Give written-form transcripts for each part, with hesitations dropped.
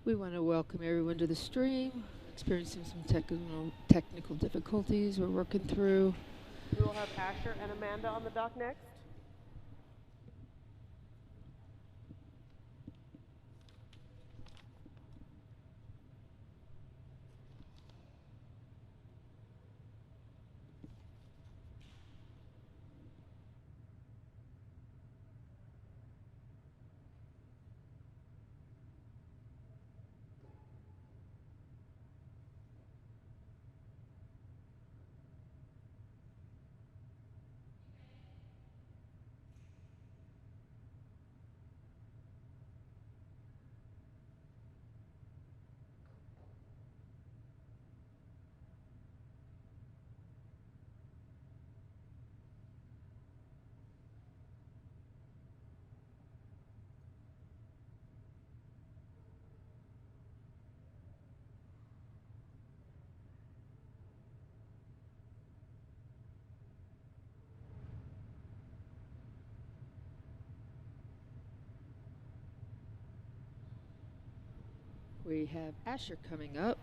We want to welcome everyone to the stream. Experiencing some technical difficulties we're working through. We will have Asher and Amanda on the dock next. We have Asher coming up.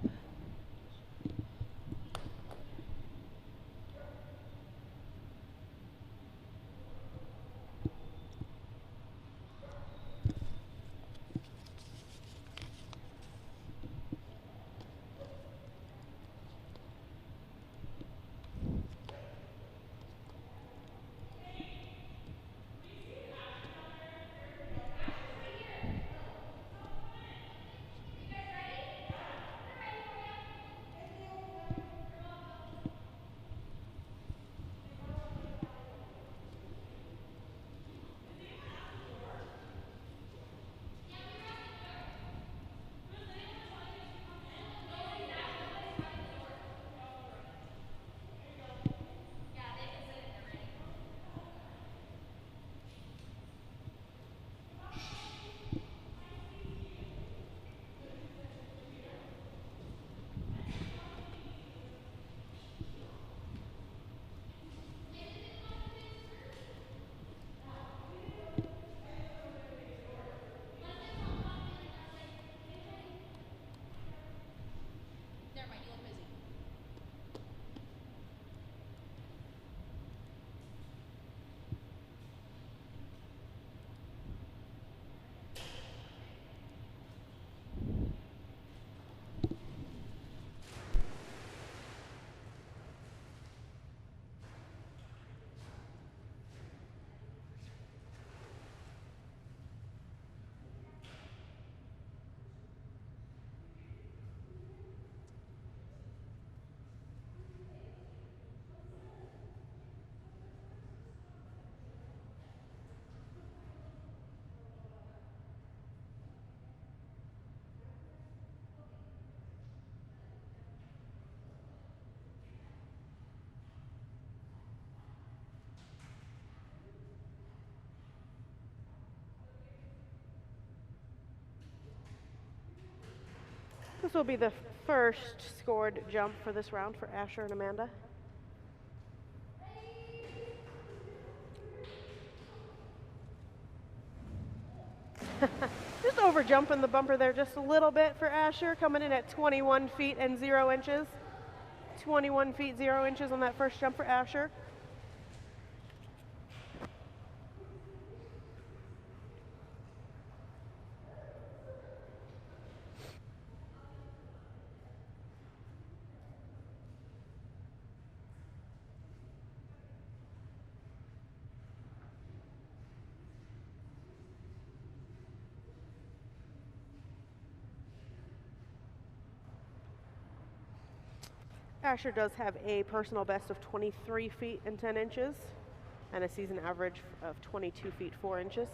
This will be the first scored jump for this round for Asher and Amanda. Just over jumping the bumper there just a little bit for Asher, coming in at 21 feet and 0 inches. 21 feet 0 inches on that first jump for Asher. Asher does have a personal best of 23 feet and 10 inches and a season average of 22 feet 4 inches.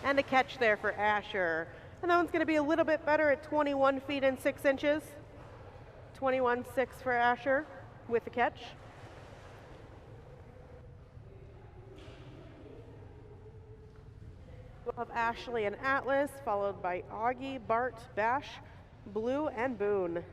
And a catch there for Asher. And that one's going to be a little bit better at 21 feet and 6 inches. 21.6 for Asher with the catch. We'll have Ashley and Atlas, followed by Augie, Bart, Bash, Blue, and Boone.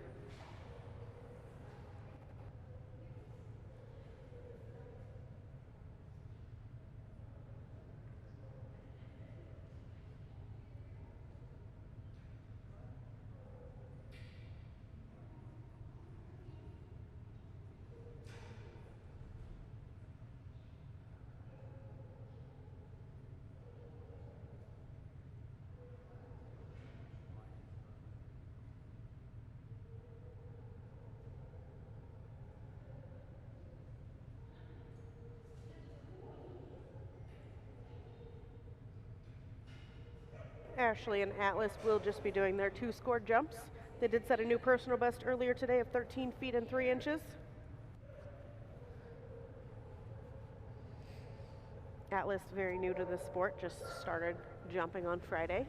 Ashley and Atlas will just be doing their 2 scored jumps. They did set a new personal best earlier today of 13 feet and 3 inches. Atlas, very new to the sport, just started jumping on Friday.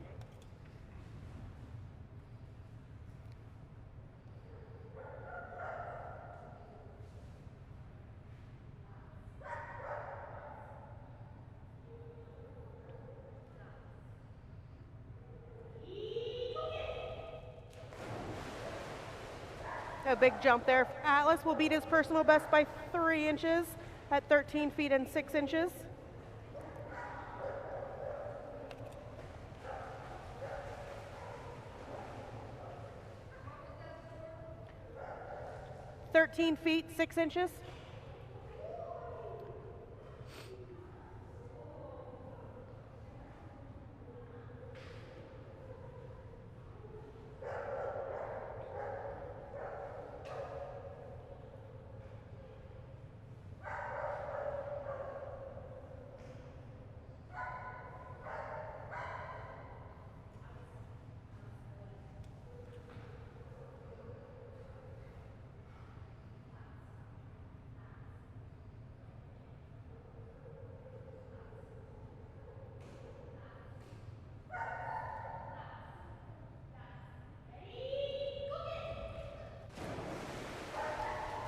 A big jump there. Atlas will beat his personal best by 3 inches at 13 feet and 6 inches. "13 feet, 6 inches.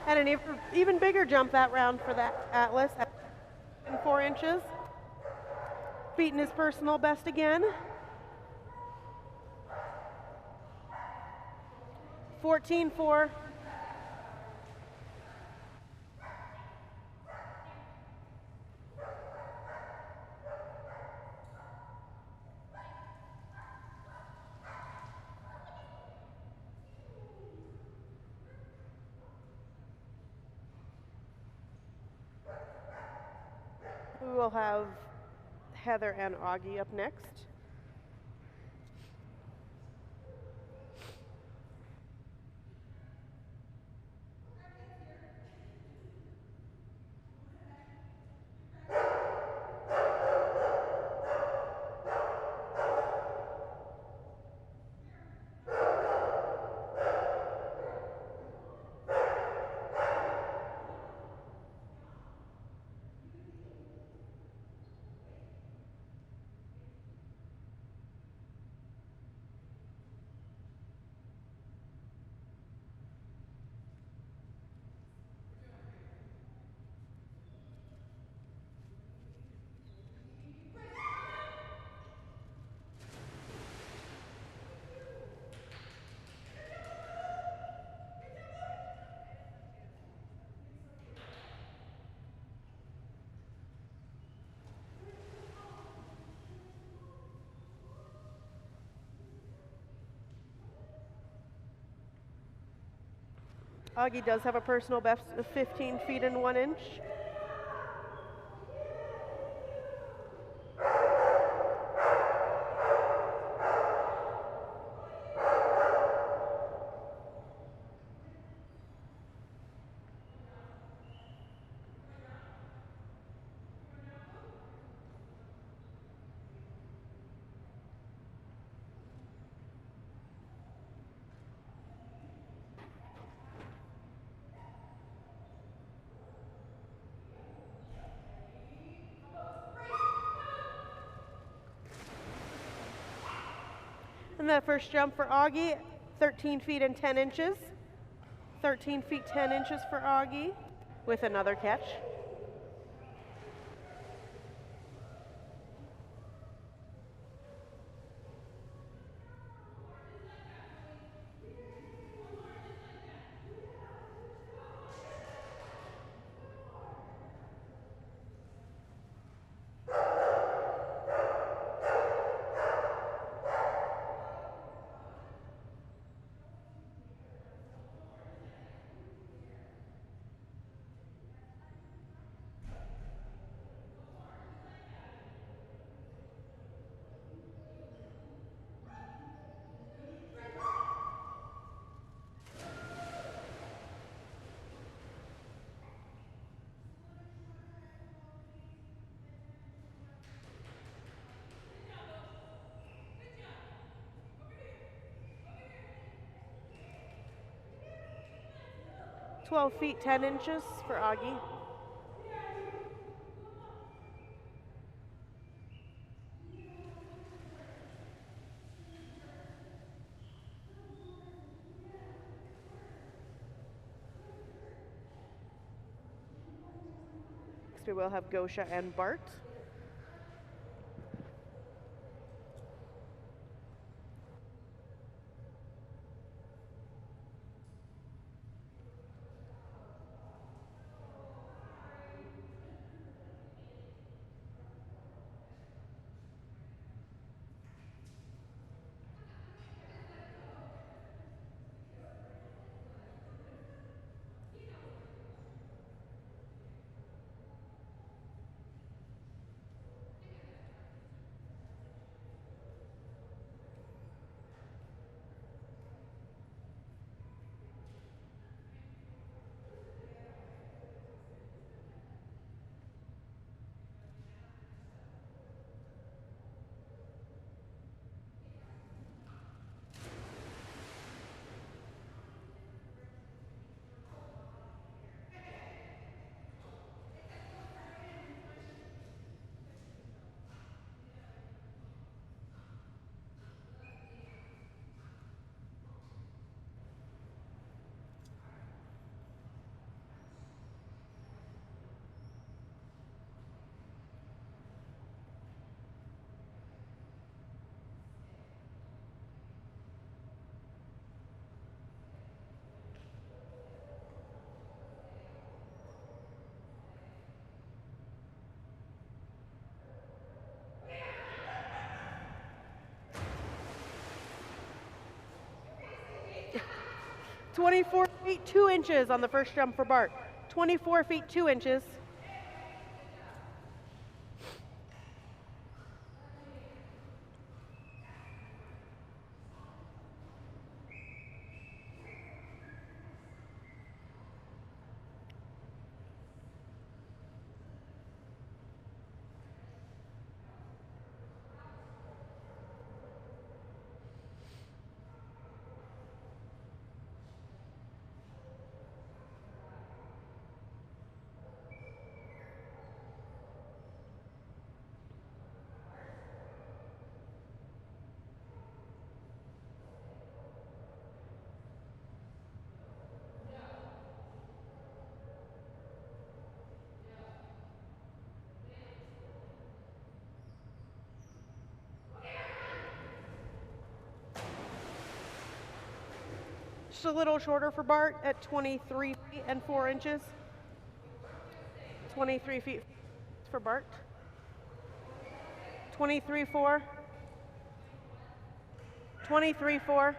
And an even bigger jump that round for that Atlas at 4 inches. Beating his personal best again. 14.4. We will have Heather and Augie up next. Augie does have a personal best of 15 feet and 1 inch. And that first jump for Augie, 13 feet and 10 inches. 13 feet 10 inches for Augie with another catch. "12 feet 10 inches for Augie. Next we will have Gosha and Bart. "24 feet 2 inches on the first jump for Bart. 24 feet 2 inches. Just a little shorter for Bart at 23 feet and 4 inches. 23 feet for Bart. 23-4. 23-4.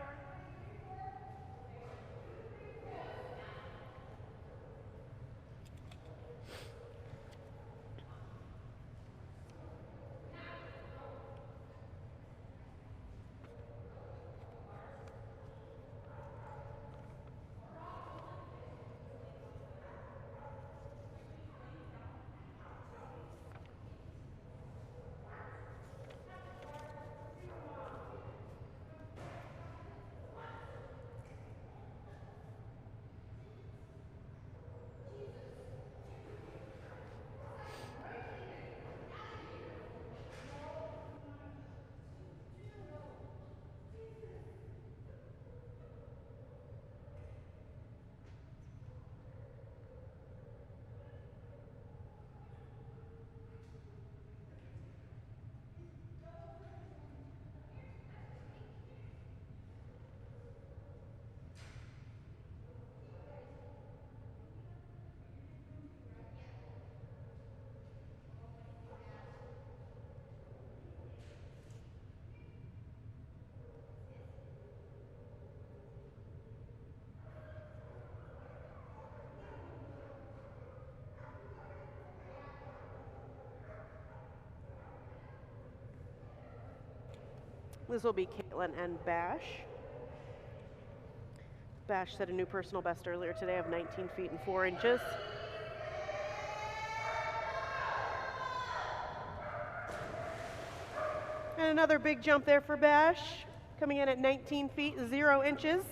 This will be Caitlin and Bash. Bash set a new personal best earlier today of 19 feet and 4 inches. And another big jump there for Bash, coming in at 19 feet, 0 inches.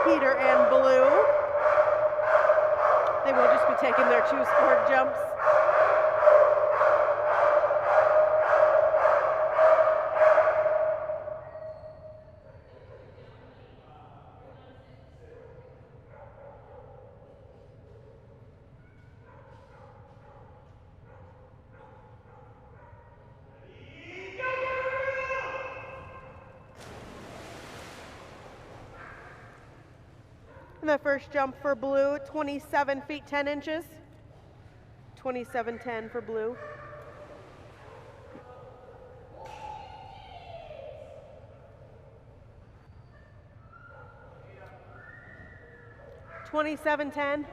Peter and Blue. They will just be taking their 2 sport jumps. And the first jump for Blue, 27 feet 10 inches. 27.10 for Blue. $27.10.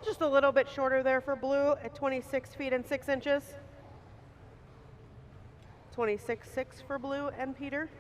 Just a little bit shorter there for Blue at 26 feet and 6 inches. 26.6 for Blue and Peter.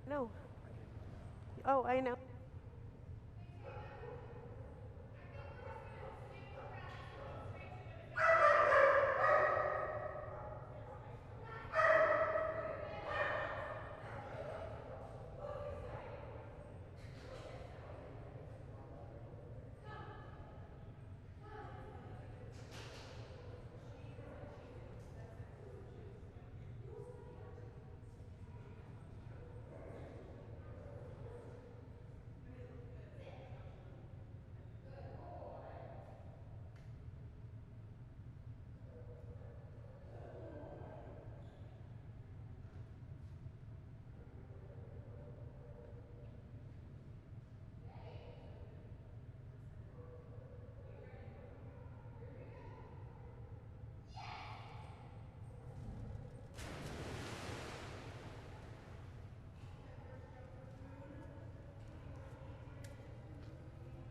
No. Oh, I know.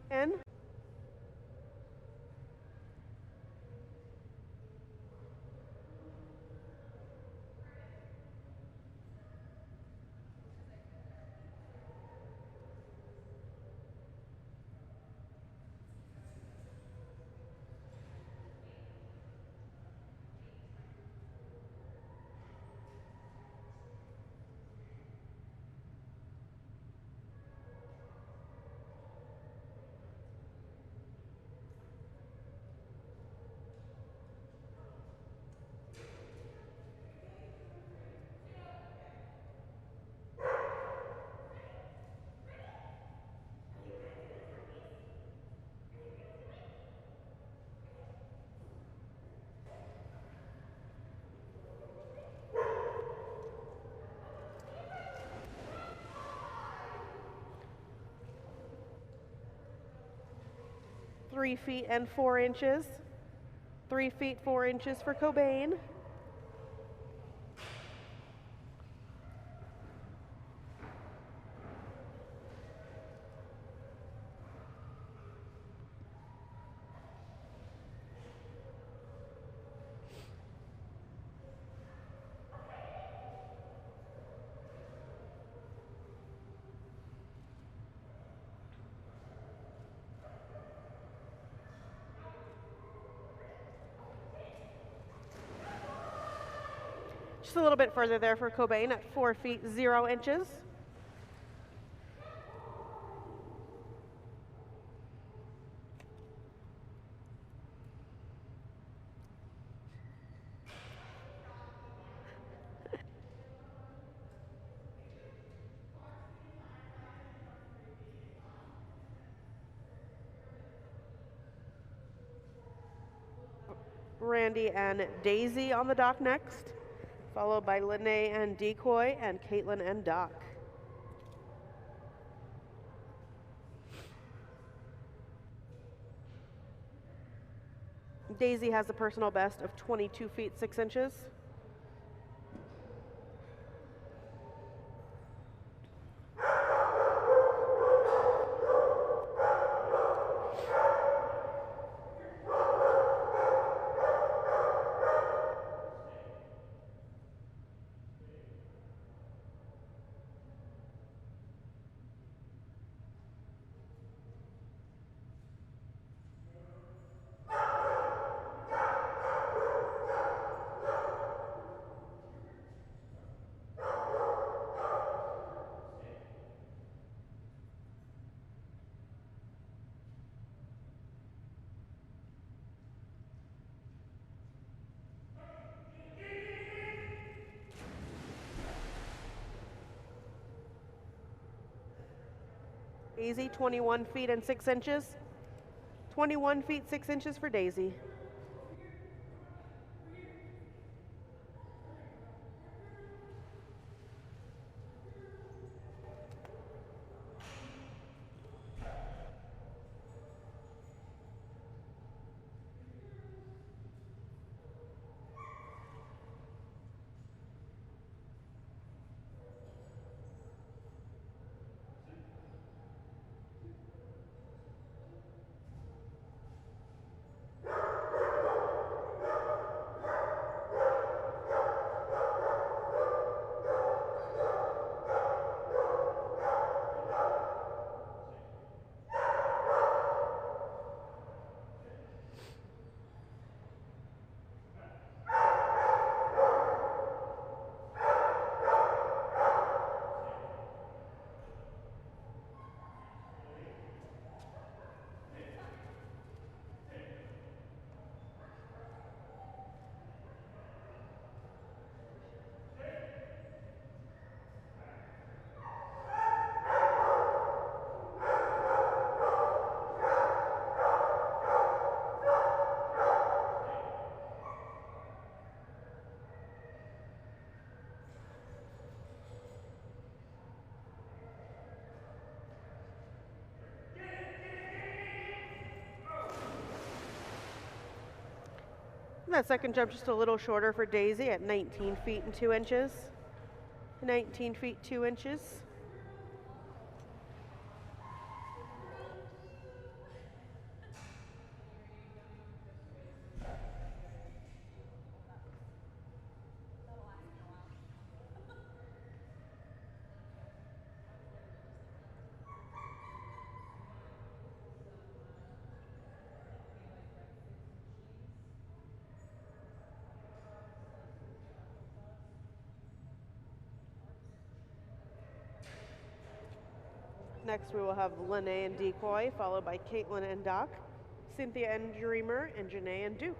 And 3 feet and 4 inches. 3 feet 4 inches for Cobain. Just a little bit further there for Cobain at 4 feet 0 inches. Randy and Daisy on the dock next, followed by Lene and Decoy and Caitlin and Doc. Daisy has a personal best of 22 feet 6 inches. Daisy, 21 feet and 6 inches. 21 feet 6 inches for Daisy. That second jump just a little shorter for Daisy at 19 feet and 2 inches. 19 feet 2 inches. Next we will have Lene and Decoy, followed by Caitlin and Doc, Cynthia and Dreamer, and Janae and Duke.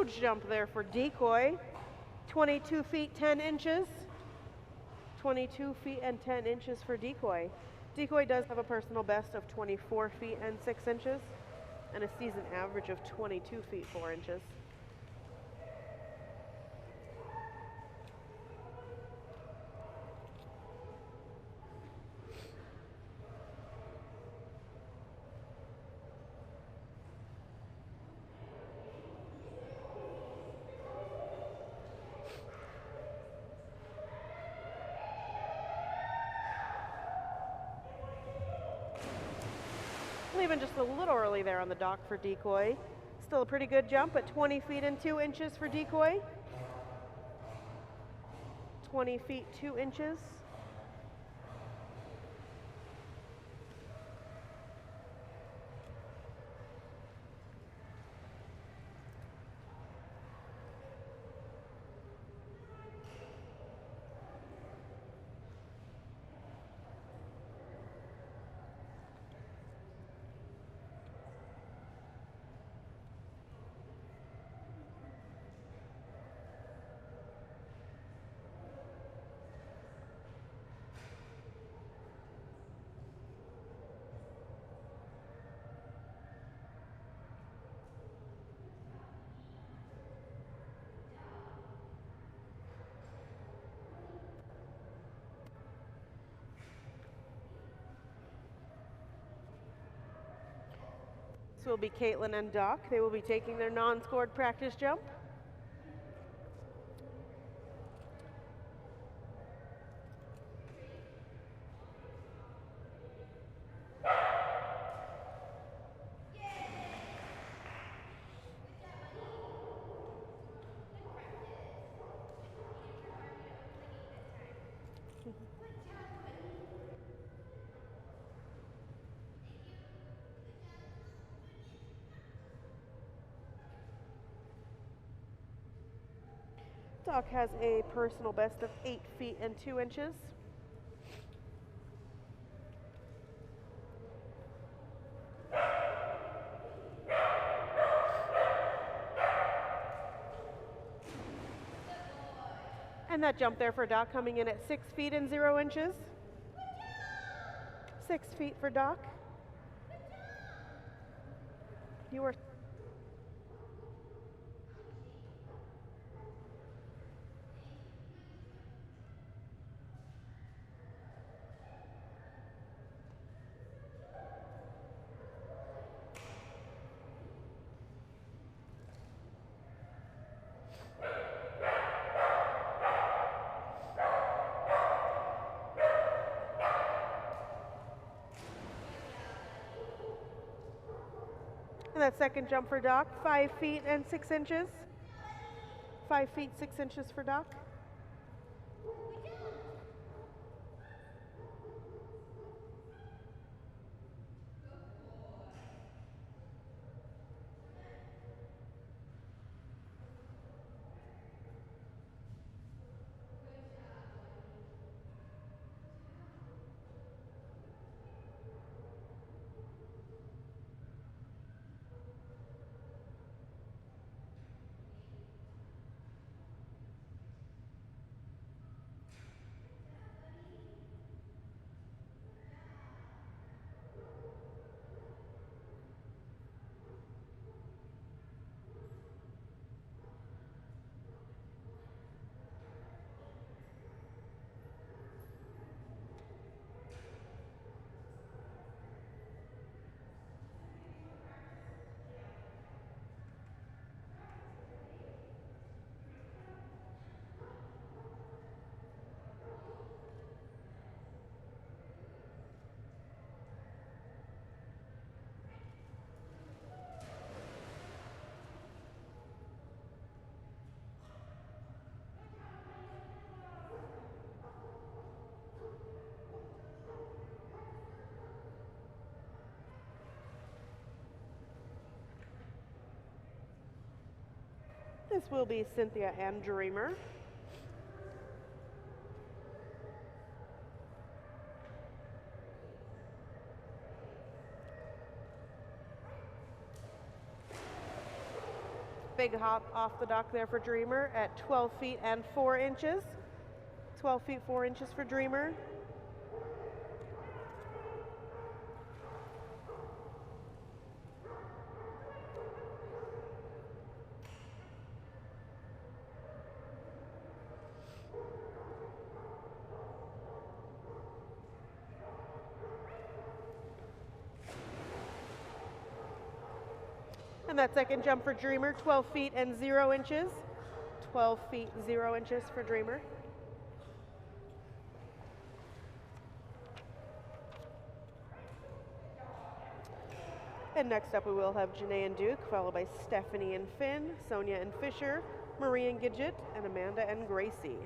huge jump there for Decoy. 22 feet 10 inches. 22 feet and 10 inches for Decoy. Decoy does have a personal best of 24 feet and 6 inches and a season average of 22 feet 4 inches. Leaving just a little early there on the dock for Decoy. Still a pretty good jump at 20 feet and 2 inches for Decoy. 20 feet 2 inches. This will be Caitlin and Doc. They will be taking their non-scored practice jump. Doc has a personal best of 8 feet and 2 inches. And that jump there for Doc coming in at 6 feet and 0 inches. 6 feet for Doc. You are And that second jump for Doc, 5 feet and 6 inches. 5 feet 6 inches for Doc. This will be Cynthia and Dreamer. big hop off the dock there for Dreamer at 12 feet and 4 inches. 12 feet 4 inches for Dreamer. And that second jump for Dreamer, 12 feet and 0 inches. 12 feet 0 inches for Dreamer. And next up we will have Janae and Duke, followed by Stephanie and Finn, Sonia and Fisher, Marie and Gidget, and Amanda and Gracie.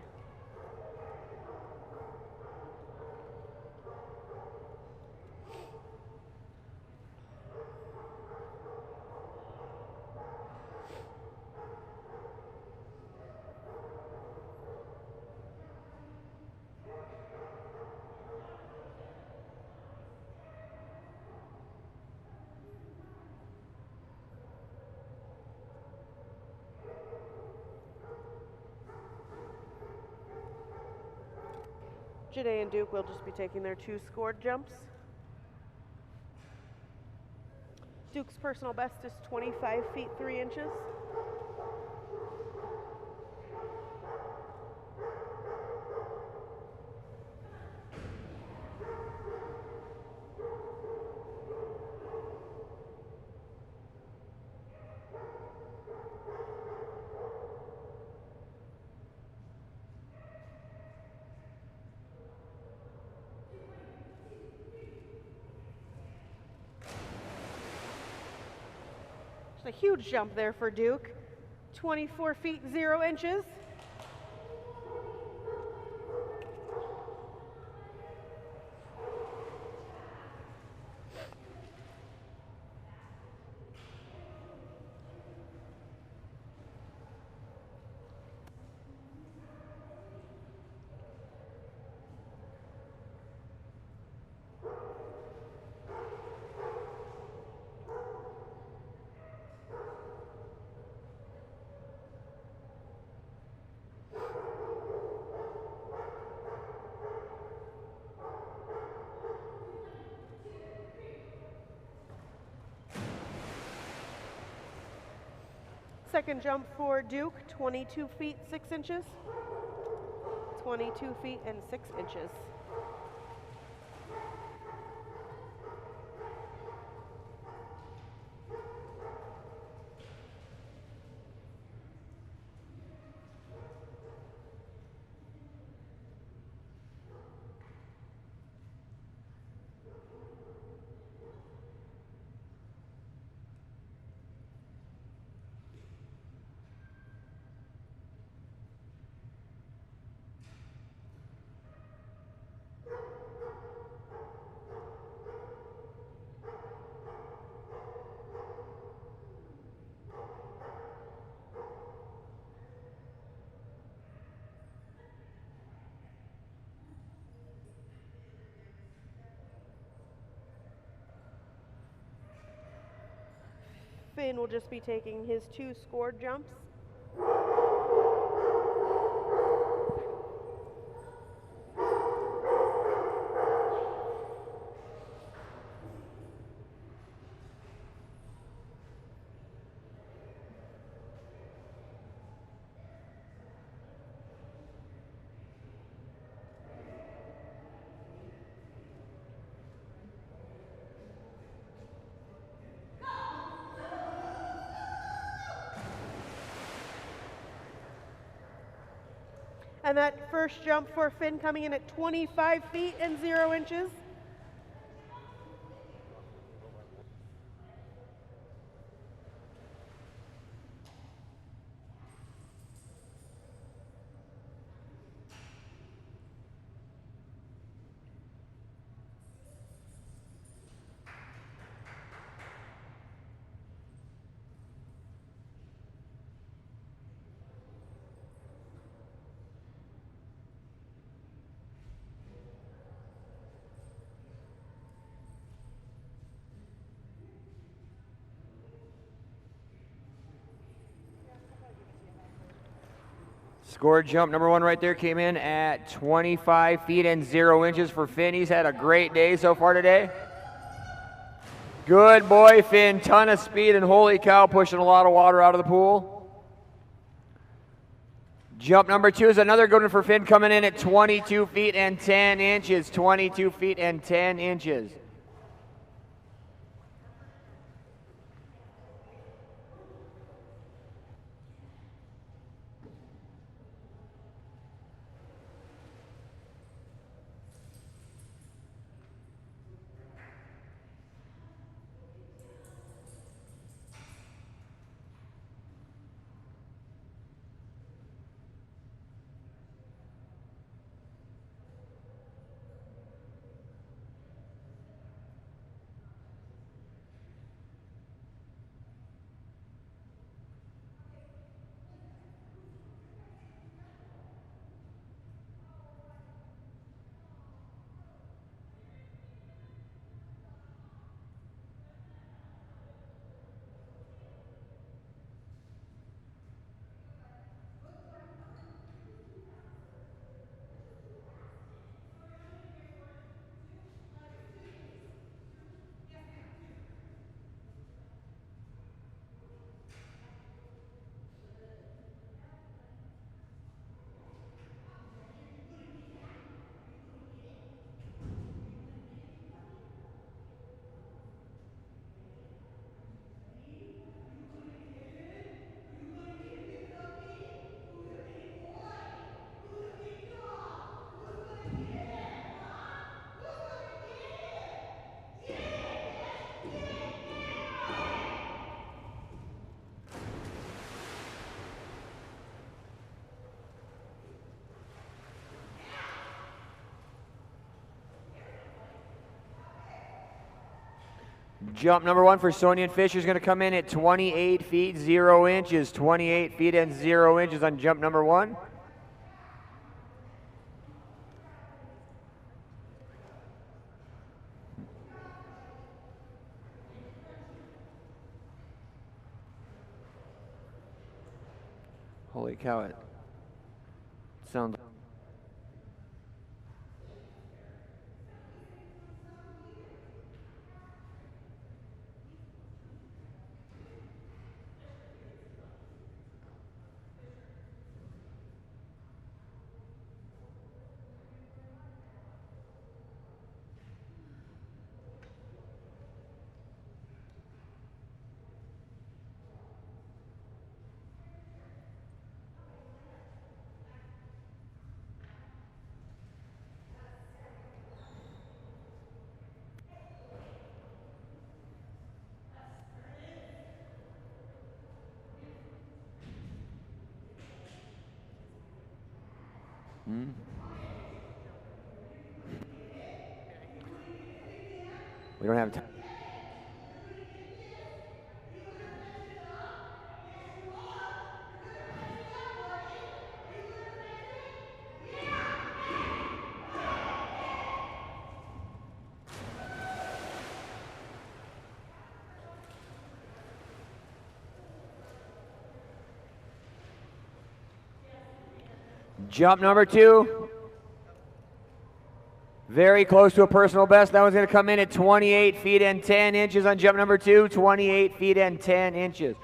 Janae and Duke will just be taking their 2 scored jumps. Duke's personal best is 25 feet 3 inches. A huge jump there for Duke, 24 feet 0 inches. Second jump for Duke, 22 feet 6 inches. 22 feet and 6 inches. Finn will just be taking his 2 scored jumps. And that first jump for Finn coming in at 25 feet and 0 inches. Scored jump number 1 right there, came in at 25 feet and 0 inches for Finn. He's had a great day so far today. Good boy, Finn. Ton of speed, and holy cow, pushing a lot of water out of the pool. Jump number 2 is another good one for Finn, coming in at 22 feet and 10 inches. 22 feet and 10 inches. Jump number 1 for Sonia and Fisher is going to come in at 28 feet 0 inches. 28 feet and 0 inches on jump number 1. Holy cow, it sounds. We don't have time. Jump number 2. Very close to a personal best. That one's going to come in at 28 feet and 10 inches on jump number 2. 28 feet and 10 inches.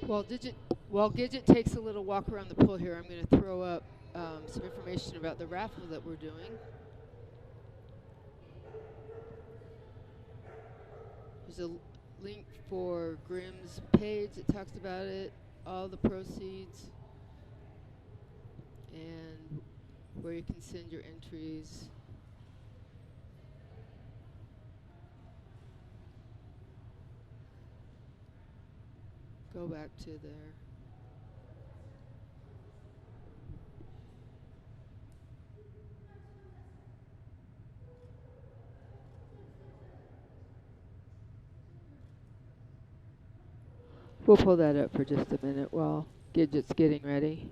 While Gidget takes a little walk around the pool here, I'm going to throw up some information about the raffle that we're doing. There's a link for Grimm's page that talks about it, all the proceeds, and where you can send your entries. Go back to there. We'll pull that up for just a minute while Gidget's getting ready.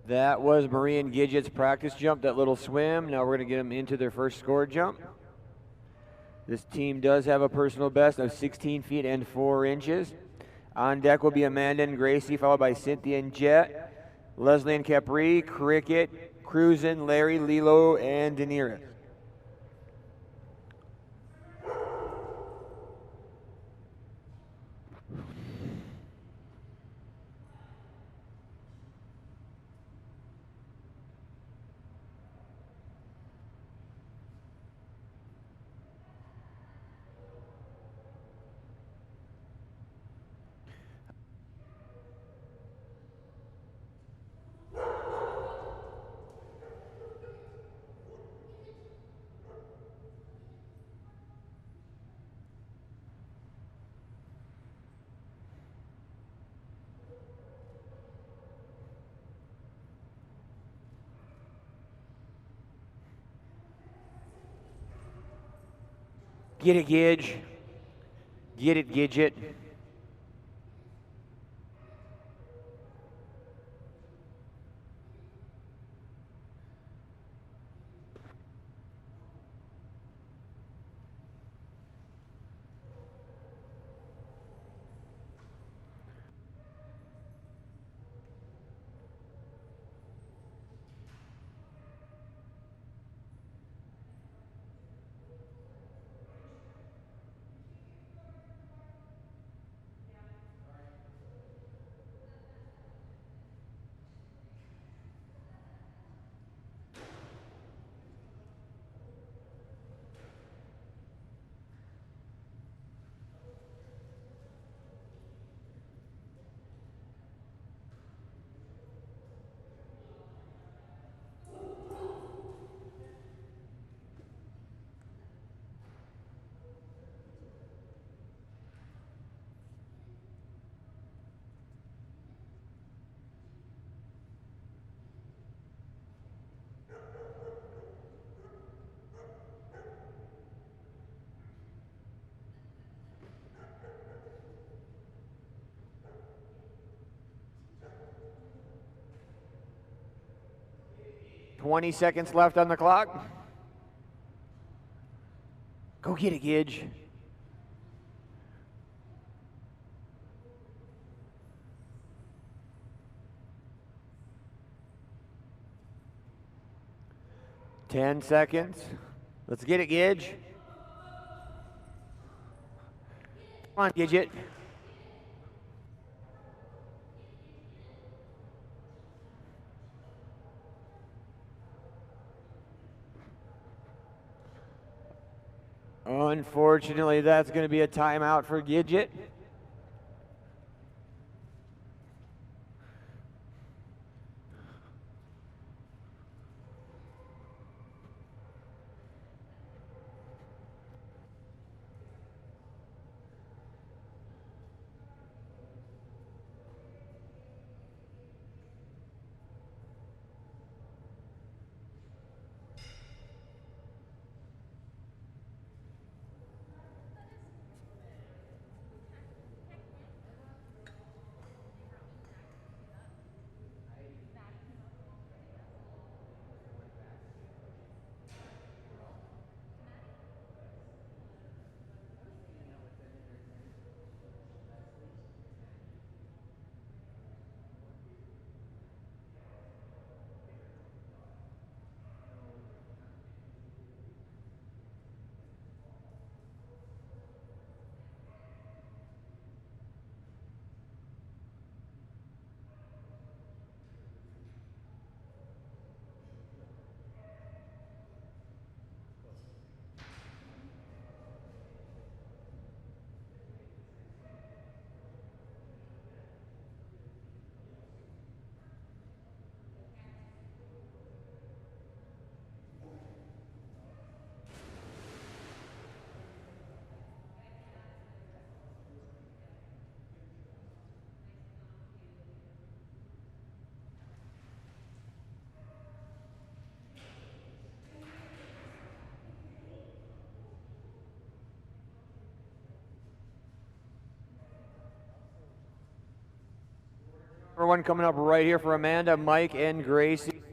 That was Marie and Gidget's practice jump, that little swim. Now we're going to get them into their first score jump. This team does have a personal best of 16 feet and 4 inches. On deck will be Amanda and Gracie, followed by Cynthia and Jet, Leslie and Capri, Cricket, Cruisin', Larry, Lilo, and Daenerys. Get it, Gidge. Get it, Gidget. $20 seconds left on the clock. Go get it, Gidge. $10 seconds. Let's get it, Gidge. Come on, Gidget. Unfortunately, that's going to be a timeout for Gidget. Number 1 coming up right here for Amanda, Mike, and Gracie.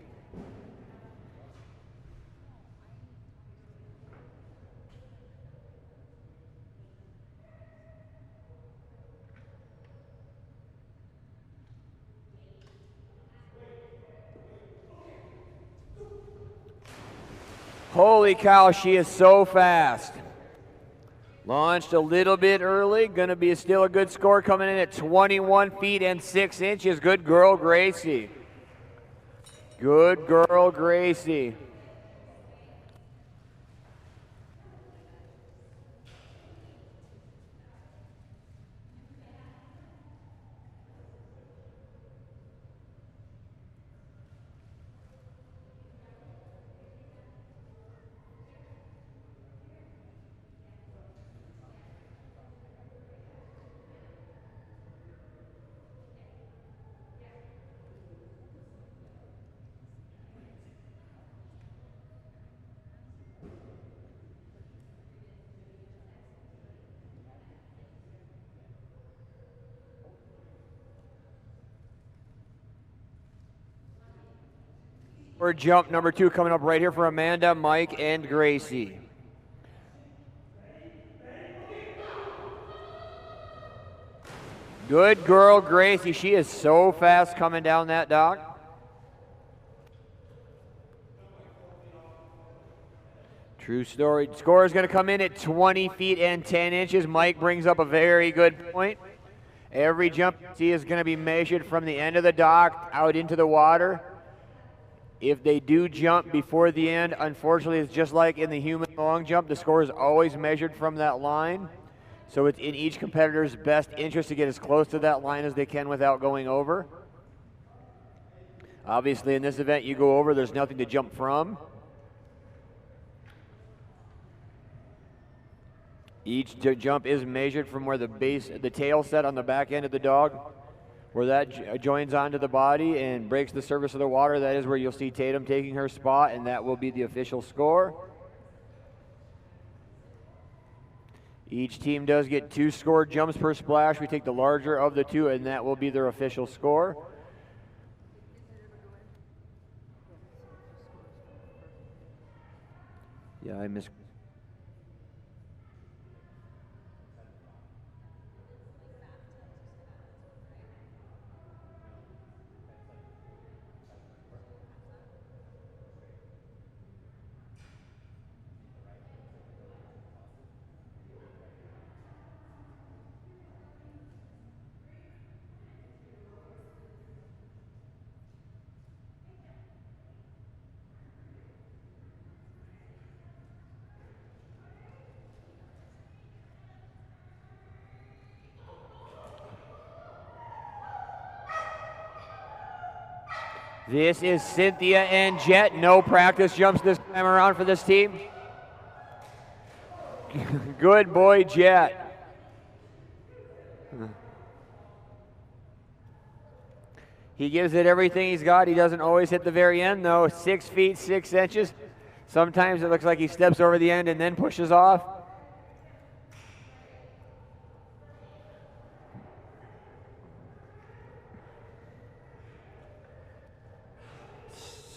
Holy cow, she is so fast. Launched a little bit early. Going to be still a good score coming in at 21 feet and 6 inches. Good girl, Gracie. Good girl, Gracie. For jump number 2 coming up right here for Amanda, Mike, and Gracie. Good girl, Gracie. She is so fast coming down that dock. True story. Score is going to come in at 20 feet and 10 inches. Mike brings up a very good point. Every jump you see is going to be measured from the end of the dock out into the water. If they do jump before the end, unfortunately, it's just like in the human long jump. The score is always measured from that line. So it's in each competitor's best interest to get as close to that line as they can without going over. Obviously, in this event, you go over, there's nothing to jump from. Each jump is measured from where the tail set on the back end of the dog, where that joins onto the body and breaks the surface of the water. That is where you'll see Tatum taking her spot, and that will be the official score. Each team does get 2 scored jumps per splash. We take the larger of the 2, and that will be their official score. Yeah, I missed. This is Cynthia and Jet. No practice jumps this time around for this team. Good boy, Jet. He gives it everything he's got. He doesn't always hit the very end, though. 6 feet, 6 inches. Sometimes it looks like he steps over the end and then pushes off.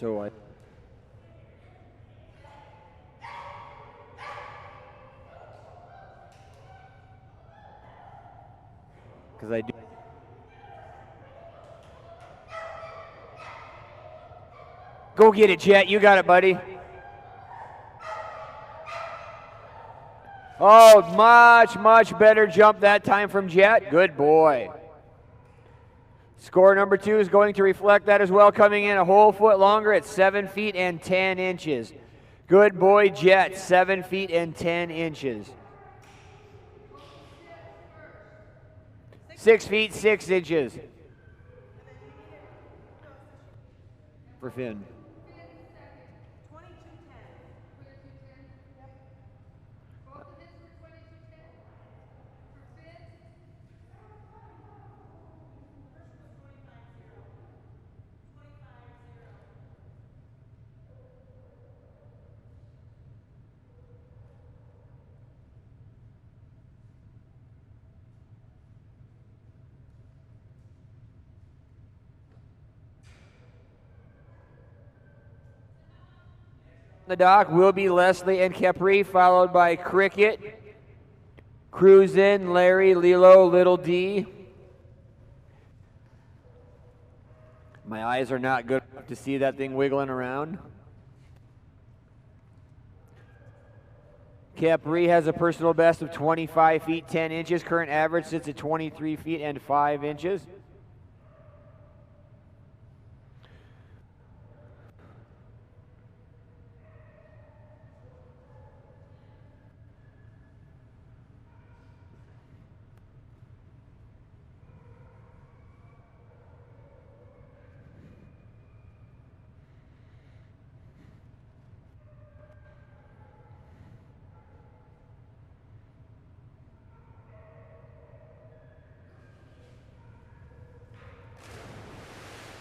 So because I do. Go get it, Jet. You got it, buddy. Oh, much better jump that time from Jet. Good boy. Score number 2 is going to reflect that as well, coming in a whole foot longer at 7 feet and 10 inches. Good boy, Jet, 7 feet and 10 inches. 6 feet, 6 inches. For Finn. The dock will be Leslie and Capri, followed by Cricket, Cruisin', Larry, Lilo, Little D. My eyes are not good enough to see that thing wiggling around. Capri has a personal best of 25 feet 10 inches. Current average sits at 23 feet and 5 inches.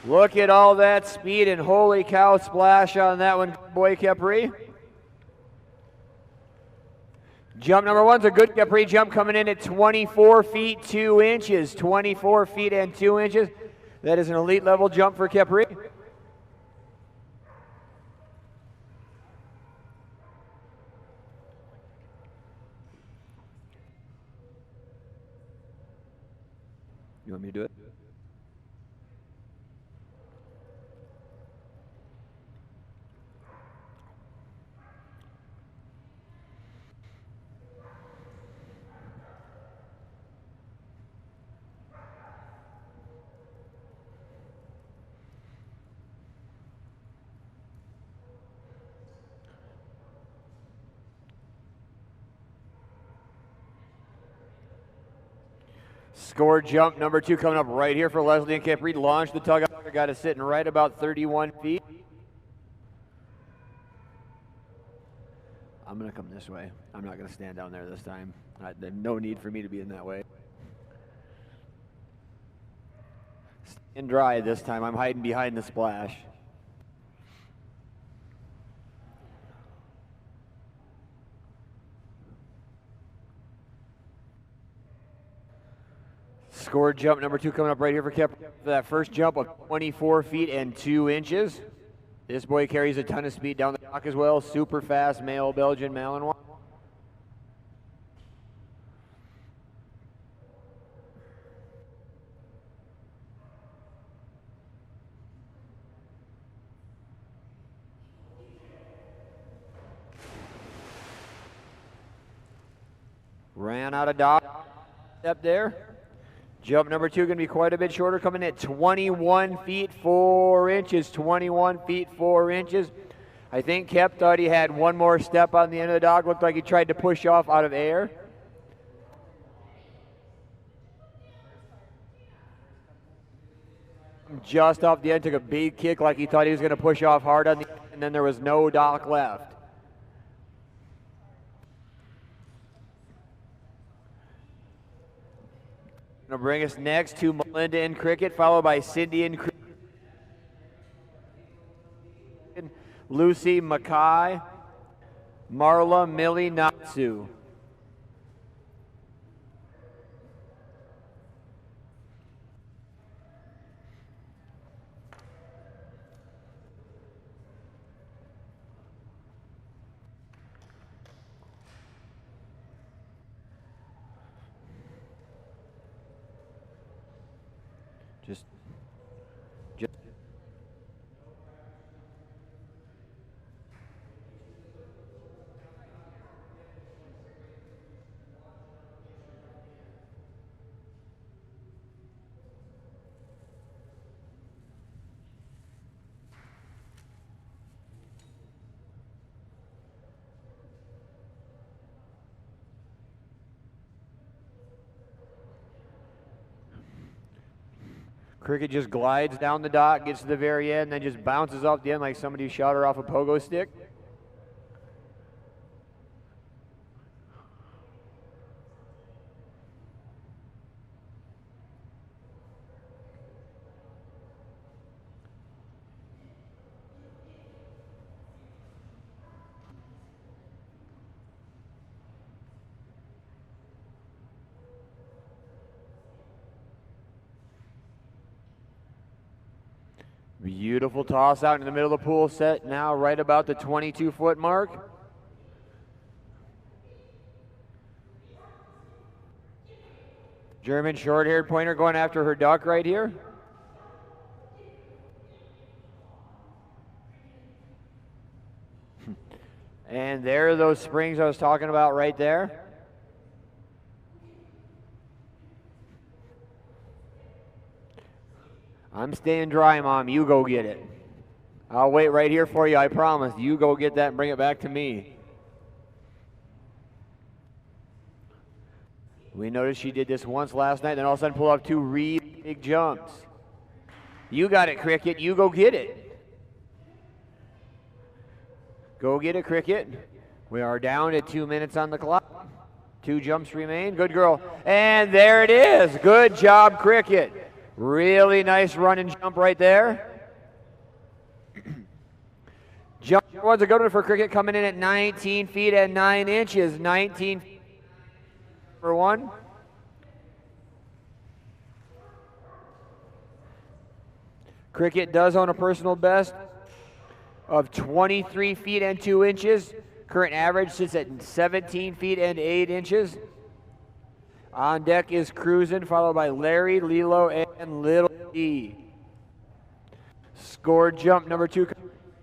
Look at all that speed and holy cow splash on that one, boy Capri. Jump number one's a good Capri jump coming in at 24 feet 2 inches. 24 feet and 2 inches. That is an elite level jump for Capri. You want me to do it? Score jump number two coming up right here for Leslie and Capri. Launched the tug out, got it sitting right about 31 feet. I'm going to come this way. I'm not going to stand down there this time. There's no need for me to be in that way. Staying dry this time. I'm hiding behind the splash. Score jump number two coming up right here for Capri. That first jump of 24 feet and 2 inches. This boy carries a ton of speed down the dock as well. Super fast male Belgian Malinois. Ran out of dock. Step there. Jump number two going to be quite a bit shorter, coming at 21 feet 4 inches. 21 feet 4 inches. I think Kep thought he had one more step on the end of the dock. Looked like he tried to push off out of air. Just off the end, took a big kick like he thought he was going to push off hard on the end, and then there was no dock left. Going to bring us next to Melinda and Cricket, followed by Cindy and Cricket, Lucy, Makai, Marla, Millie, Natsu. Just Cricket just glides down the dock, gets to the very end, then just bounces off the end like somebody shot her off a pogo stick. Beautiful toss out in the middle of the pool, set now right about the 22-foot mark. German short-haired pointer going after her duck right here. And there are those springs I was talking about right there. I'm staying dry, Mom. You go get it. I'll wait right here for you, I promise. You go get that and bring it back to me. We noticed she did this once last night, then all of a sudden pull off 2 really big jumps. You got it, Cricket. You go get it. Go get it, Cricket. We are down at 2 minutes on the clock. 2 jumps remain. Good girl. And there it is. Good job, Cricket. Really nice run and jump right there. Jump one's a good one for Cricket, coming in at 19 feet and 9 inches. 19 for one. Cricket does own a personal best of 23 feet and 2 inches. Current average sits at 17 feet and 8 inches. On deck is Cruisin', followed by Larry, Lilo, and Little E. Score jump number 2.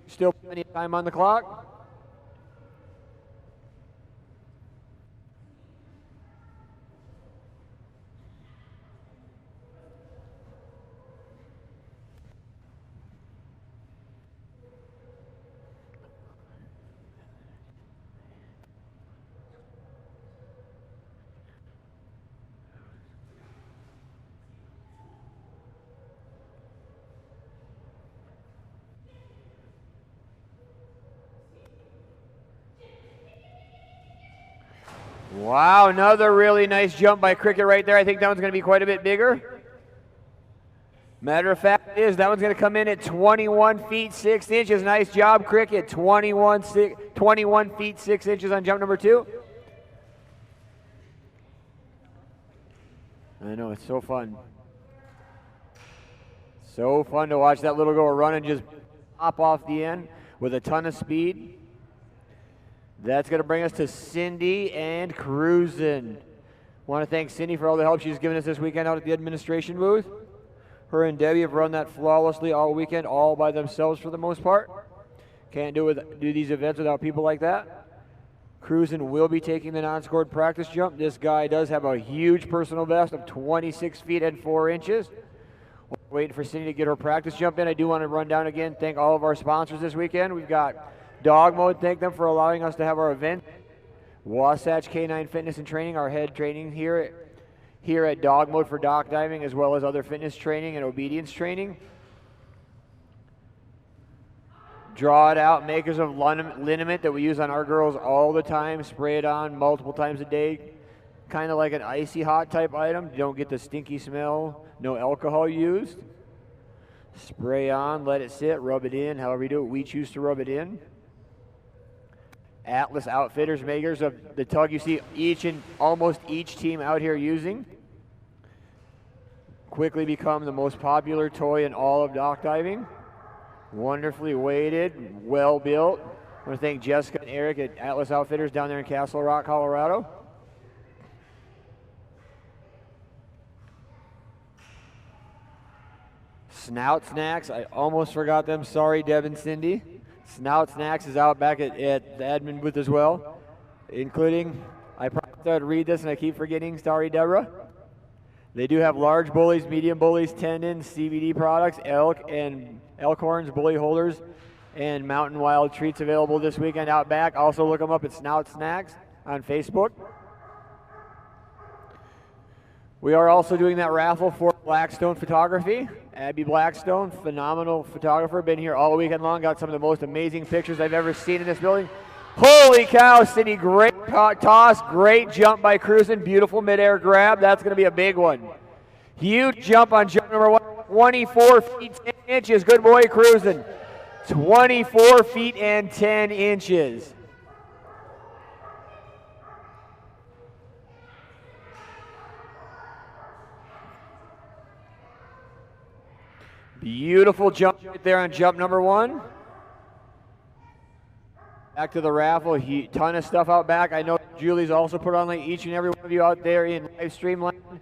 Still plenty of time on the clock. Wow, another really nice jump by Cricket right there. I think that one's going to be quite a bit bigger. Matter of fact is that one's going to come in at 21 feet 6 inches. Nice job, Cricket. 21 feet 6 inches on jump number 2. I know, it's so fun. So fun to watch that little girl run and just pop off the end with a ton of speed. That's going to bring us to Cindy and Cruisin'. Want to thank Cindy for all the help she's given us this weekend out at the administration booth. Her and Debbie have run that flawlessly all weekend, all by themselves for the most part. Can't do these events without people like that. Cruisin' will be taking the non-scored practice jump. This guy does have a huge personal best of 26 feet and 4 inches. Waiting for Cindy to get her practice jump in. I do want to run down again, thank all of our sponsors this weekend. We've got Dogmode, thank them for allowing us to have our event. Wasatch K9 Fitness and Training, our head training here at Dogmode for dock diving, as well as other fitness training and obedience training. Draw it out, makers of liniment that we use on our girls all the time. Spray it on multiple times a day. Kind of like an icy hot type item. You don't get the stinky smell, no alcohol used. Spray on, let it sit, rub it in, however you do it. We choose to rub it in. Atlas Outfitters, makers of the tug you see almost each team out here using. Quickly become the most popular toy in all of dock diving. Wonderfully weighted, well built. I want to thank Jessica and Eric at Atlas Outfitters down there in Castle Rock, Colorado. Snout Snacks, I almost forgot them. Sorry, Deb and Cindy. Snout Snacks is out back at the admin booth as well, including, I promised I'd read this and I keep forgetting, sorry, Deborah. They do have large bullies, medium bullies, tendons, CBD products, elk and elk horns, bully holders, and mountain wild treats available this weekend out back. Also look them up at Snout Snacks on Facebook. We are also doing that raffle for Blackstone Photography. Abby Blackstone, phenomenal photographer, been here all weekend long, got some of the most amazing pictures I've ever seen in this building. Holy cow, Cindy, great toss, great jump by Cruisin', beautiful midair grab. That's going to be a big one. Huge jump on jump number 1, 24 feet 10 inches. Good boy, Cruisin'. 24 feet and 10 inches. Beautiful jump right there on jump number 1. Back to the raffle, ton of stuff out back. I know Julie's also put on like each and every one of you out there in live stream land.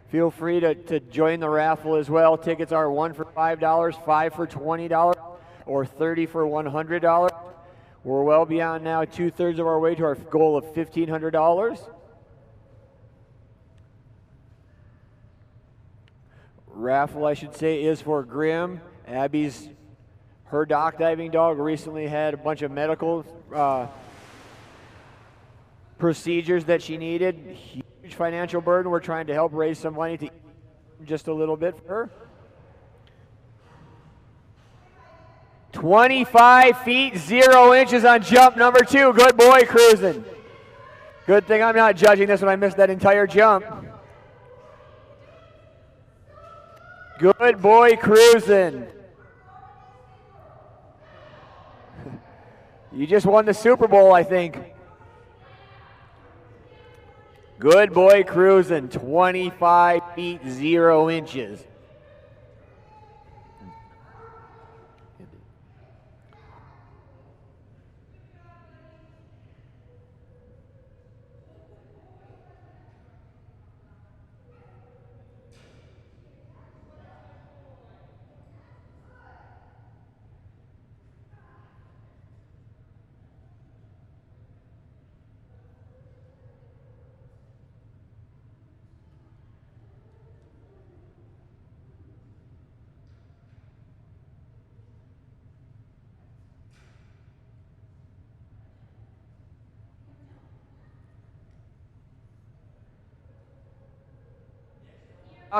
Feel free to join the raffle as well. Tickets are 1 for $5, 5 for $20, or 30 for $100. We're well beyond now 2/3 of our way to our goal of $1,500. Raffle, I should say, is for Grim. Abby's, her dock diving dog recently had a bunch of medical procedures that she needed. Huge financial burden. We're trying to help raise some money to just a little bit for her. 25 feet 0 inches on jump number 2. Good boy, cruising. Good thing I'm not judging this when I missed that entire jump. Good boy, cruising. You just won the Super Bowl, I think. Good boy, cruising. 25 feet 0 inches.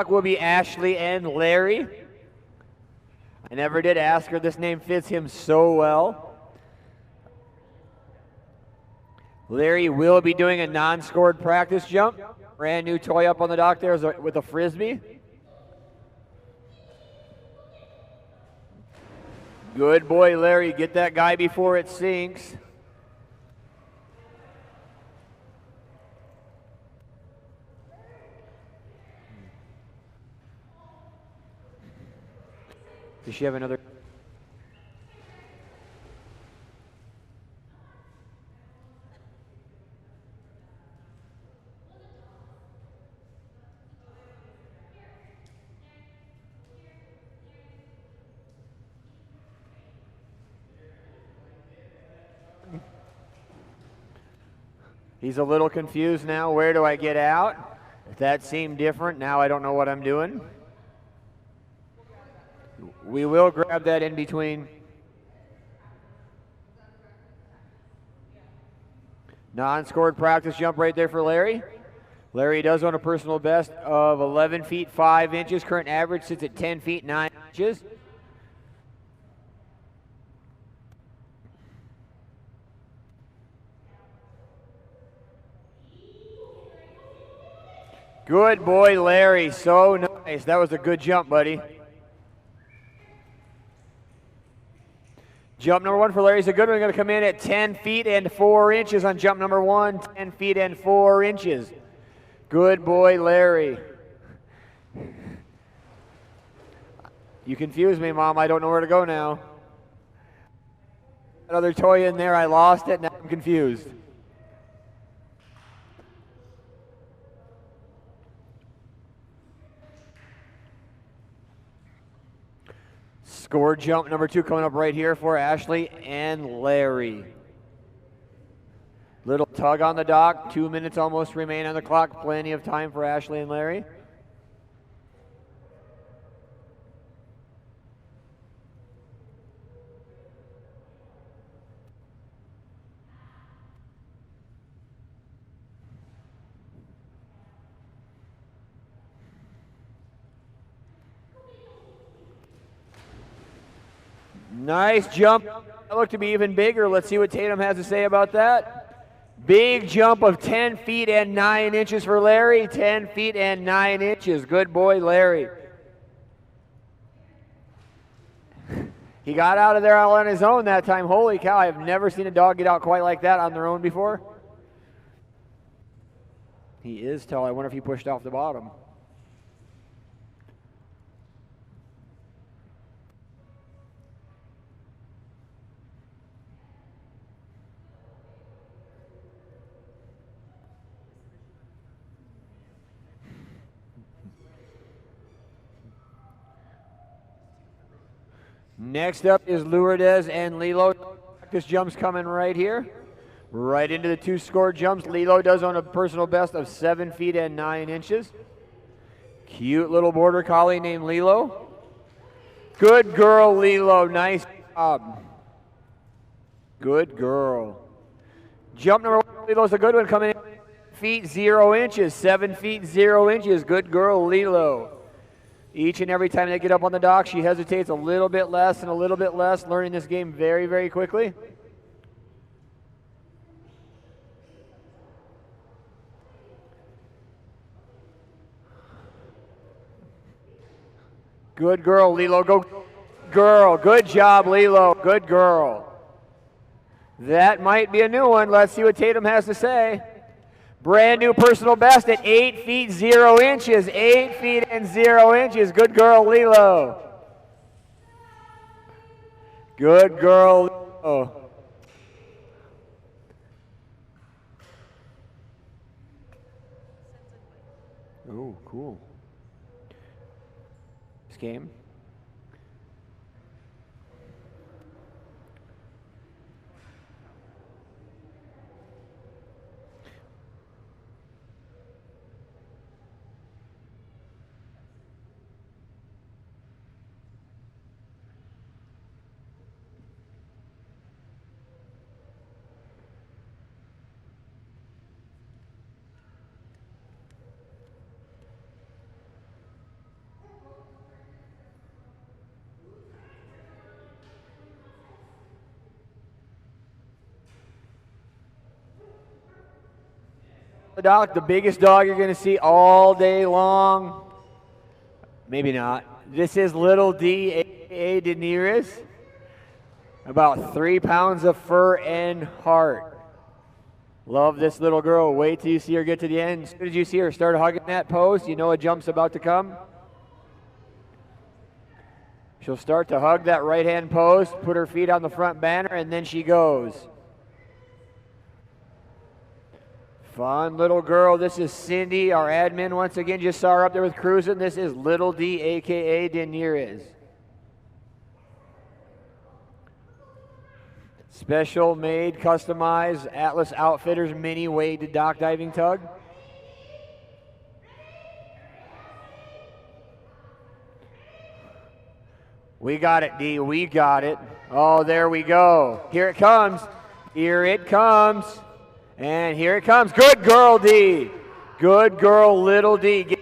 Will be Ashley and Larry. I never did ask her. This name fits him so well. Larry will be doing a non-scored practice jump. Brand new toy up on the dock there with a frisbee. Good boy, Larry. Get that guy before it sinks. Does she have another? He's a little confused now. Where do I get out? If that seemed different, now I don't know what I'm doing. We will grab that in between. Non-scored practice jump right there for Larry. Larry does own a personal best of 11 feet 5 inches. Current average sits at 10 feet 9 inches. Good boy, Larry. So nice. That was a good jump, buddy. Jump number 1 for Larry is a good one. Going to come in at 10 feet and 4 inches on jump number 1. 10 feet and 4 inches. Good boy, Larry. You confused me, Mom. I don't know where to go now. Another toy in there. I lost it. Now I'm confused. Score jump number 2 coming up right here for Ashley and Larry. Little tug on the dock. 2 minutes almost remain on the clock. Plenty of time for Ashley and Larry. Nice jump. That looked to be even bigger. Let's see what Tatum has to say about that. Big jump of 10 feet and 9 inches for Larry. 10 feet and 9 inches. Good boy, Larry. He got out of there all on his own that time. Holy cow, I've never seen a dog get out quite like that on their own before. He is tall. I wonder if he pushed off the bottom. Next up is Lourdes and Lilo. Practice jumps coming right here. Right into the 2 score jumps. Lilo does on a personal best of 7 feet and 9 inches. Cute little border collie named Lilo. Good girl, Lilo. Nice job. Good girl. Jump number 1, Lilo's a good one, coming in feet 0 inches, 7 feet 0 inches. Good girl, Lilo. Each and every time they get up on the dock, she hesitates a little bit less and a little bit less, learning this game very, very quickly. Good girl, Lilo. Go, girl. Good job, Lilo. Good girl. That might be a new one. Let's see what Tatum has to say. Brand new personal best at 8 feet 0 inches. 8 feet and 0 inches. Good girl, Lilo. Good girl, Lilo. Oh, cool. This game. Doc, the biggest dog you're going to see all day long. Maybe not. This is Little D, a.k.a. Daenerys. About 3 pounds of fur and heart. Love this little girl. Wait till you see her get to the end. As soon as you see her start hugging that post, you know a jump's about to come. She'll start to hug that right-hand post, put her feet on the front banner, and then she goes. Fun little girl. This is Cindy, our admin. Once again, just saw her up there with cruising. This is Little D, a.k.a. Daenerys. Special made, customized Atlas Outfitters mini weighted dock diving tug. We got it, D. We got it. Oh, there we go. Here it comes. Here it comes. And here it comes. Good girl, D. Good girl, Little D.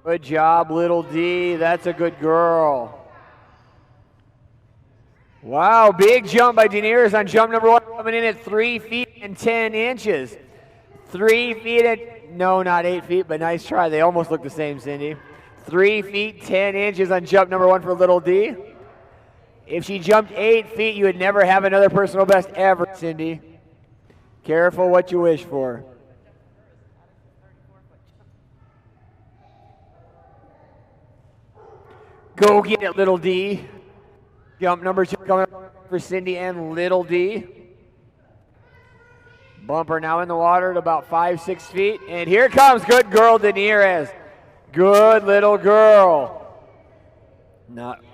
Good job, Little D. That's a good girl. Wow, big jump by Daenerys on jump number 1, coming in at 3 feet and 10 inches. 3 feet and, no, not 8 feet, but nice try. They almost look the same, Cindy. 3 feet, 10 inches on jump number 1 for Little D. If she jumped 8 feet, you would never have another personal best ever, Cindy. Careful what you wish for. Go get it, Little D. Jump number 2 coming up for Cindy and Little D. Bumper now in the water at about 5-6 feet. And here it comes. Good girl, Daenerys. Good little girl. Not.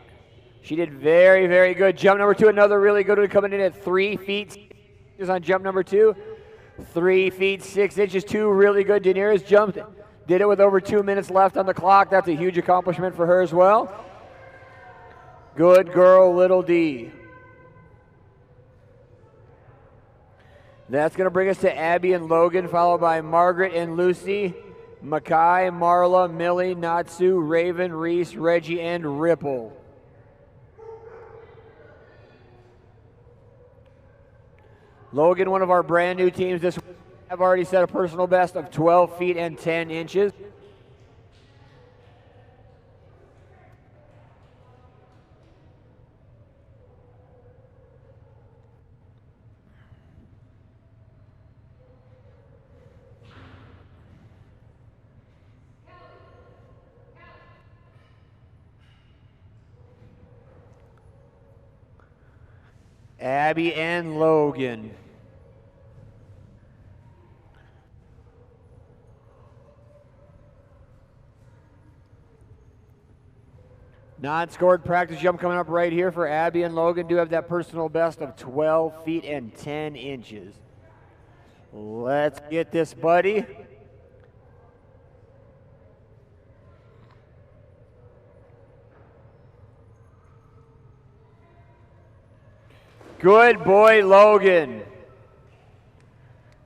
She did very, very good. Jump number 2, another really good one, coming in at 3 feet 6 inches on jump number 2. 3 feet 6 inches, 2 really good. Daenerys jumped, did it with over 2 minutes left on the clock. That's a huge accomplishment for her as well. Good girl, Little D. That's going to bring us to Abby and Logan, followed by Margaret and Lucy, Makai, Marla, Millie, Natsu, Raven, Reese, Reggie, and Ripple. Logan, one of our brand new teams this week, have already set a personal best of 12 feet and 10 inches. Abby and Logan. Non-scored practice jump coming up right here for Abby and Logan. Do have that personal best of 12 feet and 10 inches. Let's get this, buddy. Good boy, Logan.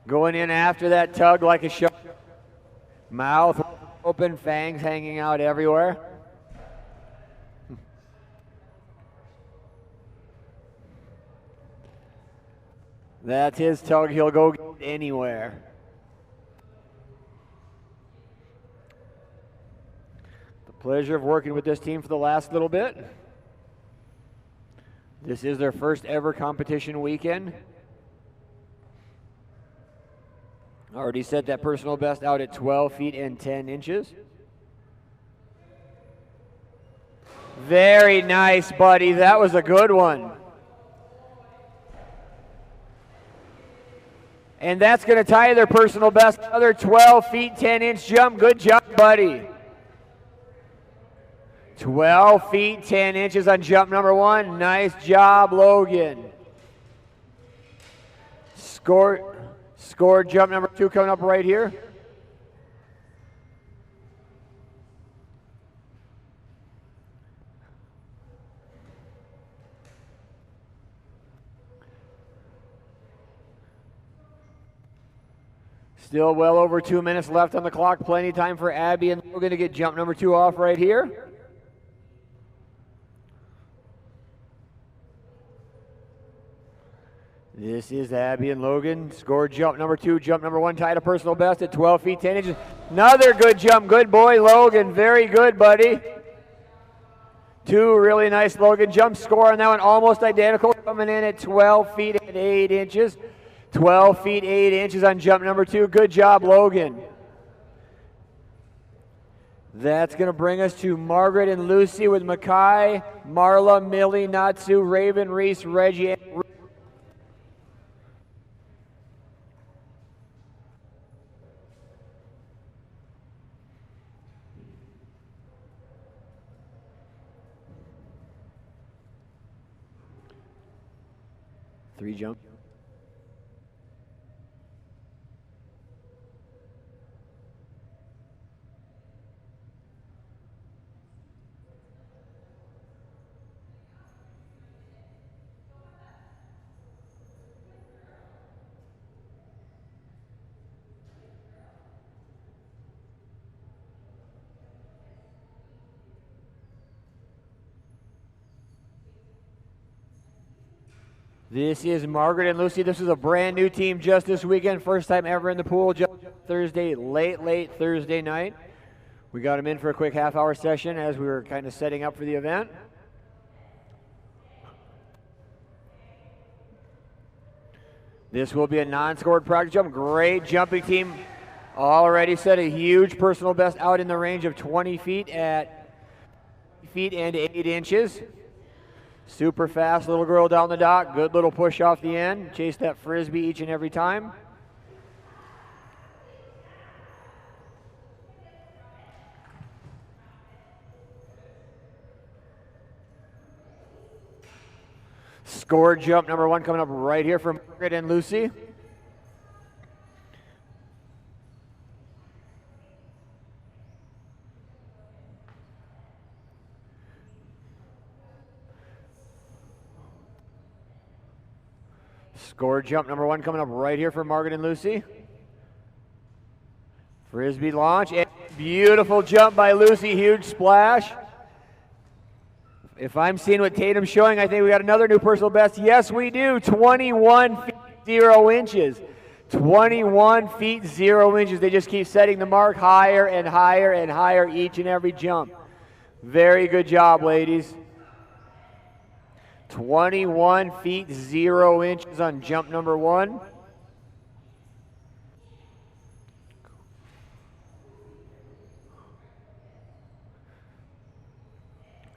Going in after that tug like a shark. Mouth open, fangs hanging out everywhere. That's his tug. He'll go anywhere. The pleasure of working with this team for the last little bit. This is their first ever competition weekend. Already set that personal best out at 12 feet and 10 inches. Very nice, buddy. That was a good one. And that's going to tie their personal best. Another 12 feet, 10 inch jump. Good job, buddy. 12 feet, 10 inches on jump number 1. Nice job, Logan. Scored jump number 2 coming up right here. Still well over 2 minutes left on the clock. Plenty of time for Abby and Logan to get jump number 2 off right here. This is Abby and Logan. Scored jump number 2. Jump number 1 tied a personal best at 12 feet, 10 inches. Another good jump. Good boy, Logan. Very good, buddy. 2 really nice Logan jumps. Score on that one almost identical. Coming in at 12 feet and 8 inches. 12 feet, 8 inches on jump number 2. Good job, Logan. That's going to bring us to Margaret and Lucy with Makai, Marla, Millie, Natsu, Raven, Reese, Reggie, and 3 jump. This is Margaret and Lucy. This is a brand new team just this weekend. First time ever in the pool. Just Thursday, late Thursday night. We got them in for a quick half-hour session as we were kind of setting up for the event. This will be a non-scored practice jump. Great jumping team. Already set a huge personal best out in the range of 20 feet at feet and 8 inches. Super fast little girl down the dock. Good little push off the end. Chase that frisbee each and every time. Score jump number 1 coming up right here from Margaret and Lucy. Score jump number 1 coming up right here for Margaret and Lucy. Frisbee launch. And beautiful jump by Lucy. Huge splash. If I'm seeing what Tatum's showing, I think we got another new personal best. Yes, we do. 21 feet 0 inches. 21 feet 0 inches. They just keep setting the mark higher and higher and higher each and every jump. Very good job, ladies. 21 feet 0 inches on jump number 1.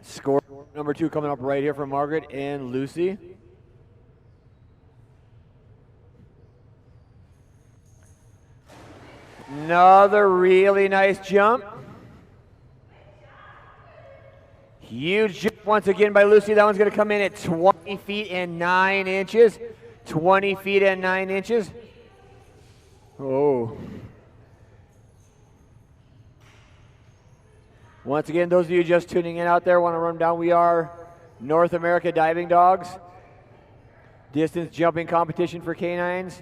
Score number 2 coming up right here from Margaret and Lucy. Another really nice jump. Huge jump once again by Lucy. That one's going to come in at 20 feet and 9 inches. 20 feet and 9 inches. Oh. Once again, those of you just tuning in out there want to run down, we are North America Diving Dogs. Distance jumping competition for canines.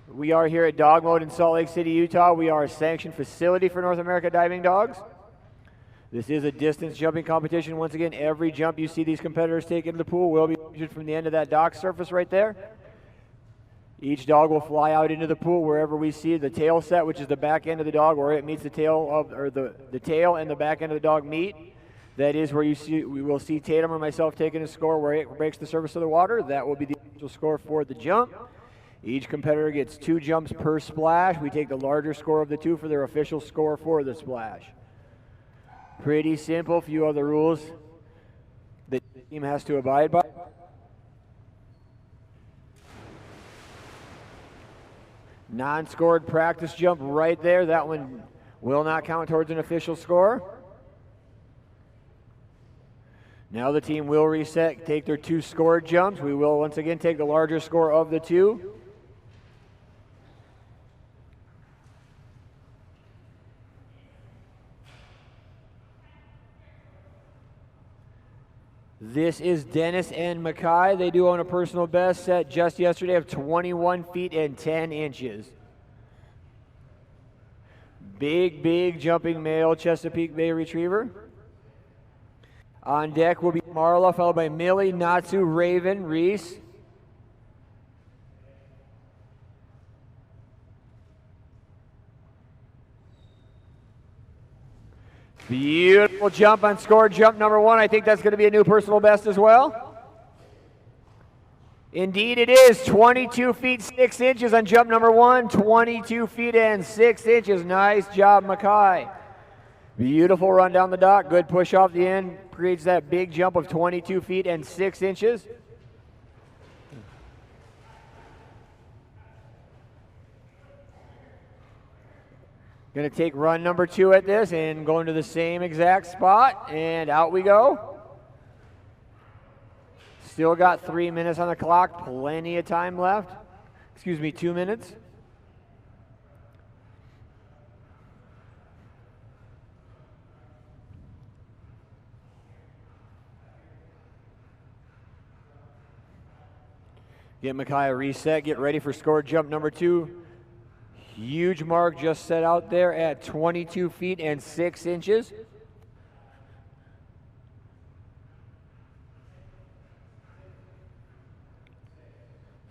We are here at Dogmode in Salt Lake City, Utah. We are a sanctioned facility for North America Diving Dogs. This is a distance jumping competition. Once again, every jump you see these competitors take into the pool will be measured from the end of that dock surface right there. Each dog will fly out into the pool wherever we see the tail set, which is the back end of the dog, where it meets the tail of, or the tail and the back end of the dog meet. That is where we will see Tatum or myself taking a score where it breaks the surface of the water. That will be the official score for the jump. Each competitor gets 2 jumps per splash. We take the larger score of the 2 for their official score for the splash. Pretty simple. Few other rules that the team has to abide by. Non-scored practice jump right there. That one will not count towards an official score. Now the team will reset, take their 2 scored jumps. We will once again take the larger score of the 2. This is Dennis and Mackay. They do own a personal best set just yesterday of 21 feet and 10 inches. Big jumping male Chesapeake Bay Retriever. On deck will be Marla, followed by Millie, Natsu, Raven, Reese. Beautiful jump on scored jump number 1. I think that's going to be a new personal best as well. Indeed it is. 22 feet 6 inches on jump number 1. 22 feet and 6 inches. Nice job, Mackay. Beautiful run down the dock. Good push off the end. Creates that big jump of 22 feet and 6 inches. Going to take run number 2 at this and go into the same exact spot, and out we go. Still got 3 minutes on the clock, plenty of time left. Excuse me, 2 minutes. Get Mackay a reset, get ready for scored jump number 2. Huge mark just set out there at 22 feet and 6 inches. This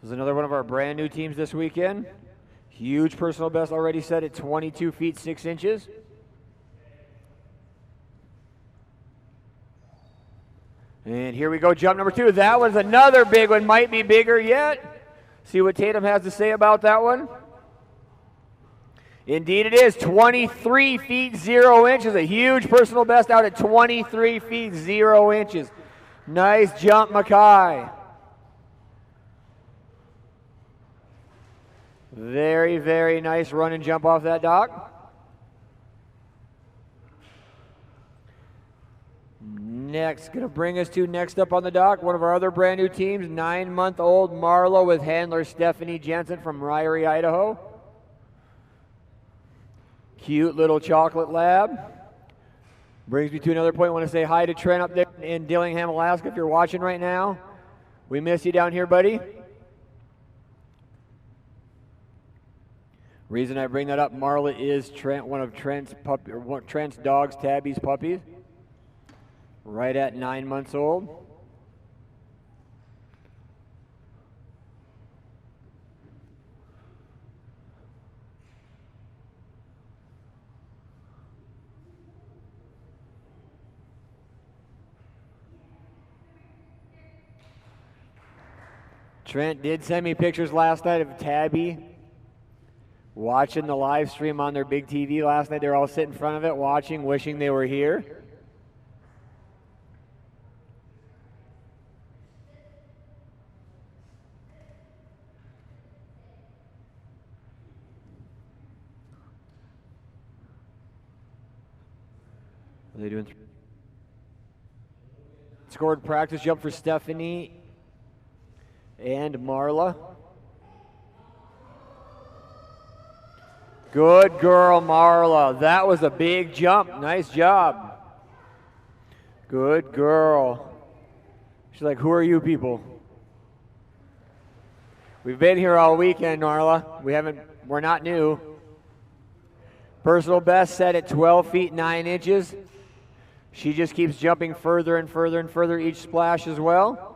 is another one of our brand new teams this weekend. Huge personal best already set at 22 feet 6 inches. And here we go, jump number 2. That was another big one, might be bigger yet. See what Tatum has to say about that one. Indeed it is, 23 feet 0 inches, a huge personal best out at 23 feet 0 inches. Nice jump, Mackay. Very nice run and jump off that dock. Next, going to bring us to next up on the dock, one of our other brand new teams, 9-month-old Marlo with handler Stephanie Jensen from Ryrie, Idaho. Cute little chocolate lab. Brings me to another point. I want to say hi to Trent up there in Dillingham, Alaska. If you're watching right now, we miss you down here, buddy. Reason I bring that up, Marla is Trent, one of Trent's dogs, Tabby's puppies. Right at 9 months old. Trent did send me pictures last night of Tabby watching the live stream on their big TV last night. They're all sitting in front of it watching, wishing they were here. What are they doing? scored practice jump for Stephanie and Marla. Good girl, Marla. That was a big jump. Nice job. Good girl. She's like, who are you people? We've been here all weekend, Marla. We're not new. Personal best set at 12 feet 9 inches. She just keeps jumping further and further and further each splash as well.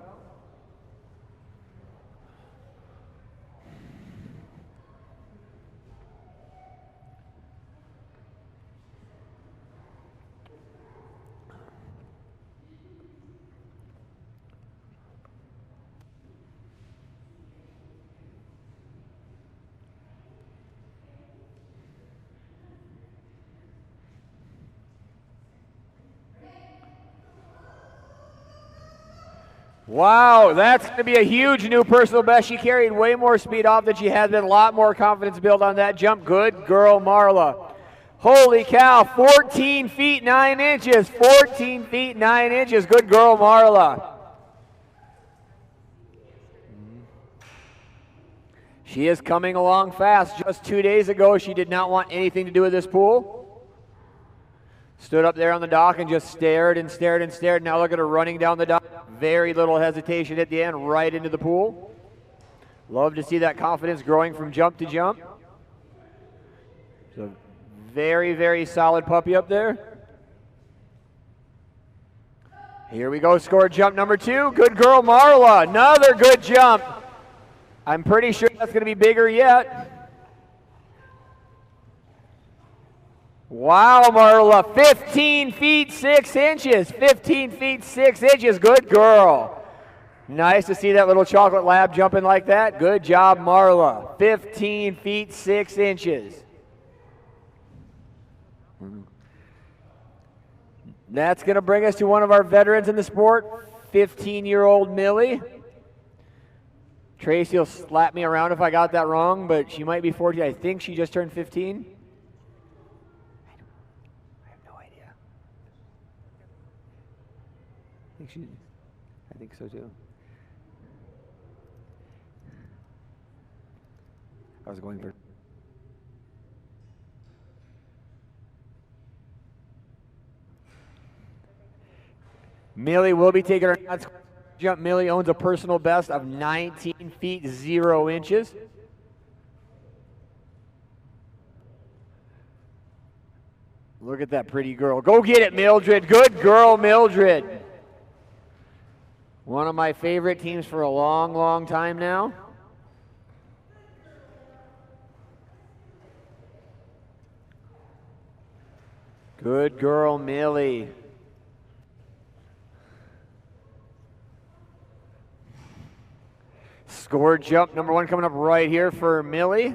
Wow, that's going to be a huge new personal best. She carried way more speed off than she had, then a lot more confidence built on that jump. Good girl, Marla. Holy cow, 14 feet 9 inches, 14 feet 9 inches. Good girl, Marla. She is coming along fast. Just 2 days ago, she did not want anything to do with this pool. Stood up there on the dock and just stared and stared and stared. Now look at her running down the dock. Very little hesitation at the end, right into the pool. Love to see that confidence growing from jump to jump. So very, very solid puppy up there. Here we go, score jump number 2. Good girl, Marla. Another good jump. I'm pretty sure that's going to be bigger yet. Wow, Marla, 15 feet 6 inches, 15 feet 6 inches, good girl. Nice to see that little chocolate lab jumping like that. Good job, Marla, 15 feet 6 inches. That's going to bring us to one of our veterans in the sport, 15-year-old Millie. Tracy will slap me around if I got that wrong, but she might be 14. I think she just turned 15. I think so too. I was going for. Millie will be taking her jump. Millie owns a personal best of 19 feet 0 inches. Look at that pretty girl. Go get it, Mildred. Good girl, Mildred. One of my favorite teams for a long, long time now. Good girl, Millie. Score jump number 1 coming up right here for Millie.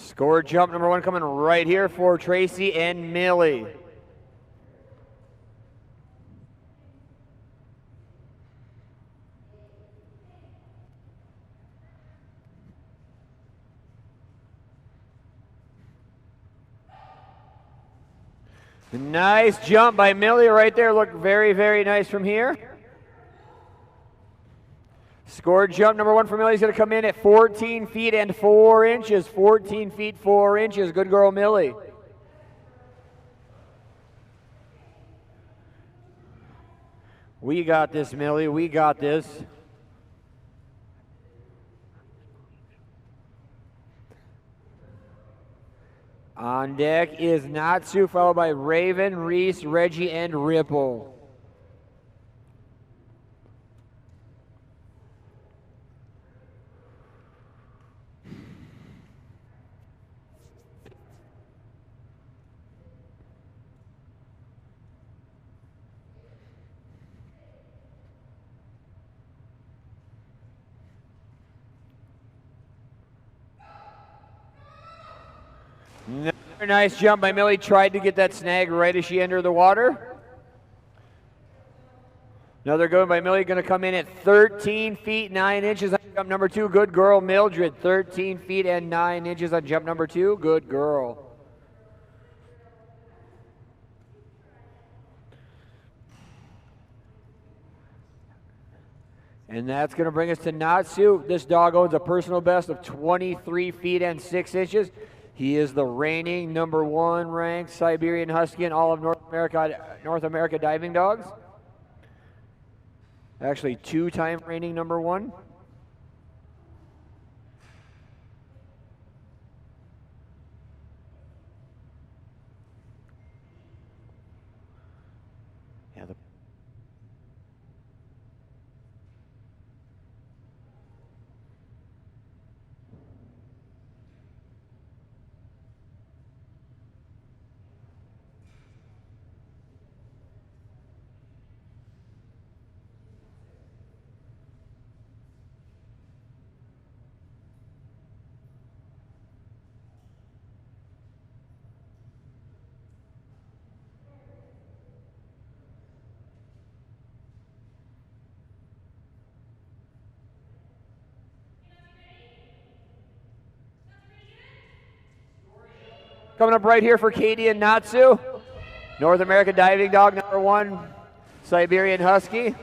Score jump number 1 coming right here for Tracy and Millie. Nice jump by Millie right there. Looked very, very nice from here. Score jump number 1 for Millie is going to come in at 14 feet and 4 inches. 14 feet 4 inches. Good girl, Millie. We got this, Millie. We got this. On deck is Natsu, followed by Raven, Reese, Reggie, and Ripple. Nice jump by Millie. Tried to get that snag right as she entered the water. Another good one by Millie. Going to come in at 13 feet 9 inches on jump number 2. Good girl, Mildred. 13 feet and 9 inches on jump number 2. Good girl. And that's going to bring us to Natsu. This dog owns a personal best of 23 feet and 6 inches. He is the reigning #1 ranked Siberian Husky in all of North America diving dogs. Actually, 2-time reigning #1. Yeah, coming up right here for Katie and Natsu. North America diving dog #1, Siberian Husky.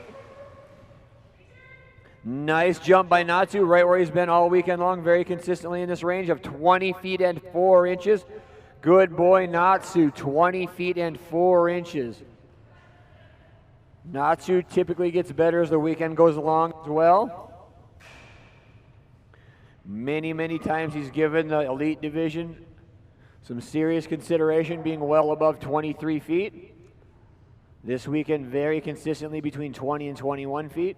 Nice jump by Natsu, right where he's been all weekend long, very consistently in this range of 20 feet and 4 inches. Good boy, Natsu, 20 feet and 4 inches. Natsu typically gets better as the weekend goes along as well. Many, many times he's given the elite division some serious consideration, being well above 23 feet. This weekend, very consistently between 20 and 21 feet.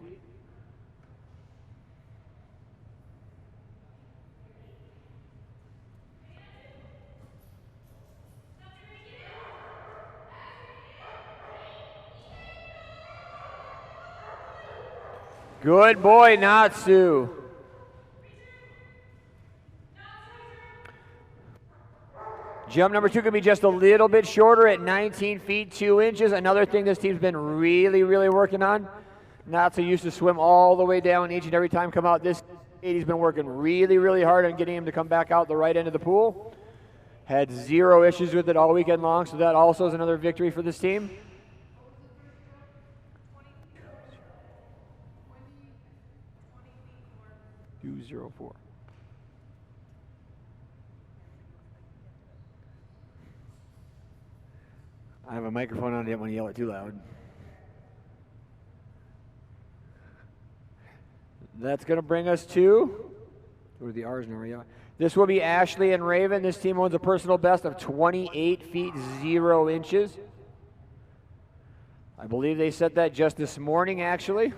Good boy, Natsu. Jump number 2 can be just a little bit shorter at 19 feet 2 inches. Another thing this team's been really, really working on. Natsu used to swim all the way down each and every time come out. This he's been working really, really hard on getting him to come back out the right end of the pool. Had 0 issues with it all weekend long, so that also is another victory for this team. .204. I have a microphone on, I didn't want to yell it too loud. That's going to bring us to, where the R's now, yeah. This will be Ashley and Raven. This team owns a personal best of 28 feet 0 inches. I believe they set that just this morning, actually.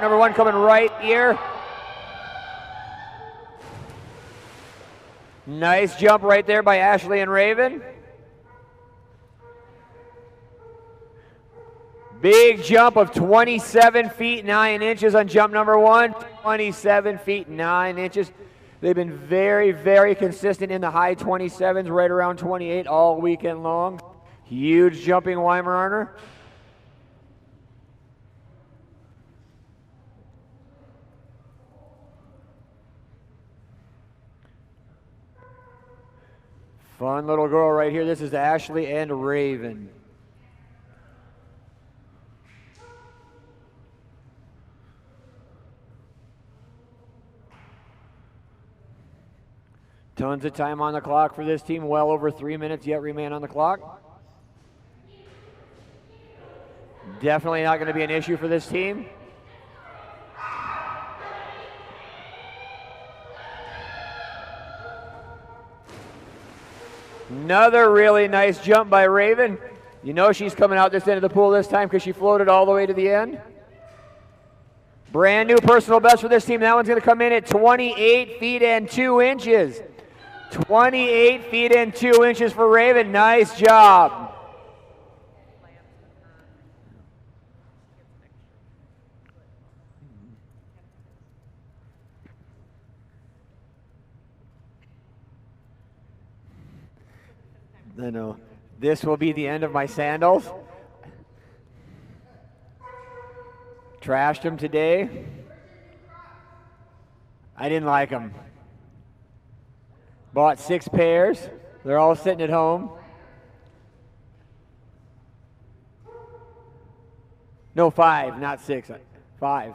#1 coming right here. Nice jump right there by Ashley and Raven. Big jump of 27 feet 9 inches on jump #1. 27 feet 9 inches. They've been very, very consistent in the high 27s, right around 28 all weekend long. Huge jumping Weimaraner. Fun little girl right here. This is Ashley and Raven. Tons of time on the clock for this team. Well over 3 minutes yet remain on the clock. Definitely not going to be an issue for this team. Another really nice jump by Raven. You know she's coming out this end of the pool this time because she floated all the way to the end. Brand new personal best for this team. That one's going to come in at 28 feet and 2 inches. 28 feet and 2 inches for Raven. Nice job. I know. This will be the end of my sandals. Trashed them today. I didn't like them. Bought 6 pairs. They're all sitting at home. No, 5, not 6. 5.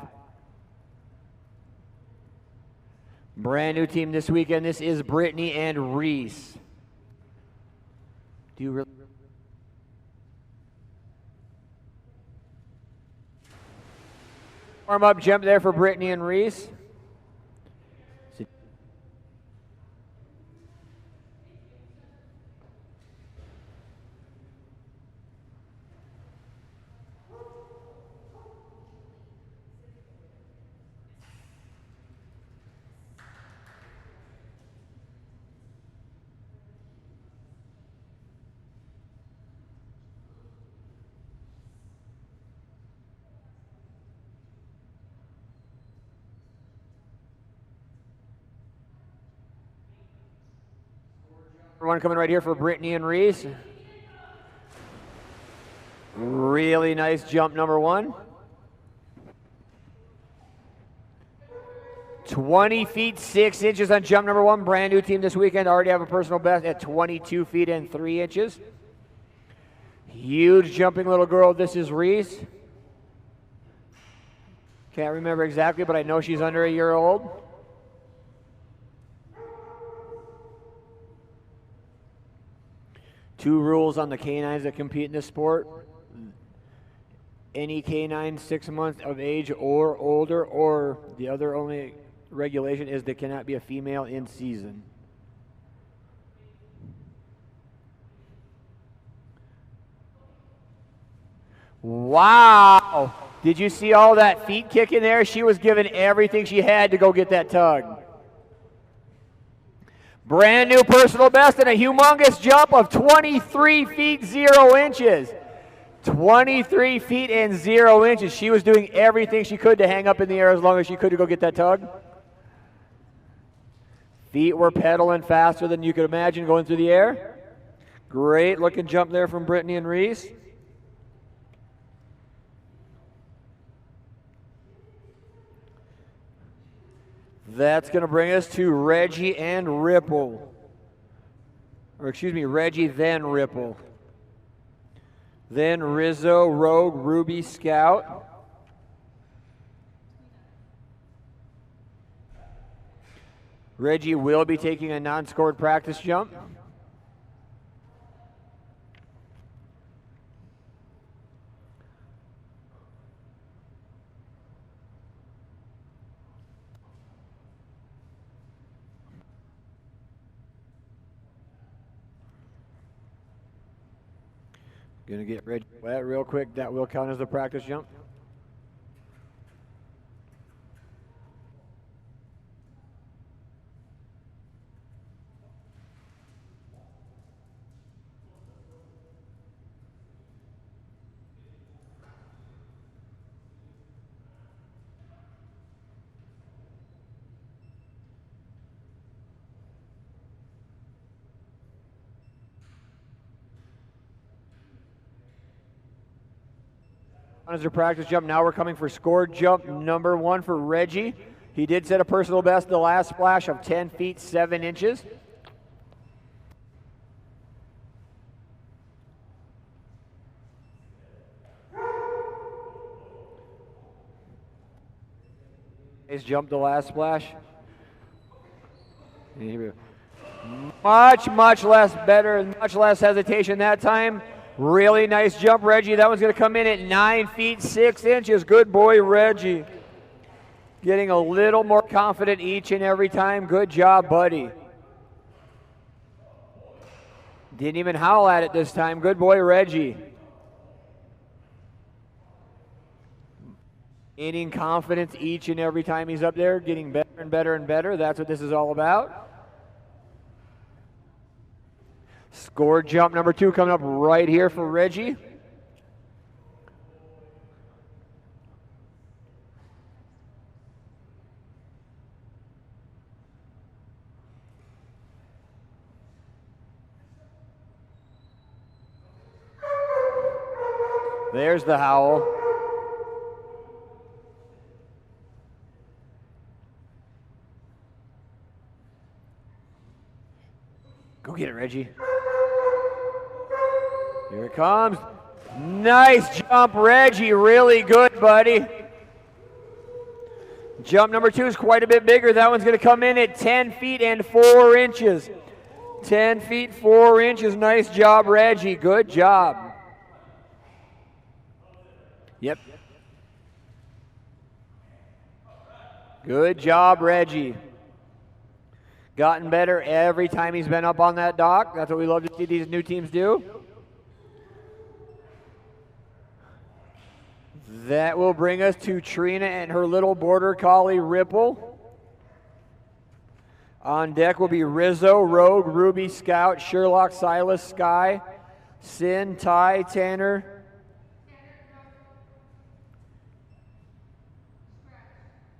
Brand new team this weekend. This is Brittany and Reese. Do you really? Warm up jump there for Brittany and Reese. One coming right here for Brittany and Reese. Really nice jump, number 1. 20 feet 6 inches on jump number 1. Brand new team this weekend. Already have a personal best at 22 feet and 3 inches. Huge jumping little girl. This is Reese. Can't remember exactly, but I know she's under a year old. Two rules on the canines that compete in this sport. Any canine 6 months of age or older, or the other only regulation is there cannot be a female in season. Wow! Did you see all that feet kick in there? She was giving everything she had to go get that tug. Brand new personal best and a humongous jump of 23 feet 0 inches. 23 feet and 0 inches. She was doing everything she could to hang up in the air as long as she could to go get that tug. Feet were pedaling faster than you could imagine going through the air. Great looking jump there from Brittany and Reese. That's going to bring us to Reggie and Ripple. Or excuse me, Reggie, then Ripple. Then Rizzo, Rogue, Ruby, Scout. Reggie will be taking a non-scored practice jump. Gonna get Reggie wet real quick. That will count as a practice jump. As their practice jump, now we're coming for scored jump number 1 for Reggie. He did set a personal best the last splash of 10 feet 7 inches. He's jumped the last splash. Much less better and much less hesitation that time. Really nice jump, Reggie. That one's going to come in at 9 feet 6 inches. Good boy, Reggie. Getting a little more confident each and every time. Good job, buddy. Didn't even howl at it this time. Good boy, Reggie. Gaining confidence each and every time he's up there, getting better and better and better. That's what this is all about. Score jump number 2 coming up right here for Reggie. There's the howl. Go get it, Reggie. Here it comes. Nice jump, Reggie. Really good, buddy. Jump number 2 is quite a bit bigger. That one's going to come in at 10 feet and 4 inches. 10 feet, 4 inches. Nice job, Reggie. Good job. Yep. Good job, Reggie. Gotten better every time he's been up on that dock. That's what we love to see these new teams do. That will bring us to Trina and her little border collie, Ripple. On deck will be Rizzo, Rogue, Ruby, Scout, Sherlock, Silas, Sky, Sin, Ty, Tanner.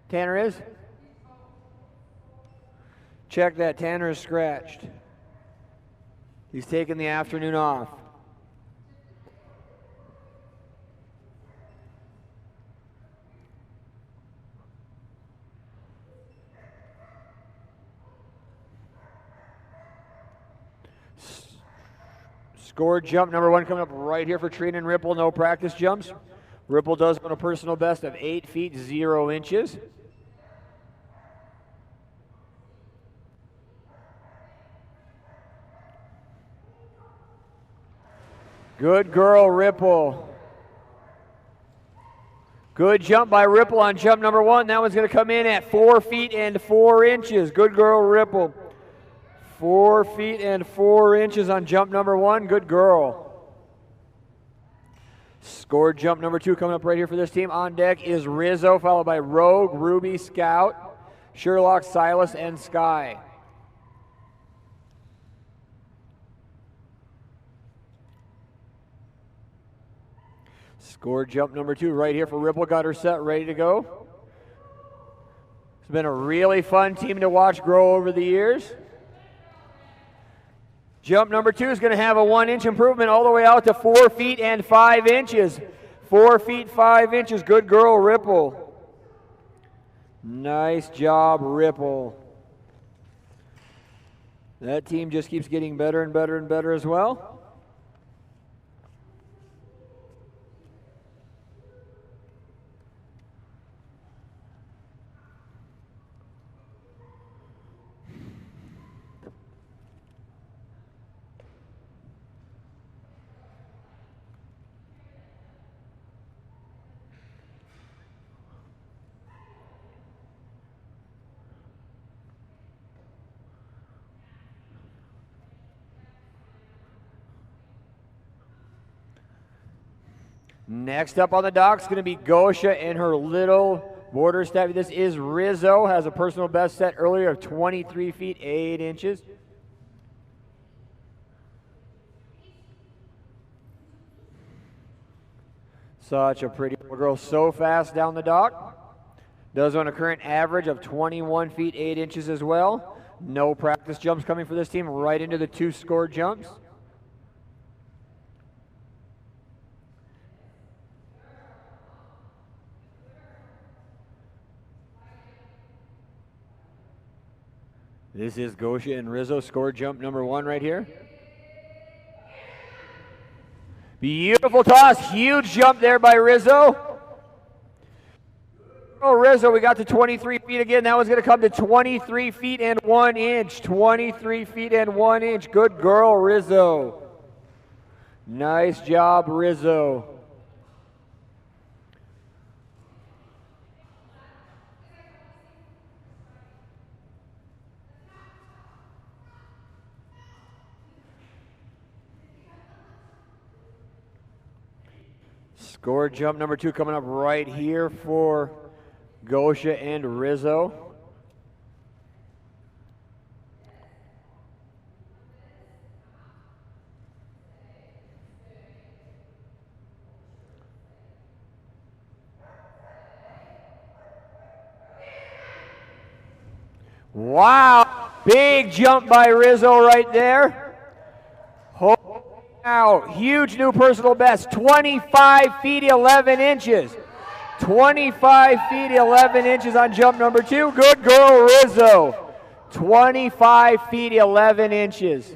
Tanner is? Check that, Tanner is scratched. He's taking the afternoon off. Score jump number 1 coming up right here for Trina and Ripple. No practice jumps. Ripple does want a personal best of 8 feet 0 inches. Good girl, Ripple. Good jump by Ripple on jump number 1. That one's going to come in at 4 feet and 4 inches. Good girl, Ripple. 4 feet and 4 inches on jump number 1. Good girl. Score jump number 2 coming up right here for this team. On deck is Rizzo, followed by Rogue, Ruby, Scout, Sherlock, Silas, and Sky. Score jump number 2 right here for Ripple. Got her set, ready to go. It's been a really fun team to watch grow over the years. Jump number 2 is going to have a 1-inch improvement all the way out to 4 feet and 5 inches. 4 feet 5 inches. Good girl, Ripple. Nice job, Ripple. That team just keeps getting better and better and better as well. Next up on the dock is going to be Gosha and her little border staff. This is Rizzo, has a personal best set earlier of 23 feet 8 inches. Such a pretty little girl, so fast down the dock. Does on a current average of 21 feet 8 inches as well. No practice jumps coming for this team, right into the 2 score jumps. This is Gosha and Rizzo, score jump number 1 right here. Beautiful toss, huge jump there by Rizzo. Oh, Rizzo, we got to 23 feet again. That was going to come to 23 feet and 1 inch. 23 feet and 1 inch. Good girl, Rizzo. Nice job, Rizzo. Score jump number 2 coming up right here for Gosha and Rizzo. Wow, big jump by Rizzo right there. Wow, huge new personal best, 25 feet 11 inches. 25 feet 11 inches on jump number 2. Good girl, Rizzo. 25 feet 11 inches.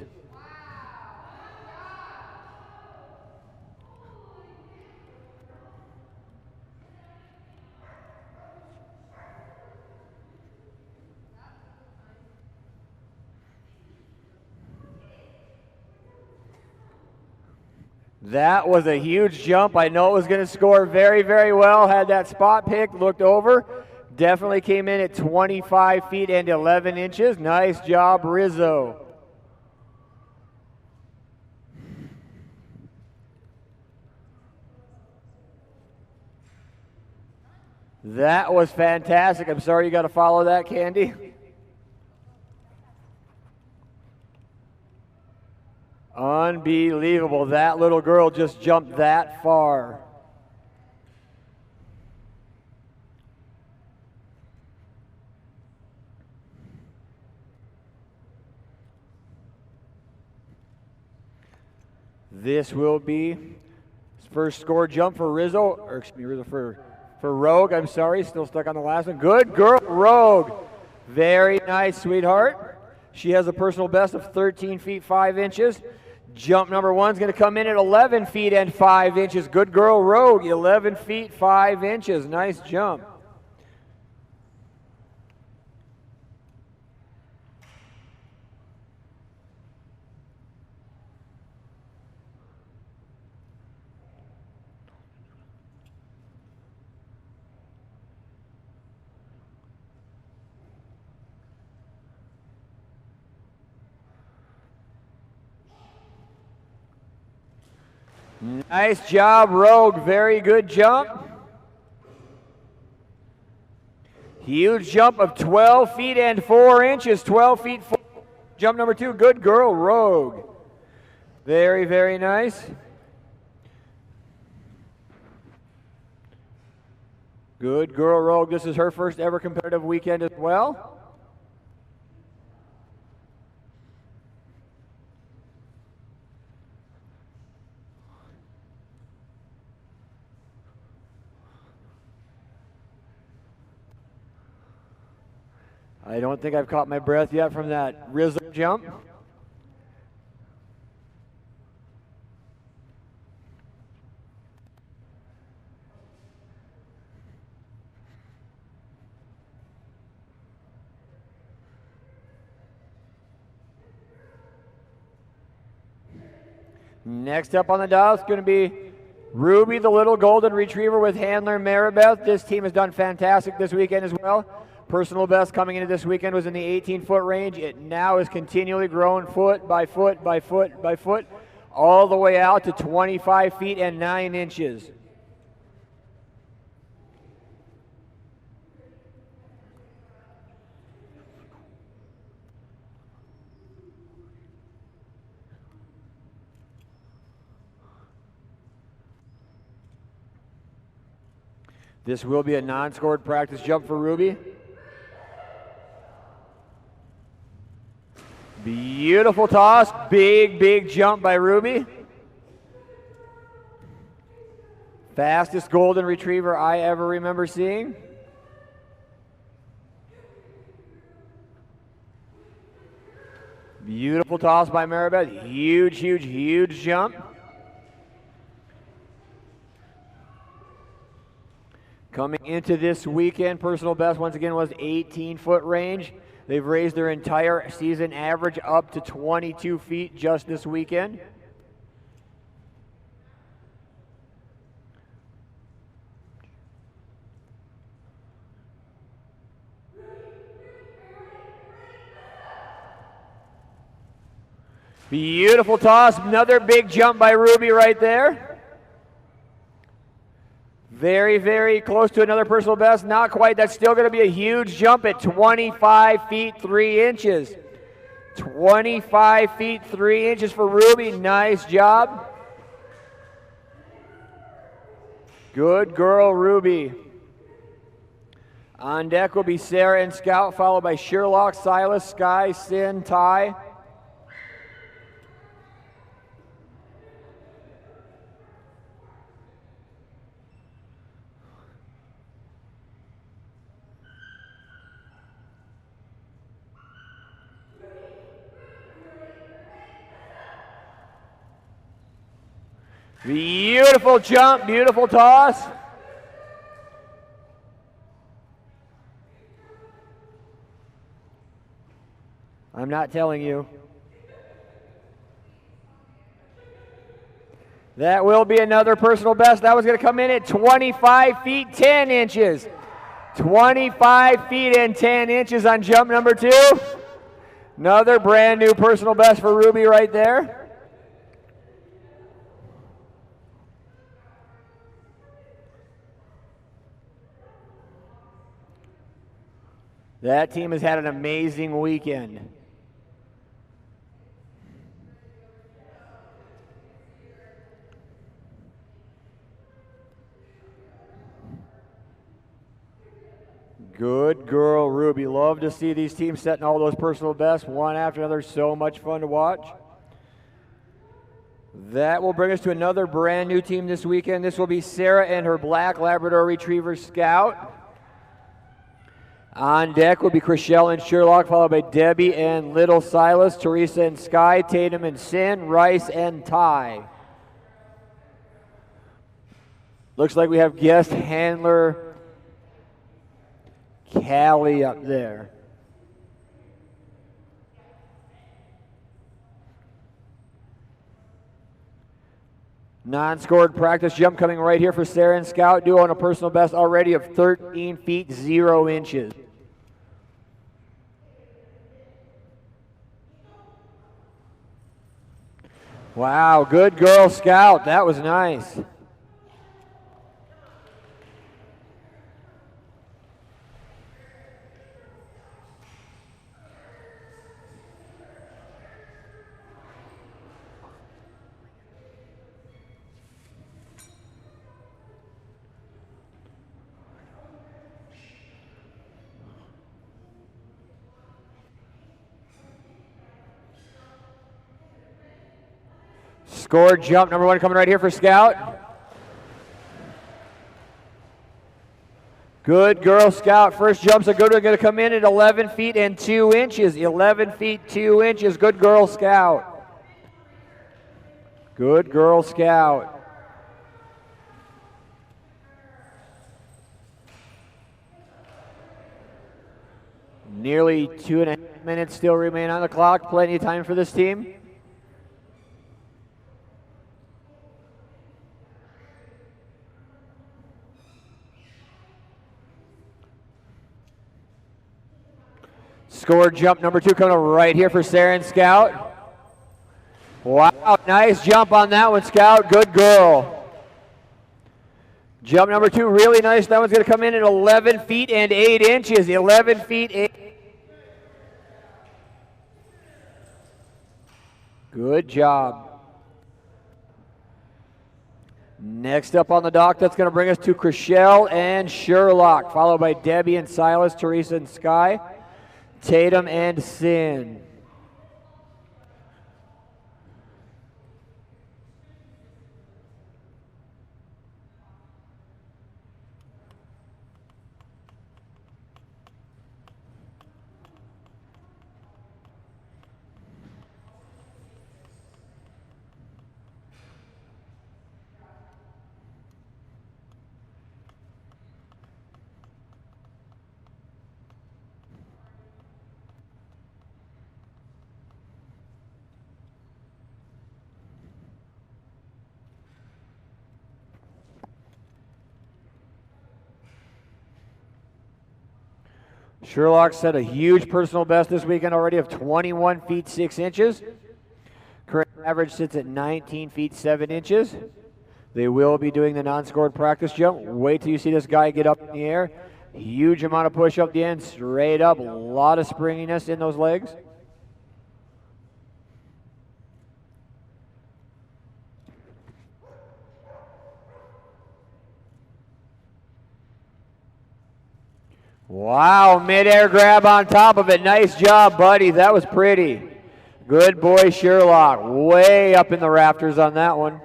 That was a huge jump. I know it was going to score very, very well. Had that spot picked, looked over. Definitely came in at 25 feet and 11 inches. Nice job, Rizzo. That was fantastic. I'm sorry you got to follow that, Candy. Unbelievable. That little girl just jumped that far. This will be his first score jump for Rizzo, or excuse me, Rizzo for Rogue. I'm sorry, still stuck on the last one. Good girl, Rogue. Very nice, sweetheart. She has a personal best of 13 feet 5 inches. Jump number 1 is going to come in at 11 feet and 5 inches. Good girl, Rogue, 11 feet 5 inches. Nice jump. Nice job, Rogue. Very good jump. Huge jump of 12 feet and 4 inches. 12 feet 4. Jump number 2. Good girl, Rogue. Very, very nice. Good girl, Rogue. This is her first ever competitive weekend as well. I don't think I've caught my breath yet from that Rizzo jump. Next up on the dial is going to be Ruby, the little golden retriever with handler Maribeth. This team has done fantastic this weekend as well. Personal best coming into this weekend was in the 18-foot range. It now is continually growing foot by foot by foot by foot, all the way out to 25 feet and 9 inches. This will be a non-scored practice jump for Ruby. Beautiful toss, big, big jump by Ruby. Fastest golden retriever I ever remember seeing. Beautiful toss by Maribeth, huge, huge, huge jump. Coming into this weekend, personal best once again was 18-foot range. They've raised their entire season average up to 22 feet just this weekend. Beautiful toss, another big jump by Ruby right there. Very, very close to another personal best. Not quite. That's still going to be a huge jump at 25 feet 3 inches. 25 feet 3 inches for Ruby. Nice job. Good girl, Ruby. On deck will be Sarah and Scout, followed by Sherlock, Silas, Sky, Sin, Ty. Beautiful jump, beautiful toss. I'm not telling you. That will be another personal best. That was going to come in at 25 feet 10 inches. 25 feet and 10 inches on jump number 2. Another brand new personal best for Ruby right there. That team has had an amazing weekend. Good girl, Ruby. Love to see these teams setting all those personal bests one after another. So much fun to watch. That will bring us to another brand new team this weekend. This will be Sarah and her Black Labrador Retriever Scout. On deck will be Chriselle and Sherlock, followed by Debbie and Little Silas, Teresa and Sky, Tatum and Sin, Rice and Ty. Looks like we have guest handler Callie up there. Non-scored practice jump coming right here for Sarah and Scout, duo on a personal best already of 13 feet 0 inches. Wow, good girl, Scout. That was nice. Scored jump number 1 coming right here for Scout. Good girl, Scout. First jump's a good one, going to come in at 11 feet and 2 inches. 11 feet 2 inches. Good girl, Scout. Good girl, Scout. Nearly 2.5 minutes still remain on the clock. Plenty of time for this team. Scored jump number 2 coming right here for Sarah and Scout. Wow, nice jump on that one, Scout. Good girl. Jump number 2, really nice. That one's going to come in at 11 feet and 8 inches. 11 feet 8. Good job. Next up on the dock, that's going to bring us to Chriselle and Sherlock, followed by Debbie and Silas, Teresa and Sky, Tatum and Sin. Sherlock set a huge personal best this weekend already of 21 feet 6 inches. Current average sits at 19 feet 7 inches. They will be doing the non-scored practice jump. Wait till you see this guy get up in the air. Huge amount of push up the end, straight up. A lot of springiness in those legs. Wow, mid-air grab on top of it. Nice job, buddy. That was pretty. Good boy, Sherlock. Way up in the rafters on that one.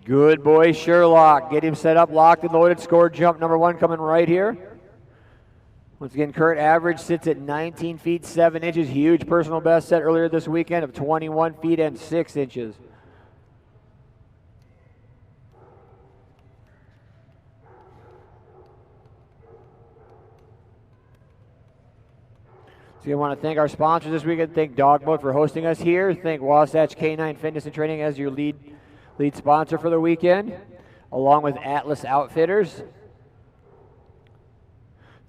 Good boy, Sherlock. Get him set up, locked and loaded. Scored jump number 1 coming right here. Once again, Kurt average sits at 19 feet 7 inches. Huge personal best set earlier this weekend of 21 feet and 6 inches. So I want to thank our sponsors this weekend. Thank Dogmode for hosting us here. Thank Wasatch K9 Fitness and Training as your lead sponsor for the weekend, along with Atlas Outfitters.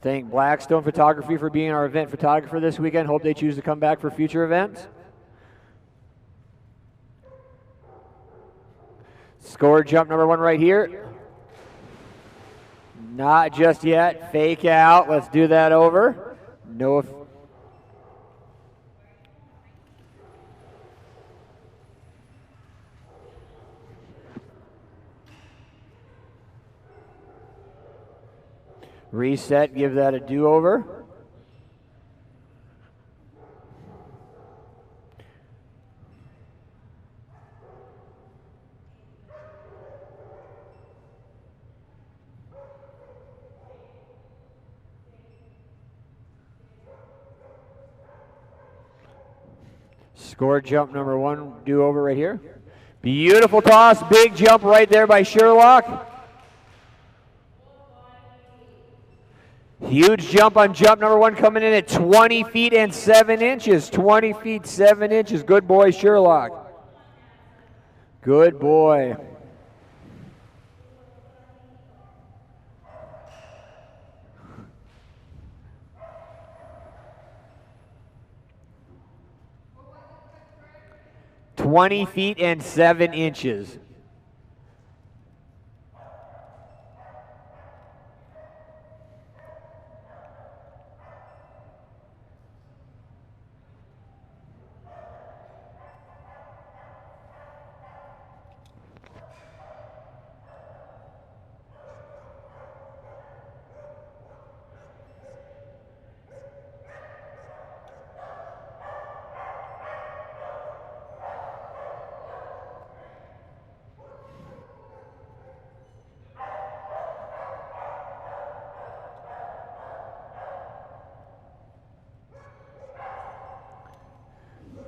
Thank Blackstone Photography for being our event photographer this weekend. Hope they choose to come back for future events. Score jump number 1 right here. Not just yet. Fake out. Let's do that over. No. Reset, give that a do-over. Score jump number 1, do-over right here. Beautiful toss, big jump right there by Sherlock. Huge jump on jump number 1 coming in at 20 feet and 7 inches. 20 feet 7 inches. Good boy, Sherlock. Good boy. $20 feet and 7 inches.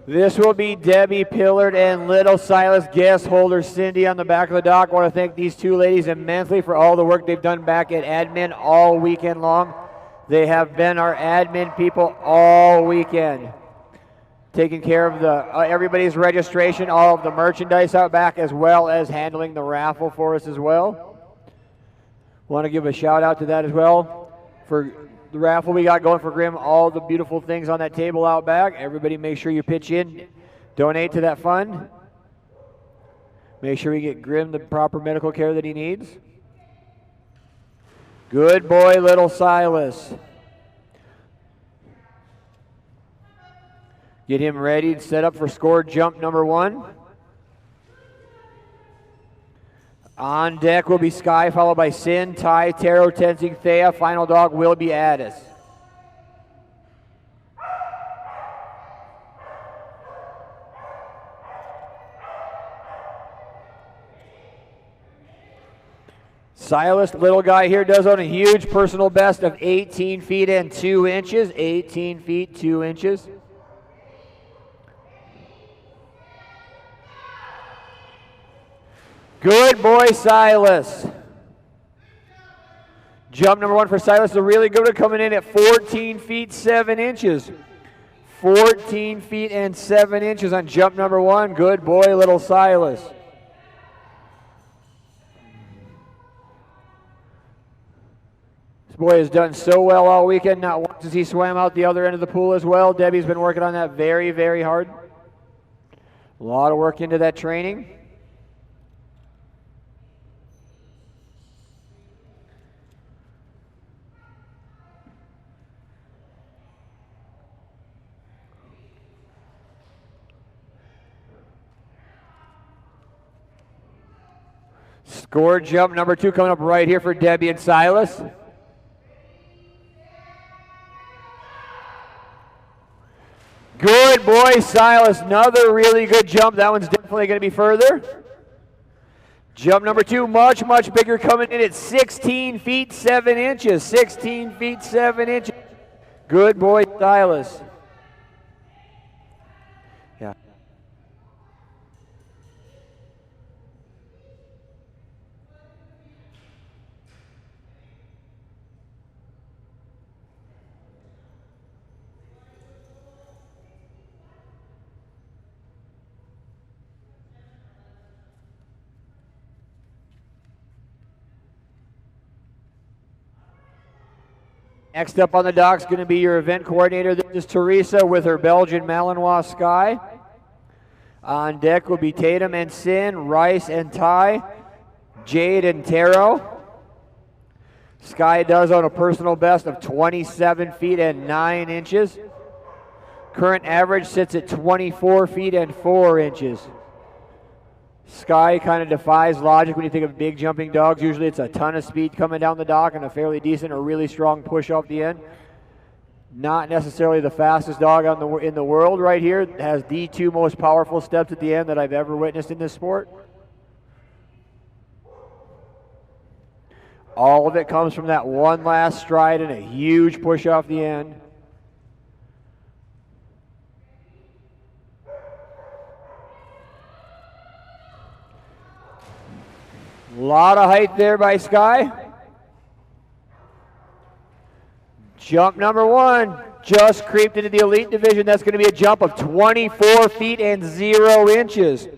This will be Debbie Pillard and Little Silas guest holder Cindy on the back of the dock. I want to thank these two ladies immensely for all the work they've done back at admin all weekend long. They have been our admin people all weekend, taking care of everybody's registration, all of the merchandise out back, as well as handling the raffle for us as well. Want to give a shout out to that as well for the raffle we got going for Grimm, all the beautiful things on that table out back. Everybody make sure you pitch in, donate to that fund. Make sure we get Grimm the proper medical care that he needs. Good boy, Little Silas. Get him ready and set up for score jump number 1. On deck will be Sky, followed by Sin, Ty, Taro, Tenzing, Thea. Final dog will be Addis. Silas, little guy here, does own a huge personal best of 18 feet and 2 inches. 18 feet, 2 inches. Good boy, Silas. Jump number 1 for Silas is a really good one, coming in at 14 feet 7 inches. 14 feet and 7 inches on jump number 1. Good boy, Little Silas. This boy has done so well all weekend. Not once has he swam out the other end of the pool as well. Debbie's been working on that very, very hard. A lot of work into that training. Score jump number 2 coming up right here for Debbie and Silas. Good boy, Silas. Another really good jump. That one's definitely going to be further. Jump number 2, much, much bigger, coming in at 16 feet 7 inches. 16 feet 7 inches. Good boy, Silas. Yeah. Next up on the dock is going to be your event coordinator. This is Teresa with her Belgian Malinois Sky. On deck will be Tatum and Sin, Rice and Ty, Jade and Taro. Sky does own a personal best of 27 feet and 9 inches. Current average sits at 24 feet and 4 inches. Sky kind of defies logic when you think of big jumping dogs. Usually it's a ton of speed coming down the dock and a fairly decent or really strong push off the end. Not necessarily the fastest dog in the world right here. It has the 2 most powerful steps at the end that I've ever witnessed in this sport. All of it comes from that one last stride and a huge push off the end. A lot of height there by Sky. Jump number 1 just creeped into the elite division. That's going to be a jump of 24 feet and 0 inches.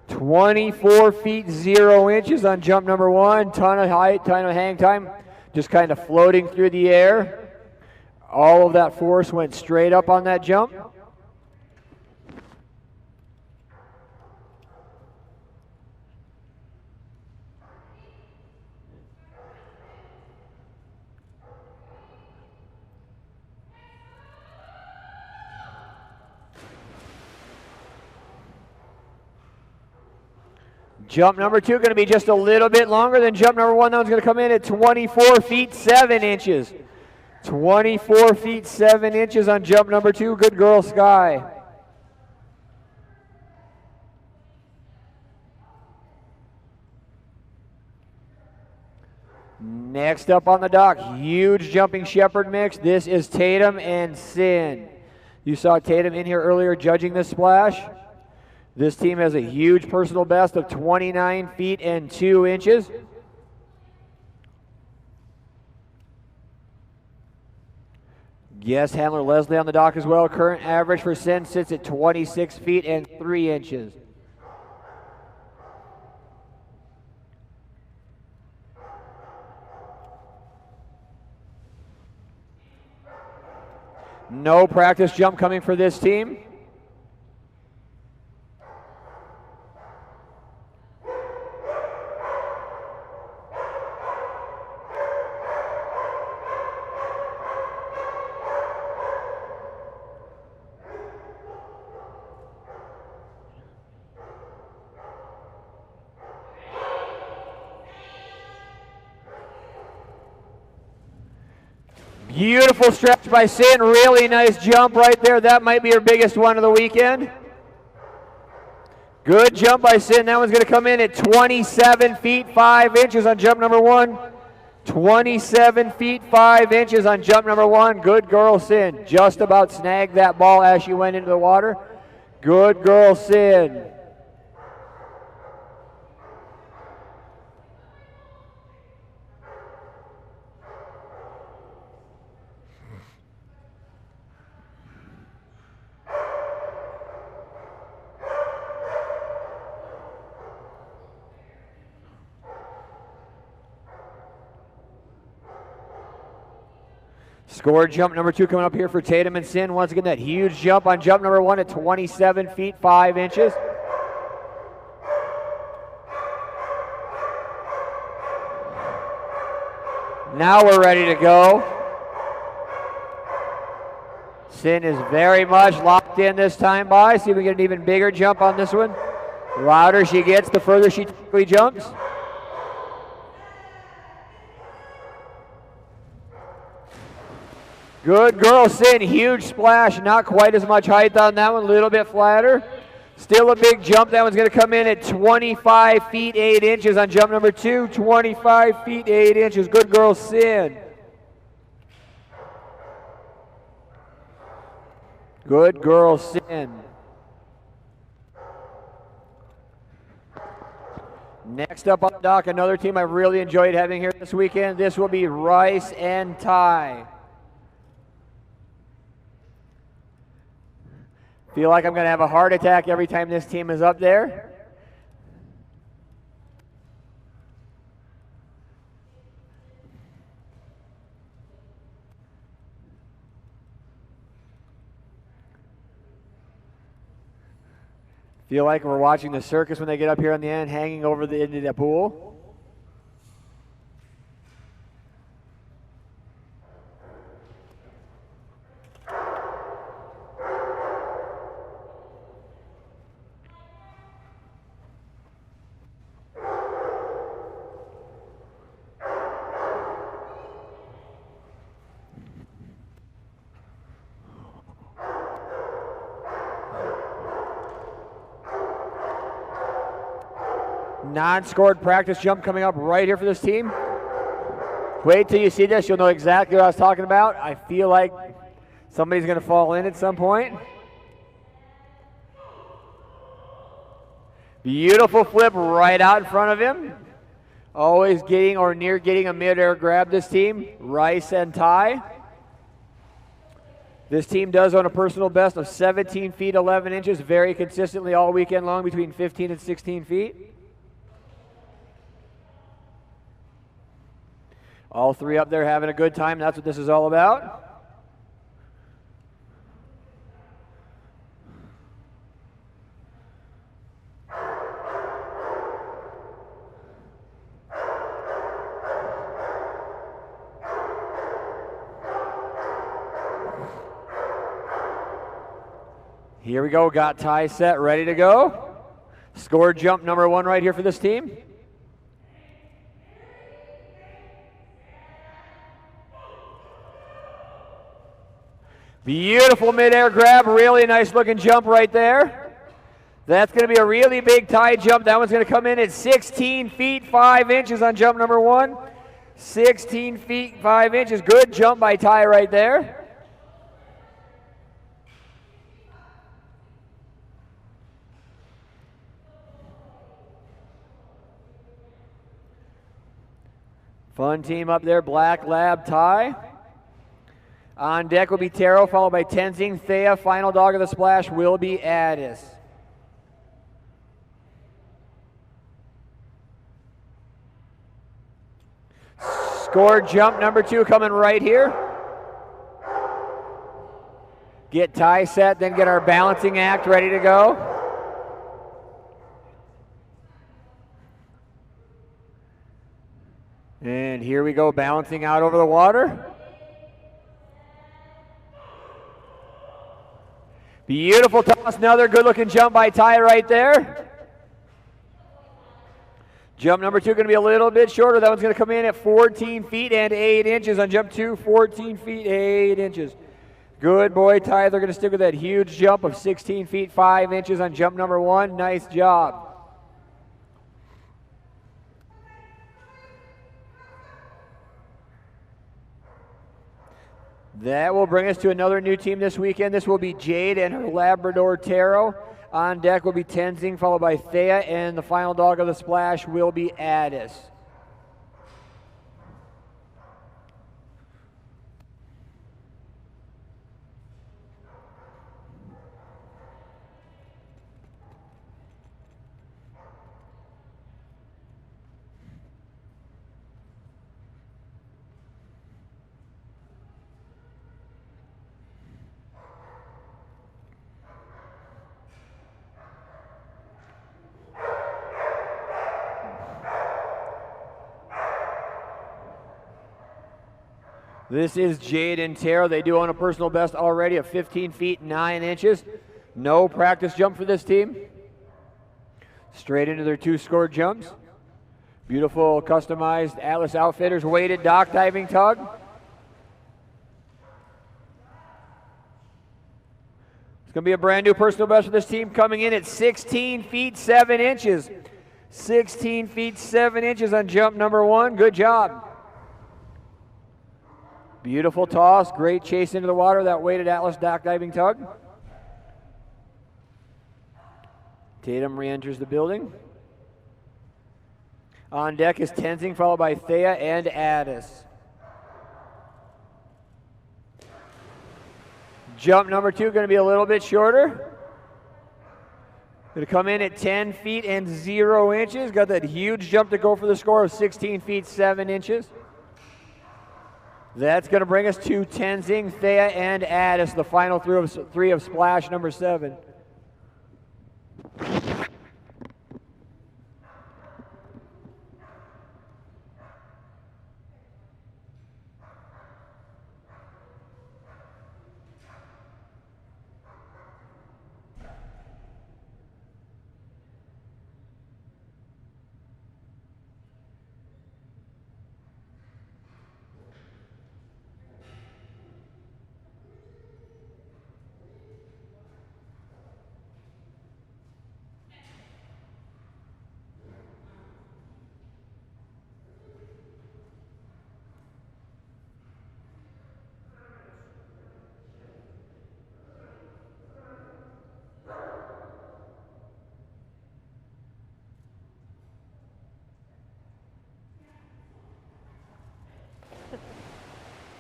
24 feet 0 inches on jump number 1. Ton of height, ton of hang time. Just kind of floating through the air. All of that force went straight up on that jump. Jump number 2 going to be just a little bit longer than jump number 1. That one's going to come in at 24 feet 7 inches. 24 feet 7 inches on jump number 2. Good girl, Sky. Next up on the dock, huge jumping shepherd mix. This is Tatum and Sin. You saw Tatum in here earlier judging this splash. This team has a huge personal best of 29 feet and 2 inches. Guest handler Leslie on the dock as well. Current average for Sin sits at 26 feet and 3 inches. No practice jump coming for this team. Beautiful stretch by Sin. Really nice jump right there. That might be her biggest one of the weekend. Good jump by Sin. That one's going to come in at 27 feet 5 inches on jump number 1. 27 feet 5 inches on jump number 1. Good girl, Sin. Just about snagged that ball as she went into the water. Good girl, Sin. Score jump number 2 coming up here for Tatum and Sin. Once again, that huge jump on jump number 1 at 27 feet 5 inches. Now we're ready to go. Sin is very much locked in this time by. See if we get an even bigger jump on this one. The louder she gets, the further she typically jumps. Good girl, Sin. Huge splash. Not quite as much height on that one. A little bit flatter. Still a big jump. That one's going to come in at 25 feet 8 inches on jump number 2. 25 feet 8 inches. Good girl, Sin. Good girl, Sin. Next up on the dock, another team I've really enjoyed having here this weekend. This will be Rice and Ty. Feel like I'm going to have a heart attack every time this team is up there. Feel like we're watching the circus when they get up here on the end, hanging over the end of the pool. Non-scored practice jump coming up right here for this team. Wait till you see this, you'll know exactly what I was talking about. I feel like somebody's going to fall in at some point. Beautiful flip right out in front of him. Always getting or near getting a mid-air grab, this team, Rice and Ty. This team does own a personal best of 17 feet 11 inches, very consistently all weekend long, between 15 and 16 feet. All three up there having a good time. That's what this is all about. Here we go. Got Ty set, ready to go. Score jump number 1 right here for this team. Beautiful midair grab, really nice looking jump right there. That's going to be a really big Ty jump. That one's going to come in at 16 feet 5 inches on jump number 1. 16 feet 5 inches. Good jump by Ty right there. Fun team up there, Black Lab Ty. On deck will be Taro, followed by Tenzing, Thea. Final dog of the splash will be Addis. Score jump number 2 coming right here. Get Ty set, then get our balancing act ready to go. And here we go, balancing out over the water. Beautiful toss, another good looking jump by Ty right there. Jump number 2 going to be a little bit shorter. That one's going to come in at 14 feet and 8 inches on jump 2, 14 feet 8 inches. Good boy, Ty. They're going to stick with that huge jump of 16 feet 5 inches on jump number 1. Nice job. That will bring us to another new team this weekend. This will be Jade and her Labrador Taro. On deck will be Tenzing, followed by Thea, and the final dog of the splash will be Addis. This is Jade and Tara. They do own a personal best already of 15 feet 9 inches. No practice jump for this team. Straight into their 2 scored jumps. Beautiful customized Atlas Outfitters weighted dock diving tug. It's going to be a brand new personal best for this team, coming in at 16 feet 7 inches. 16 feet 7 inches on jump number 1. Good job. Beautiful toss, great chase into the water, that weighted Atlas dock diving tug. Tatum re-enters the building. On deck is Tenzing, followed by Thea and Addis. Jump number 2 going to be a little bit shorter. Going to come in at 10 feet and 0 inches. Got that huge jump to go for the score of 16 feet 7 inches. That's going to bring us to Tenzing, Thea, and Addis, the final 3 of splash number 7.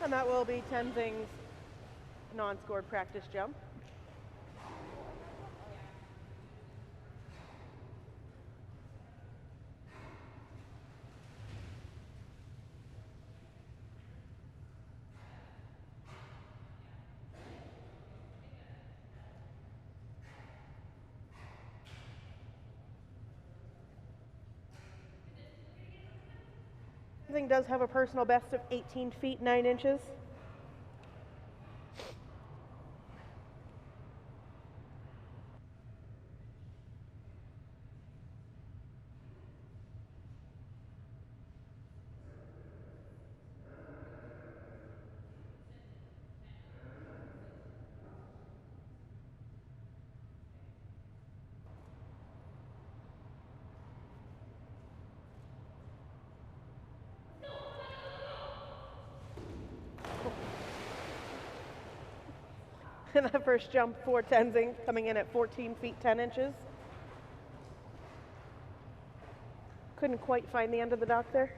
And that will be Tenzing's non-scored practice jump. Tenzing does have a personal best of 18 feet 9 inches. And that first jump for Tenzing coming in at 14 feet 10 inches. Couldn't quite find the end of the dock there.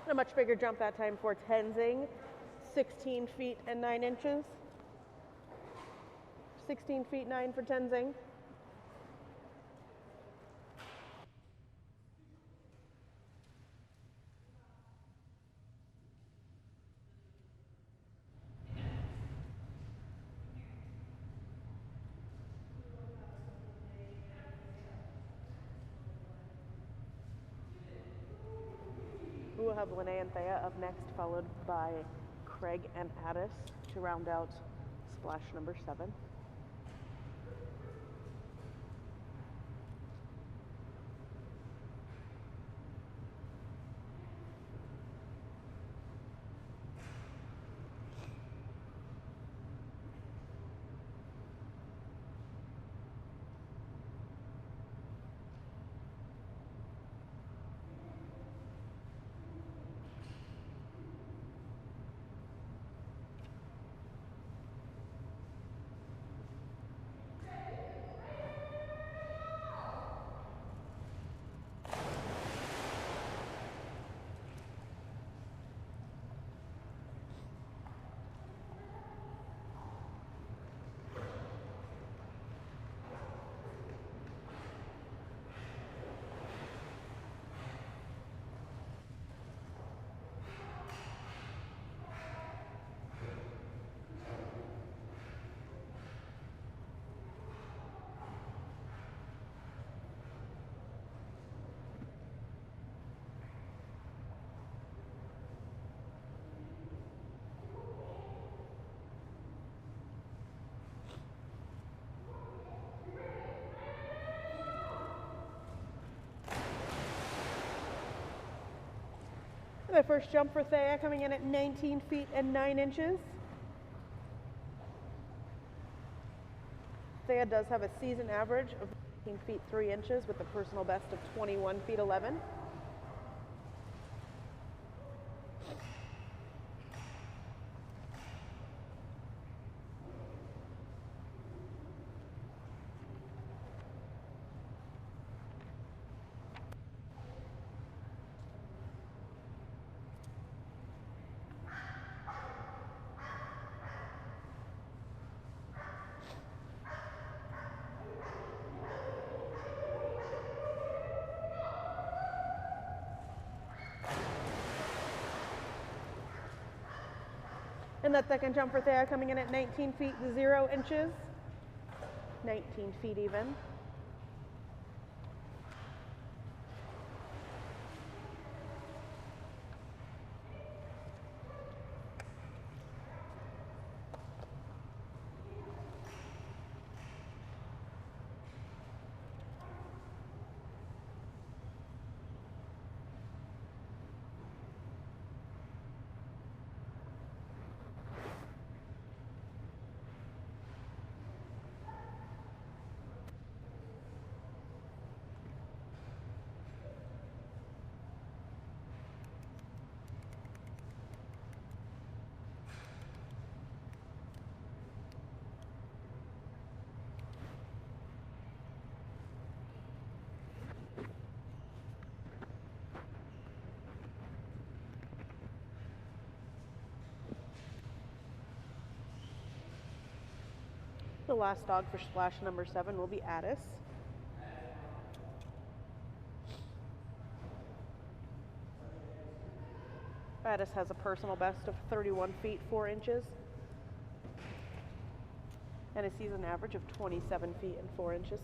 And a much bigger jump that time for Tenzing, 16 feet and 9 inches. 16 feet 9 for Tenzing. We'll have Lene and Thea up next, followed by Craig and Addis to round out splash number 7. The first jump for Thea coming in at 19 feet and 9 inches. Thea does have a season average of 19 feet 3 inches with a personal best of 21 feet 11. And that second jump for Thea coming in at 19 feet 0 inches. 19 feet even. The last dog for splash number 7 will be Addis. Addis has a personal best of 31 feet 4 inches and a season average of 27 feet and 4 inches.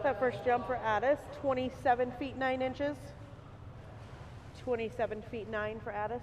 That first jump for Addis, 27 feet 9 inches. 27 feet 9 for Addis.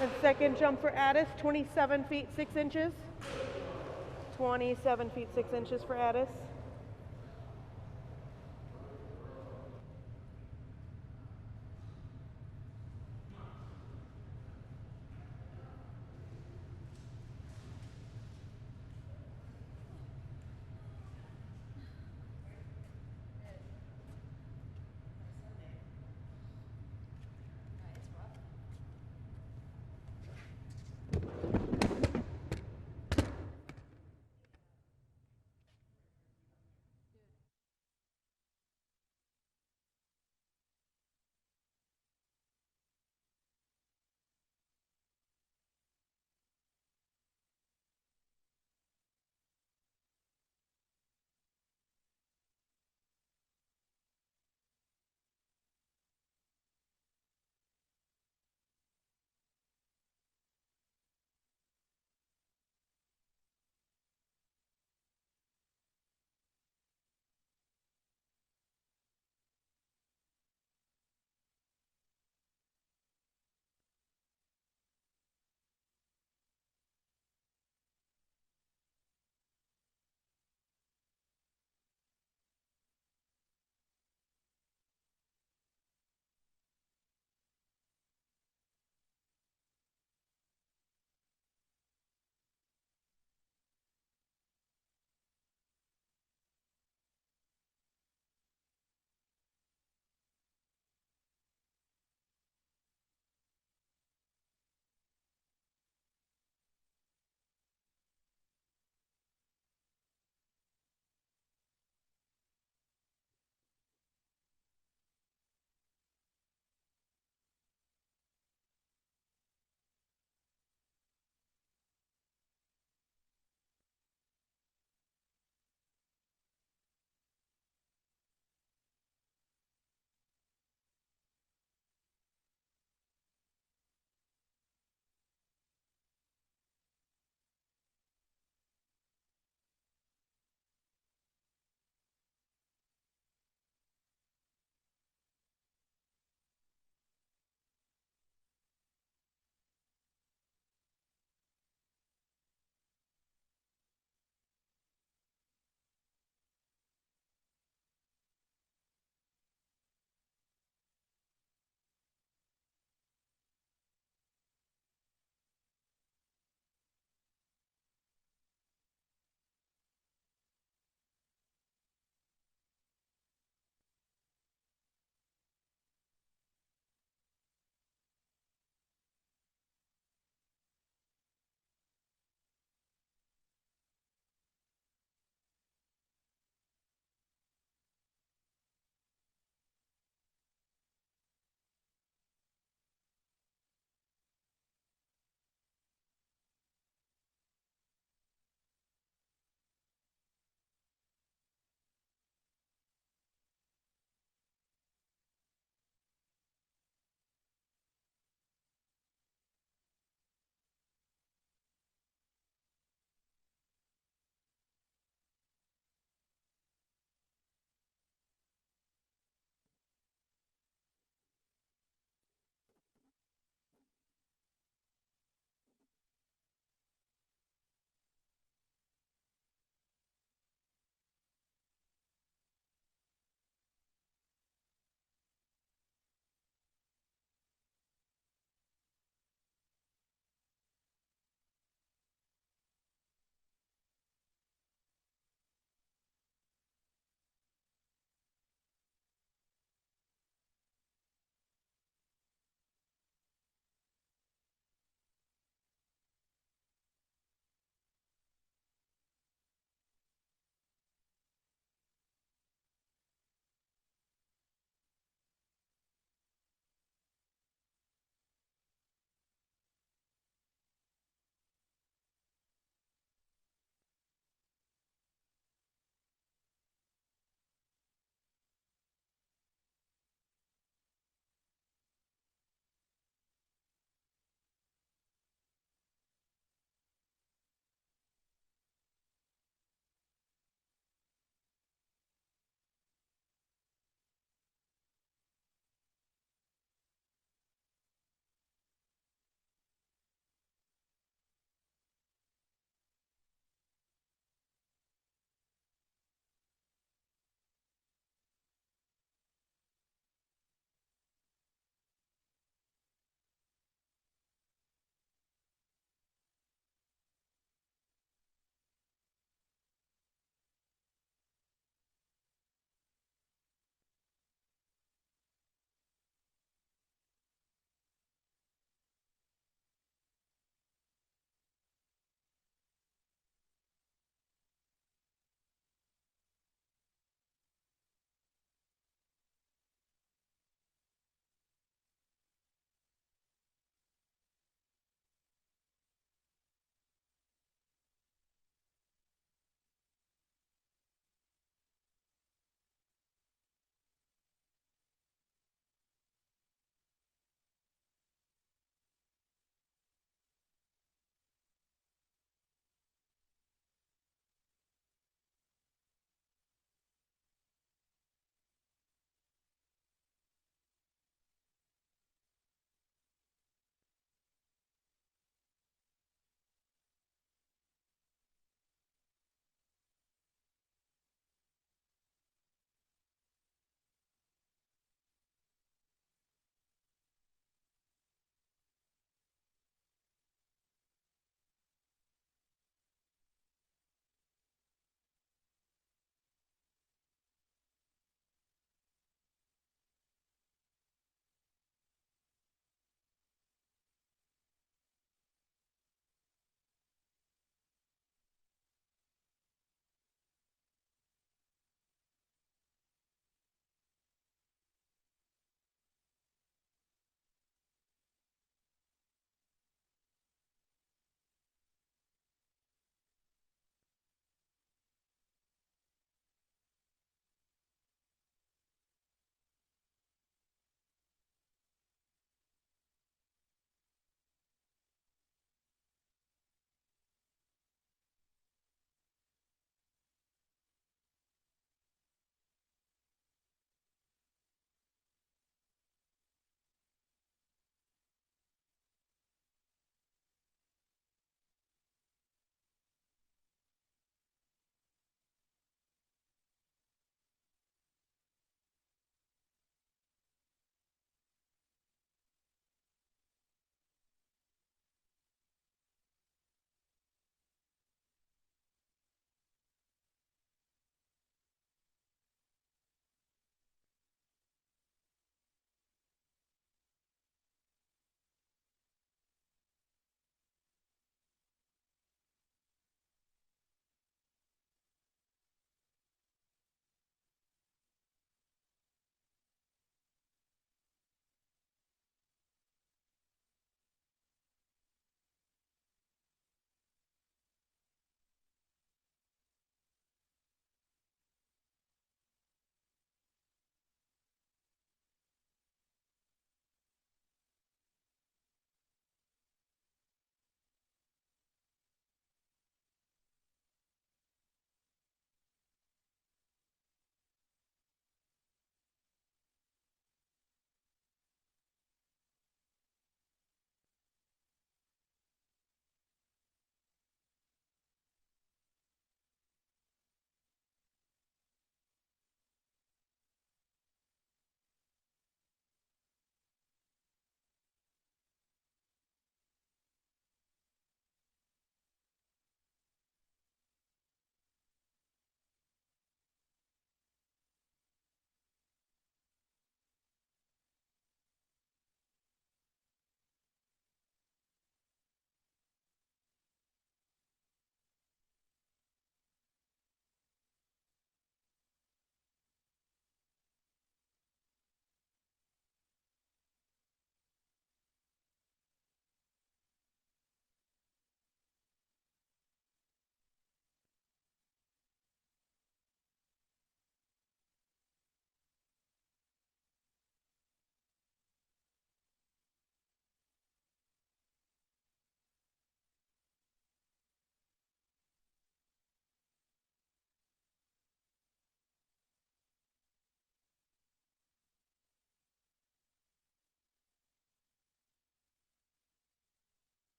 And second jump for Addis, 27 feet 6 inches. 27 feet 6 inches for Addis.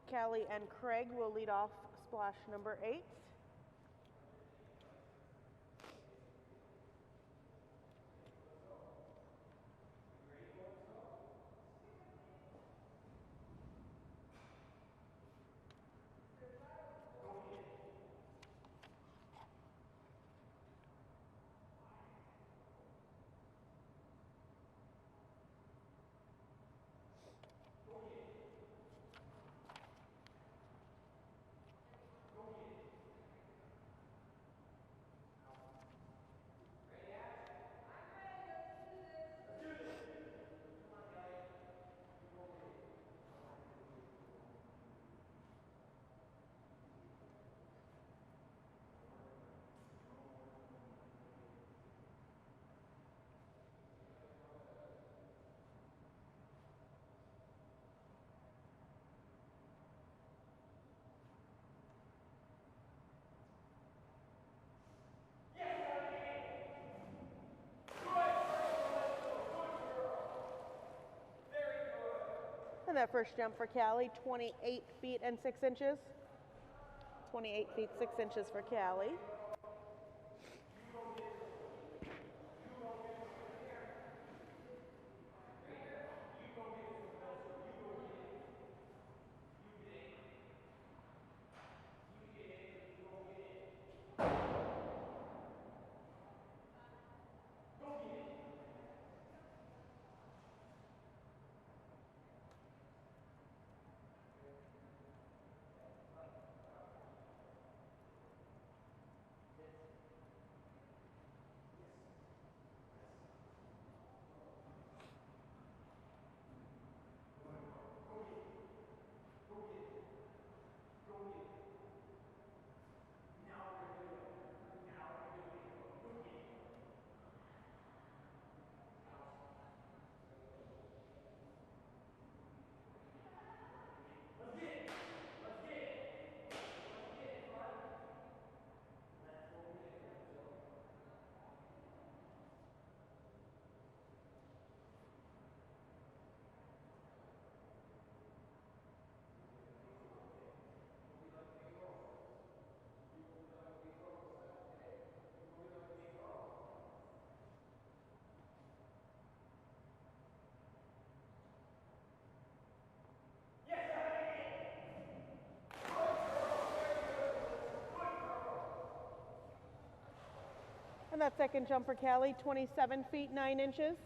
Callie and Craig will lead off splash number 8. And that first jump for Callie, 28 feet and 6 inches. 28 feet 6 inches for Callie. And that second jump for Callie, 27 feet 9 inches.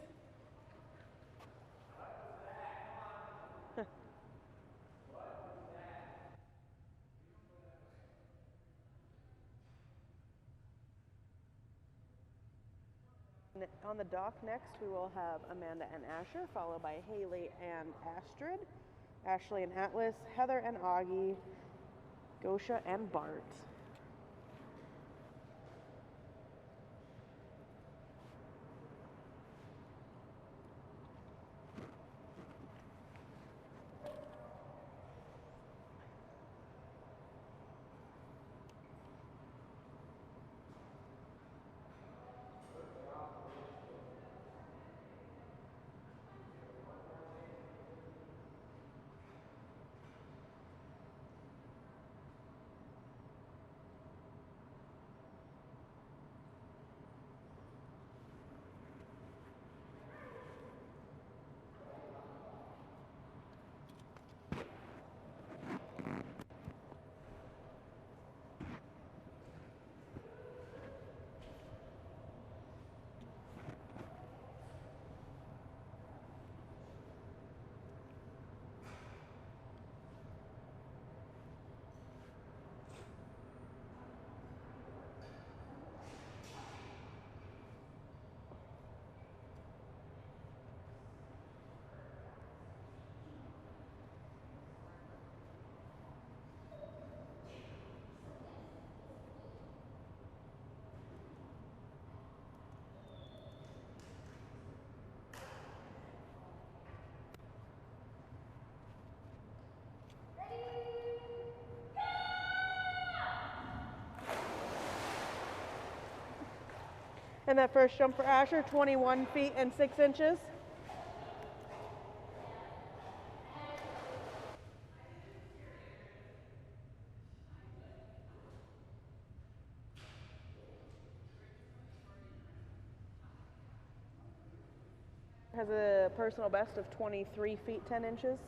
On the dock next, we will have Amanda and Asher, followed by Haley and Astrid, Ashley and Atlas, Heather and Augie, Gosha and Bart. And that first jump for Asher, 21 feet and 6 inches. Has a personal best of 23 feet 10 inches.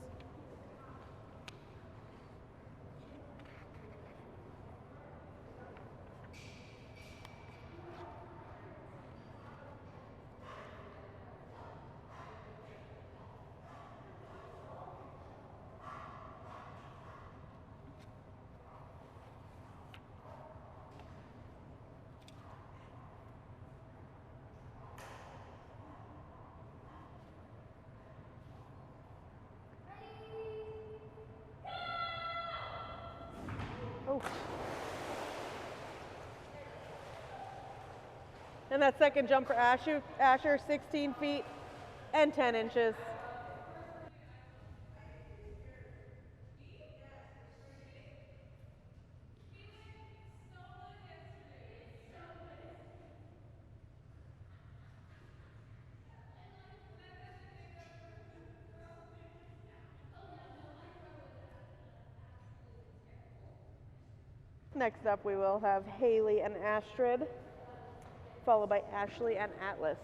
Oh. And that second jump for Asher, 16 feet and 10 inches. Next up, we will have Haley and Astrid, followed by Ashley and Atlas.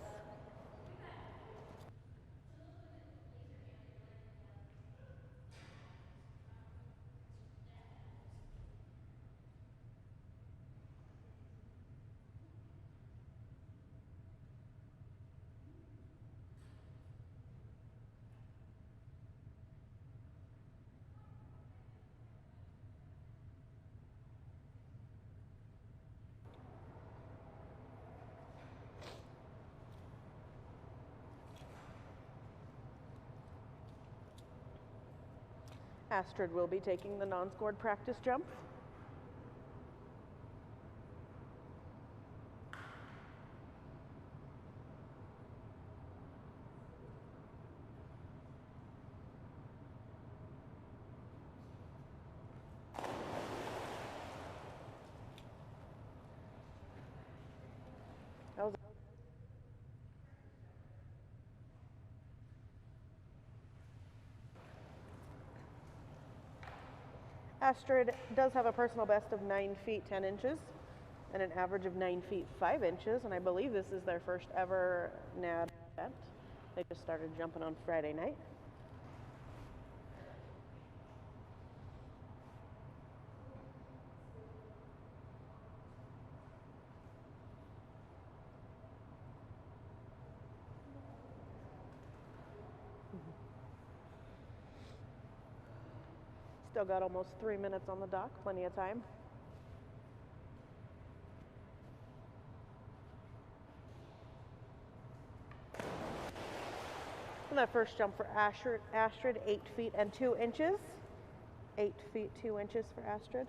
Astrid will be taking the non-scored practice jump. That was Astrid does have a personal best of 9 feet 10 inches and an average of 9 feet 5 inches, and I believe this is their first ever NADD event. They just started jumping on Friday night. Still got almost 3 minutes on the dock, plenty of time. And that first jump for Astrid, 8 feet and 2 inches. 8 feet 2 inches for Astrid.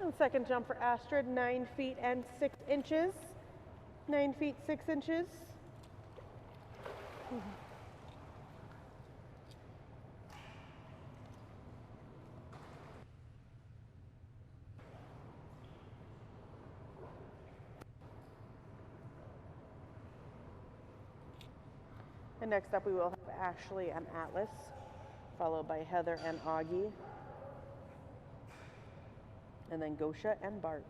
And second jump for Astrid, 9 feet and 6 inches. 9 feet 6 inches. And next up we will have Ashley and Atlas, followed by Heather and Augie, and then Gosha and Bart.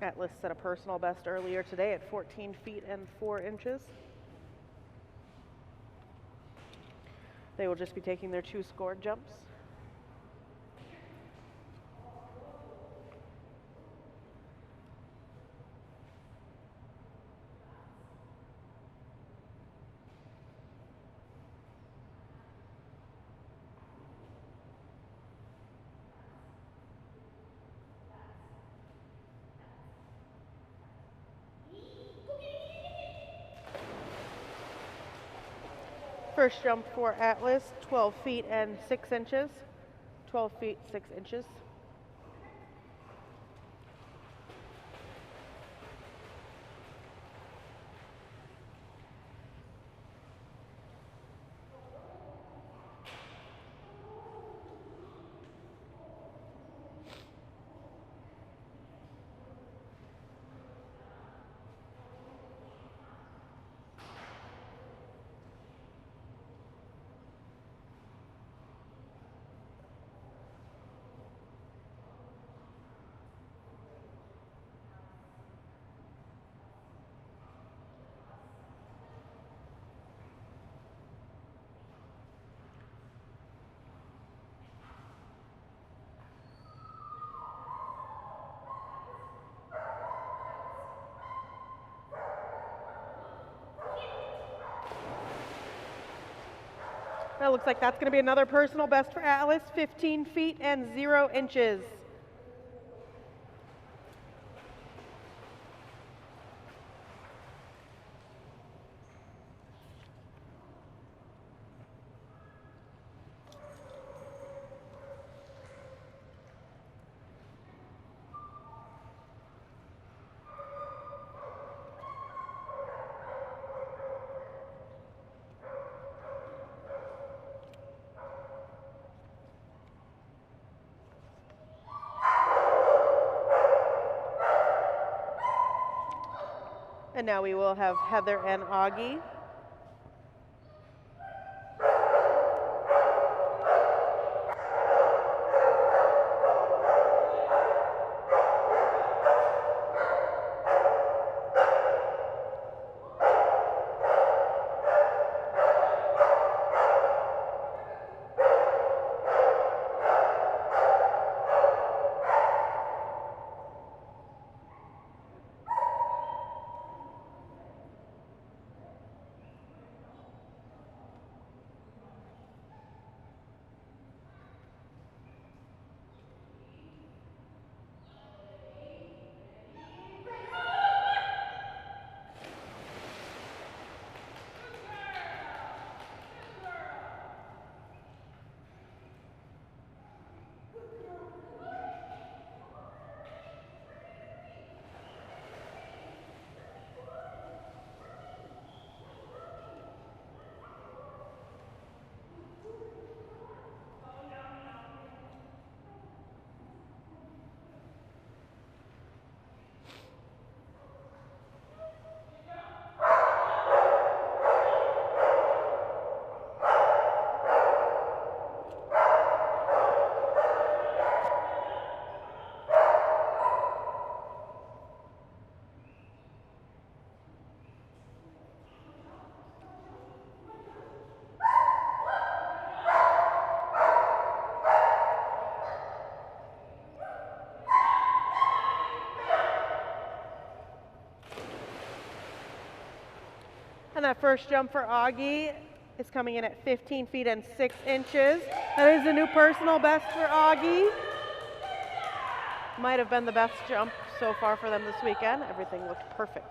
Atlas set a personal best earlier today at 14 feet and 4 inches. They will just be taking their 2 scored jumps. First jump for Atlas, 12 feet and 6 inches. 12 feet, 6 inches. That looks like that's going to be another personal best for Atlas, 15 feet and 0 inches. And now we will have Heather and Augie. And that first jump for Augie is coming in at 15 feet and 6 inches. That is a new personal best for Augie. Might have been the best jump so far for them this weekend. Everything looked perfect.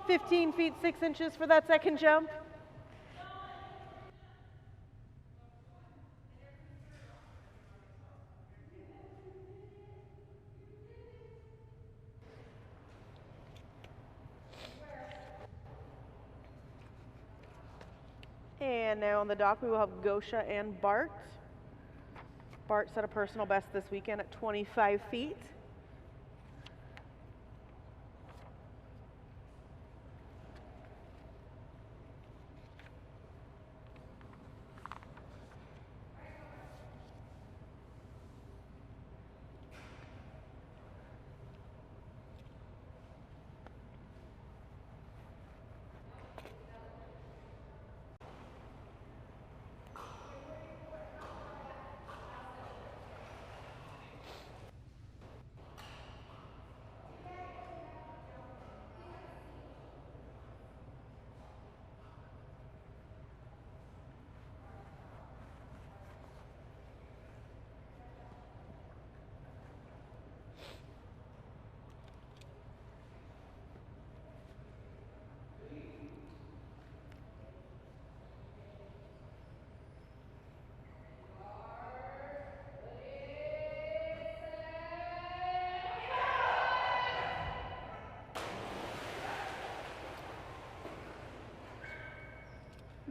"15 feet 6 inches for that second jump. And And now on the dock, we will have Gosha and Bart. Bart set a personal best this weekend at 25 feet.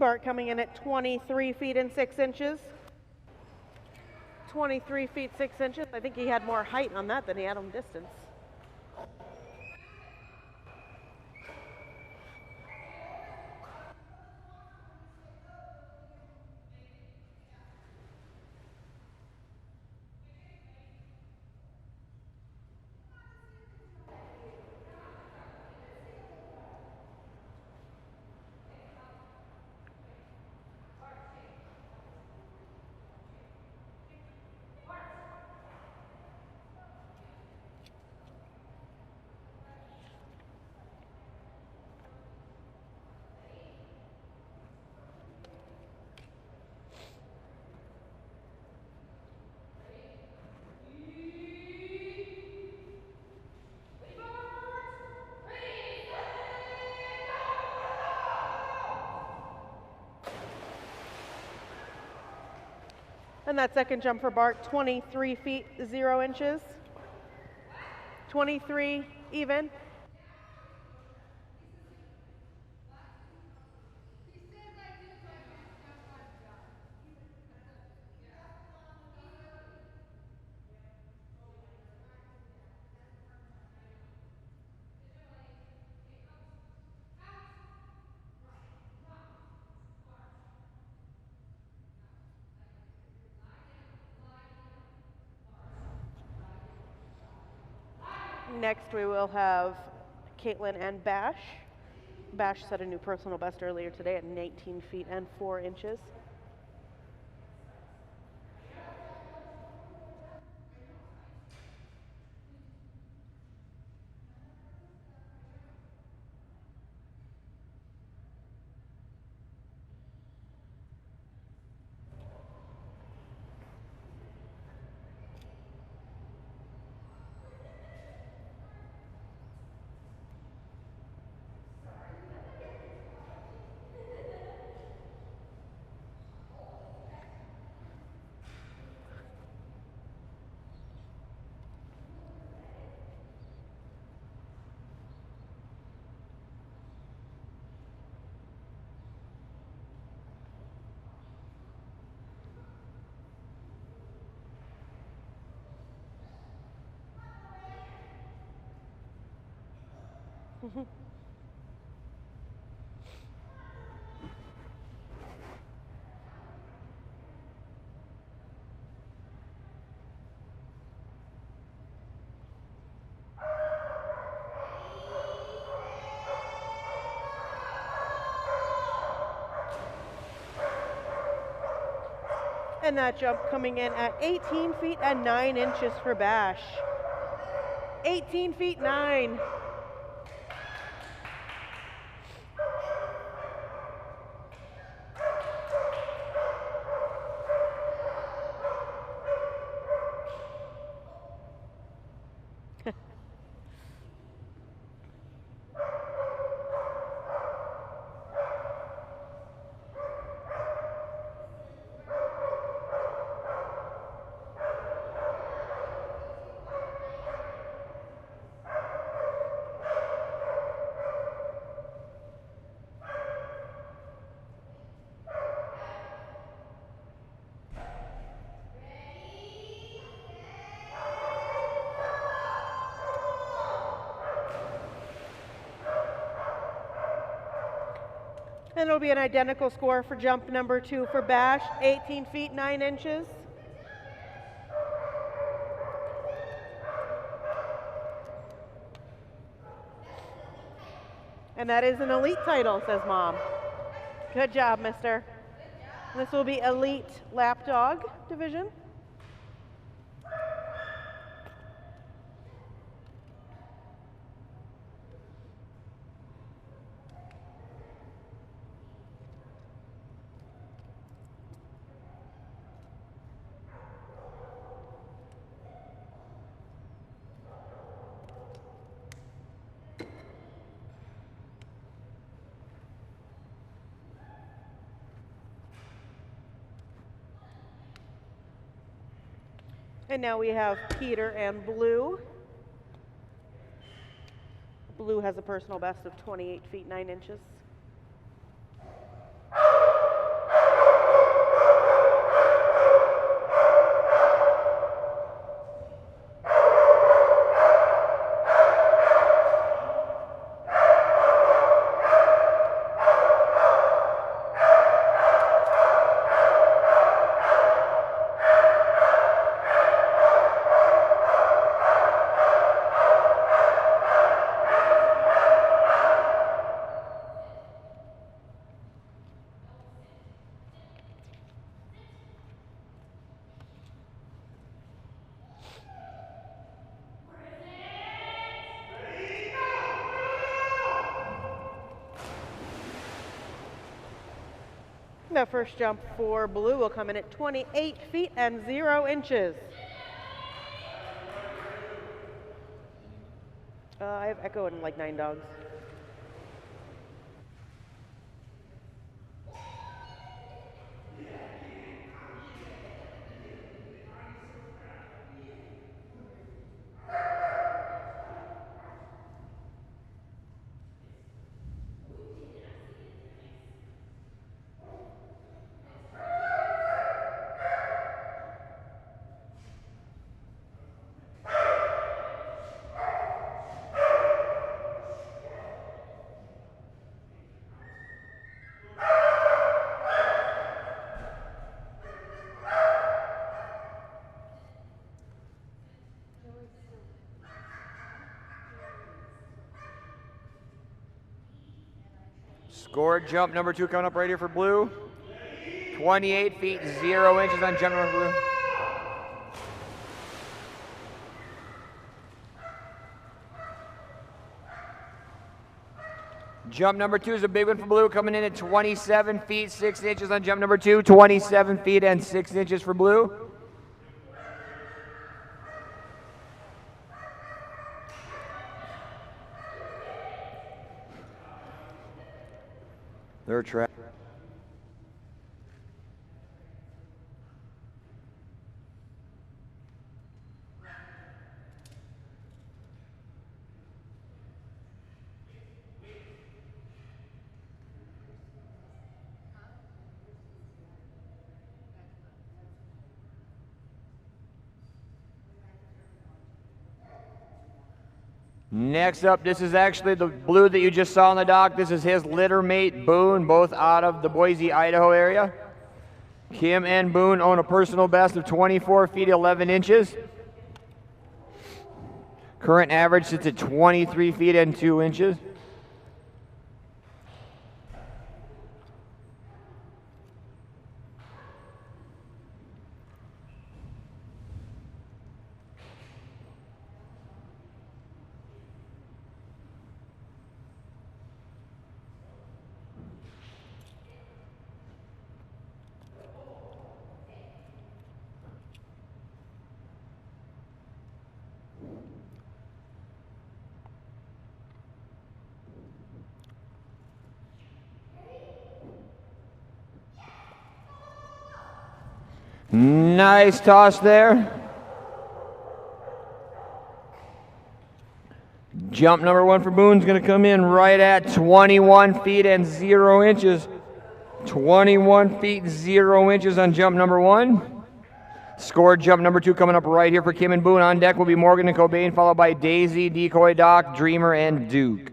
Bart coming in at 23 feet and 6 inches. 23 feet 6 inches. I think he had more height on that than he had on distance. And that second jump for Bart, 23 feet 0 inches. 23 even. Next we will have Caitlin and Bash. Bash set a new personal best earlier today at 19 feet and 4 inches. And that jump coming in at 18 feet and 9 inches for Bash. 18 feet 9. And it'll be an identical score for jump number 2 for Bash, 18 feet 9 inches. And that is an elite title, says Mom. Good job, mister. This will be elite lapdog division. And now we have Peter and Blue. Blue has a personal best of 28 feet 9 inches. The first jump for Blue will come in at 28 feet and 0 inches. I have echo and like 9 dogs. Scored jump number 2 coming up right here for Blue. 28 feet 0 inches on jump number Blue. Jump number 2 is a big one for Blue, coming in at 27 feet 6 inches on jump number 2. 27 feet and 6 inches for Blue. They're trapped. Next up, this is actually the Blue that you just saw on the dock. This is his litter mate, Boone, both out of the Boise, Idaho area. Kim and Boone own a personal best of 24 feet 11 inches. Current average sits at 23 feet and 2 inches. Nice toss there. Jump number 1 for Boone's going to come in right at 21 feet and 0 inches. 21 feet 0 inches on jump number 1. Scored jump number 2 coming up right here for Kim and Boone. On deck will be Morgan and Cobain, followed by Daisy, Decoy Doc, Dreamer, and Duke.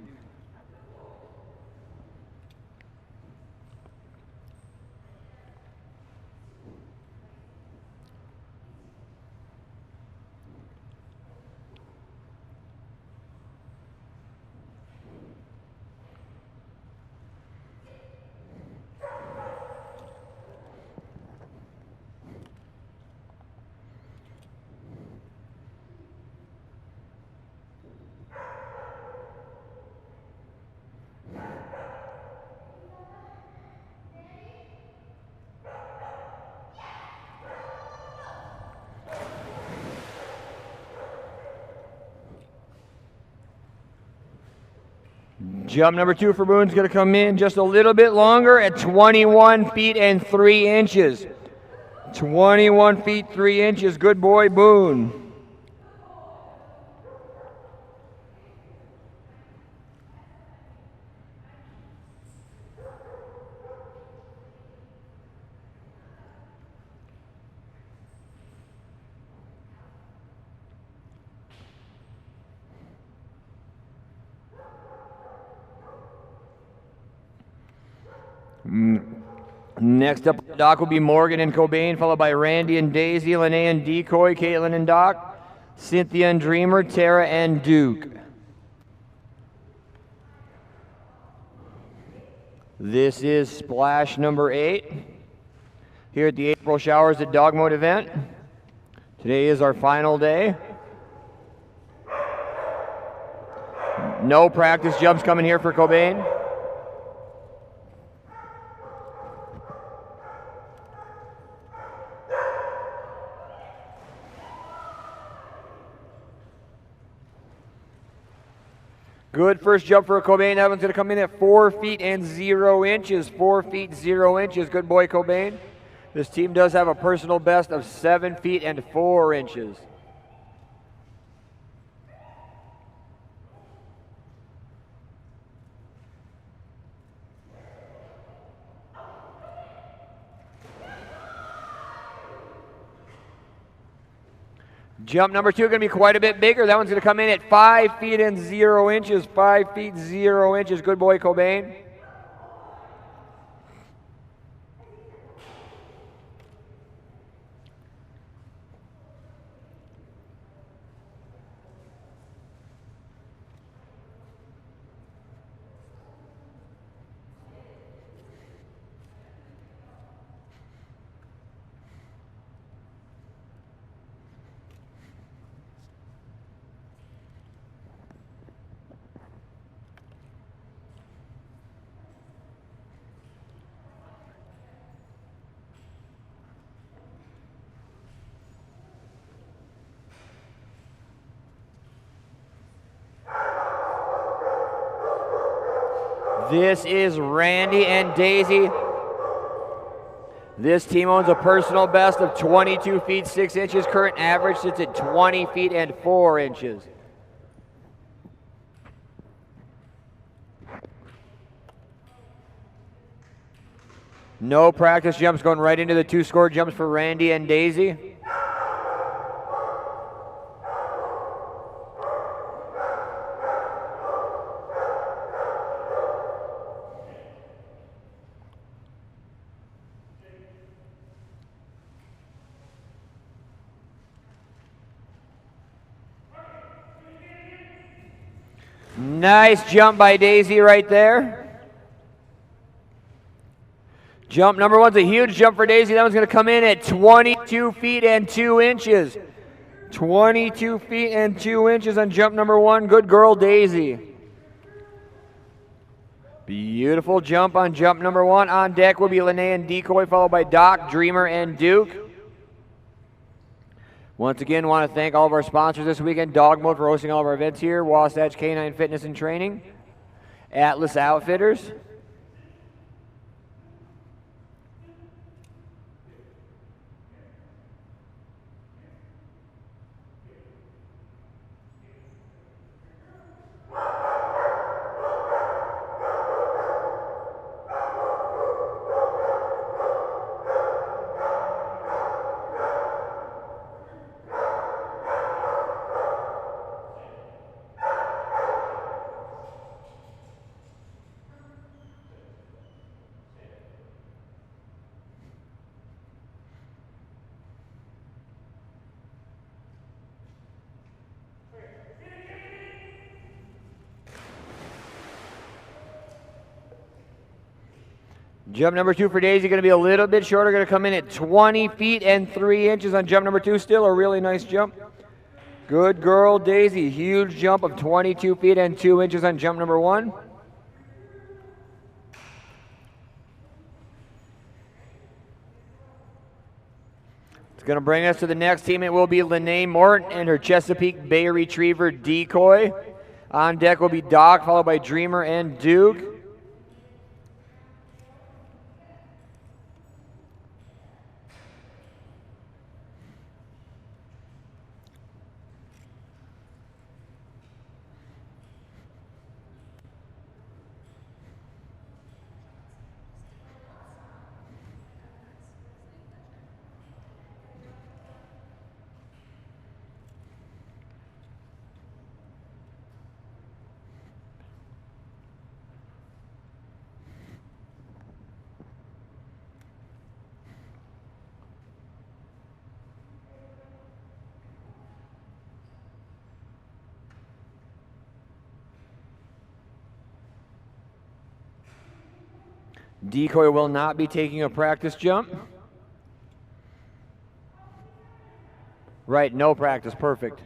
Jump number 2 for Boone's going to come in just a little bit longer at 21 feet and 3 inches. 21 feet 3 inches. Good boy, Boone. Next up, Doc will be Morgan and Cobain, followed by Randy and Daisy, Lene and Decoy, Caitlin and Doc, Cynthia and Dreamer, Tara and Duke. This is splash number 8 here at the April Showers at Dogmode event. Today is our final day. No practice jumps coming here for Cobain. Good first jump for Cobain. That one's going to come in at 4 feet and 0 inches. 4 feet 0 inches. Good boy, Cobain. This team does have a personal best of 7 feet and 4 inches. Jump number 2 going to be quite a bit bigger. That one's going to come in at 5 feet and 0 inches. 5 feet 0 inches. Good boy, Cobain. This is Randy and Daisy. This team owns a personal best of 22 feet 6 inches. Current average sits at 20 feet and 4 inches. No practice jumps, going right into the 2 score jumps for Randy and Daisy. Nice jump by Daisy right there. Jump number 1's a huge jump for Daisy. That one's going to come in at 22 feet and 2 inches. 22 feet and 2 inches on jump number 1. Good girl, Daisy. Beautiful jump on jump number 1. On deck will be Lene and Decoy, followed by Doc, Dreamer, and Duke. Once again, want to thank all of our sponsors this weekend. Dogmode for hosting all of our events here. Wasatch Canine Fitness and Training. Atlas Outfitters. Jump number 2 for Daisy, going to be a little bit shorter, going to come in at 20 feet and 3 inches on jump number 2. Still a really nice jump. Good girl, Daisy. Huge jump of 22 feet and 2 inches on jump number 1. It's going to bring us to the next team. It will be Lene Morton and her Chesapeake Bay Retriever Decoy. On deck will be Doc, followed by Dreamer and Duke. Decoy will not be taking a practice jump. Right, no practice, perfect.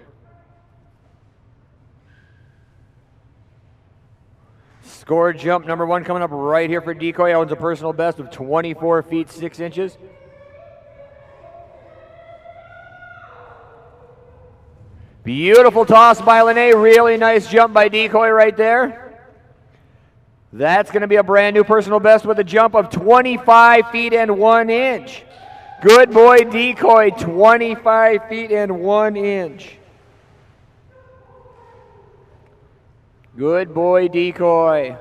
Score jump number 1 coming up right here for Decoy. Owns a personal best of 24 feet 6 inches. Beautiful toss by Lene. Really nice jump by Decoy right there. That's going to be a brand new personal best with a jump of 25 feet and 1 inch. Good boy, Decoy, 25 feet and 1 inch. Good boy, Decoy.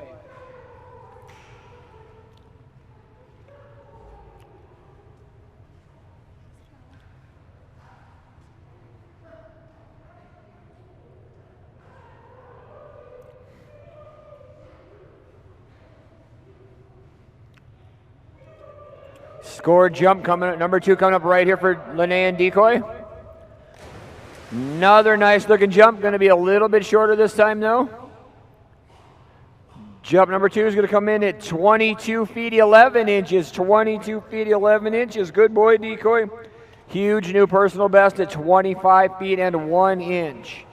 Score jump coming up, number 2 coming up right here for Lene and Decoy. Another nice looking jump, going to be a little bit shorter this time though. Jump number 2 is going to come in at 22 feet 11 inches, 22 feet 11 inches. Good boy, Decoy. Huge new personal best at 25 feet and 1 inch.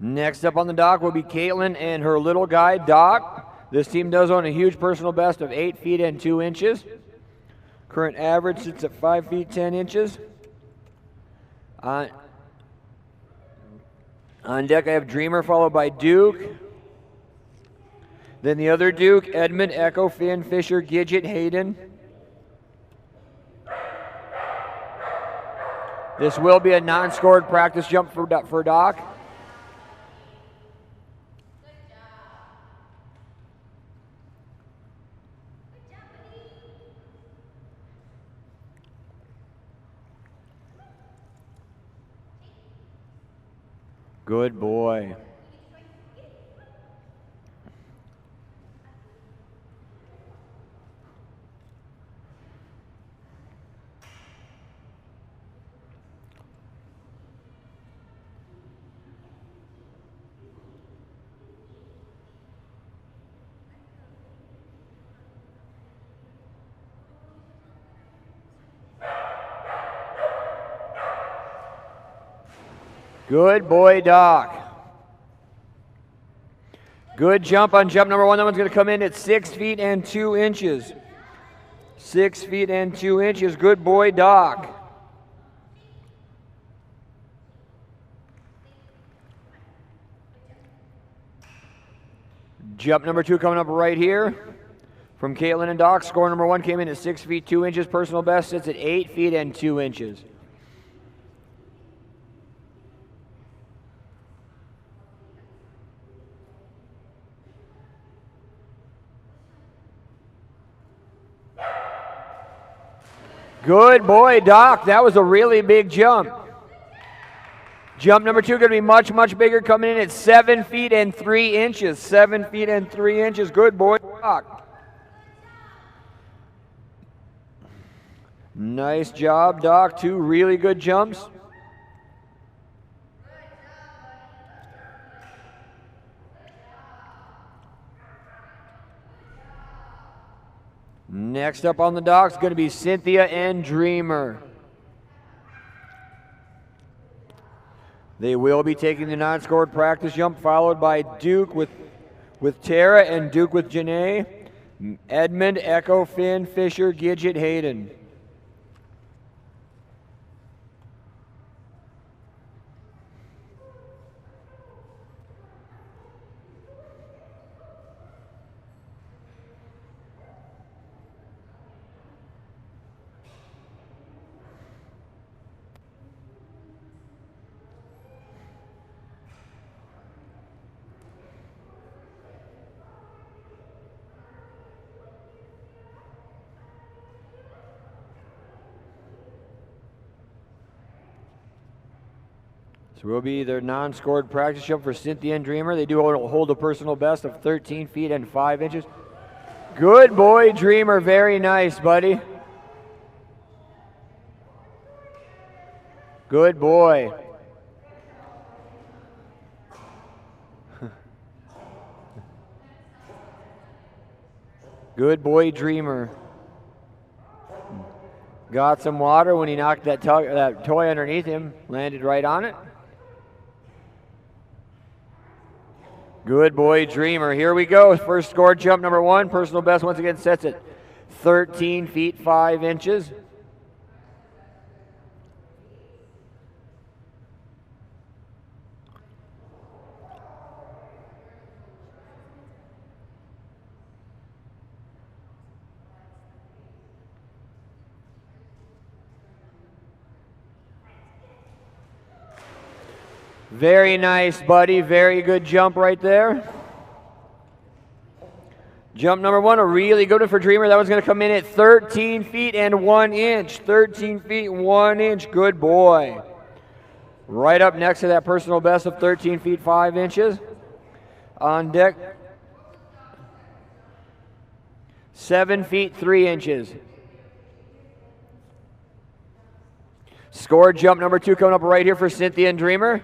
Next up on the dock will be Caitlin and her little guy, Doc. This team does own a huge personal best of 8 feet and 2 inches. Current average sits at 5 feet 10 inches. On deck I have Dreamer followed by Duke. Then the other Duke, Edmund, Echo, Finn, Fisher, Gidget, Hayden. This will be a non-scored practice jump for Doc. Good boy. Good boy, Doc. Good jump on jump number 1. That one's going to come in at 6 feet and 2 inches. 6 feet and 2 inches. Good boy, Doc. Jump number 2 coming up right here from Caitlin and Doc. Score number 1 came in at 6 feet 2 inches. Personal best sits at 8 feet and 2 inches. Good boy, Doc. That was a really big jump. Jump number 2 going to be much, much bigger, coming in at 7 feet and 3 inches. 7 feet and 3 inches. Good boy, Doc. Nice job, Doc. 2 really good jumps. Next up on the dock is going to be Cynthia and Dreamer. They will be taking the non-scored practice jump, followed by Duke with Tara and Duke with Janae, Edmund, Echo, Finn, Fisher, Gidget, Hayden. So will be their non-scored practice jump for Cynthia and Dreamer. They do hold a personal best of 13 feet and 5 inches. Good boy, Dreamer. Very nice, buddy. Good boy. Good boy, Dreamer. Got some water when he knocked that toy underneath him. Landed right on it. Good boy, Dreamer. Here we go. First scored jump, number 1. Personal best once again sets at 13 feet 5 inches. Very nice, buddy. Very good jump right there. Jump number 1, a really good one for Dreamer. That one's going to come in at 13 feet and 1 inch. 13 feet, 1 inch. Good boy. Right up next to that personal best of 13 feet, 5 inches. On deck, 7 feet, 3 inches. Score jump number 2 coming up right here for Cynthia and Dreamer.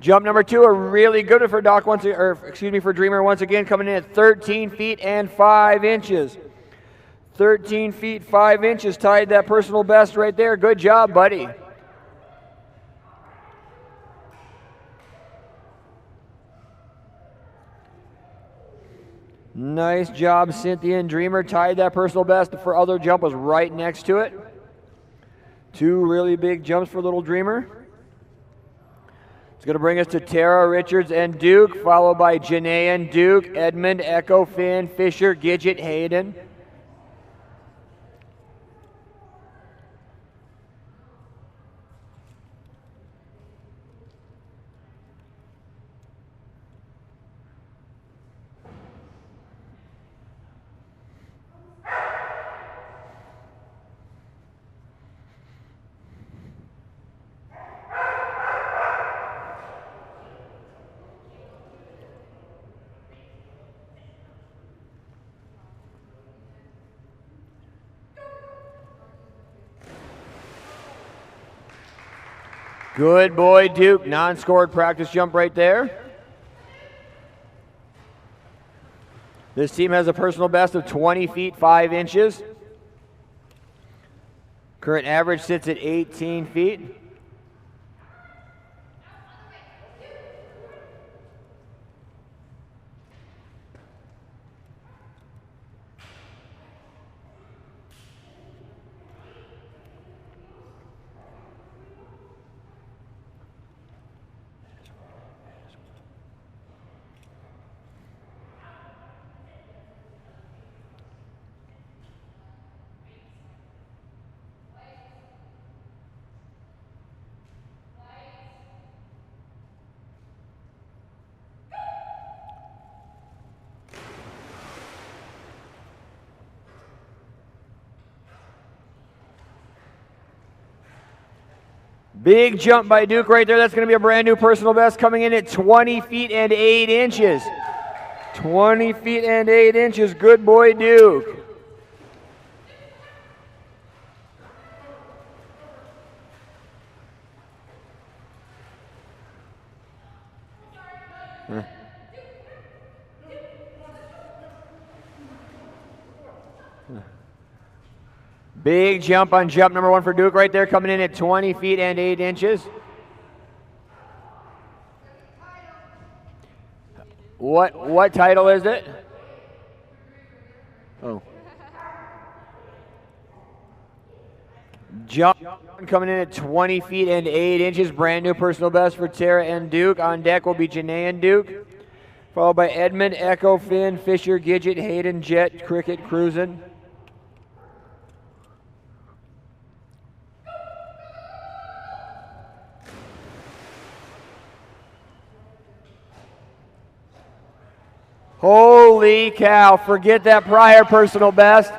Jump number 2, a really good one for for Dreamer once again, coming in at 13 feet and 5 inches. 13 feet 5 inches, tied that personal best right there. Good job, buddy. Nice job, Cynthia and Dreamer. Tied that personal best. The other jump was right next to it. 2 really big jumps for little Dreamer. It's going to bring us to Tara, Richards, and Duke, followed by Janae and Duke, Edmund, Echo, Finn, Fisher, Gidget, Hayden. Good boy, Duke. Non-scored practice jump right there. This team has a personal best of 20 feet 5 inches. Current average sits at 18 feet. Big jump by Duke right there. That's going to be a brand new personal best coming in at 20 feet and 8 inches. 20 feet and 8 inches. Good boy, Duke. Big jump on jump number 1 for Duke right there, coming in at 20 feet and 8 inches. What title is it? Oh. Jump coming in at 20 feet and 8 inches. Brand new personal best for Tara and Duke. On deck will be Janae and Duke, followed by Edmund, Echo, Finn, Fisher, Gidget, Hayden, Jet, Cricket, Cruisin'. Holy cow, forget that prior personal best.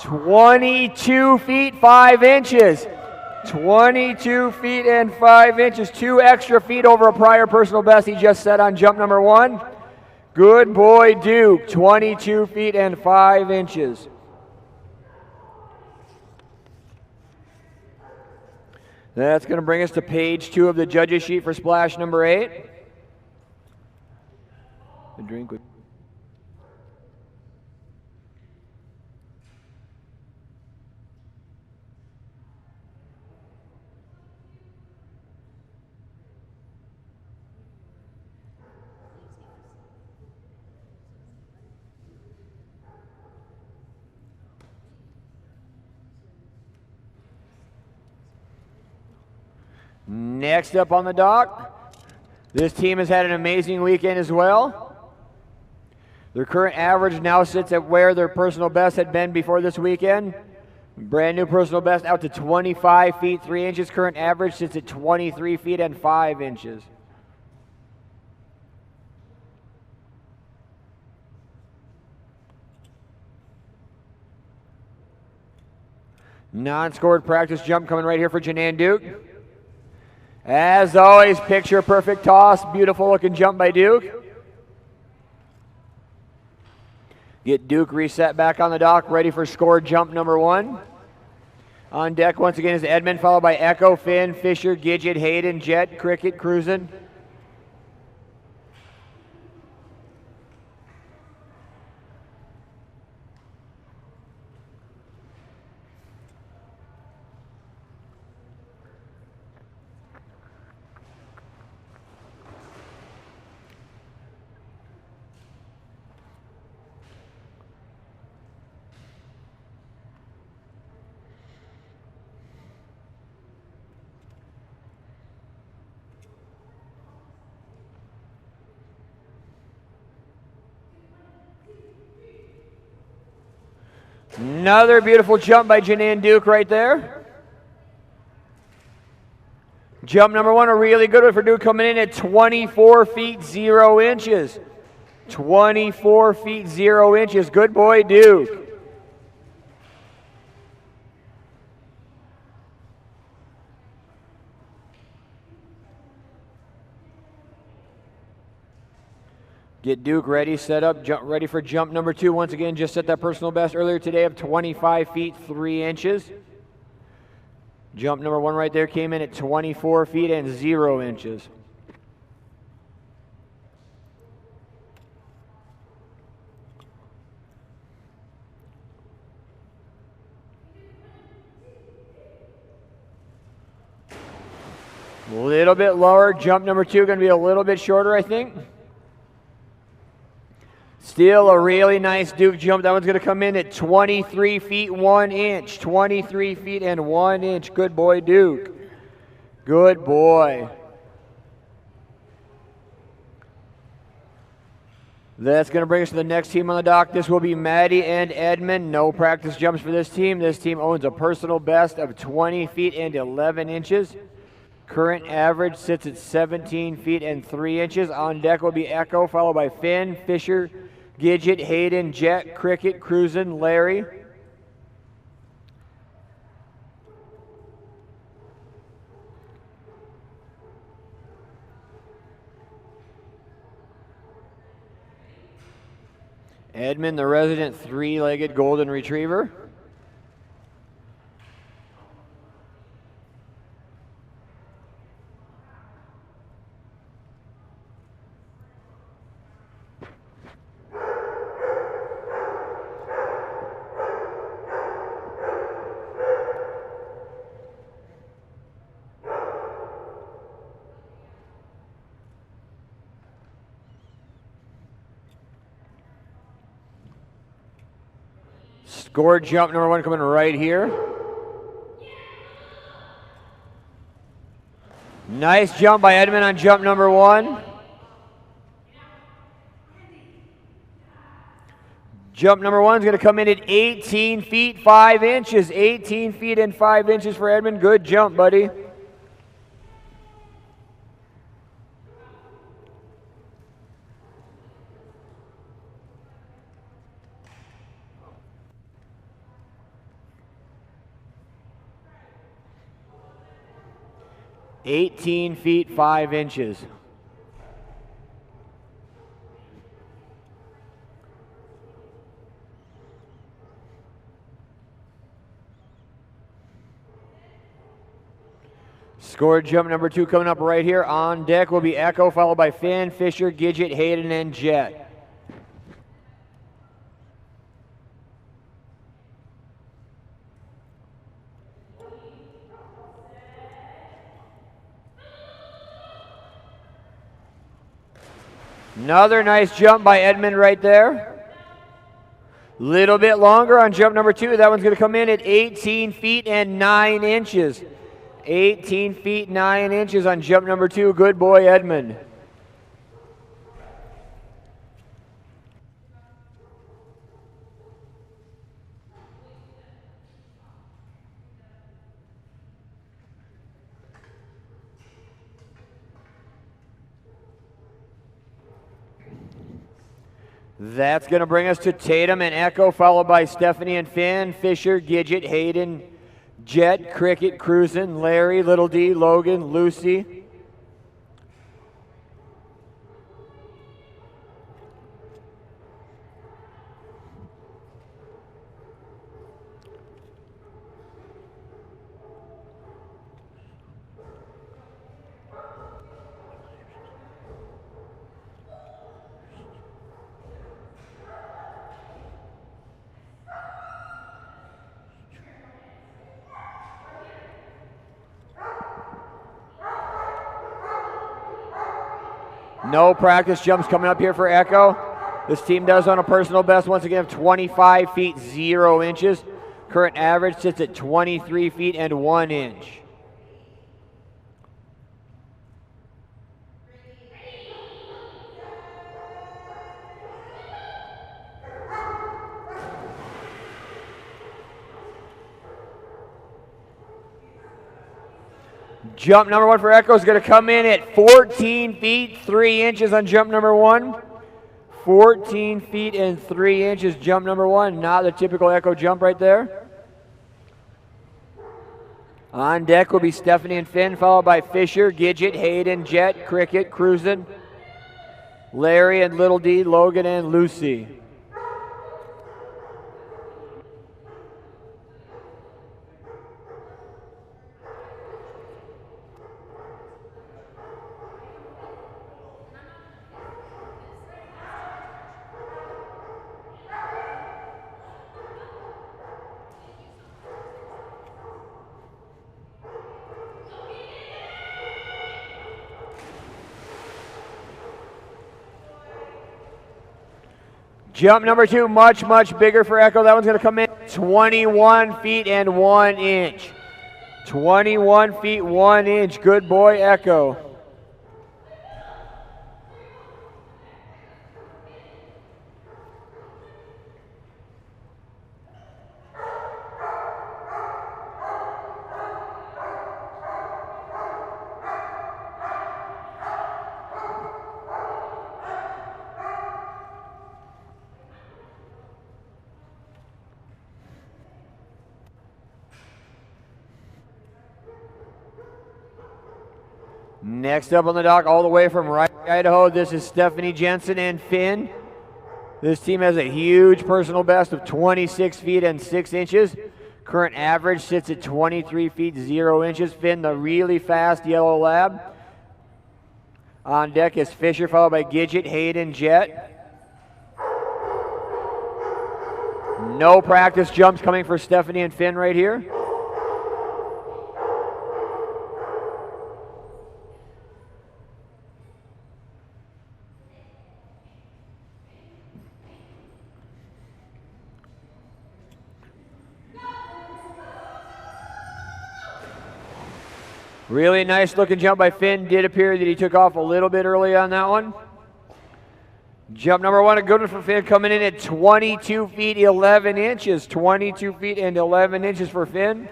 22 feet 5 inches. 22 feet and 5 inches. 2 extra feet over a prior personal best he just set on jump number 1. Good boy, Duke. 22 feet and 5 inches. That's going to bring us to page 2 of the judges sheet for splash number 8. The drink would. Next up on the dock, this team has had an amazing weekend as well. Their current average now sits at where their personal best had been before this weekend. Brand new personal best out to 25 feet 3 inches. Current average sits at 23 feet and 5 inches. Non-scored practice jump coming right here for Janae and Duke. As always, picture perfect toss. Beautiful looking jump by Duke. Get Duke reset back on the dock, ready for score jump number 1. On deck once again is Edmund, followed by Echo, Finn, Fisher, Gidget, Hayden, Jet, Cricket, Cruisin'. Another beautiful jump by Janae and Duke right there. Jump number 1, a really good one for Duke, coming in at 24 feet 0 inches. 24 feet 0 inches. Good boy, Duke. Get Duke ready, set up, jump ready for jump number 2. Once again, just set that personal best earlier today of 25 feet 3 inches. Jump number 1 right there came in at 24 feet and 0 inches. A little bit lower. Jump number 2 going to be a little bit shorter, I think. Still a really nice Duke jump. That one's going to come in at 23 feet 1 inch. 23 feet and 1 inch. Good boy, Duke. Good boy. That's going to bring us to the next team on the dock. This will be Maddie and Edmund. No practice jumps for this team. This team owns a personal best of 20 feet and 11 inches. Current average sits at 17 feet and 3 inches. On deck will be Echo, followed by Finn, Fisher, Gidget, Hayden, Jet, Cricket, Cruisin', Larry. Edmund, the resident three-legged golden retriever. Score jump number 1 coming right here. Nice jump by Edmund on jump number 1. Jump number 1 is going to come in at 18 feet 5 inches. 18 feet and 5 inches for Edmund. Good jump, buddy. (18 feet 5 inches). Score jump number 2 coming up right here. On deck will be Echo, followed by Finn, Fisher, Gidget, Hayden, and Jet. Another nice jump by Edmund right there. Little bit longer on jump number 2. That one's going to come in at 18 feet and 9 inches. 18 feet 9 inches on jump number 2. Good boy, Edmund. That's going to bring us to Tatum and Echo, followed by Stephanie and Finn, Fisher, Gidget, Hayden, Jet, Cricket, Cruisin', Larry, Little D, Logan, Lucy. No practice jumps coming up here for Echo. This team does on a personal best once again of 25 feet 0 inches. Current average sits at 23 feet and 1 inch. Jump number 1 for Echo is going to come in at 14 feet 3 inches on jump number 1. 14 feet and 3 inches jump number 1. Not the typical Echo jump right there. On deck will be Stephanie and Finn, followed by Fisher, Gidget, Hayden, Jet, Cricket, Cruisin', Larry and Little D, Logan and Lucy. Jump number 2, much, much bigger for Echo. That one's going to come in 21 feet and 1 inch. 21 feet 1 inch. Good boy, Echo. Next up on the dock, all the way from Idaho, this is Stephanie Jensen and Finn. This team has a huge personal best of 26 feet and 6 inches. Current average sits at 23 feet 0 inches. Finn, the really fast yellow lab. On deck is Fisher, followed by Gidget, Hayden, Jet. No practice jumps coming for Stephanie and Finn right here. Really nice looking jump by Finn. Did appear that he took off a little bit early on that one. Jump number 1, a good one for Finn, coming in at 22 feet 11 inches. 22 feet and 11 inches for Finn.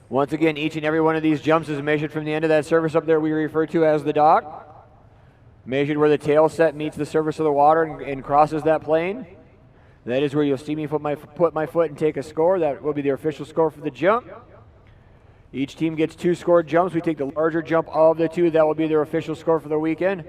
Once again, each and every one of these jumps is measured from the end of that surface up there we refer to as the dock. Measured where the tail set meets the surface of the water and crosses that plane. That is where you'll see me put my foot and take a score. That will be the official score for the jump. Each team gets 2 scored jumps. We take the larger jump of the 2. That will be their official score for the weekend.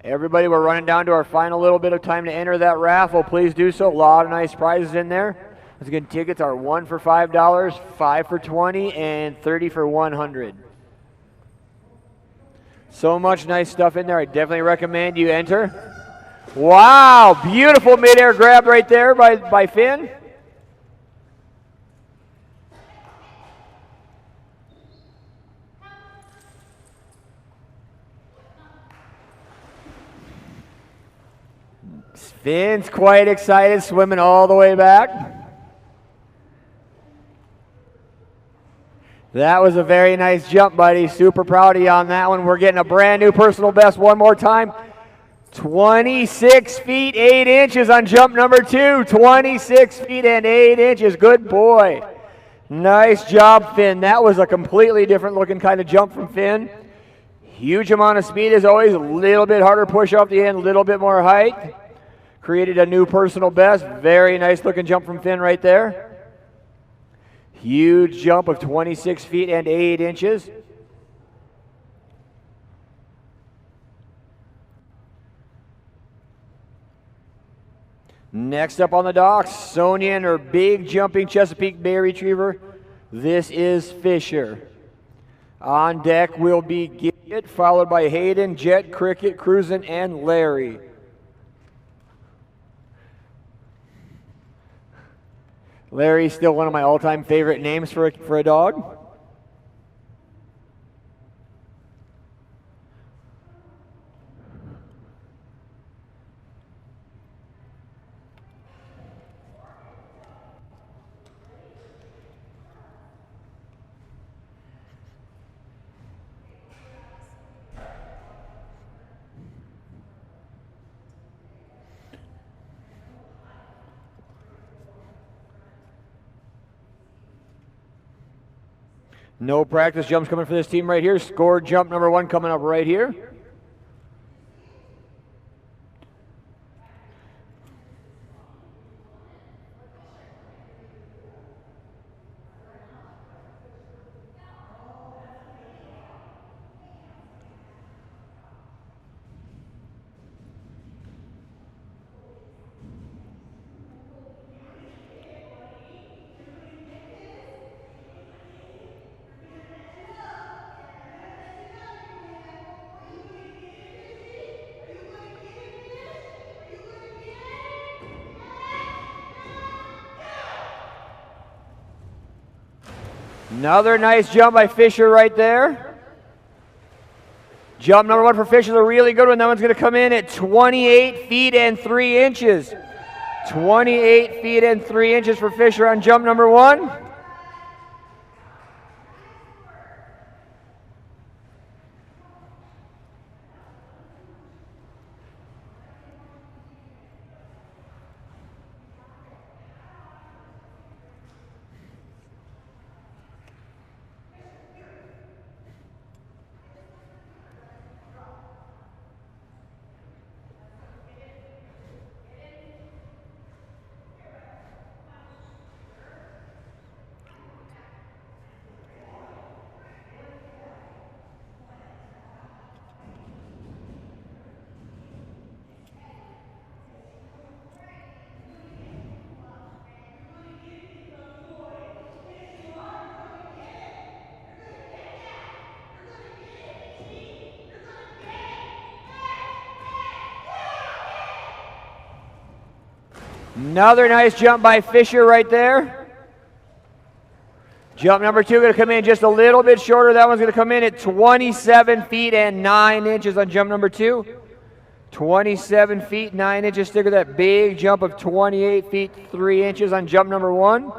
Everybody, we're running down to our final little bit of time to enter that raffle. Please do so. A lot of nice prizes in there. Once again, tickets are 1 for $5, 5 for $20, and 30 for $100. So much nice stuff in there. I definitely recommend you enter. Wow, beautiful midair grab right there by Finn. Finn's quite excited, swimming all the way back. That was a very nice jump, buddy. Super proud of you on that one. We're getting a brand new personal best one more time. 26 feet 8 inches on jump number 2. 26 feet and 8 inches. Good boy. Nice job, Finn. That was a completely different looking kind of jump from Finn. Huge amount of speed as always. A little bit harder push off the end, a little bit more height. Created a new personal best. Very nice looking jump from Finn right there. Huge jump of 26 feet and 8 inches. Next up on the docks, Sonia and her big jumping Chesapeake Bay Retriever. This is Fisher. On deck will be Gidget, followed by Hayden, Jet, Cricket, Cruisin', and Larry. Larry's still one of my all-time favorite names for a dog. No practice jumps coming for this team right here. Scored jump number 1 coming up right here. Another nice jump by Fisher right there. Jump number 1 for Fisher is a really good one. That one's going to come in at 28 feet and 3 inches. 28 feet and 3 inches for Fisher on jump number 1. Another nice jump by Fisher right there. Jump number 2 going to come in just a little bit shorter. That one's going to come in at 27 feet and 9 inches on jump number 2. 27 feet 9 inches. Stick with that big jump of 28 feet 3 inches on jump number 1.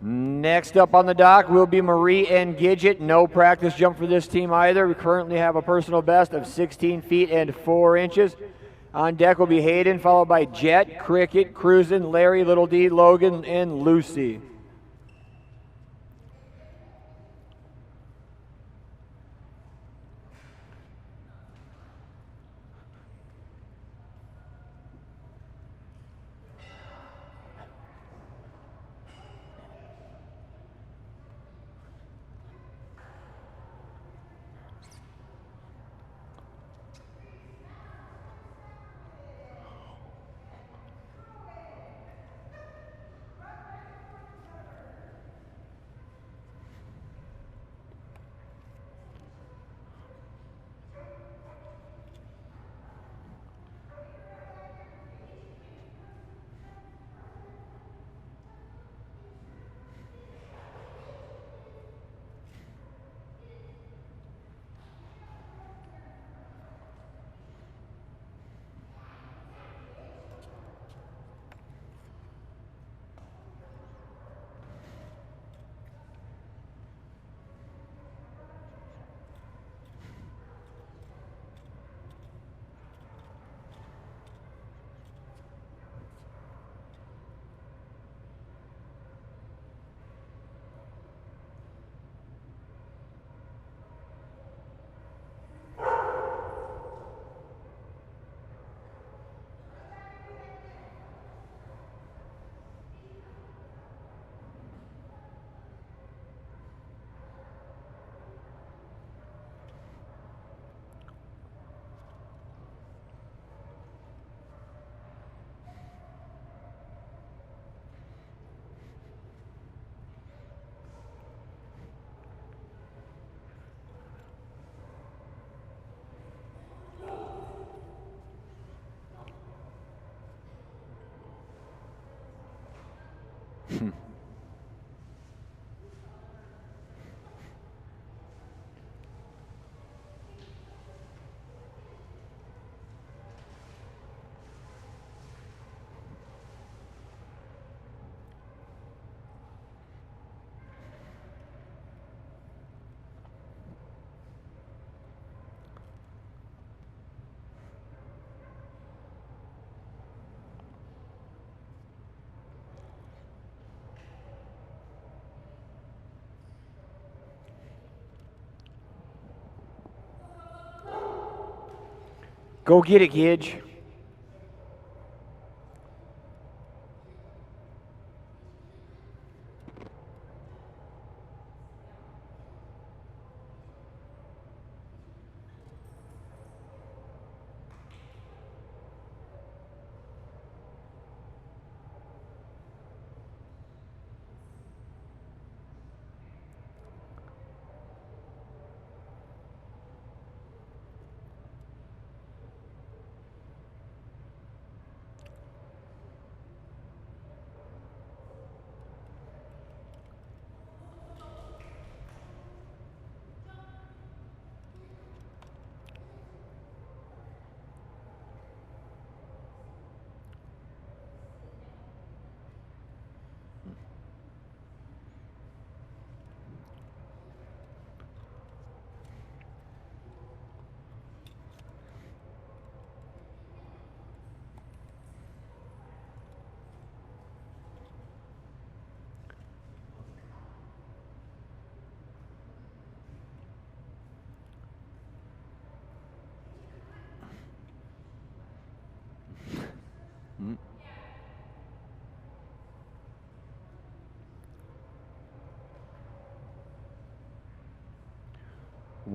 Next up on the dock will be Marie and Gidget. No practice jump for this team either. We currently have a personal best of 16 feet and 4 inches. On deck will be Hayden, followed by Jet, Cricket, Cruisin', Larry, Little D, Logan, and Lucy. Go get it, Gidge.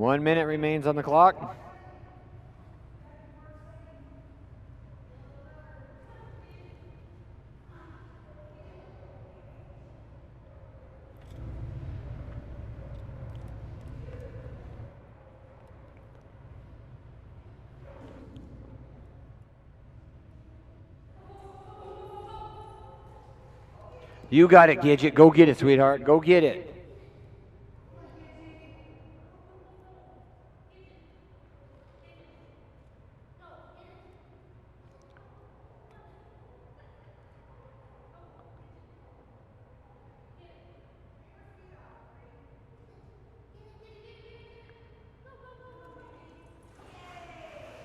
1 minute remains on the clock. You got it, Gidget. Go get it, sweetheart. Go get it.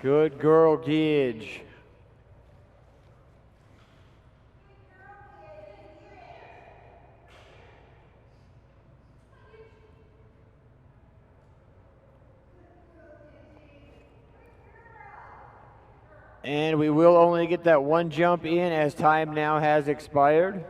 Good girl, Gidge. And we will only get that one jump in as time now has expired.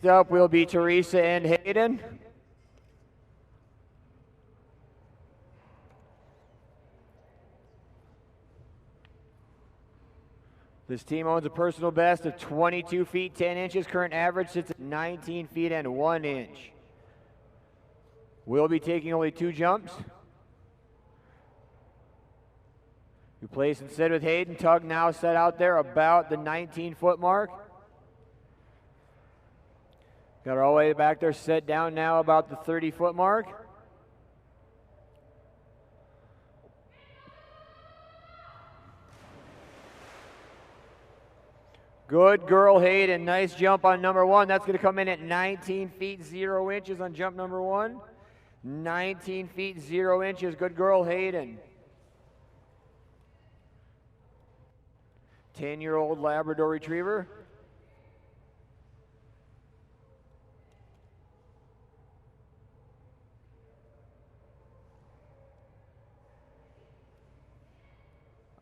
Up will be Teresa and Hayden. This team owns a personal best of 22 feet 10 inches. Current average sits at 19 feet and 1 inch. We'll be taking only 2 jumps. You place and sit with Hayden. Tug now set out there about the 19-foot mark. Got her all the way back there, set down now about the 30-foot mark. Good girl, Hayden. Nice jump on number 1. That's going to come in at 19 feet 0 inches on jump number 1. 19 feet 0 inches. Good girl, Hayden. 10-year-old Labrador Retriever.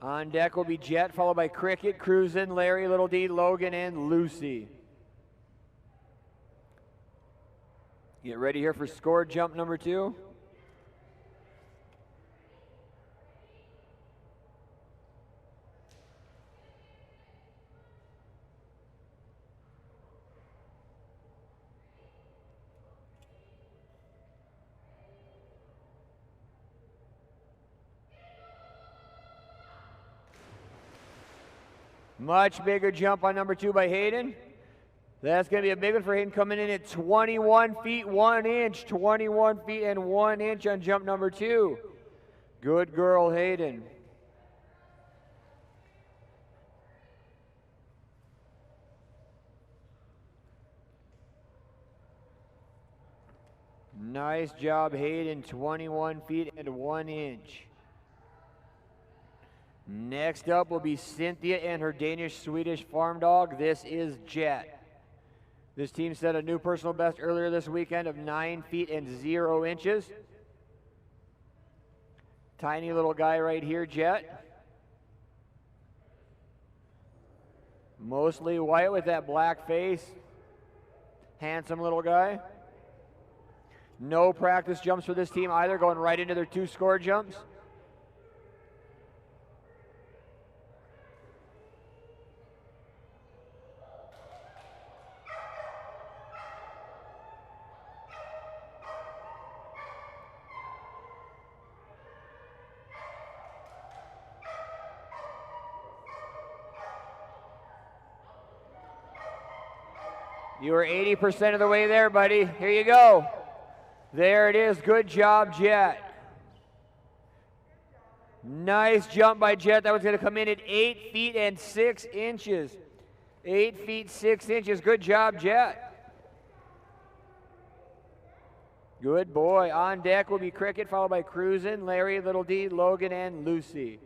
On deck will be Jet, followed by Cricket, Cruisin', Larry, Little D, Logan, and Lucy. Get ready here for score jump number 2. Much bigger jump on number 2 by Hayden. That's going to be a big one for Hayden, coming in at 21 feet 1 inch. 21 feet and 1 inch on jump number 2. Good girl, Hayden. Nice job, Hayden. 21 feet and 1 inch. Next up will be Cynthia and her Danish-Swedish farm dog. This is Jet. This team set a new personal best earlier this weekend of 9 feet and 0 inches. Tiny little guy right here, Jet. Mostly white with that black face. Handsome little guy. No practice jumps for this team either, going right into their 2 score jumps. You were 80% of the way there, buddy. Here you go. There it is. Good job, Jet. Nice jump by Jet. That was going to come in at 8 feet and 6 inches. 8 feet 6 inches. Good job, Jet. Good boy. On deck will be Cricket, followed by Cruisin', Larry, Little D, Logan, and Lucy.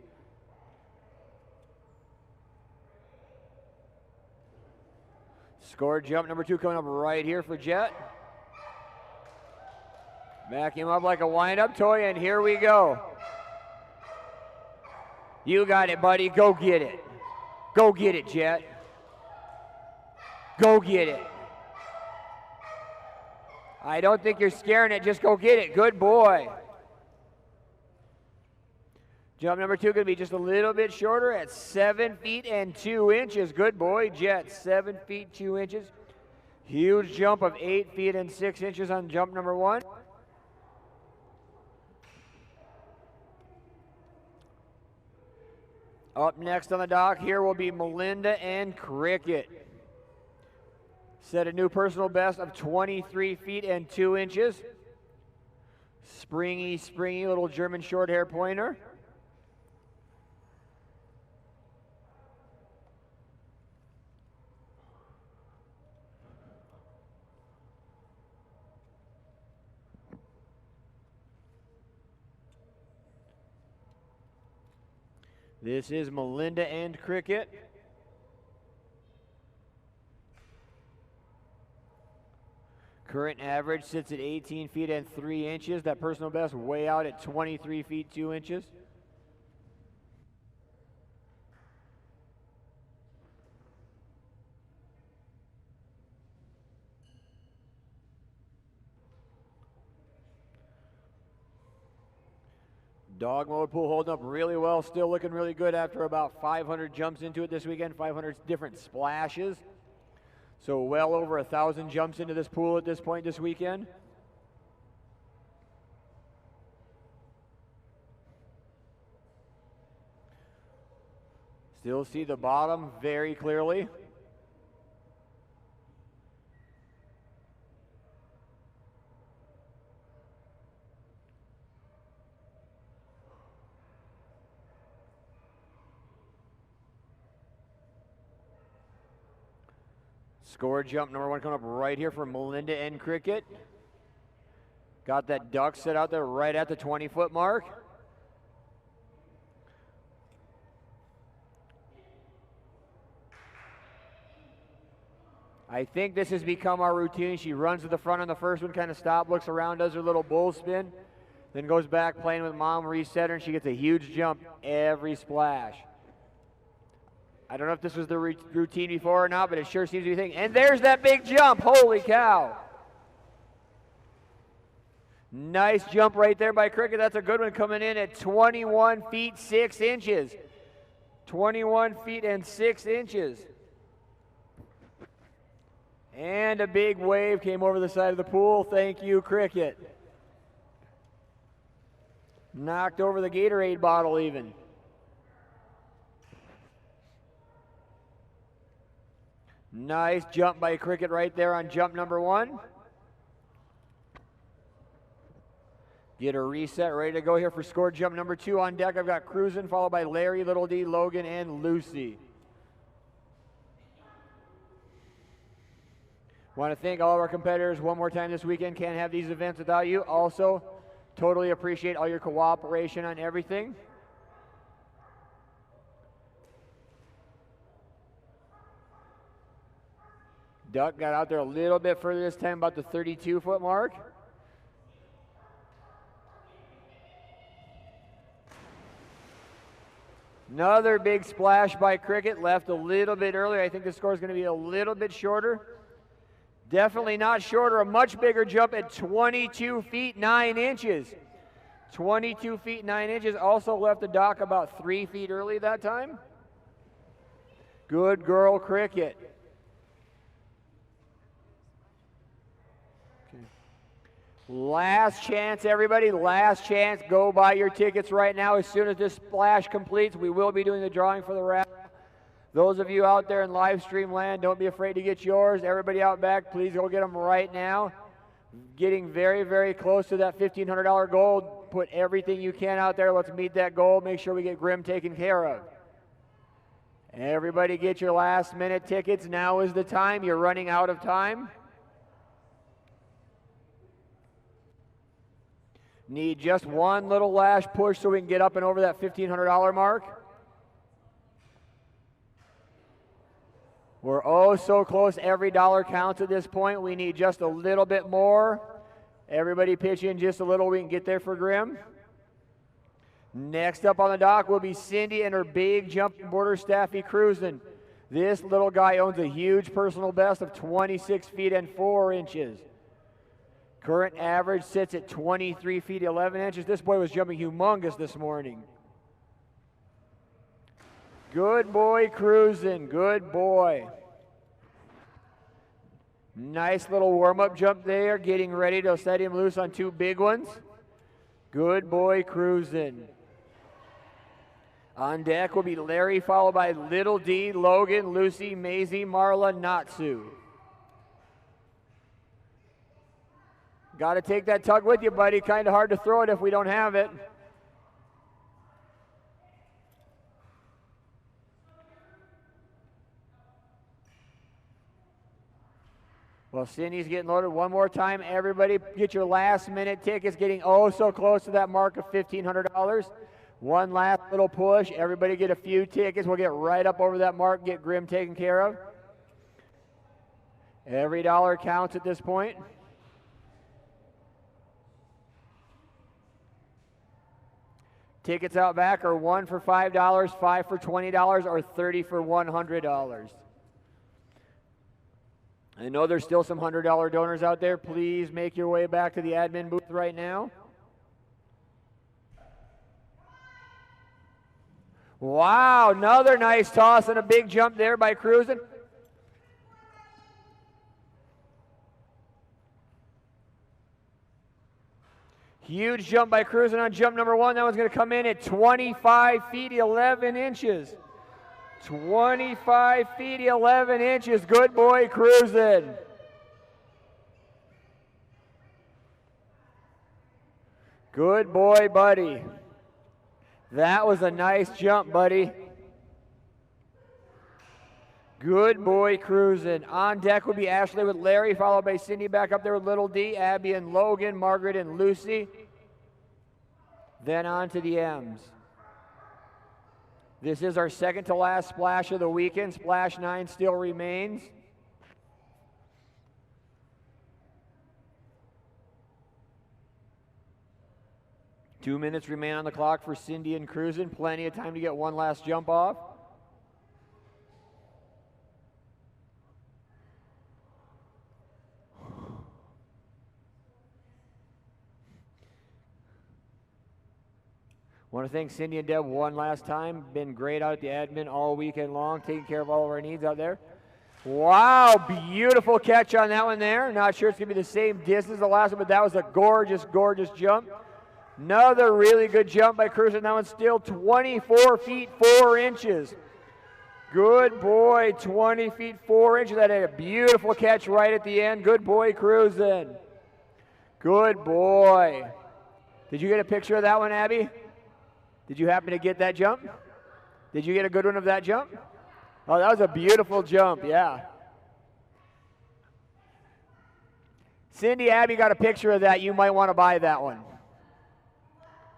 Score jump number 2 coming up right here for Jet. Back him up like a wind-up toy, and here we go. You got it, buddy. Go get it. Go get it, Jet. Go get it. I don't think you're scaring it. Just go get it. Good boy. Jump number 2 going to be just a little bit shorter at 7 feet and 2 inches. Good boy, Jet. 7 feet 2 inches. Huge jump of 8 feet and 6 inches on jump number 1. Up next on the dock here will be Melinda and Cricket. Set a new personal best of 23 feet and 2 inches. Springy little German short hair pointer. This is Melinda and Cricket. Current average sits at 18 feet and 3 inches. That personal best way out at 23 feet 2 inches. Dogmode pool holding up really well, still looking really good after about 500 jumps into it this weekend, 500 different splashes. So well over 1,000 jumps into this pool at this point this weekend. Still see the bottom very clearly. Score jump number 1 coming up right here for Melinda and Cricket. Got that duck set out there right at the 20-foot mark. I think this has become our routine. She runs to the front on the first one, kind of stops, looks around, does her little bull spin, then goes back playing with mom, reset her, and she gets a huge jump every splash. I don't know if this was the routine before or not, but it sure seems to be a thing. And there's that big jump. Holy cow. Nice jump right there by Cricket. That's a good one, coming in at 21 feet 6 inches. 21 feet and 6 inches. And a big wave came over the side of the pool. Thank you, Cricket. Knocked over the Gatorade bottle even. Nice jump by Cricket right there on jump number 1. Get a reset, ready to go here for score jump number 2 on deck. I've got Cruisin', followed by Larry, Little D, Logan, and Lucy. Want to thank all of our competitors one more time this weekend. Can't have these events without you. Also, totally appreciate all your cooperation on everything. Duck got out there a little bit further this time, about the 32-foot mark. Another big splash by Cricket, left a little bit earlier. I think the score is going to be a little bit shorter. Definitely not shorter, a much bigger jump at 22 feet 9 inches. 22 feet 9 inches, also left the dock about 3 feet early that time. Good girl, Cricket. Last chance, everybody. Last chance. Go buy your tickets right now. As soon as this splash completes, we will be doing the drawing for the raffle. Those of you out there in live stream land, don't be afraid to get yours. Everybody out back, please go get them right now. Getting very, very close to that $1,500 goal. Put everything you can out there. Let's meet that goal. Make sure we get Grim taken care of. Everybody get your last minute tickets. Now is the time. You're running out of time. Need just one little last push so we can get up and over that $1,500 mark. We're oh so close. Every dollar counts at this point. We need just a little bit more. Everybody pitch in just a little. We can get there for Grim. Next up on the dock will be Cindy and her big jumping border staffy cruising. This little guy owns a huge personal best of 26 feet and 4 inches. Current average sits at 23 feet 11 inches. This boy was jumping humongous this morning. Good boy cruising, good boy. Nice little warm-up jump there, getting ready to set him loose on 2 big ones. Good boy cruising. On deck will be Larry, followed by Little D, Logan, Lucy, Maisie, Marla, Natsu. Got to take that tug with you, buddy. Kind of hard to throw it if we don't have it. Well, Cindy's getting loaded one more time. Everybody get your last minute tickets, getting oh so close to that mark of $1,500. One last little push. Everybody get a few tickets. We'll get right up over that mark, get Grim taken care of. Every dollar counts at this point. Tickets out back are 1 for $5, 5 for $20, or 30 for $100. I know there's still some $100 donors out there. Please make your way back to the admin booth right now. Wow, another nice toss and a big jump there by Cruisin'. Huge jump by Cruisin' on jump number 1. That one's going to come in at 25 feet 11 inches. 25 feet 11 inches. Good boy Cruisin'. Good boy, buddy. That was a nice jump, buddy. Good boy Cruisin'. On deck will be Ashley with Larry, followed by Cindy back up there with Little D, Abby and Logan, Margaret and Lucy. Then on to the M's. This is our second to last splash of the weekend. Splash 9 still remains. Two minutes remain on the clock for Cindy and Cruisin'. Plenty of time to get one last jump off. Want to thank Cindy and Deb one last time. Been great out at the admin all weekend long, taking care of all of our needs out there. Wow, beautiful catch on that one there. Not sure it's going to be the same distance as the last one, but that was a gorgeous, gorgeous jump. Another really good jump by Cruisin'. That one's still 24 feet 4 inches. Good boy, 20 feet 4 inches. That had a beautiful catch right at the end. Good boy, Cruisin'. Good boy. Did you get a picture of that one, Abby? Did you happen to get that jump? Did you get a good one of that jump? Oh, that was a beautiful jump, yeah. Cindy, Abby got a picture of that. You might want to buy that one.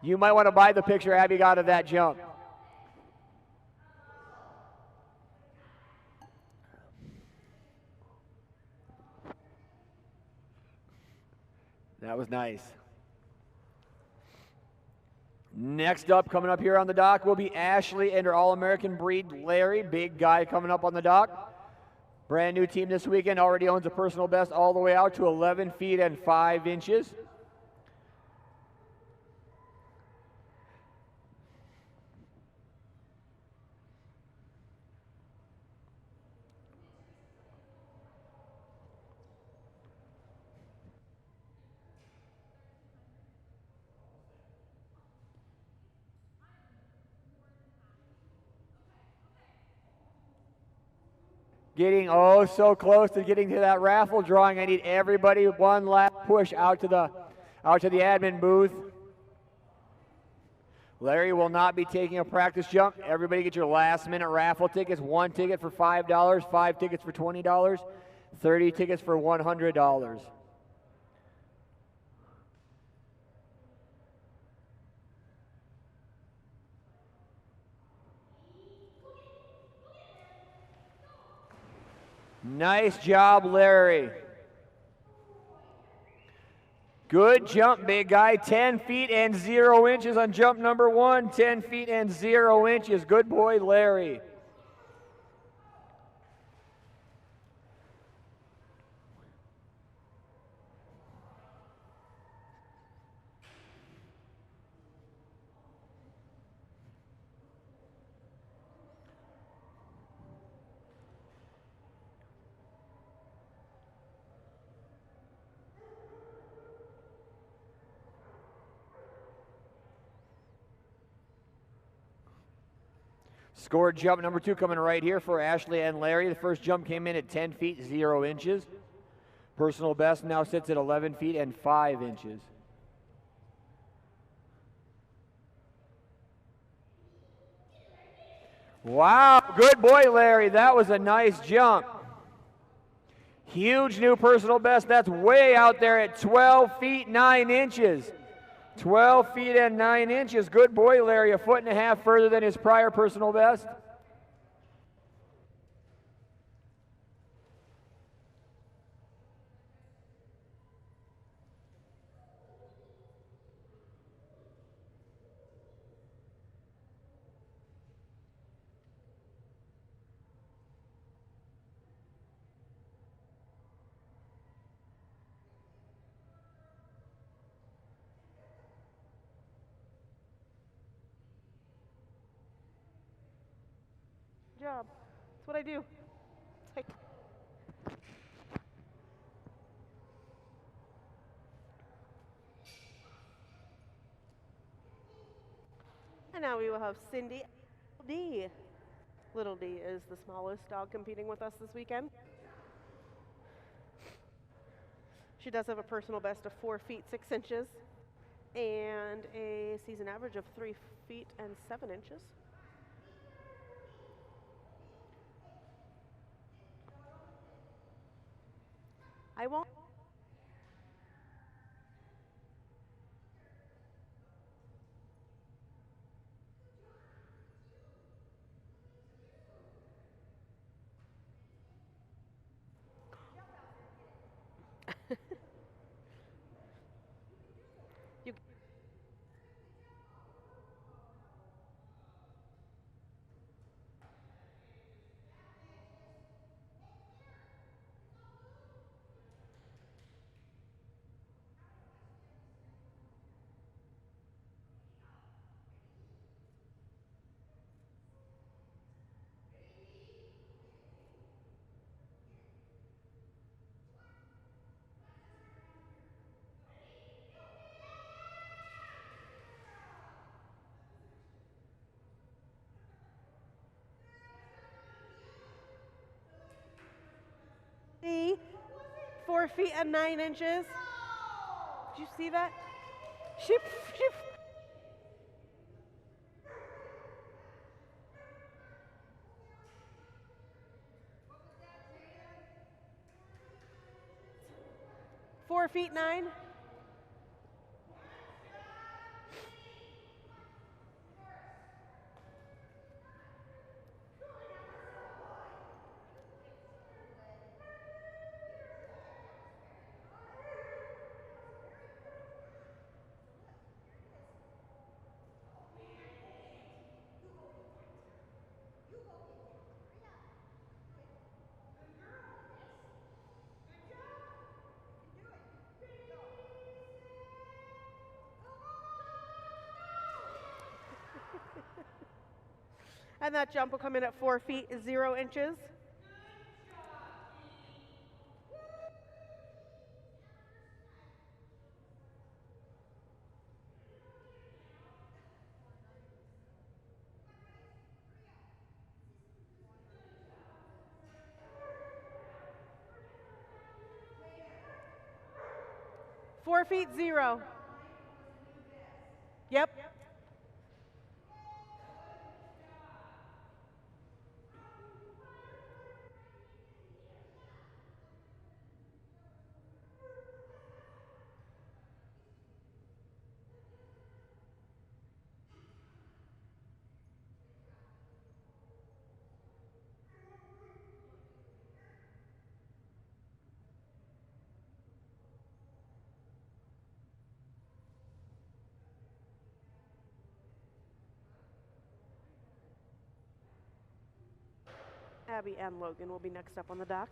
You might want to buy the picture Abby got of that jump. That was nice. Next up, coming up here on the dock, will be Ashley and her All-American breed, Larry. Big guy coming up on the dock. Brand new team this weekend, already owns a personal best all the way out to 11 feet and 5 inches. getting oh so close to getting to that raffle drawing. I need everybody one last push out to the admin booth. Larry will not be taking a practice jump. Everybody get your last minute raffle tickets. 1 ticket for $5, 5 tickets for $20, 30 tickets for $100. Nice job, Larry. Good jump, big guy. 10 feet and 0 inches on jump number 1. 10 feet and 0 inches. Good boy, Larry. Scored jump number 2 coming right here for Ashley and Larry. The first jump came in at 10 feet 0 inches. Personal best now sits at 11 feet and 5 inches. Wow, good boy, Larry. That was a nice jump. Huge new personal best. That's way out there at 12 feet 9 inches. 12 feet and 9 inches. Good boy, Larry. 1.5 feet further than his prior personal best. Job. That's what I do. It's like and now we will have Cindy D. Little D is the smallest dog competing with us this weekend. She does have a personal best of 4 feet 6 inches and a season average of 3 feet and 7 inches. I won't. You. See? 4 feet and 9 inches. Did you see that? She 4 feet 9. And that jump will come in at 4 feet 0 inches. 4 feet 0. Yep. Abby and Logan will be next up on the dock.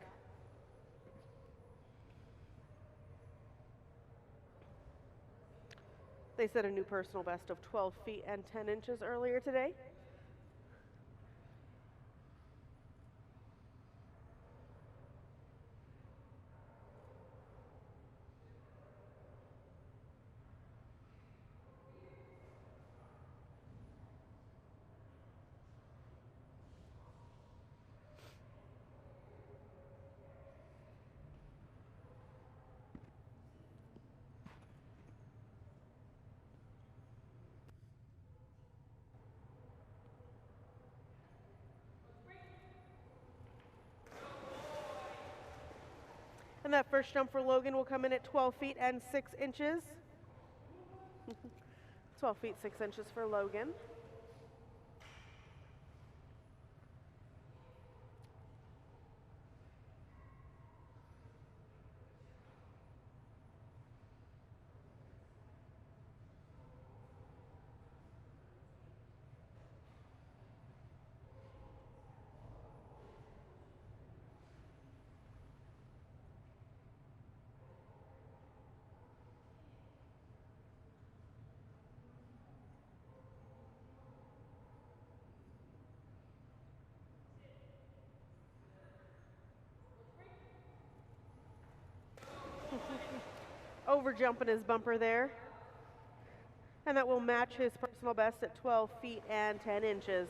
They set a new personal best of 12 feet and 10 inches earlier today. And that first jump for Logan will come in at 12 feet and 6 inches. 12 feet 6 inches for Logan. Over jumping his bumper there. And that will match his personal best at 12 feet and 10 inches.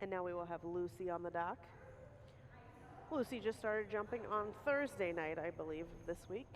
And now we will have Lucy on the dock. Lucy just started jumping on Thursday night, I believe, this week.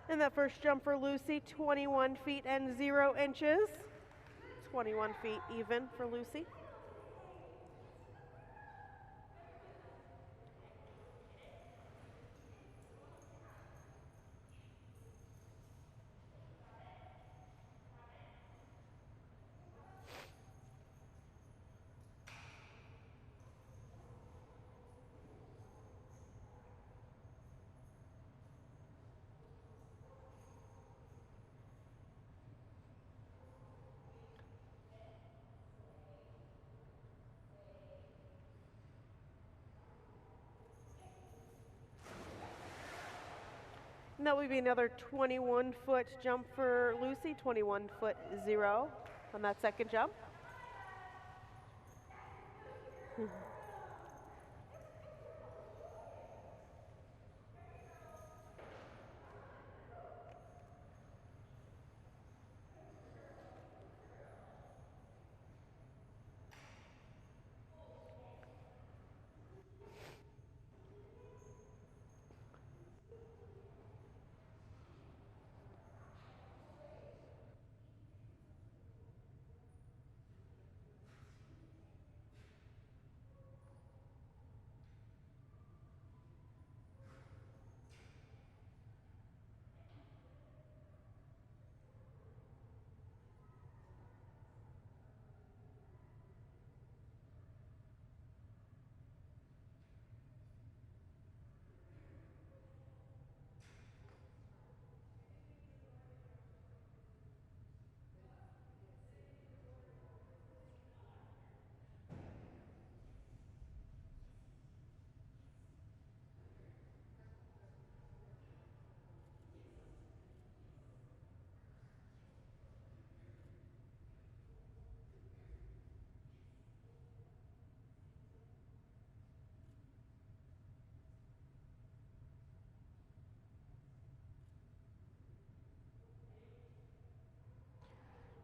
And that first jump for Lucy, 21 feet and 0 inches. 21 feet even for Lucy. And that would be another 21-foot jump for Lucy, 21-foot 0 on that second jump.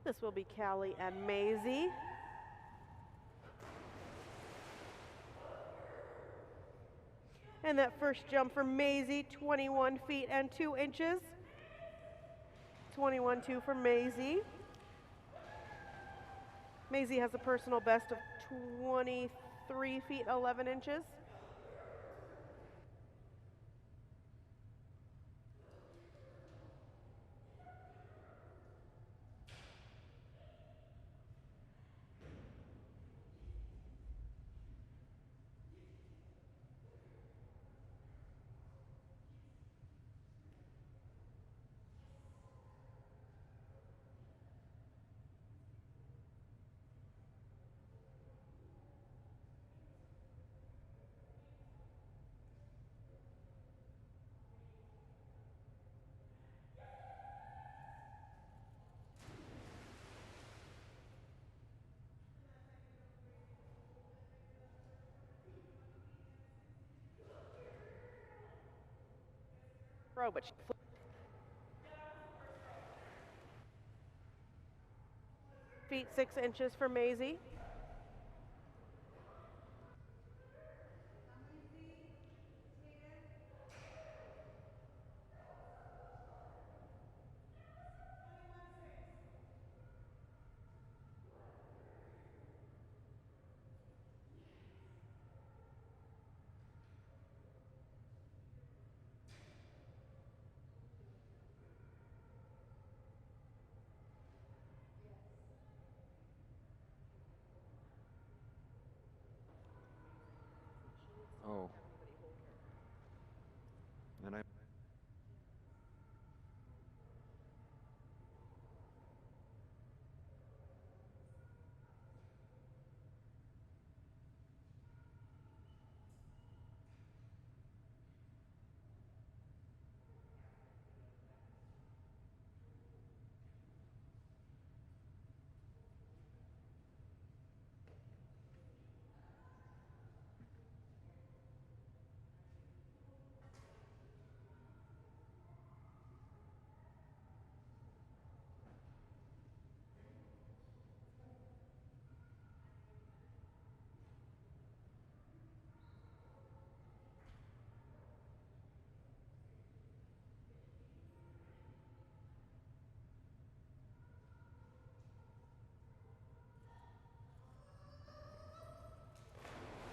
This will be Callie and Maisie. And that first jump for Maisie, 21 feet and 2 inches. 21-2 for Maisie. Maisie has a personal best of 23 feet 11 inches. But she feet 6 inches for Maisie.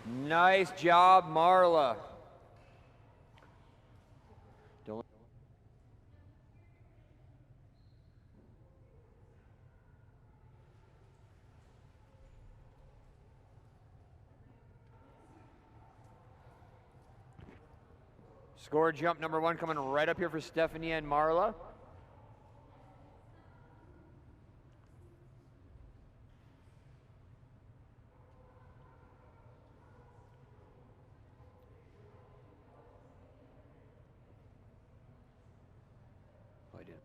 Nice job, Marla. Don't Score jump number 1 coming right up here for Stephanie and Marla. Oh, I did.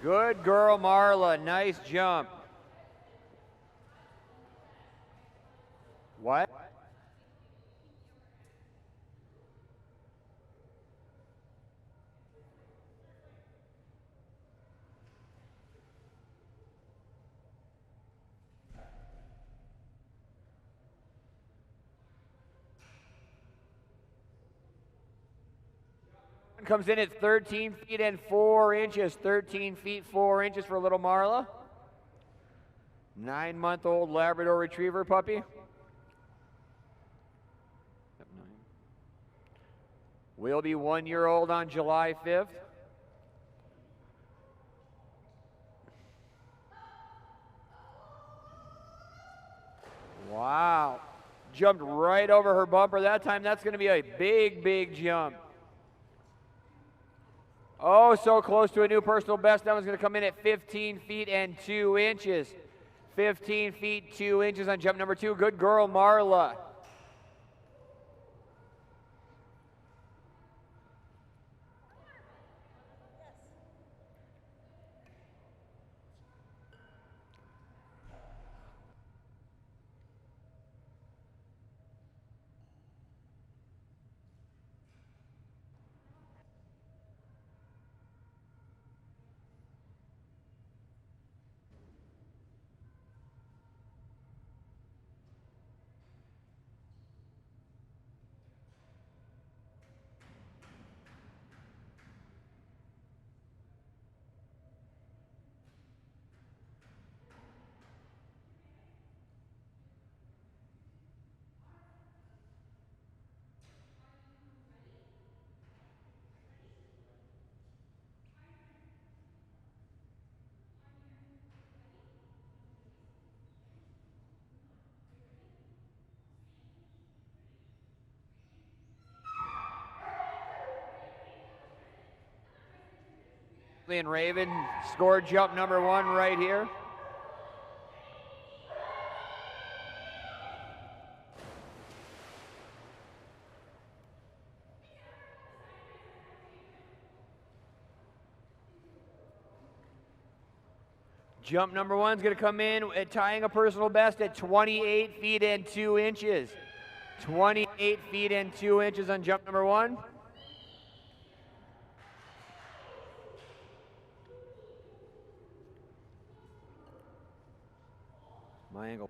Good girl, Marla. Nice jump. What? Comes in at 13 feet and 4 inches. 13 feet 4 inches for little Marla. 9-month-old Labrador Retriever puppy. Will be 1-year-old on July 5th. Wow. Jumped right over her bumper that time. That's going to be a big, big jump. Oh, so close to a new personal best. That one's going to come in at 15 feet and 2 inches. 15 feet 2 inches on jump number 2. Good girl, Marla. And Raven scored jump number 1 right here. Jump number 1 is going to come in at tying a personal best at 28 feet and 2 inches. 28 feet and 2 inches on jump number 1. My angle.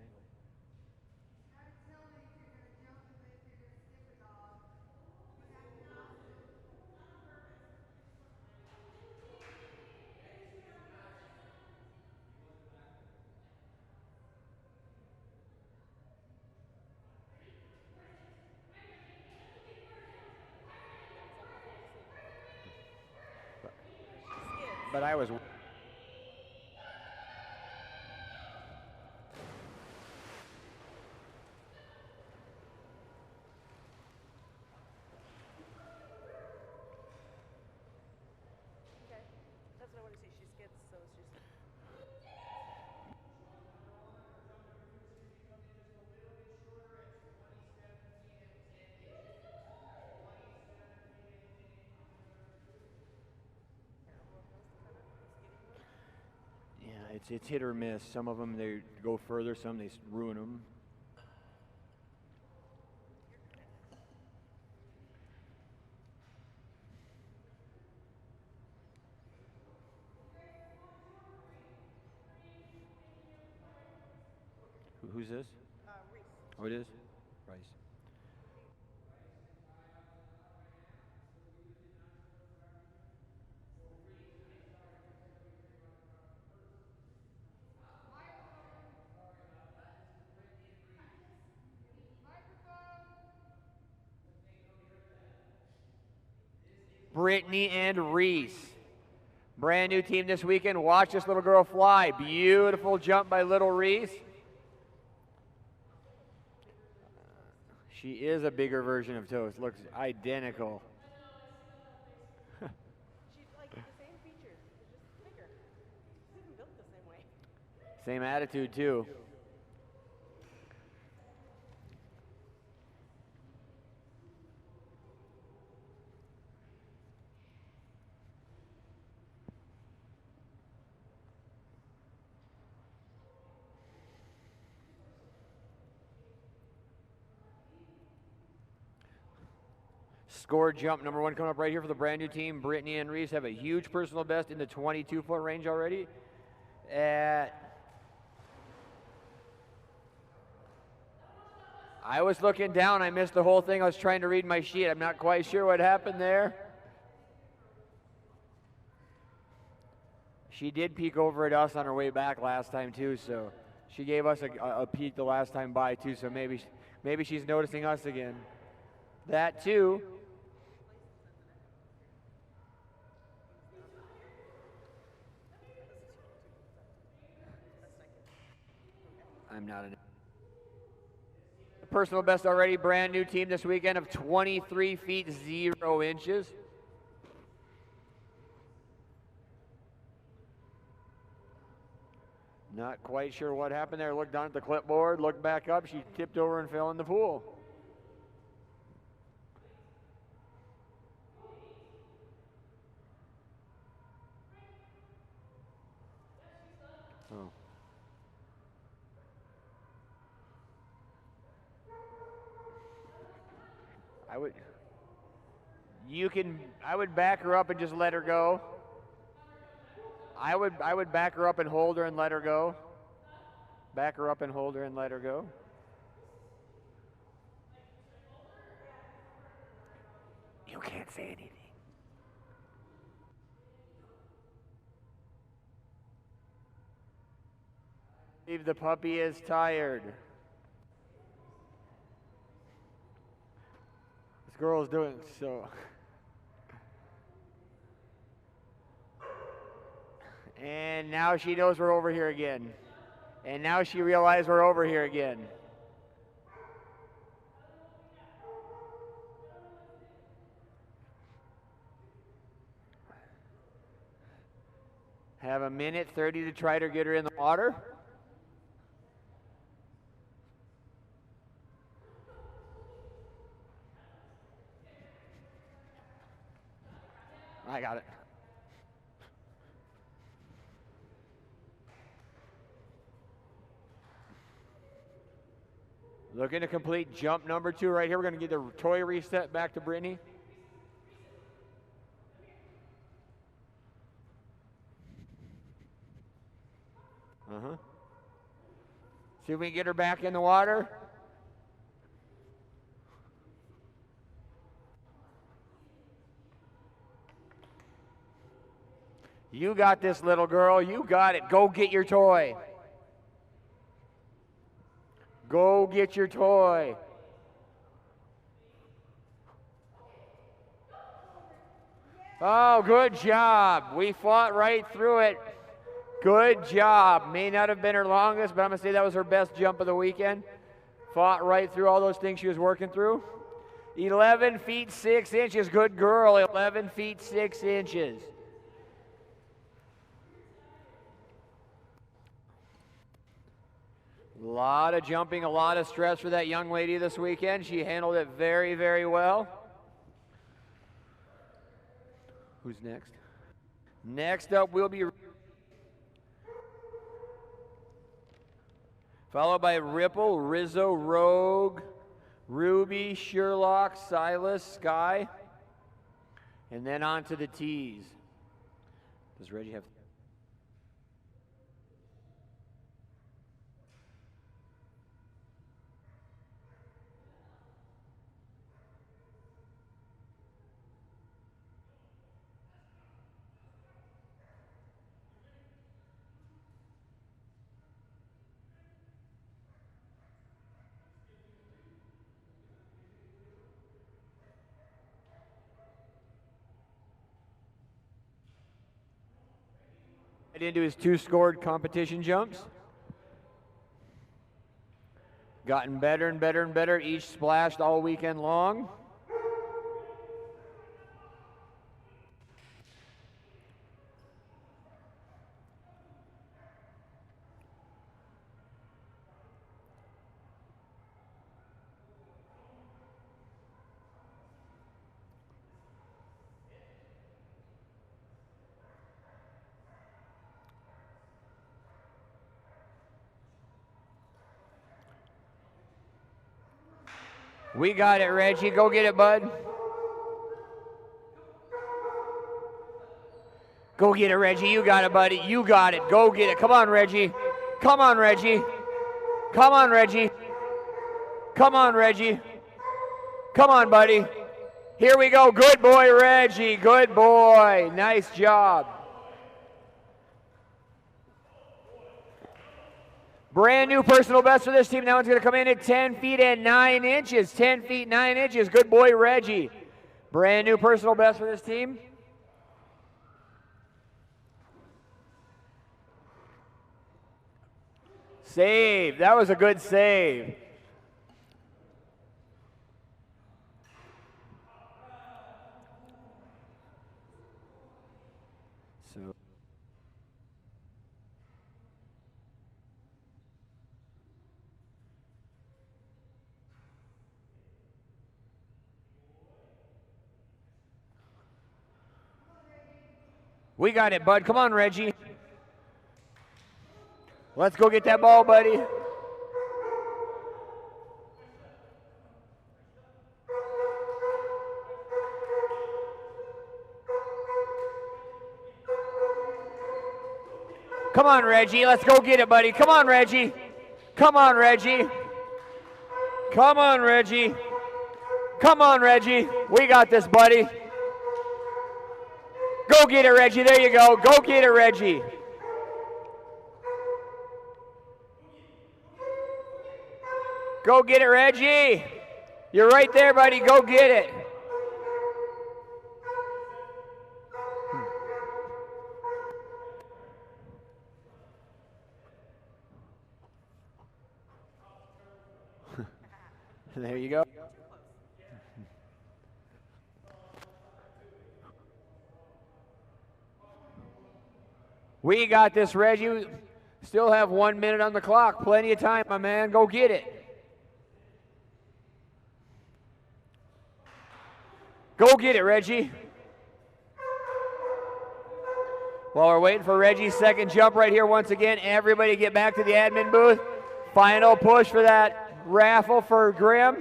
But I was. That's what I want to see. She skids, so it's just. Yeah, it's hit or miss. Some of them they go further, some they ruin them. Who's this? Reese. Oh, it is? Rice. Brittany and Reese. Brand new team this weekend. Watch this little girl fly. Beautiful jump by little Reese. She is a bigger version of Toast. Looks identical. She's like the same features, just bigger. She's even built the same way. Same attitude, too. Score jump number 1 coming up right here for the brand new team. Brittany and Reese have a huge personal best in the 22-foot range already. I was looking down. I missed the whole thing. I was trying to read my sheet. I'm not quite sure what happened there. She did peek over at us on her way back last time too, so she gave us a peek the last time by too, so maybe she's noticing us again. That too. I'm not an personal best already. Brand new team this weekend of 23 feet 0 inches. Not quite sure what happened there. Looked down at the clipboard, looked back up. She tipped over and fell in the pool. Oh. I would back her up and just let her go. I would back her up and hold her and let her go. Back her up and hold her and let her go. You can't say anything. I believe the puppy is tired. This girl's doing so. And now she knows we're over here again. And now she realized we're over here again. Have a minute 30 to try to get her in the water. I got it. Looking to complete jump number 2 right here. We're going to get the toy reset back to Brittany. See if we can get her back in the water. You got this, little girl. You got it. Go get your toy. Go get your toy. Oh, good job. We fought right through it. Good job. May not have been her longest, but I'm going to say that was her best jump of the weekend. Fought right through all those things she was working through. 11 feet 6 inches. Good girl. 11 feet 6 inches. A lot of jumping, a lot of stress for that young lady this weekend. She handled it very, very well. Who's next? Next up will be followed by Ripple, Rizzo, Rogue, Ruby, Sherlock, Silas, Sky, and then on to the T's. Does Reggie have? Into his 2 scored competition jumps. Gotten better and better and better, each splashed all weekend long. We got it, Reggie. Go get it, bud. Go get it, Reggie. You got it, buddy. You got it. Go get it. Come on, Reggie. Come on, Reggie. Come on, Reggie. Come on, Reggie. Come on, buddy. Here we go. Good boy, Reggie. Good boy. Nice job. Brand new personal best for this team. That one's going to come in at 10 feet and 9 inches. 10 feet, 9 inches. Good boy, Reggie. Brand new personal best for this team. Save. That was a good save. So. We got it, bud. Come on, Reggie. Let's go get that ball, buddy. Come on, Reggie. Let's go get it, buddy. Come on, Reggie. Come on, Reggie. Come on, Reggie. Come on, Reggie. We got this, buddy. Go get it, Reggie. There you go. Go get it, Reggie. Go get it, Reggie. You're right there, buddy. Go get it. There you go. We got this, Reggie. Still have 1 minute on the clock. Plenty of time, my man. Go get it. Go get it, Reggie. While we're waiting for Reggie's second jump right here, once again, everybody get back to the admin booth. Final push for that raffle for Grimm.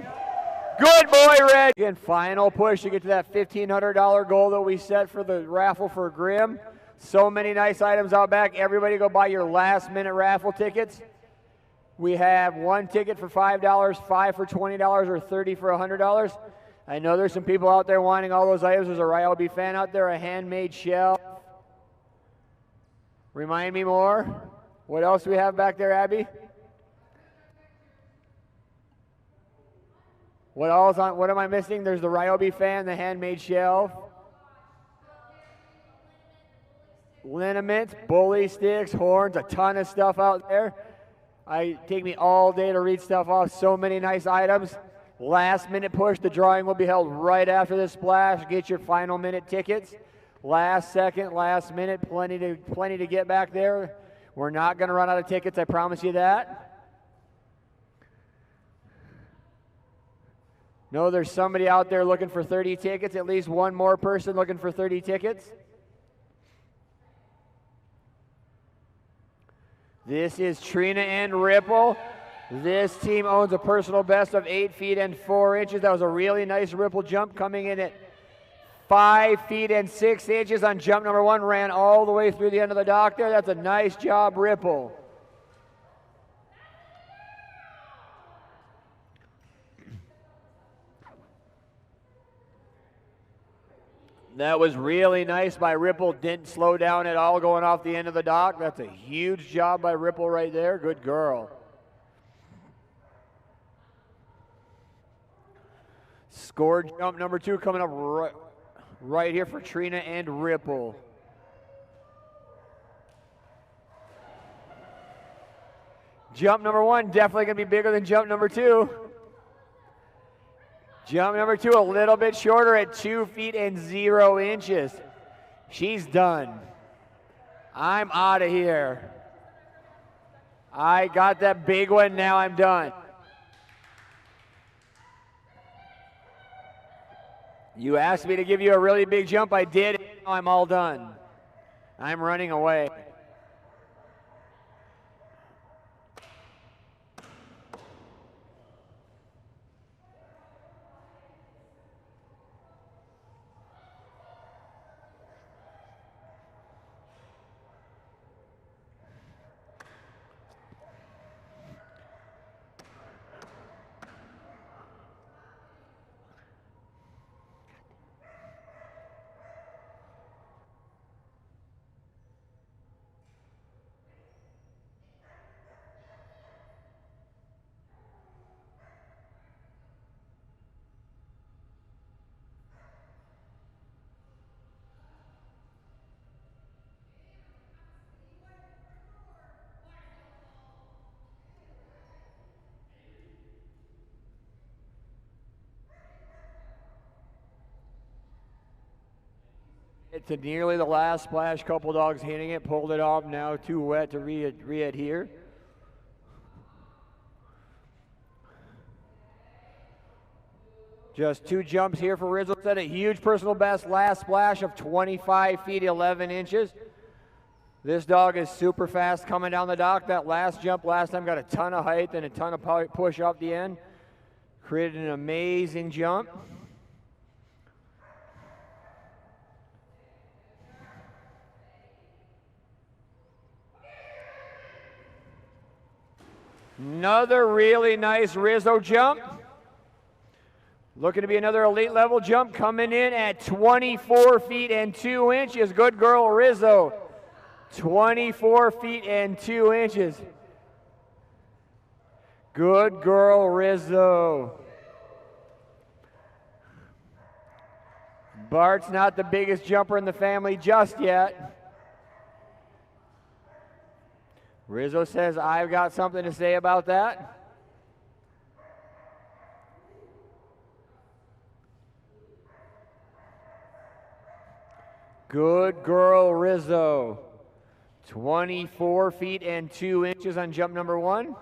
Good boy, Reggie. Again, final push to get to that $1,500 goal that we set for the raffle for Grimm. So many nice items out back. Everybody go buy your last minute raffle tickets. We have 1 ticket for $5, 5 for $20, or 30 for $100. I know there's some people out there wanting all those items. There's a Ryobi fan out there, a handmade shell. Remind me more. What else do we have back there, Abby? What else? What am I missing? There's the Ryobi fan, the handmade shell. Liniments, bully sticks, horns, a ton of stuff out there. Take me all day to read stuff off. So many nice items. Last minute push. The drawing will be held right after this splash. Get your final minute tickets. Last second, last minute, plenty to get back there. We're not going to run out of tickets, I promise you that. No, there's somebody out there looking for 30 tickets, at least one more person looking for 30 tickets. This is Trina and Ripple. This team owns a personal best of 8 feet and 4 inches. That was a really nice Ripple jump, coming in at 5 feet and 6 inches on jump number 1. Ran all the way through the end of the dock there. That's a nice job, Ripple. That was really nice by Ripple. Didn't slow down at all going off the end of the dock. That's a huge job by Ripple right there. Good girl. Score jump number 2 coming up right here for Trina and Ripple. Jump number 1 definitely going to be bigger than jump number 2. Jump number 2 a little bit shorter at 2 feet and 0 inches. She's done. I'm out of here. I got that big one, now I'm done. You asked me to give you a really big jump, I did. Now I'm all done. I'm running away. To nearly the last splash, couple dogs hitting it, pulled it off, now too wet to re-adhere. Just 2 jumps here for Rizzo. Set a huge personal best last splash of 25 feet 11 inches. This dog is super fast coming down the dock. That last jump last time got a ton of height and a ton of push off the end. Created an amazing jump. Another really nice Rizzo jump. Looking to be another elite level jump, coming in at 24 feet and 2 inches. Good girl, Rizzo. 24 feet and 2 inches. Good girl, Rizzo. Bart's not the biggest jumper in the family just yet. Rizzo says, I've got something to say about that. Good girl, Rizzo. 24 feet and 2 inches on jump number 1.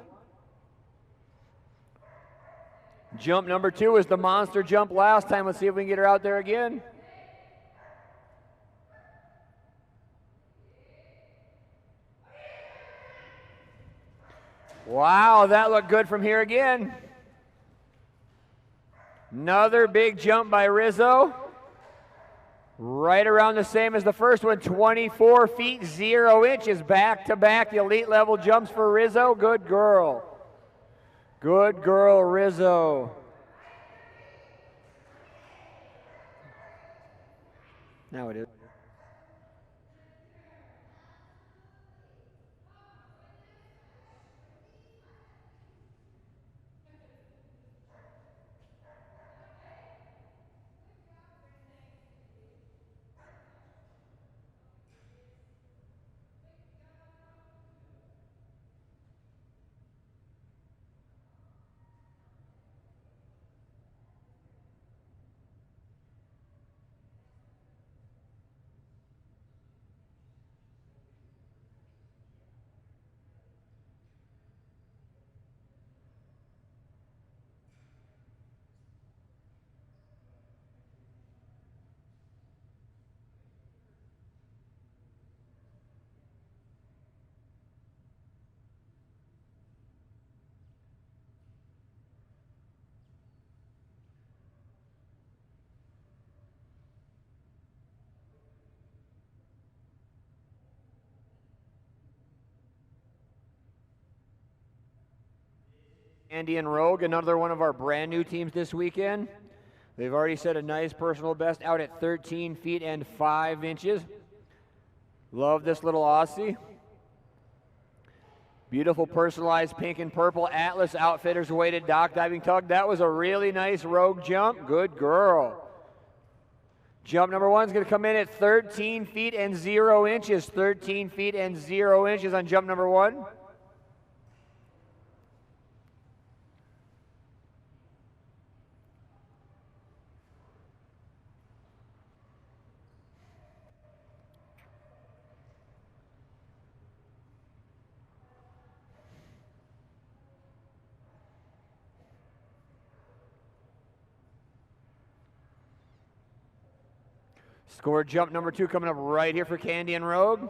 Jump number 2 is the monster jump last time. Let's see if we can get her out there again. Wow, that looked good from here again. Another big jump by Rizzo. Right around the same as the first one, 24 feet 0 inches. Back to back, the elite level jumps for Rizzo. Good girl. Good girl, Rizzo. Now it is. Andy and Rogue, another one of our brand new teams this weekend. They've already set a nice personal best out at 13 feet and 5 inches. Love this little Aussie. Beautiful personalized pink and purple Atlas Outfitters weighted dock diving tug. That was a really nice Rogue jump. Good girl. Jump number 1 is going to come in at 13 feet and 0 inches. 13 feet and 0 inches on jump number 1. Score jump number 2 coming up right here for Candy and Rogue.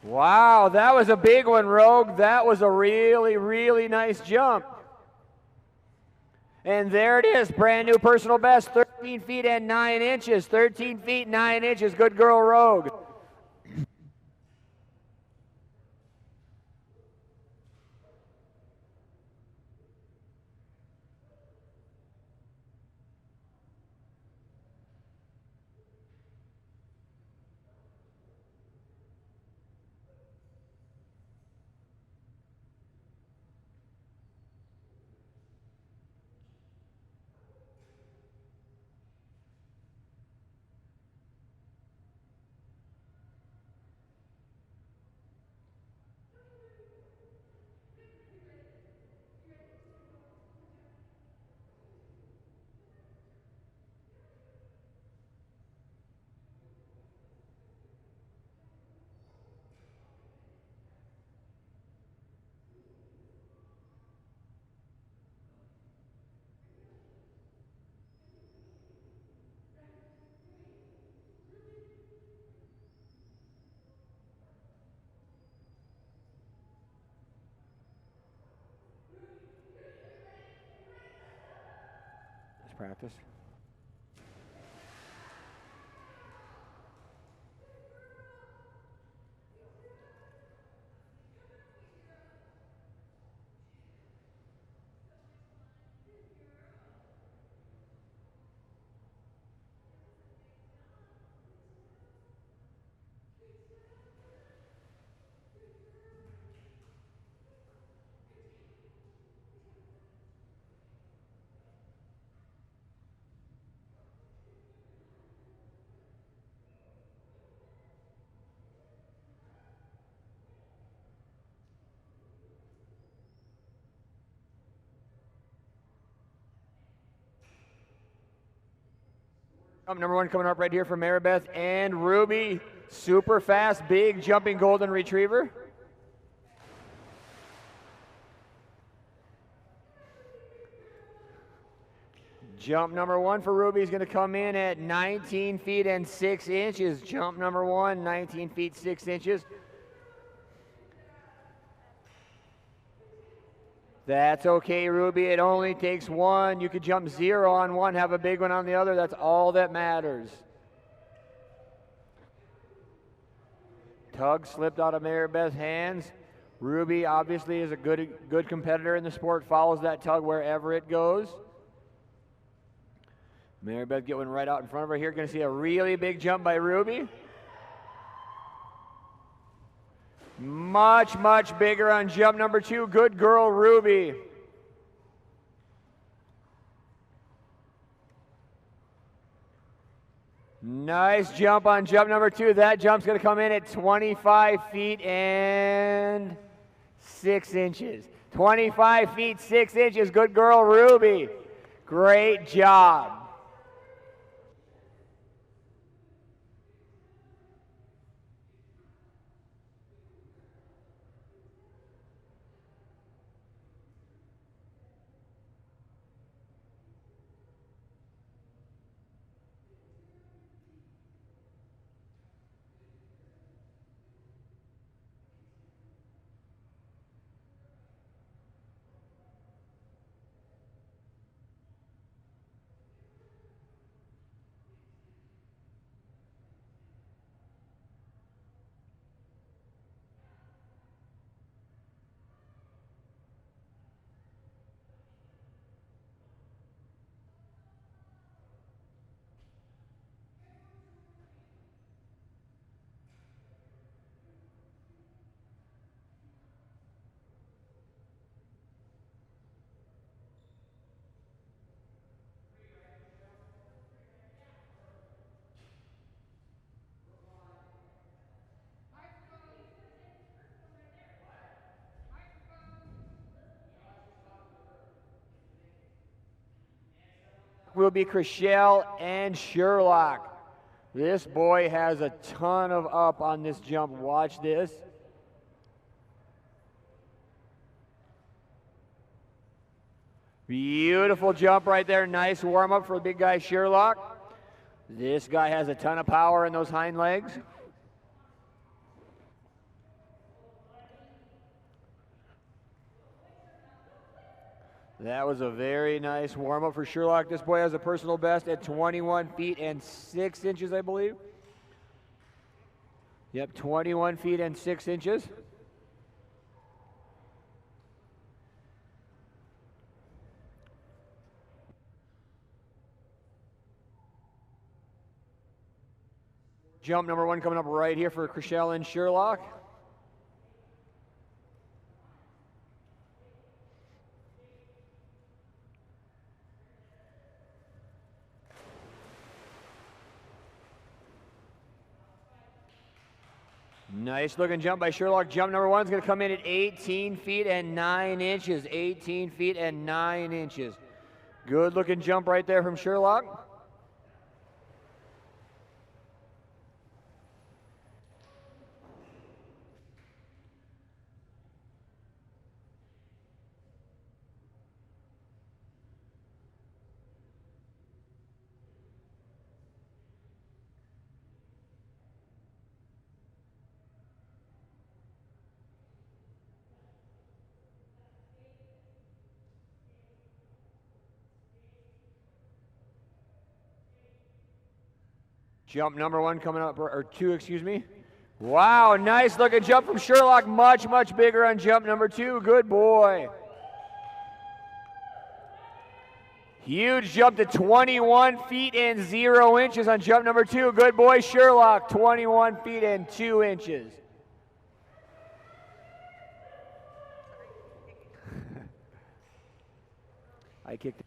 Wow, that was a big one, Rogue. That was a really, really nice jump. And there it is, brand new personal best, 13 feet and 9 inches. 13 feet, 9 inches. Good girl, Rogue. Let's practice. Jump number 1 coming up right here for Maribeth and Ruby. Super fast, big jumping golden retriever. Jump number 1 for Ruby is going to come in at 19 feet and 6 inches. Jump number 1, 19 feet 6 inches. That's okay, Ruby. It only takes 1. You could jump 0 on 1, have a big one on the other. That's all that matters. Tug slipped out of Maribeth's hands. Ruby obviously is a good competitor in the sport, follows that tug wherever it goes. Maribeth get one right out in front of her here. Going to see a really big jump by Ruby. Much, much bigger on jump number 2. Good girl, Ruby. Nice jump on jump number 2. That jump's going to come in at 25 feet and 6 inches. 25 feet, 6 inches. Good girl, Ruby. Great job. Will be Chriselle and Sherlock. This boy has a ton of up on this jump. Watch this. Beautiful jump right there. Nice warm up for the big guy Sherlock. This guy has a ton of power in those hind legs. That was a very nice warm-up for Sherlock. This boy has a personal best at 21 feet and 6 inches, I believe. Yep, 21 feet and 6 inches. Jump number 1 coming up right here for Chriselle and Sherlock. Nice looking jump by Sherlock. Jump number 1 is going to come in at 18 feet and 9 inches. 18 feet and 9 inches. Good looking jump right there from Sherlock. Jump number 1 coming up, or 2, excuse me. Wow, nice looking jump from Sherlock. Much, much bigger on jump number 2. Good boy. Huge jump to 21 feet and 0 inches on jump number 2. Good boy, Sherlock. 21 feet and 2 inches. I kicked it.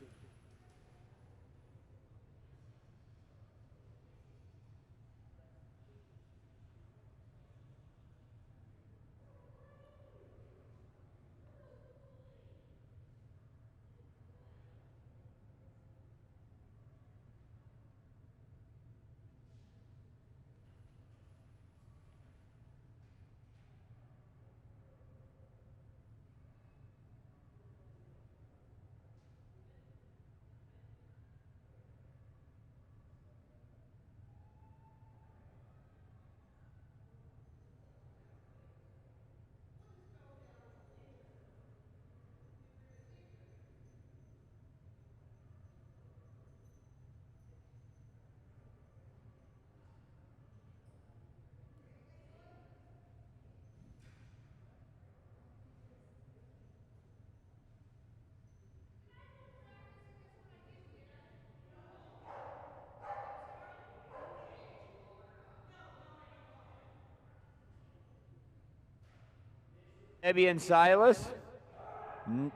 Debbie and Silas.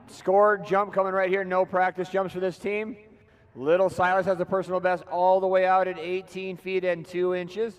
Scored jump coming right here. No practice jumps for this team. Little Silas has the personal best all the way out at 18 feet and 2 inches.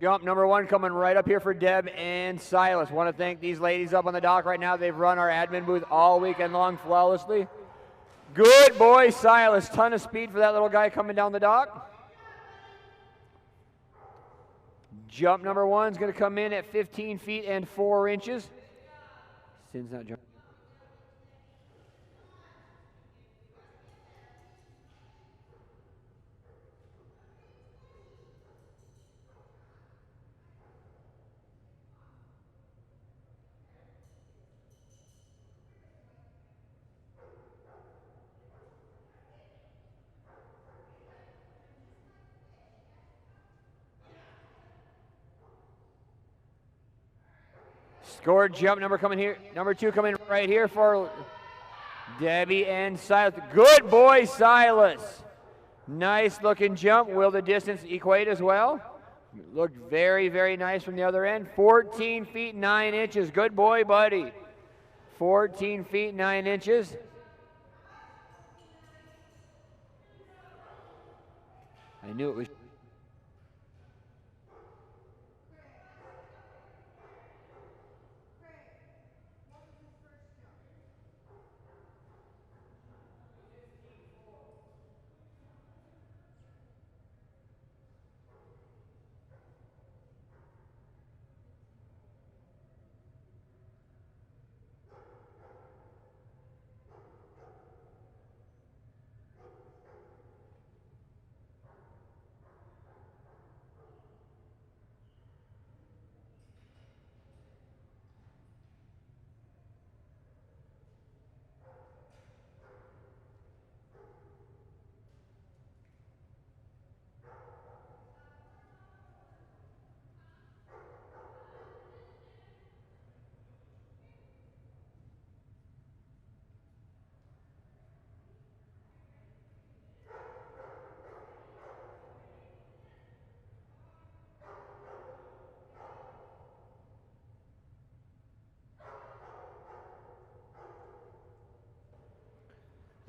Jump number 1 coming right up here for Deb and Silas. Want to thank these ladies up on the dock right now. They've run our admin booth all weekend long flawlessly. Good boy, Silas. Ton of speed for that little guy coming down the dock. Jump number 1 is going to come in at 15 feet and 4 inches. Sin's not jumping. Scored jump number 2 coming right here for Debbie and Silas. Good boy, Silas. Nice looking jump. Will the distance equate as well? Looked very, very nice from the other end. 14 feet 9 inches. Good boy, buddy. 14 feet 9 inches. I knew it was.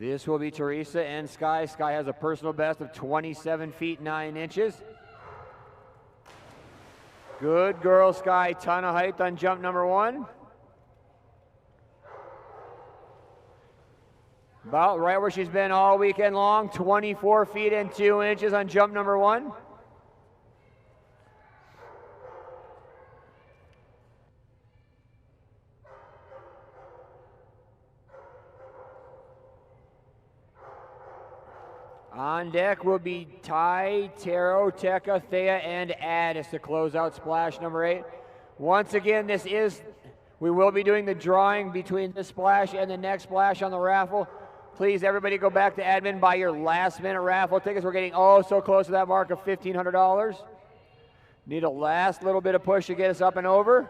This will be Teresa and Sky. Sky has a personal best of 27 feet 9 inches. Good girl, Sky. Ton of height on jump number 1. About right where she's been all weekend long. 24 feet and 2 inches on jump number 1. On deck will be Ty, Taro, Tekka, Thea, and Addis to close out splash number 8. Once again, we will be doing the drawing between this splash and the next splash on the raffle. Please, everybody go back to admin, buy your last minute raffle tickets. We're getting so close to that mark of $1,500. Need a last little bit of push to get us up and over.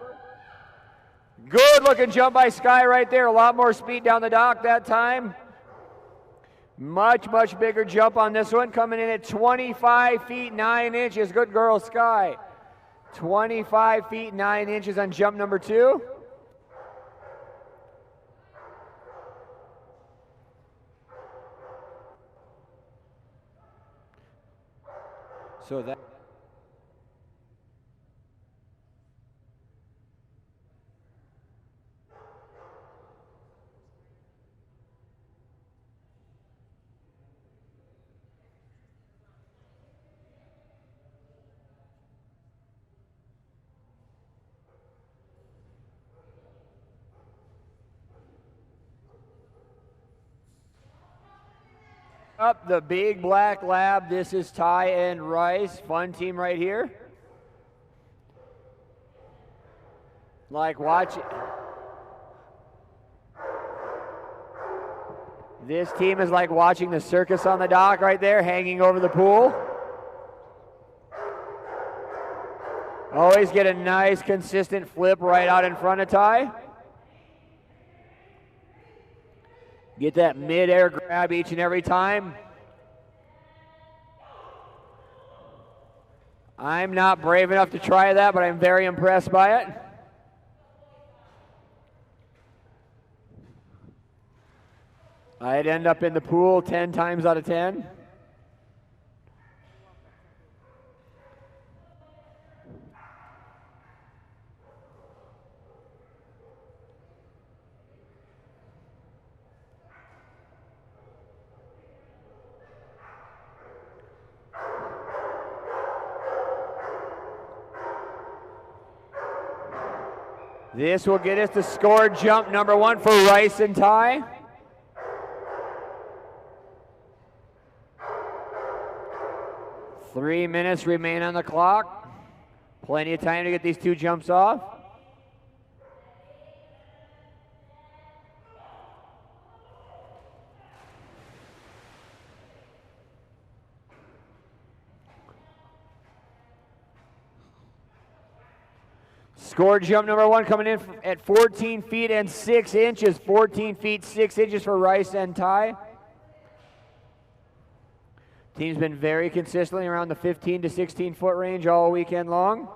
Good looking jump by Sky right there. A lot more speed down the dock that time. Much, much bigger jump on this one, coming in at 25 feet 9 inches. Good girl, Sky. 25 feet 9 inches on jump number 2. So that up the big black lab. This is Ty and Rice. Fun team right here. Like watch. This team is like watching the circus on the dock right there, hanging over the pool. Always get a nice consistent flip right out in front of Ty. Get that mid-air grab each and every time. I'm not brave enough to try that, but I'm very impressed by it. I'd end up in the pool 10 times out of 10. This will get us to score jump number 1 for Rice and Ty. Three minutes remain on the clock. Plenty of time to get these 2 jumps off. Score jump number 1 coming in at 14 feet and 6 inches. 14 feet 6 inches for Rice and Ty. Team's been very consistently around the 15 to 16 foot range all weekend long.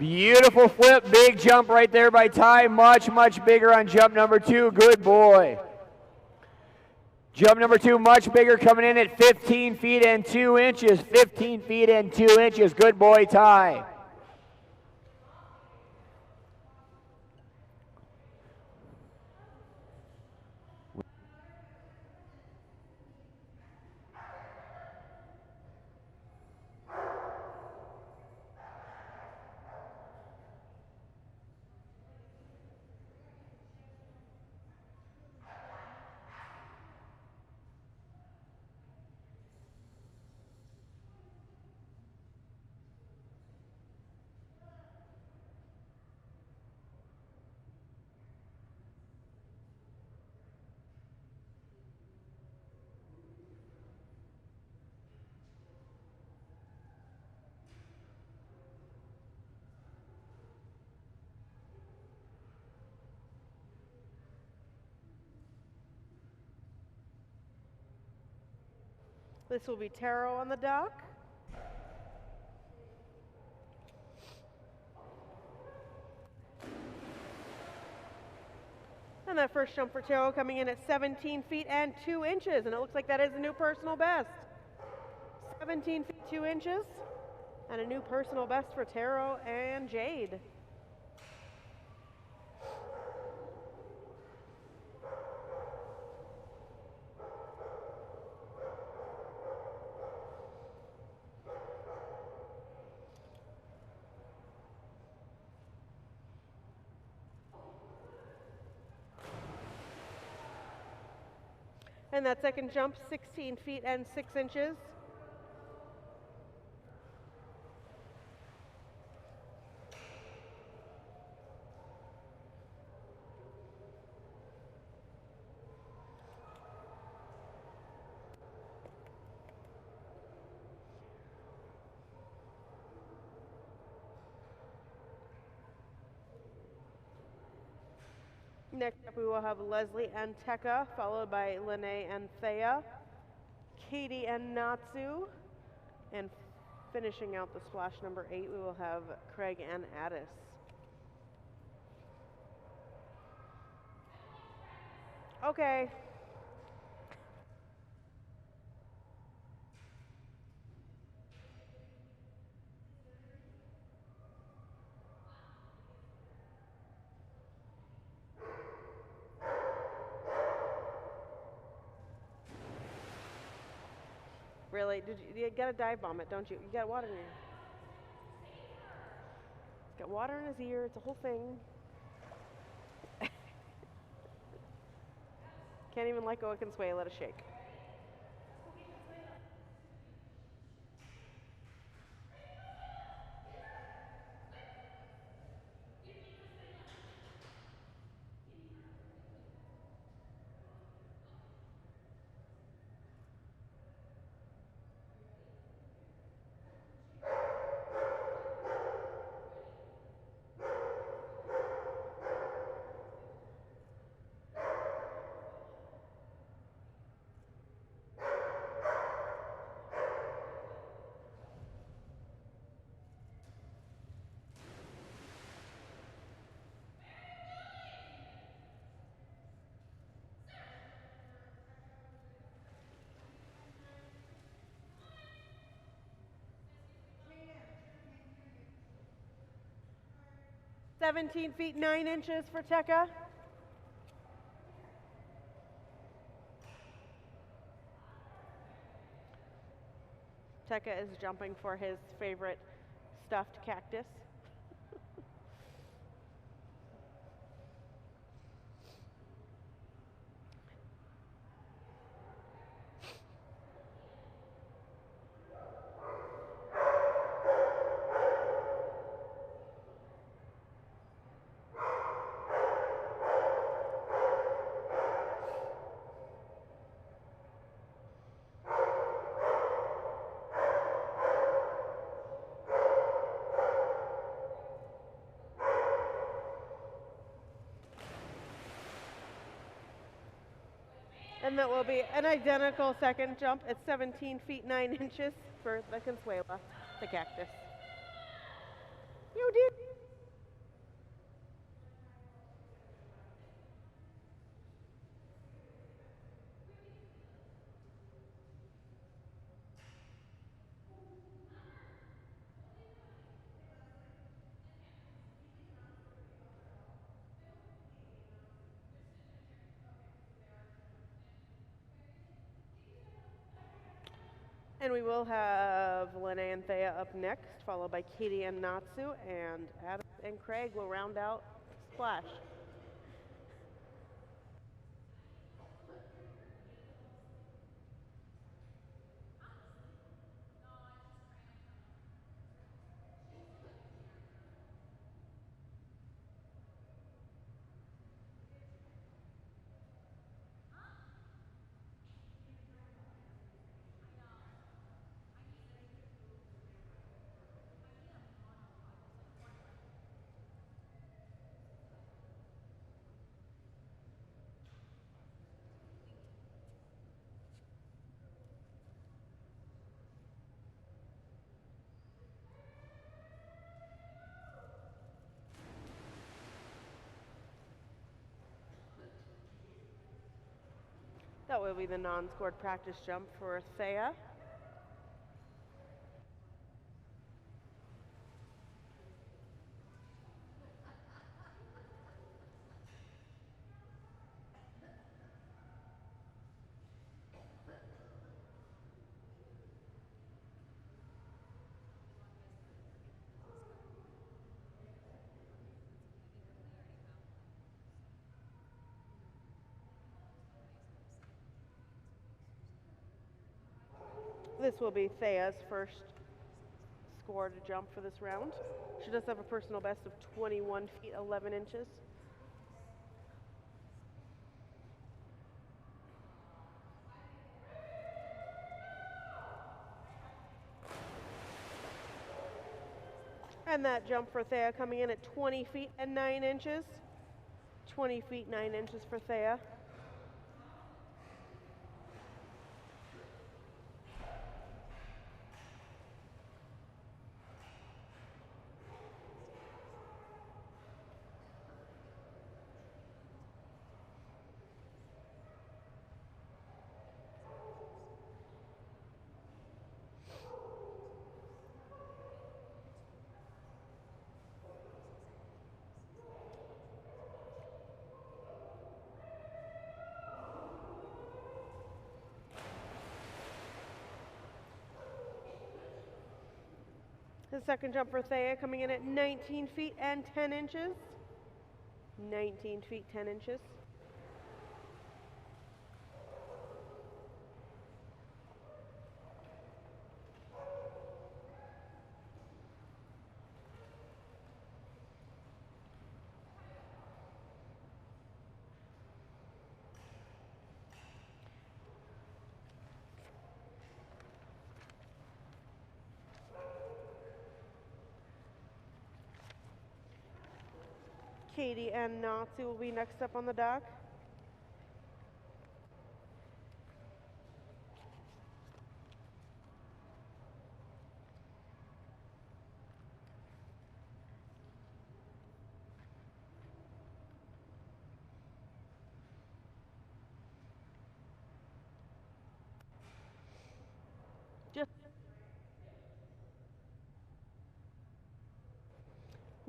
Beautiful flip, big jump right there by Ty. Much, much bigger on jump number 2. Good boy. Jump number 2, much bigger, coming in at 15 feet and 2 inches. 15 feet and 2 inches. Good boy, Ty. This will be Taro on the dock. And that first jump for Taro coming in at 17 feet and 2 inches. And it looks like that is a new personal best. 17 feet 2 inches. And a new personal best for Taro and Jade. And that second jump, 16 feet and 6 inches. Next up, we will have Leslie and Tekka, followed by Lene and Thea, Katie and Natsu, and finishing out the splash number 8, we will have Craig and Addis. Okay. Really? You gotta dive bomb it, don't you? You got water in your ear. Got water in his ear, it's a whole thing. Can't even let go of Consuela, let it shake. – 17 feet 9 inches for Tekka. Tekka is jumping for his favorite stuffed cactus. And that will be an identical second jump at 17 feet 9 inches for the Consuela, the cactus. You did. And we will have Lene and Thea up next, followed by Katie and Natsu, and Adam and Craig will round out Splash. That will be the non-scored practice jump for Thea. This will be Thea's first scored jump for this round. She does have a personal best of 21 feet 11 inches. And that jump for Thea coming in at 20 feet and 9 inches. 20 feet 9 inches for Thea. The second jump for Thea coming in at 19 feet and 10 inches. 19 feet 10 inches. Katie and Natsu will be next up on the dock.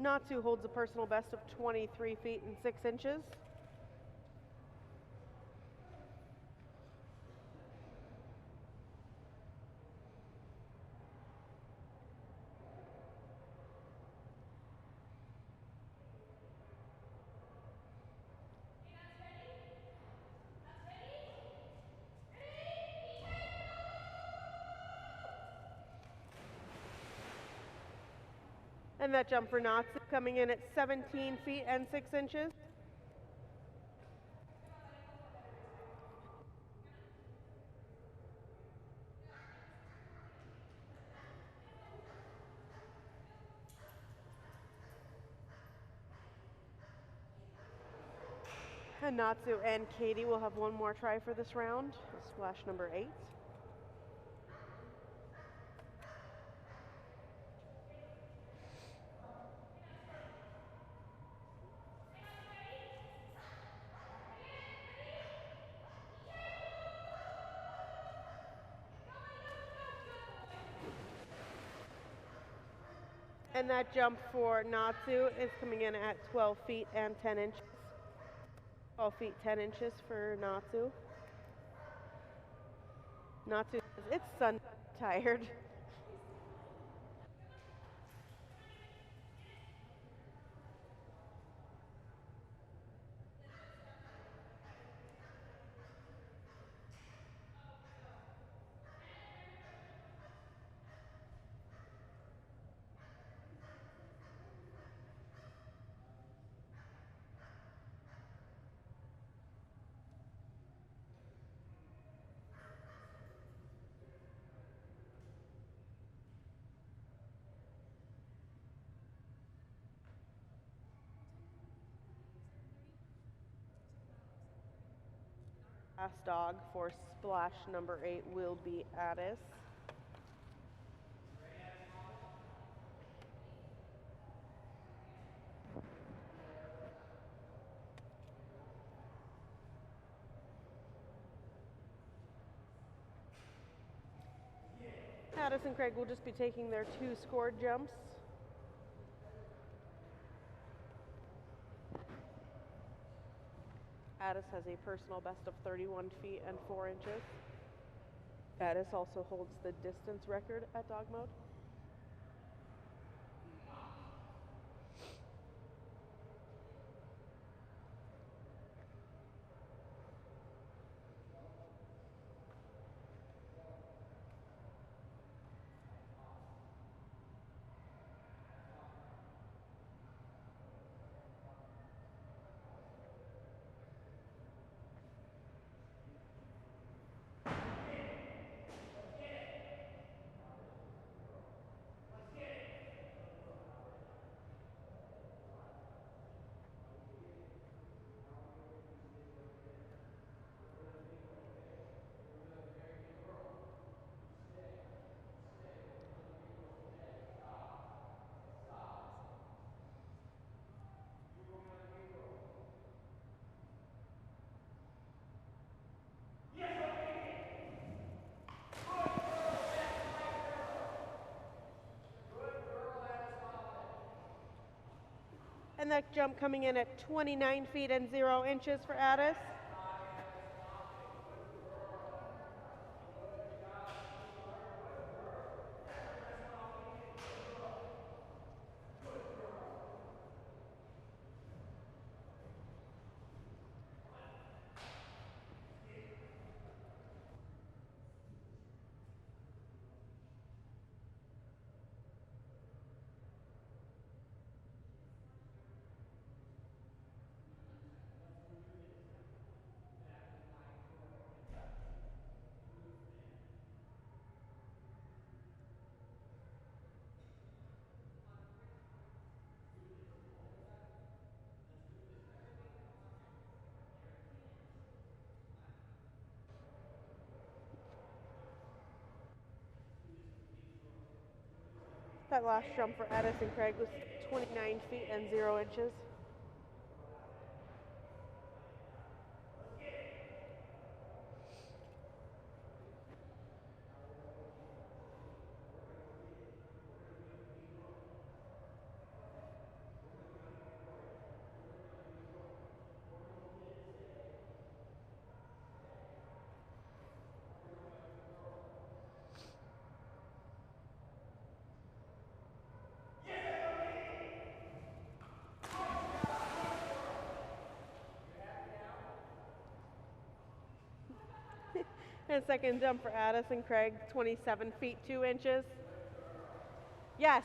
Natsu holds a personal best of 23 feet and 6 inches. And that jump for Natsu coming in at 17 feet and 6 inches. And Natsu and Katie will have one more try for this round. Splash number 8. And that jump for Natsu is coming in at 12 feet and 10 inches. 12 feet 10 inches for Natsu. Natsu says it's sun tired. Last dog for splash number 8 will be Addis. Addis and Craig will just be taking their 2 scored jumps. Addis has a personal best of 31 feet and 4 inches. Addis also holds the distance record at Dogmode. And that jump coming in at 29 feet and 0 inches for Addis. That last jump for Addis and Craig was 29 feet and 0 inches. And second jump for Addis and Craig, 27 feet 2 inches. Yes.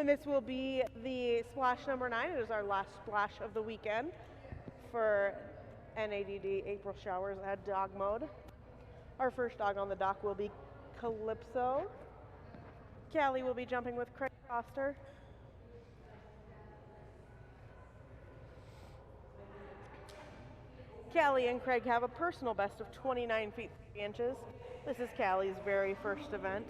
And this will be the splash number 9. It is our last splash of the weekend for NADD April showers at Dogmode. Our first dog on the dock will be Calypso. Callie will be jumping with Craig Foster. Callie and Craig have a personal best of 29 feet 3 inches. This is Callie's very first event.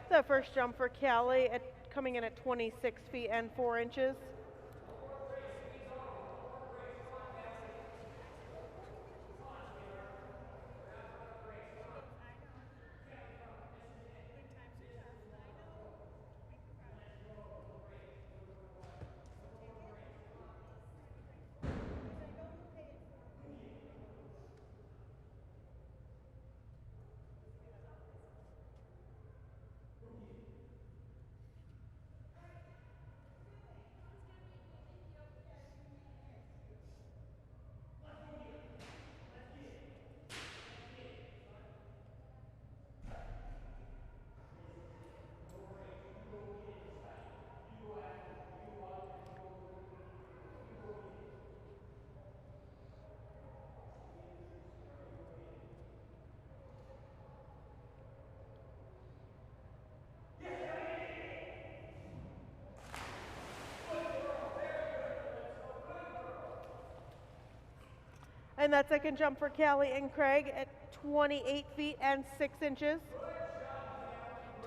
The first jump for Callie coming in at 26 feet and 4 inches. And that second jump for Callie and Craig at 28 feet and 6 inches.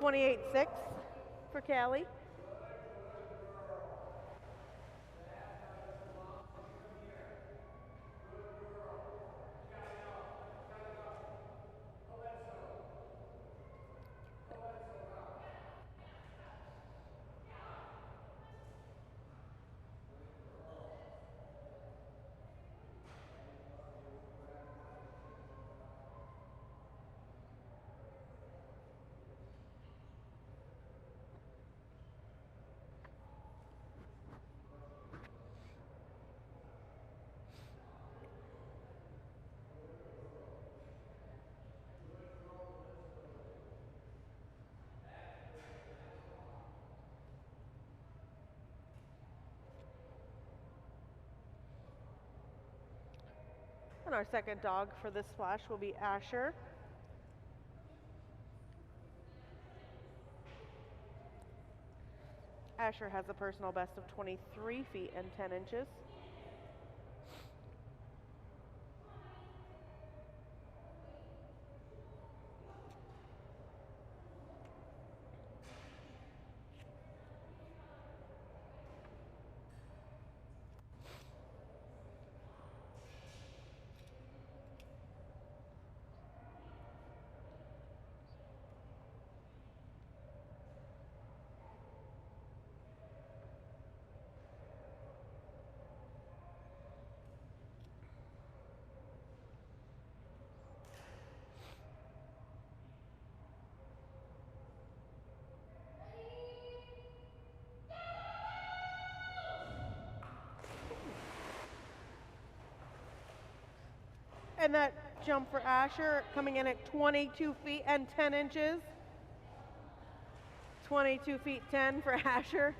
28.6 for Callie. And our second dog for this splash will be Asher. Asher has a personal best of 23 feet and 10 inches. And that jump for Asher coming in at 22 feet and 10 inches. 22 feet 10 for Asher.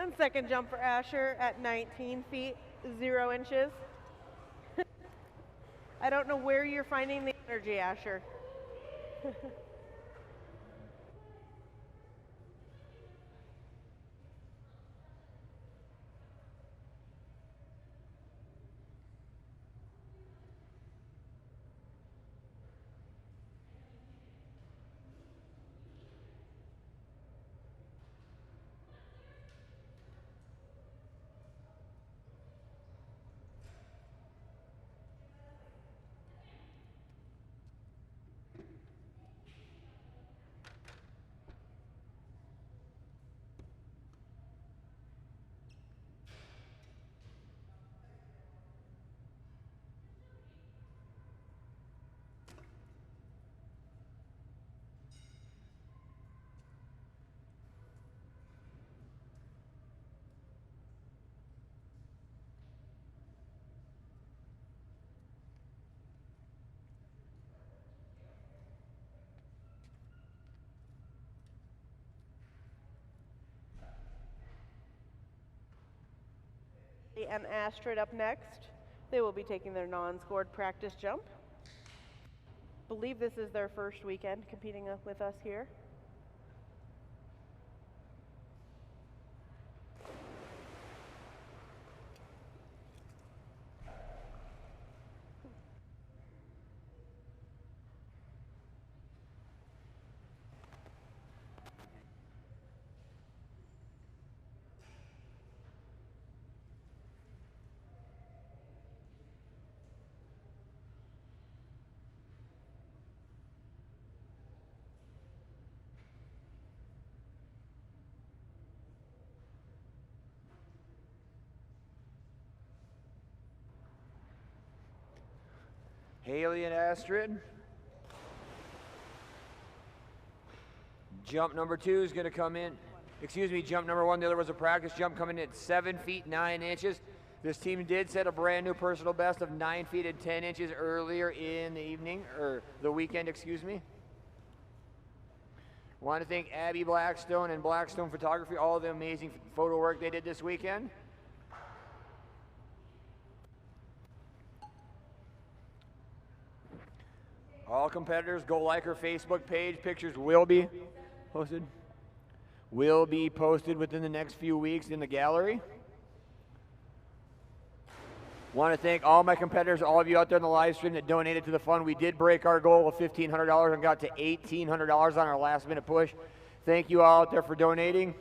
And second jump for Asher at 19 feet, 0 inches. I don't know where you're finding the energy, Asher. And Astrid up next. They will be taking their non-scored practice jump. Believe this is their first weekend competing with us here. Haley and Astrid. Jump number 2 is going to come in. Excuse me, jump number 1. The other was a practice jump coming in at 7 feet 9 inches. This team did set a brand new personal best of 9 feet and 10 inches earlier in the evening, or the weekend, excuse me. Want to thank Abby Blackstone and Blackstone Photography, all the amazing photo work they did this weekend. All competitors, go like her Facebook page. Pictures will be posted. Will be posted within the next few weeks in the gallery. Want to thank all my competitors, all of you out there in the live stream that donated to the fund. We did break our goal of $1,500 and got to $1,800 on our last minute push. Thank you all out there for donating.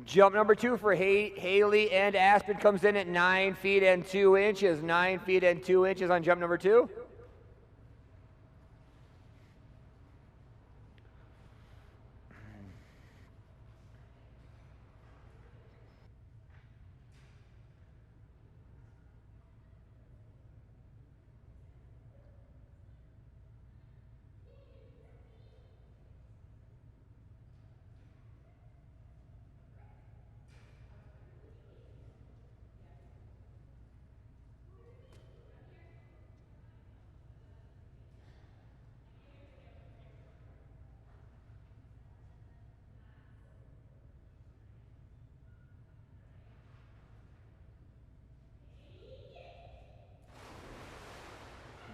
Jump number 2 for Haley and Astrid comes in at 9 feet and 2 inches. 9 feet and 2 inches on jump number 2.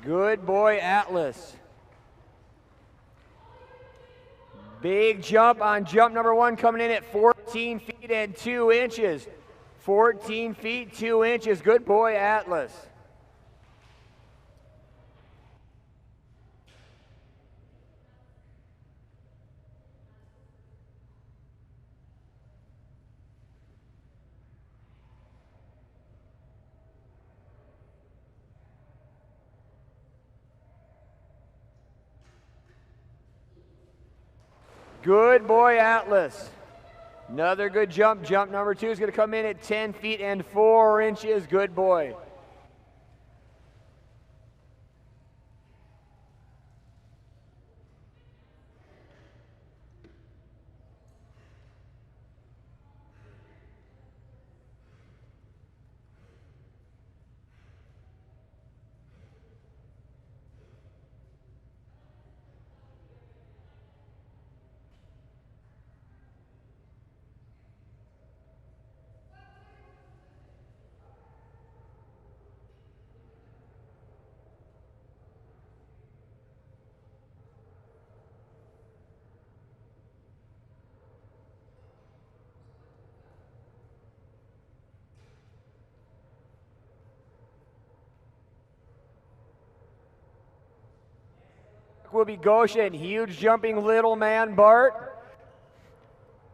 Good boy, Atlas. Big jump on jump number 1 coming in at 14 feet and 2 inches. 14 feet, 2 inches. Good boy, Atlas. Good boy, Atlas. Another good jump. Jump number 2 is going to come in at 10 feet and 4 inches. Good boy. will be Gosha and huge jumping little man Bart.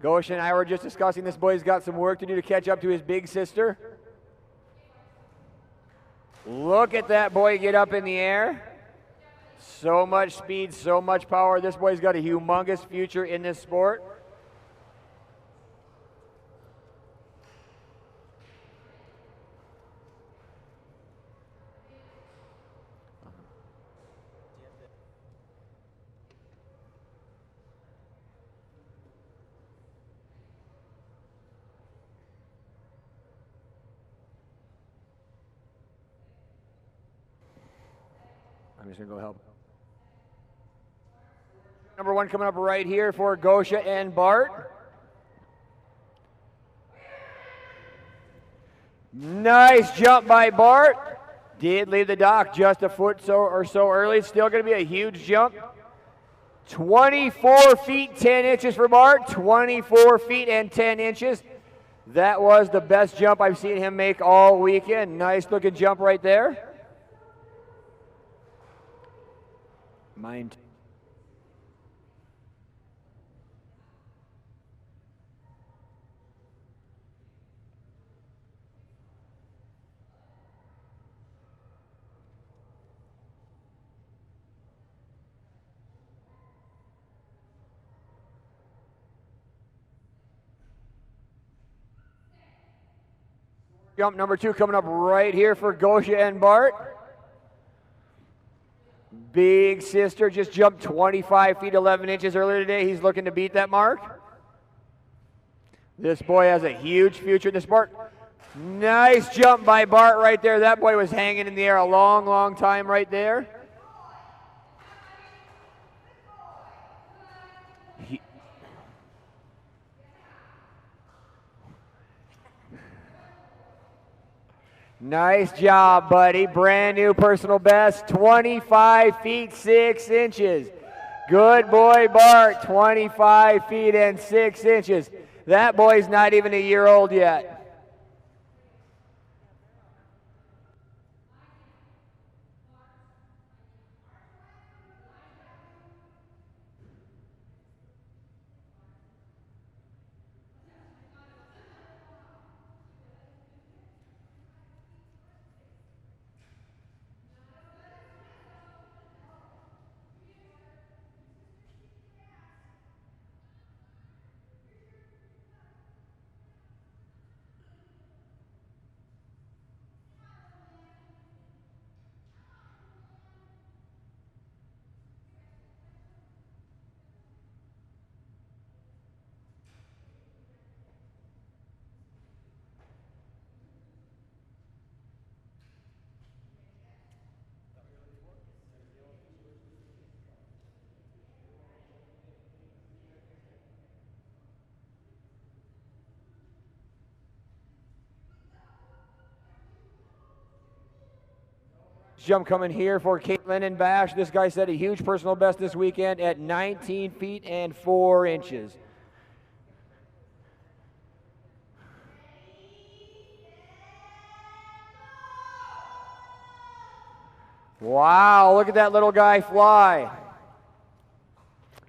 Gosha and I were just discussing this boy's got some work to do to catch up to his big sister. Look at that boy get up in the air. So much speed, so much power. This boy's got a humongous future in this sport. I'm just going to go help. Number 1 coming up right here for Gosha and Bart. Nice jump by Bart. Did leave the dock just a foot or so early. Still going to be a huge jump. 24 feet 10 inches for Bart. 24 feet and 10 inches. That was the best jump I've seen him make all weekend. Nice looking jump right there. Mind. Jump number 2 coming up right here for Gosha and Bart. Big sister just jumped 25 feet 11 inches earlier today. He's looking to beat that mark. This boy has a huge future in this sport. Nice jump by Bart right there. That boy was hanging in the air a long, long time right there. Nice job, buddy. Brand new personal best, 25 feet 6 inches. Good boy, Bart, 25 feet and 6 inches. That boy's not even a year old yet. Jump coming here for Caitlin and Bash. This guy set a huge personal best this weekend at 19 feet and 4 inches. Wow, look at that little guy fly.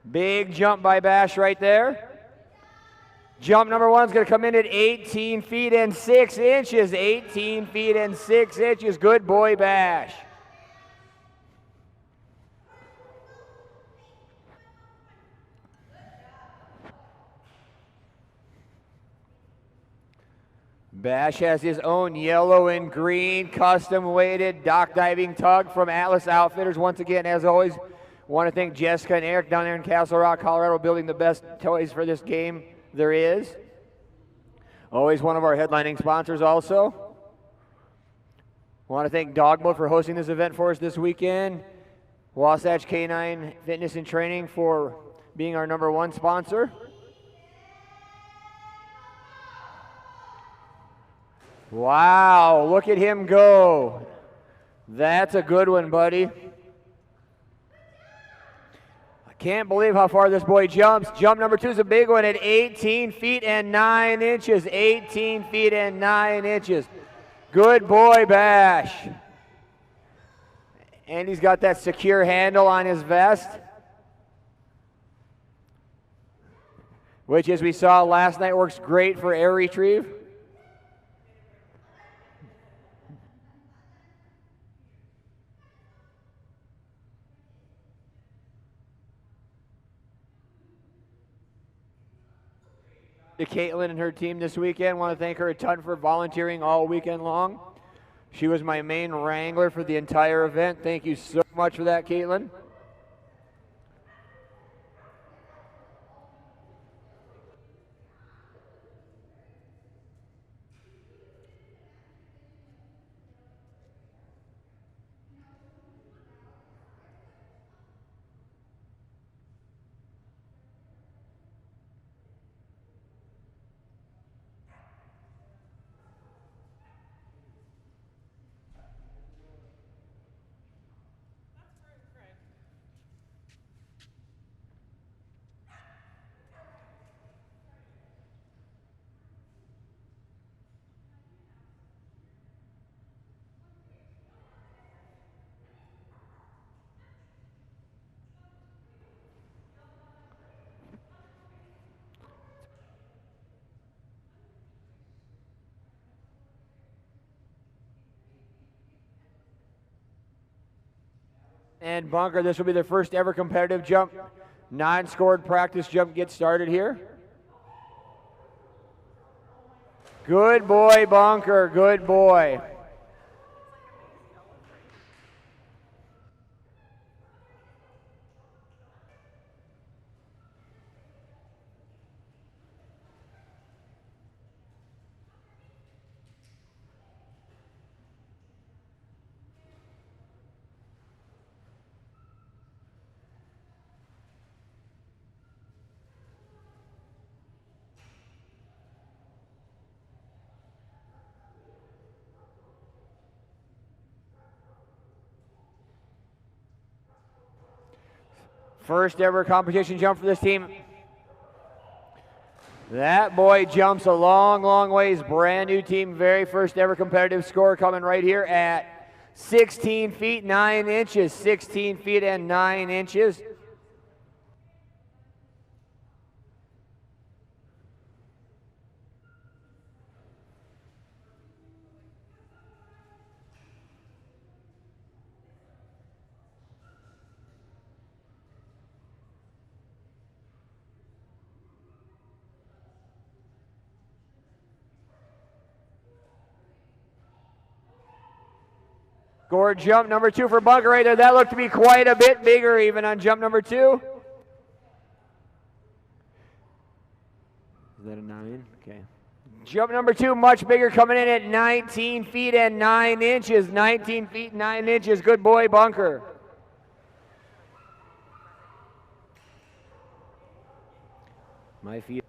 Big jump by Bash right there. Jump number 1 is going to come in at 18 feet and 6 inches. 18 feet and 6 inches. Good boy, Bash. Bash has his own yellow and green custom weighted dock diving tug from Atlas Outfitters. Once again, as always, want to thank Jessica and Eric down there in Castle Rock, Colorado, building the best toys for this game there is. Always one of our headlining sponsors also. Want to thank Dogmode for hosting this event for us this weekend. Wasatch Canine Fitness and Training for being our number 1 sponsor. Wow, look at him go. That's a good one, buddy. Can't believe how far this boy jumps. Jump number 2 is a big one at 18 feet and 9 inches. 18 feet and 9 inches. Good boy, Bash. And he's got that secure handle on his vest, which, as we saw last night, works great for air retrieve. To Caitlin and her team this weekend. Want to thank her a ton for volunteering all weekend long. She was my main wrangler for the entire event. Thank you so much for that, Caitlin. And Bunker, this will be their first ever competitive jump. Non-scored practice jump gets started here. Good boy, Bunker, good boy. First ever competition jump for this team. That boy jumps a long, long ways. Brand new team, very first ever competitive score coming right here at 16 feet 9 inches. 16 feet and 9 inches. Score jump number 2 for Bunker right there. That looked to be quite a bit bigger even on jump number 2. Is that a 9? Okay. Jump number 2, much bigger, coming in at 19 feet and 9 inches. 19 feet 9 inches. Good boy, Bunker. My feet.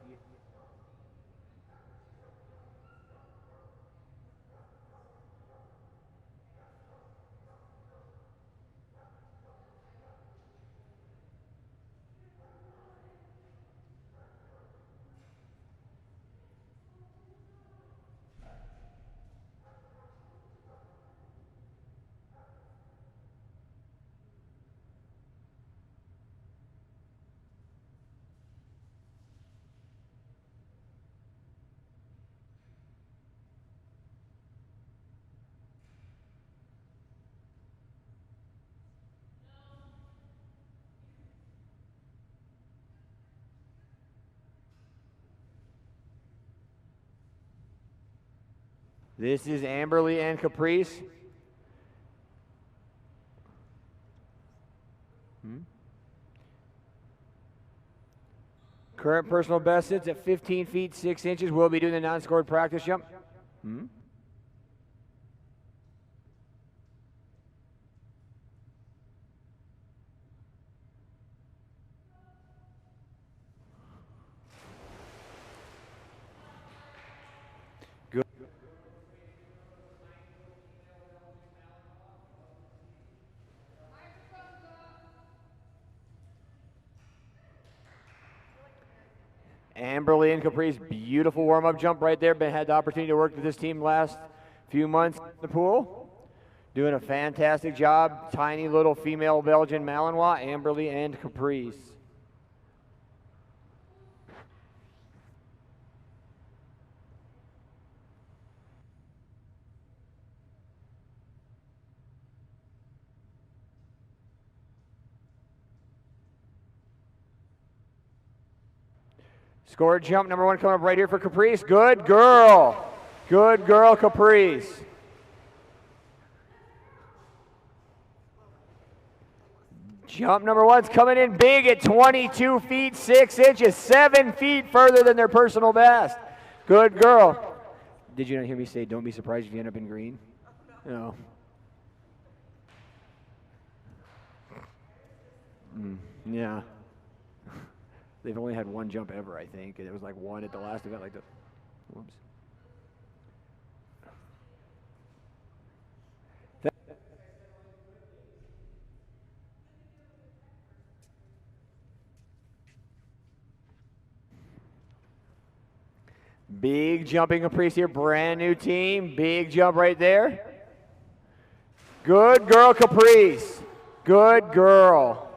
This is Amberly and Caprice. Current personal best sits at 15 feet 6 inches. We'll be doing the non-scored practice jump. Good. Amberly and Caprice, beautiful warm-up jump right there. Had the opportunity to work with this team last few months in the pool. Doing a fantastic job. Tiny little female Belgian Malinois, Amberley, and Caprice. Score jump number 1 coming up right here for Caprice. Good girl. Good girl, Caprice. Jump number 1's coming in big at 22 feet 6 inches, 7 feet further than their personal best. Good girl. Did you not hear me say, don't be surprised if you end up in green? No. Yeah. They've only had one jump ever, I think, and it was like one at the last event, like the. Whoops. Big jumping Caprice here, brand new team. Big jump right there. Good girl, Caprice. Good girl.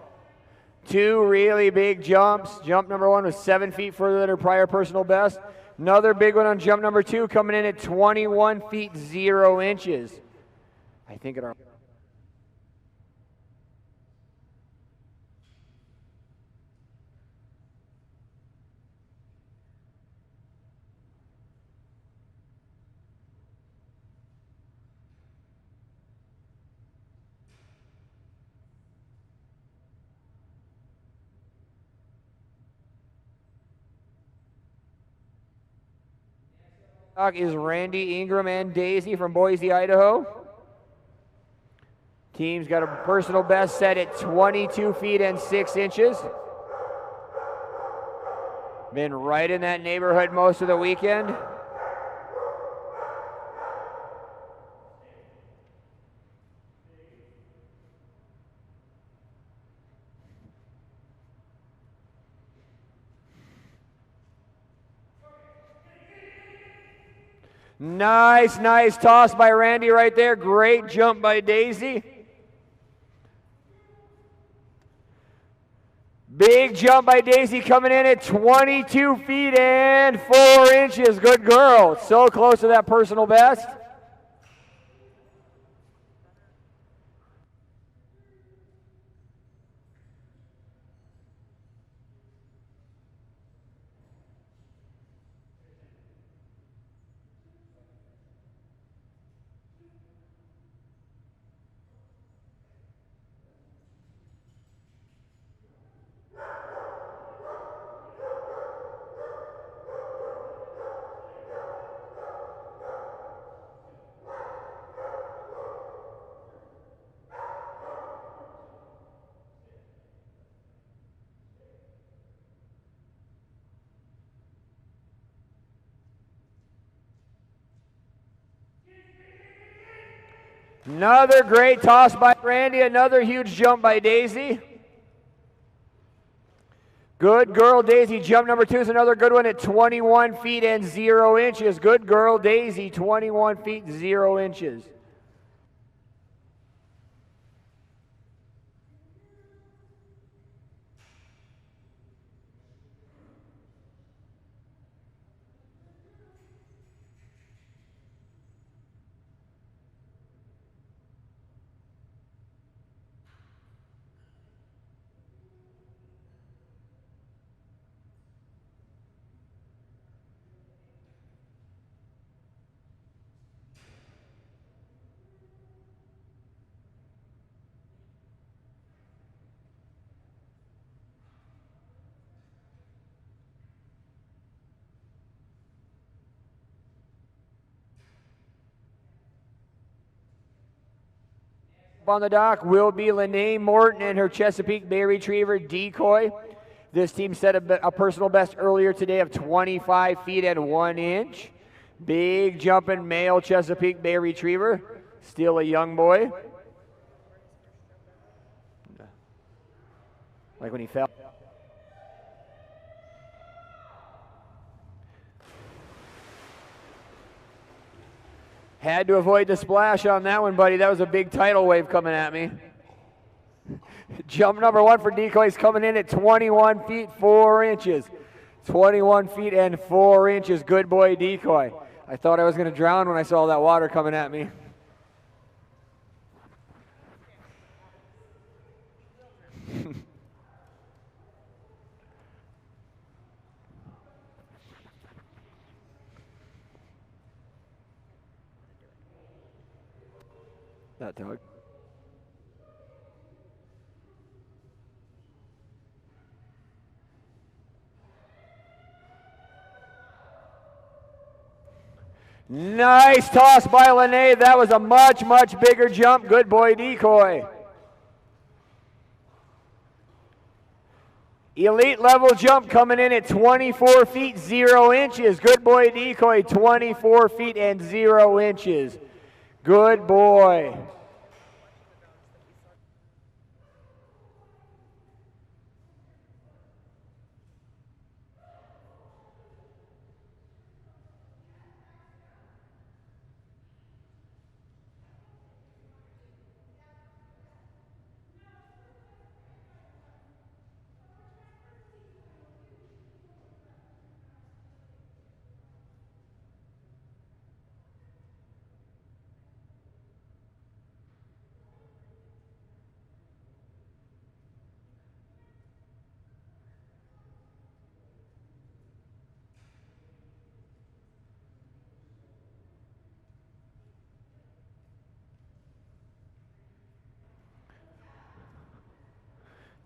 2 really big jumps. Jump number 1 was 7 feet further than her prior personal best. Another big one on jump number 2 coming in at 21 feet 0 inches. I think at our is Randy Ingram and Daisy from Boise, Idaho. Team's got a personal best set at 22 feet and 6 inches. Been right in that neighborhood most of the weekend. Nice, nice toss by Randy right there. Great jump by Daisy. Big jump by Daisy coming in at 22 feet and 4 inches. Good girl. So close to that personal best. Another great toss by Randy. Another huge jump by Daisy. Good girl, Daisy. Jump number 2 is another good one at 21 feet and 0 inches. Good girl, Daisy. 21 feet 0 inches. On the dock will be Lene Morton and her Chesapeake Bay Retriever Decoy. This team set a personal best earlier today of 25 feet and 1 inch. Big jumping male Chesapeake Bay Retriever. Still a young boy. Like when he fell. Had to avoid the splash on that one, buddy. That was a big tidal wave coming at me. Jump number 1 for Decoy's coming in at 21 feet 4 inches. 21 feet and 4 inches. Good boy, Decoy. I thought I was going to drown when I saw that water coming at me. That dog. Nice toss by Lene. That was a much, much bigger jump. Good boy, Decoy. Elite level jump coming in at 24 feet 0 inches. Good boy, Decoy. 24 feet and 0 inches. Good boy.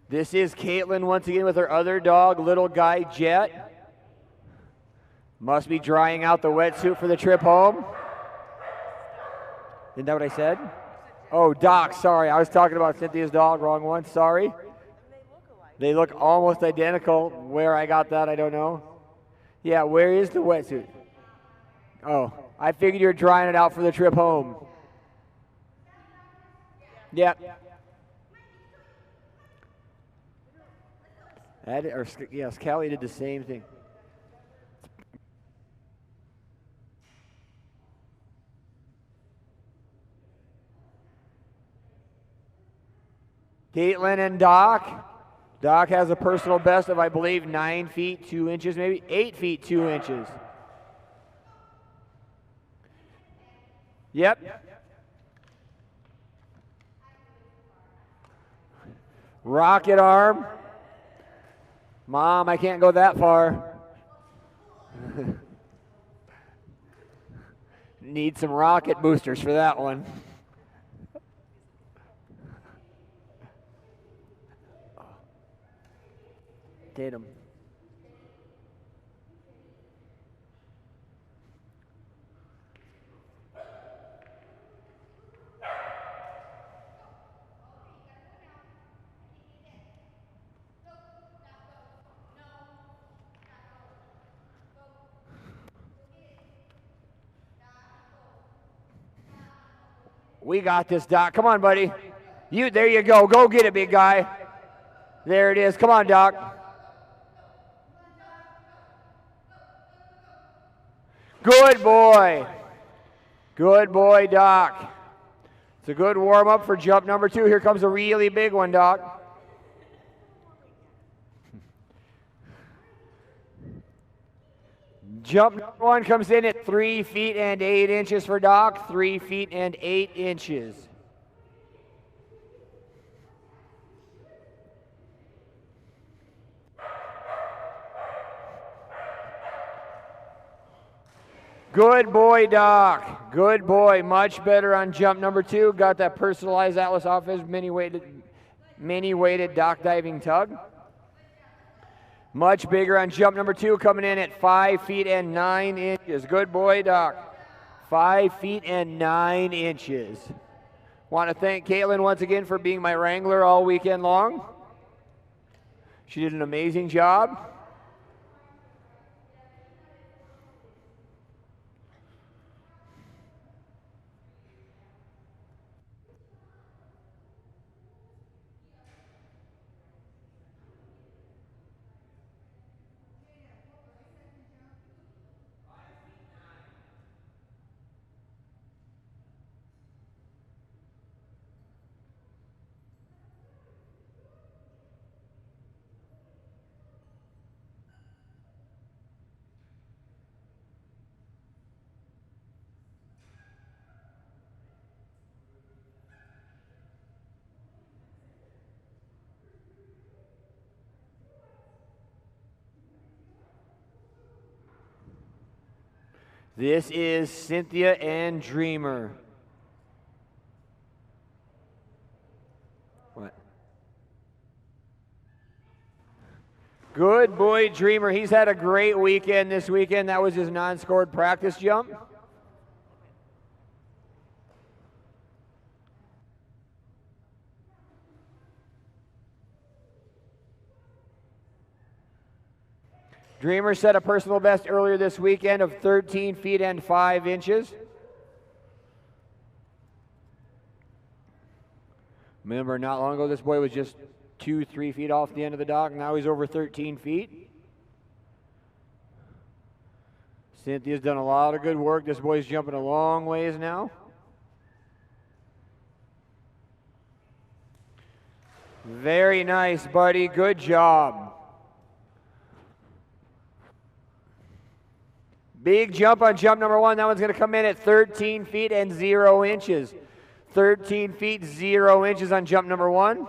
This is Caitlin once again with her other dog, little guy Jet. Must be drying out the wetsuit for the trip home. Isn't that what I said? Oh, Doc, sorry. I was talking about Cynthia's dog, wrong one, sorry. They look almost identical. Where I got that, I don't know. Yeah, where is the wetsuit? Oh, I figured you were drying it out for the trip home. Yep. Yes, Callie did the same thing. Caitlin and Doc. Doc has a personal best of, I believe, 9 feet 2 inches, maybe 8 feet 2 inches. Yep. Rocket arm. Mom, I can't go that far. Need some rocket boosters for that one. Tatum. We got this, Doc. Come on, buddy. There you go. Go get it, big guy. There it is. Come on, Doc. Good boy. Good boy, Doc. It's a good warm-up for jump number 2. Here comes a really big one, Doc. Jump number 1 comes in at 3 feet and 8 inches for Doc. 3 feet and 8 inches. Good boy, Doc. Good boy. Much better on jump number 2. Got that personalized Atlas Office mini-weighted dock diving tug. Much bigger on jump number 2, coming in at 5 feet and 9 inches. Good boy, Doc. 5 feet and 9 inches. Want to thank Caitlin once again for being my wrangler all weekend long. She did an amazing job. This is Cynthia and Dreamer. What? Good boy, Dreamer. He's had a great weekend this weekend. That was his non-scored practice jump. Dreamer set a personal best earlier this weekend of 13 feet and 5 inches. Remember, not long ago, this boy was just 2-3 feet off the end of the dock. Now he's over 13 feet. Cynthia's done a lot of good work. This boy's jumping a long ways now. Very nice, buddy. Good job. Big jump on jump number 1. That one's going to come in at 13 feet and 0 inches. 13 feet, 0 inches on jump number 1.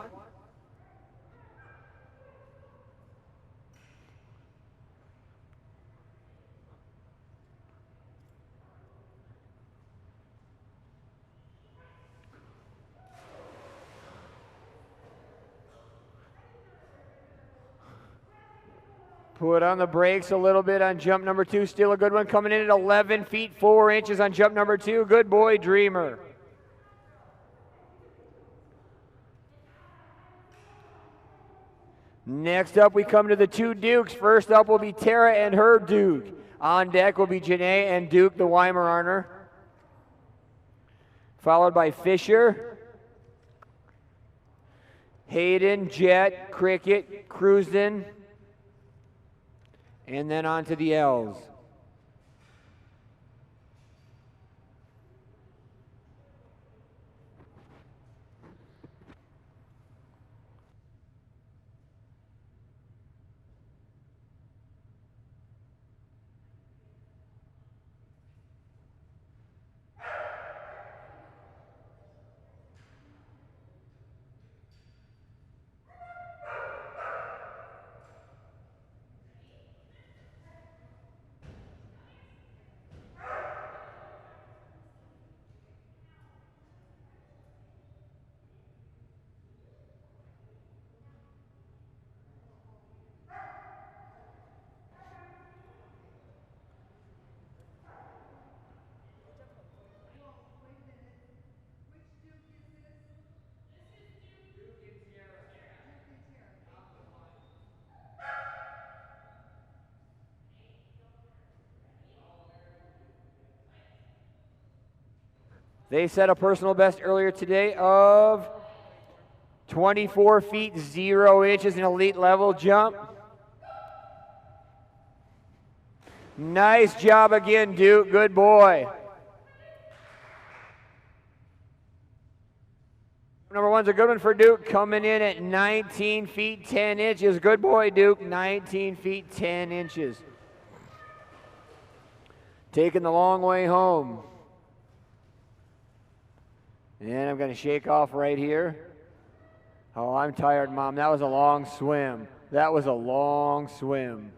Put on the brakes a little bit on jump number 2. Still a good one, coming in at 11 feet 4 inches on jump number 2. Good boy, Dreamer. Next up, we come to the 2 Dukes. First up will be Tara and her Duke. On deck will be Janae and Duke, the Weimaraner. Followed by Fisher, Hayden, Jet, Cricket, Cruzen, and then on to the L's. They set a personal best earlier today of 24 feet 0 inches, an elite level jump. Nice job again, Duke. Good boy. Number 1's a good one for Duke, coming in at 19 feet 10 inches. Good boy, Duke. 19 feet 10 inches. Taking the long way home. And I'm going to shake off right here. Oh, I'm tired, Mom. That was a long swim. That was a long swim.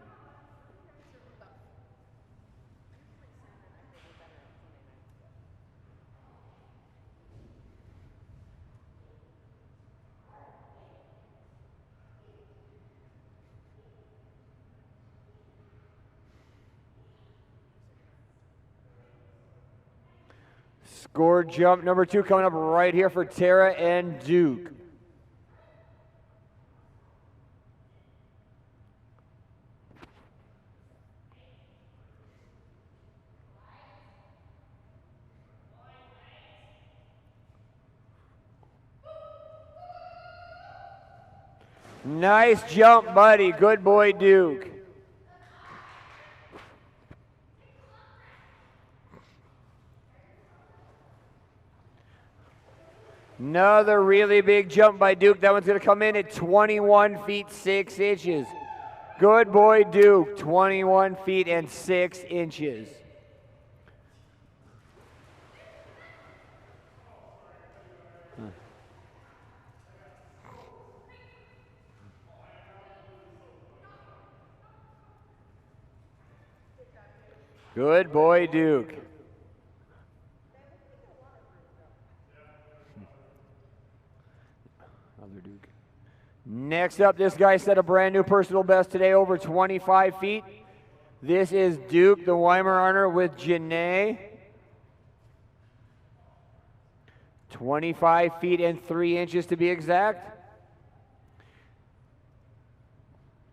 Score jump number 2 coming up right here for Tara and Duke. Nice jump, buddy. Good boy, Duke. Another really big jump by Duke. That one's going to come in at 21 feet 6 inches. Good boy, Duke. 21 feet and 6 inches. Good boy, Duke. Other Duke. Next up, this guy set a brand new personal best today, over 25 feet. This is Duke, the Weimaraner, with Janae. 25 feet and 3 inches to be exact.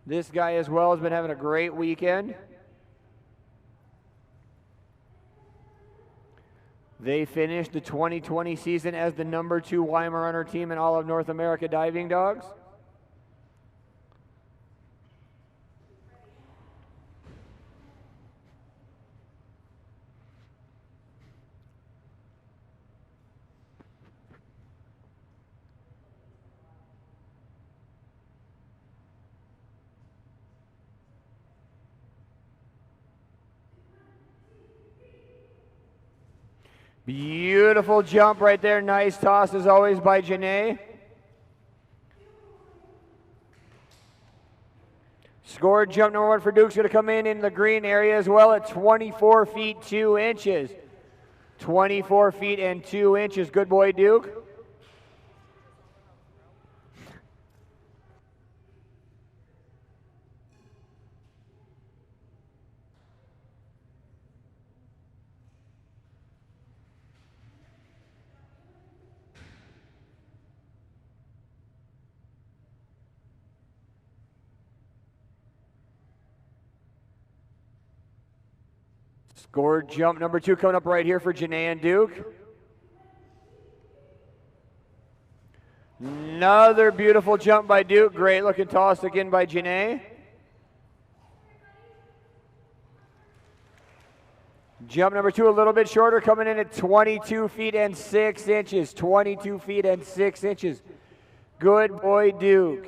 This guy as well has been having a great weekend. They finished the 2020 season as the #2 Weimaraner team in all of North America diving dogs. Beautiful jump right there. Nice toss as always by Janae. Scored jump number 1 for Duke's going to come in the green area as well at 24 feet 2 inches. 24 feet and 2 inches. Good boy, Duke. Scored jump number 2 coming up right here for Janae and Duke. Another beautiful jump by Duke. Great looking toss again by Janae. Jump number 2 a little bit shorter, coming in at 22 feet and 6 inches. 22 feet and 6 inches. Good boy, Duke.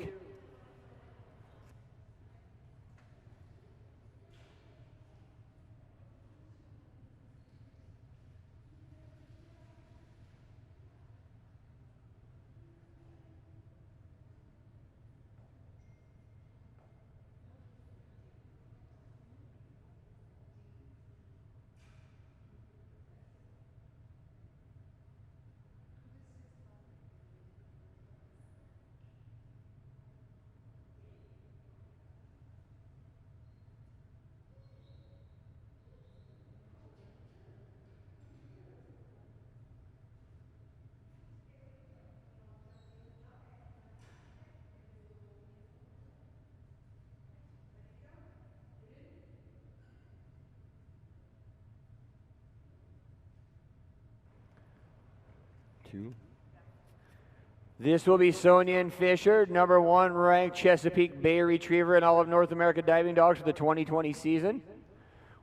This will be Sonia and Fisher, #1 ranked Chesapeake Bay Retriever in all of North America diving dogs for the 2020 season.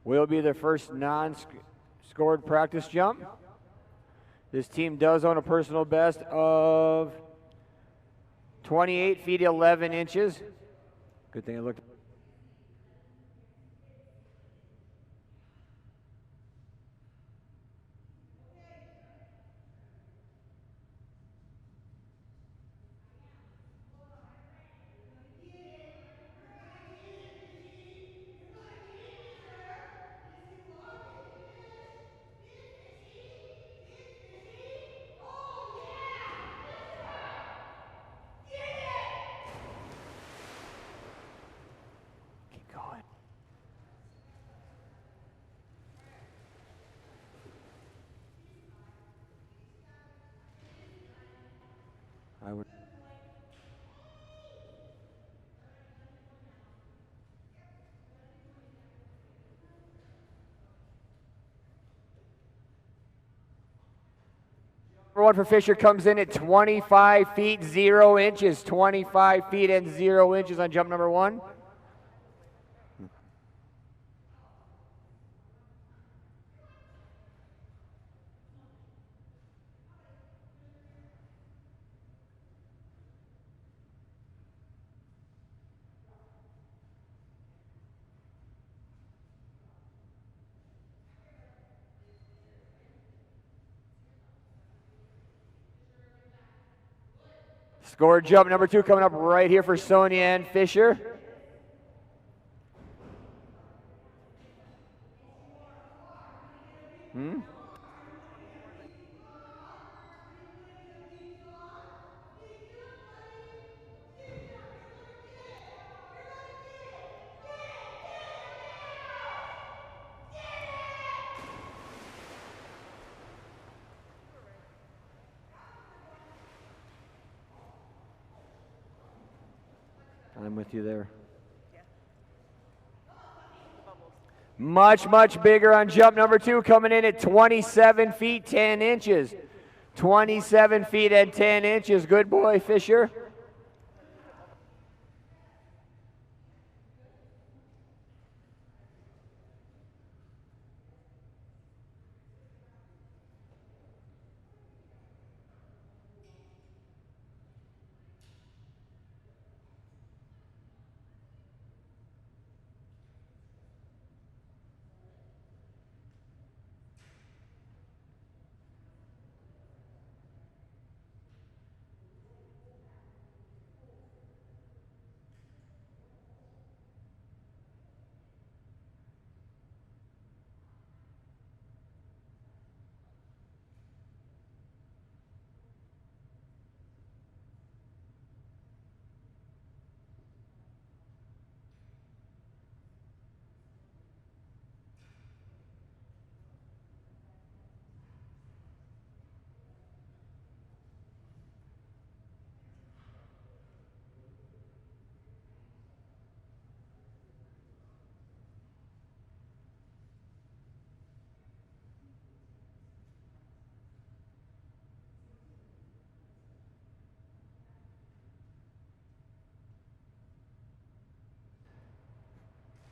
Will be their first non-scored practice jump. This team does own a personal best of 28 feet 11 inches. Good thing I looked. I would. Number 1 for Fisher comes in at 25 feet 0 inches. 25 feet and 0 inches on jump number 1. Scored jump number 2 coming up right here for Sonia and Fisher. Hmm? I'm with you there. Much, much bigger on jump number 2, coming in at 27 feet 10 inches. 27 feet and 10 inches. Good boy, Fisher.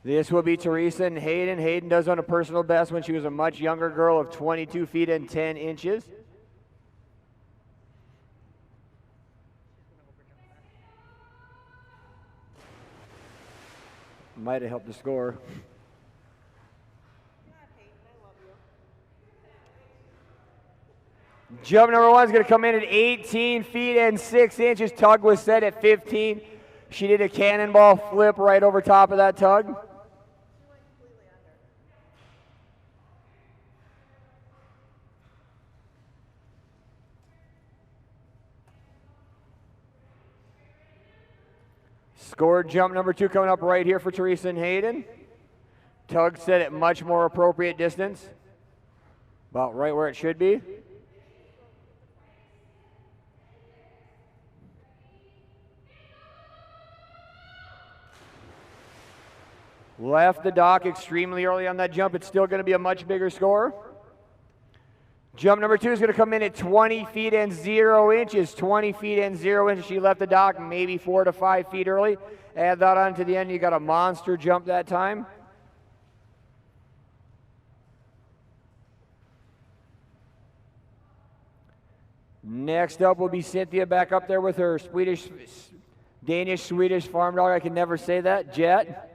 This will be Teresa and Hayden. Hayden does on a personal best when she was a much younger girl of 22 feet and 10 inches. Might have helped the score. Jump number 1 is going to come in at 18 feet and 6 inches. Tug was set at 15. She did a cannonball flip right over top of that tug. Scored jump number 2 coming up right here for Teresa and Hayden. Tug set at much more appropriate distance. About right where it should be. Left the dock extremely early on that jump. It's still going to be a much bigger score. Jump number 2 is going to come in at 20 feet and 0 inches. 20 feet and 0 inches. She left the dock maybe 4 to 5 feet early. Add that on to the end. You got a monster jump that time. Next up will be Cynthia back up there with her Danish-Swedish farm dog. I can never say that. Jet.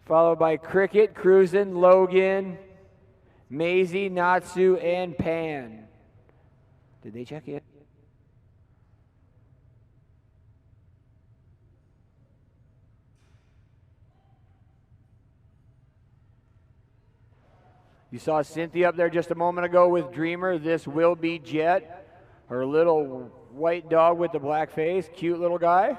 Followed by Cricket, Cruisin', Logan, Maisie, Natsu, and Pan. Did they check it? You saw Cynthia up there just a moment ago with Dreamer. This will be Jet, her little white dog with the black face. Cute little guy.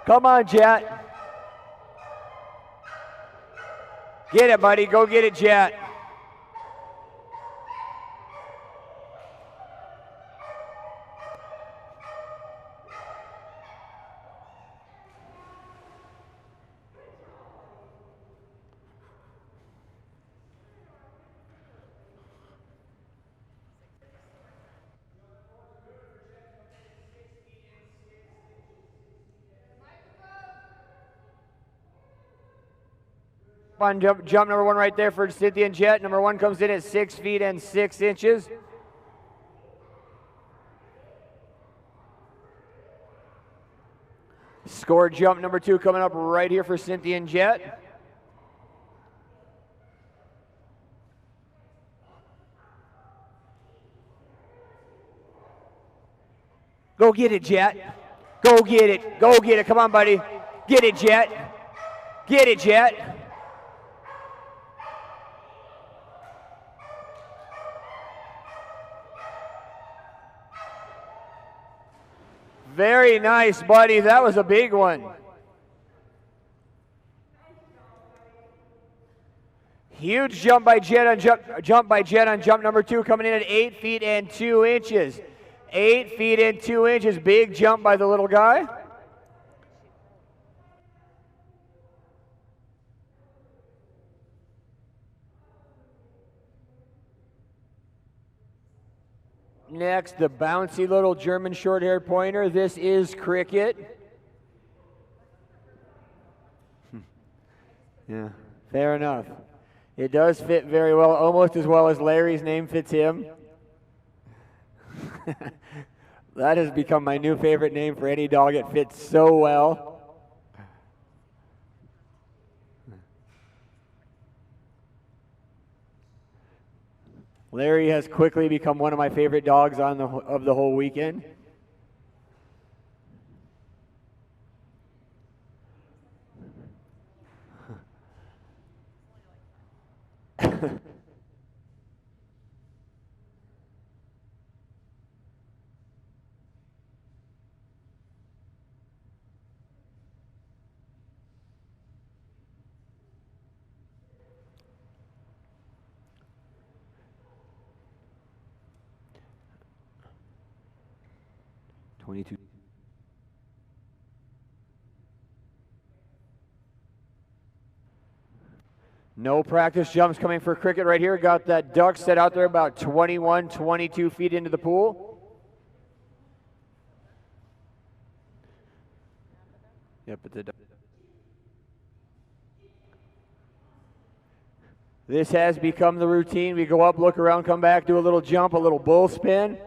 Come on, Jet. Get it, buddy. Go get it, Jet. On jump number 1 right there for Cynthia and Jet. Number 1 comes in at 6 feet and 6 inches. Score jump number 2 coming up right here for Cynthia and Jet. Go get it, Jet. Go get it. Go get it. Come on, buddy. Get it, Jet. Get it, Jet. Very nice, buddy. That was a big one. Huge jump by Jet on jump number 2, coming in at 8 feet and 2 inches. 8 feet and 2 inches. Big jump by the little guy. Next, the bouncy little German short-haired pointer. This is Cricket. Yeah, fair enough. It does fit very well, almost as well as Larry's name fits him. That has become my new favorite name for any dog. It fits so well. Larry has quickly become one of my favorite dogs of the whole weekend. No practice jumps coming for Cricket right here. Got that duck set out there about 21, 22 feet into the pool. Yep, it's a duck. This has become the routine. We go up, look around, come back, do a little jump, a little bull spin.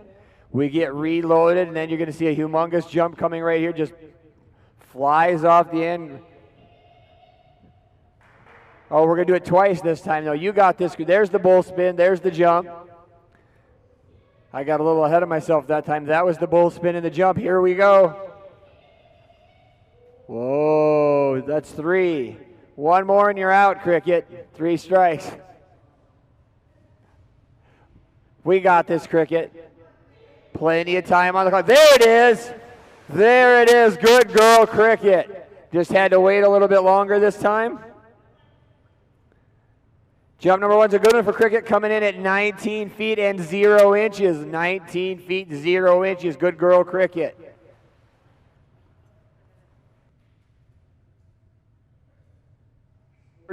We get reloaded, and then you're going to see a humongous jump coming right here. Just flies off the end. Oh, we're going to do it twice this time, though. You got this. There's the bull spin. There's the jump. I got a little ahead of myself that time. That was the bull spin and the jump. Here we go. Whoa, that's 3. One more and you're out, Cricket. 3 strikes. We got this, Cricket. Plenty of time on the clock. There it is. There it is. Good girl, Cricket. Just had to wait a little bit longer this time. Jump number 1's a good one for Cricket, coming in at 19 feet and 0 inches. 19 feet, 0 inches. Good girl, Cricket.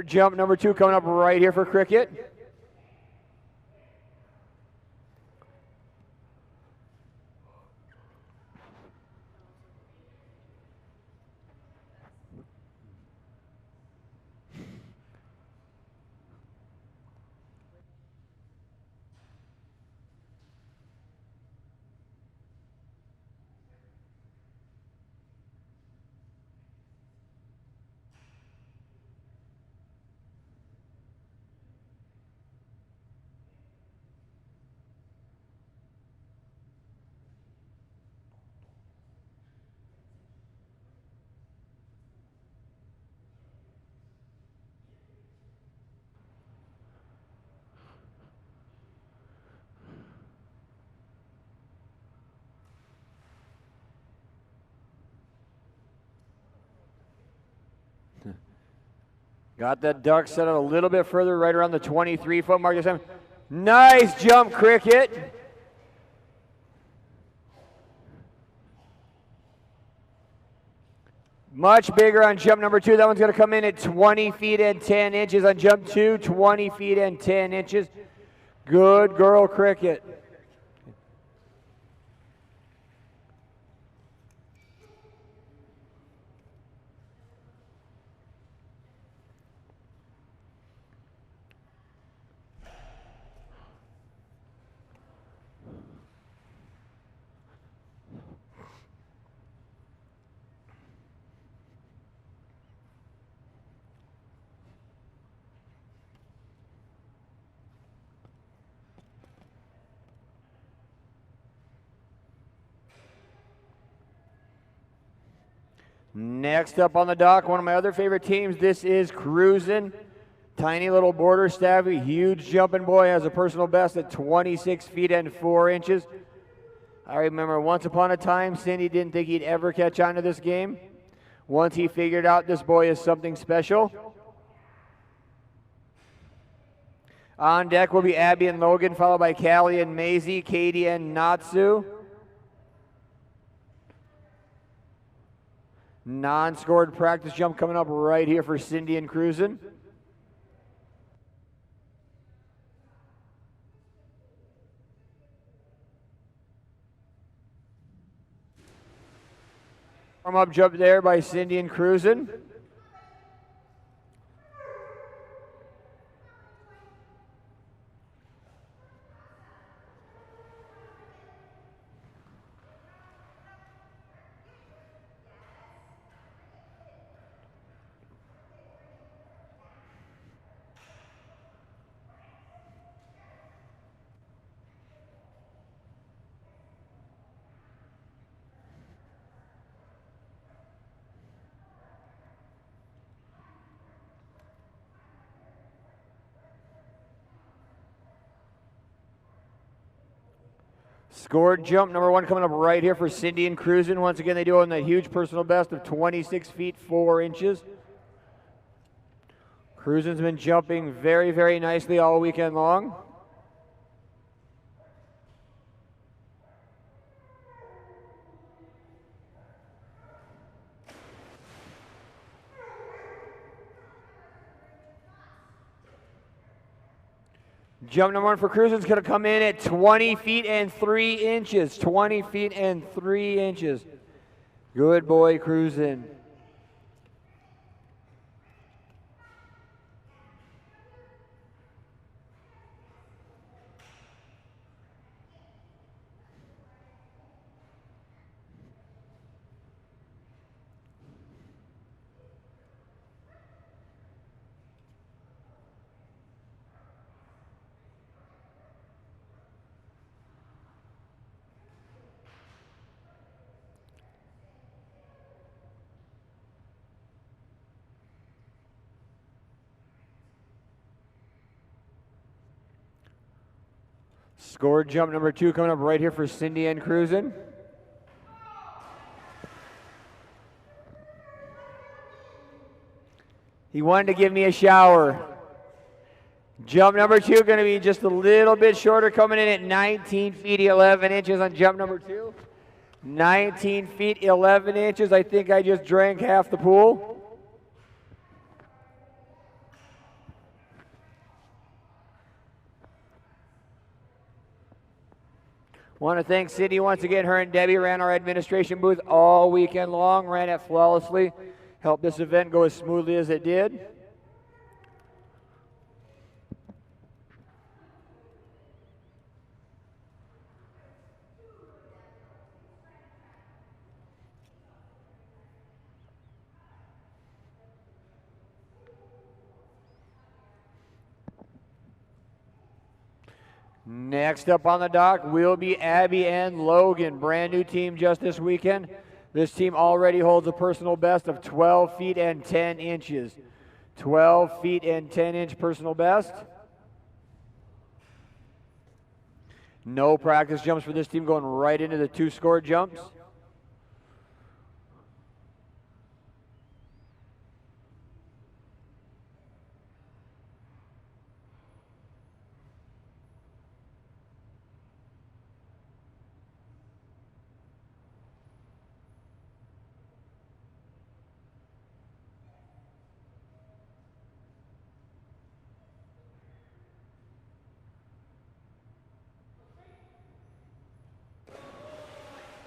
Jump number 2 coming up right here for Cricket. Got that duck set up a little bit further, right around the 23-foot mark this time. Nice jump, Cricket. Much bigger on jump number 2. That one's going to come in at 20 feet and 10 inches on jump 2, 20 feet and 10 inches. Good girl, Cricket. Next up on the dock, one of my other favorite teams. This is Cruisin'. Tiny little border staffy, huge jumping boy, has a personal best at 26 feet and 4 inches. I remember once upon a time, Cindy didn't think he'd ever catch on to this game. Once he figured out this boy is something special. On deck will be Abby and Logan, followed by Callie and Maisie, Katie and Natsu. Non-scored practice jump coming up right here for Cindy and Cruisin'. Warm-up jump there by Cindy and Cruisin'. Scored jump number 1 coming up right here for Cindy and Cruisin'. Once again, they do on that huge personal best of 26 feet 4 inches. Cruisin's been jumping very, very nicely all weekend long. Jump number 1 for Cruisin's going to come in at 20 feet and 3 inches. 20 feet and 3 inches. Good boy, Cruisin'. Scored jump number 2 coming up right here for Cindy and Cruisin'. He wanted to give me a shower. Jump number 2 going to be just a little bit shorter, coming in at 19 feet 11 inches on jump number 2. 19 feet 11 inches. I think I just drank half the pool. Want to thank Cindy once again. Her and Debbie ran our administration booth all weekend long, ran it flawlessly, helped this event go as smoothly as it did. Next up on the dock will be Abby and Logan, brand new team just this weekend. This team already holds a personal best of 12 feet and 10 inches. 12 feet and 10 inch personal best. No practice jumps for this team, going right into the 2 scored jumps.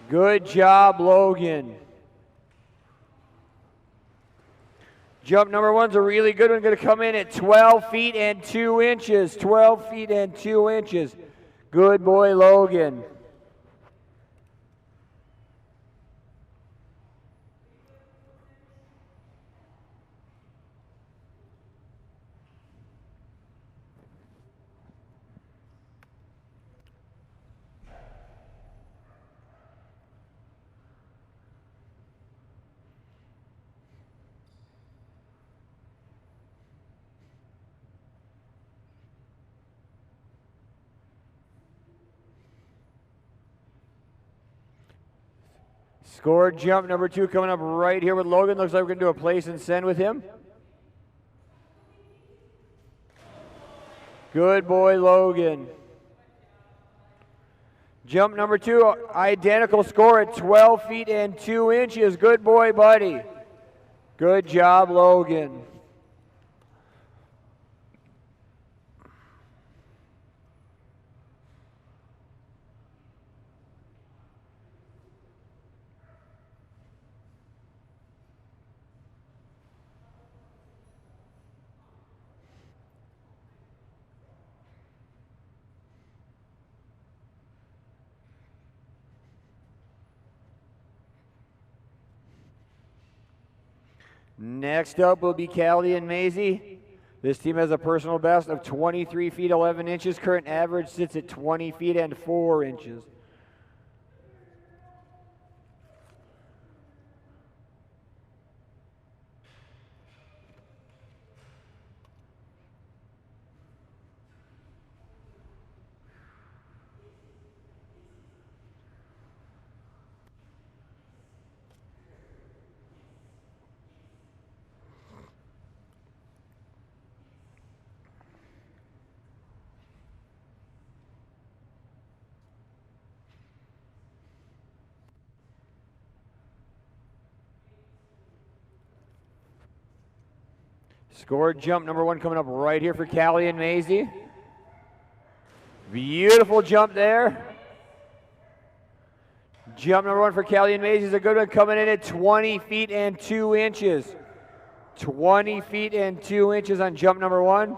Good job, Logan. Jump number 1's a really good one, going to come in at 12 feet and 2 inches. 12 feet and 2 inches. Good boy, Logan. Score jump number 2 coming up right here with Logan. Looks like we're going to do a place and send with him. Good boy, Logan. Jump number 2, identical score at 12 feet and 2 inches. Good boy, buddy. Good job, Logan. Next up will be Callie and Maisie. This team has a personal best of 23 feet 11 inches. Current average sits at 20 feet and 4 inches. Score jump number 1 coming up right here for Callie and Maisie. Beautiful jump there. Jump number 1 for Callie and Maisie is a good one, coming in at 20 feet and 2 inches. 20 feet and 2 inches on jump number 1.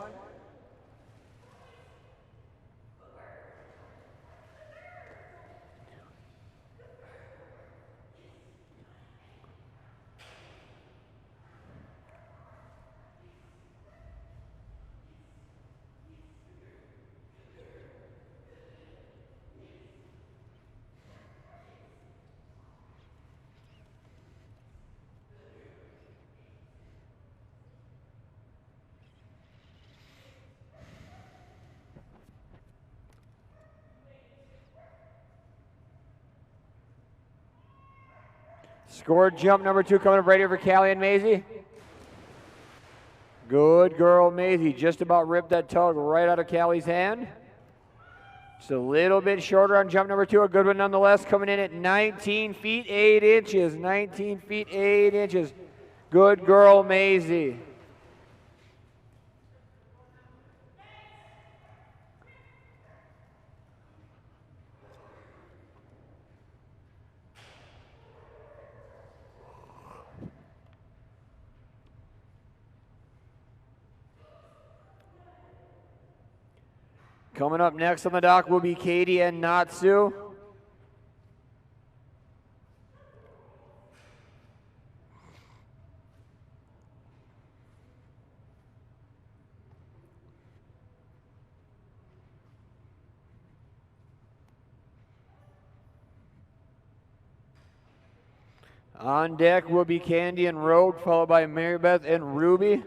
Score jump number 2 coming up right here for Callie and Maisie. Good girl, Maisie. Just about ripped that tug right out of Callie's hand. Just a little bit shorter on jump number 2. A good one nonetheless, coming in at 19 feet 8 inches. 19 feet 8 inches. Good girl, Maisie. Coming up next on the dock will be Katie and Natsu. On deck will be Candy and Rogue, followed by Marybeth and Ruby.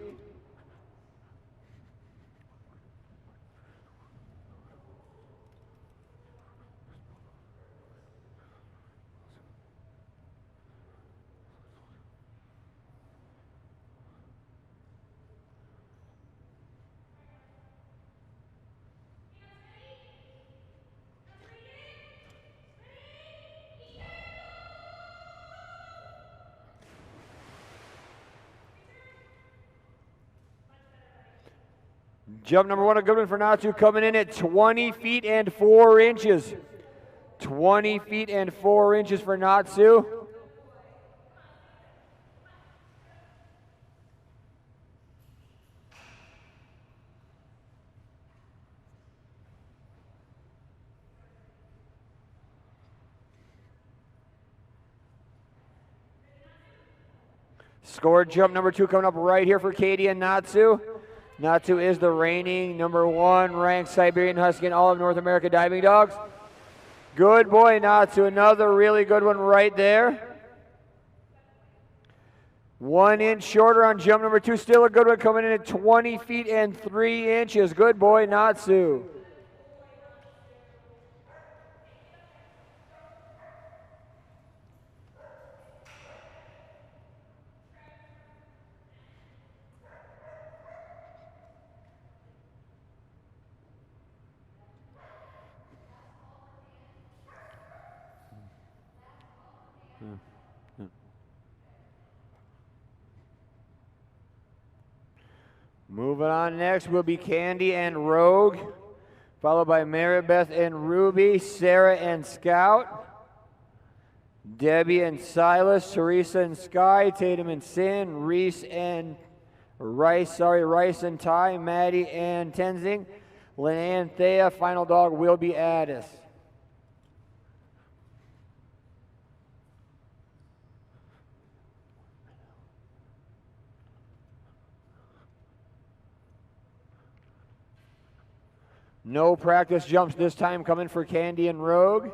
Jump number 1, a good one for Natsu, coming in at 20 feet and 4 inches. 20 feet and 4 inches for Natsu. Score jump number 2 coming up right here for Katie and Natsu. Natsu is the reigning number 1 ranked Siberian Husky in all of North America diving dogs. Good boy, Natsu. Another really good one right there. 1 inch shorter on jump number 2. Still a good one, coming in at 20 feet and 3 inches. Good boy, Natsu. Moving on next will be Candy and Rogue, followed by Maribeth and Ruby, Sarah and Scout, Debbie and Silas, Teresa and Sky, Tatum and Sin, Reese and Rice and Ty, Maddie and Tenzing, Linnea and Thea. Final dog will be Addis. No practice jumps this time coming for Candy and Rogue.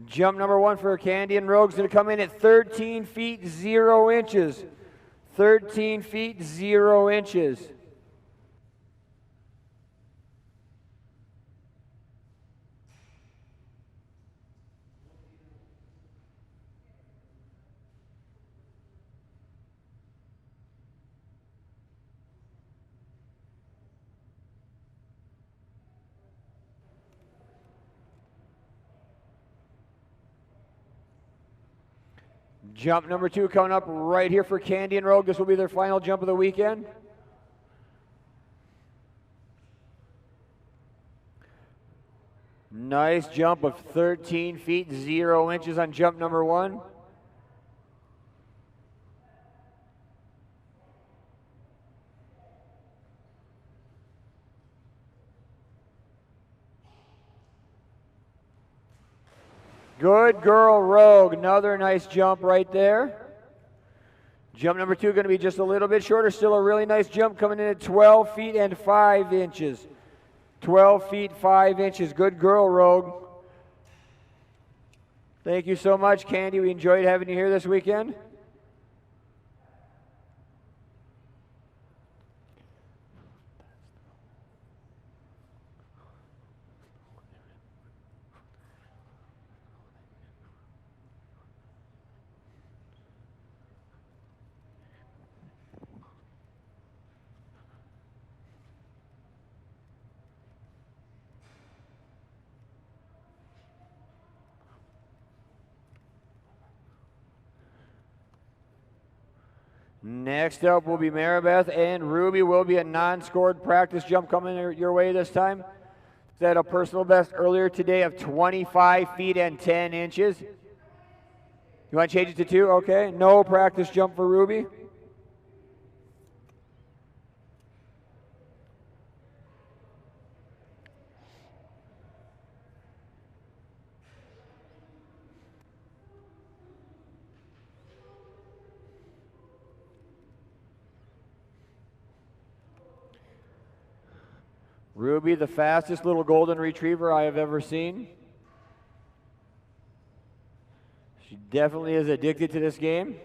Jump number 1 for Candy and Rogue is going to come in at 13 feet 0 inches. 13 feet 0 inches. Jump number 2 coming up right here for Candy and Rogue. This will be their final jump of the weekend. Nice jump of 13 feet 0 inches on jump number 1. Good girl, Rogue. Another nice jump right there. Jump number 2 going to be just a little bit shorter. Still a really nice jump coming in at 12 feet and 5 inches. 12 feet 5 inches. Good girl, Rogue. Thank you so much, Candy. We enjoyed having you here this weekend. Next up will be Maribeth and Ruby. Will be a non-scored practice jump coming your way this time. Set a personal best earlier today of 25 feet and 10 inches. You want to change it to 2? Okay. No practice jump for Ruby. Ruby, the fastest little golden retriever I have ever seen. She definitely is addicted to this game.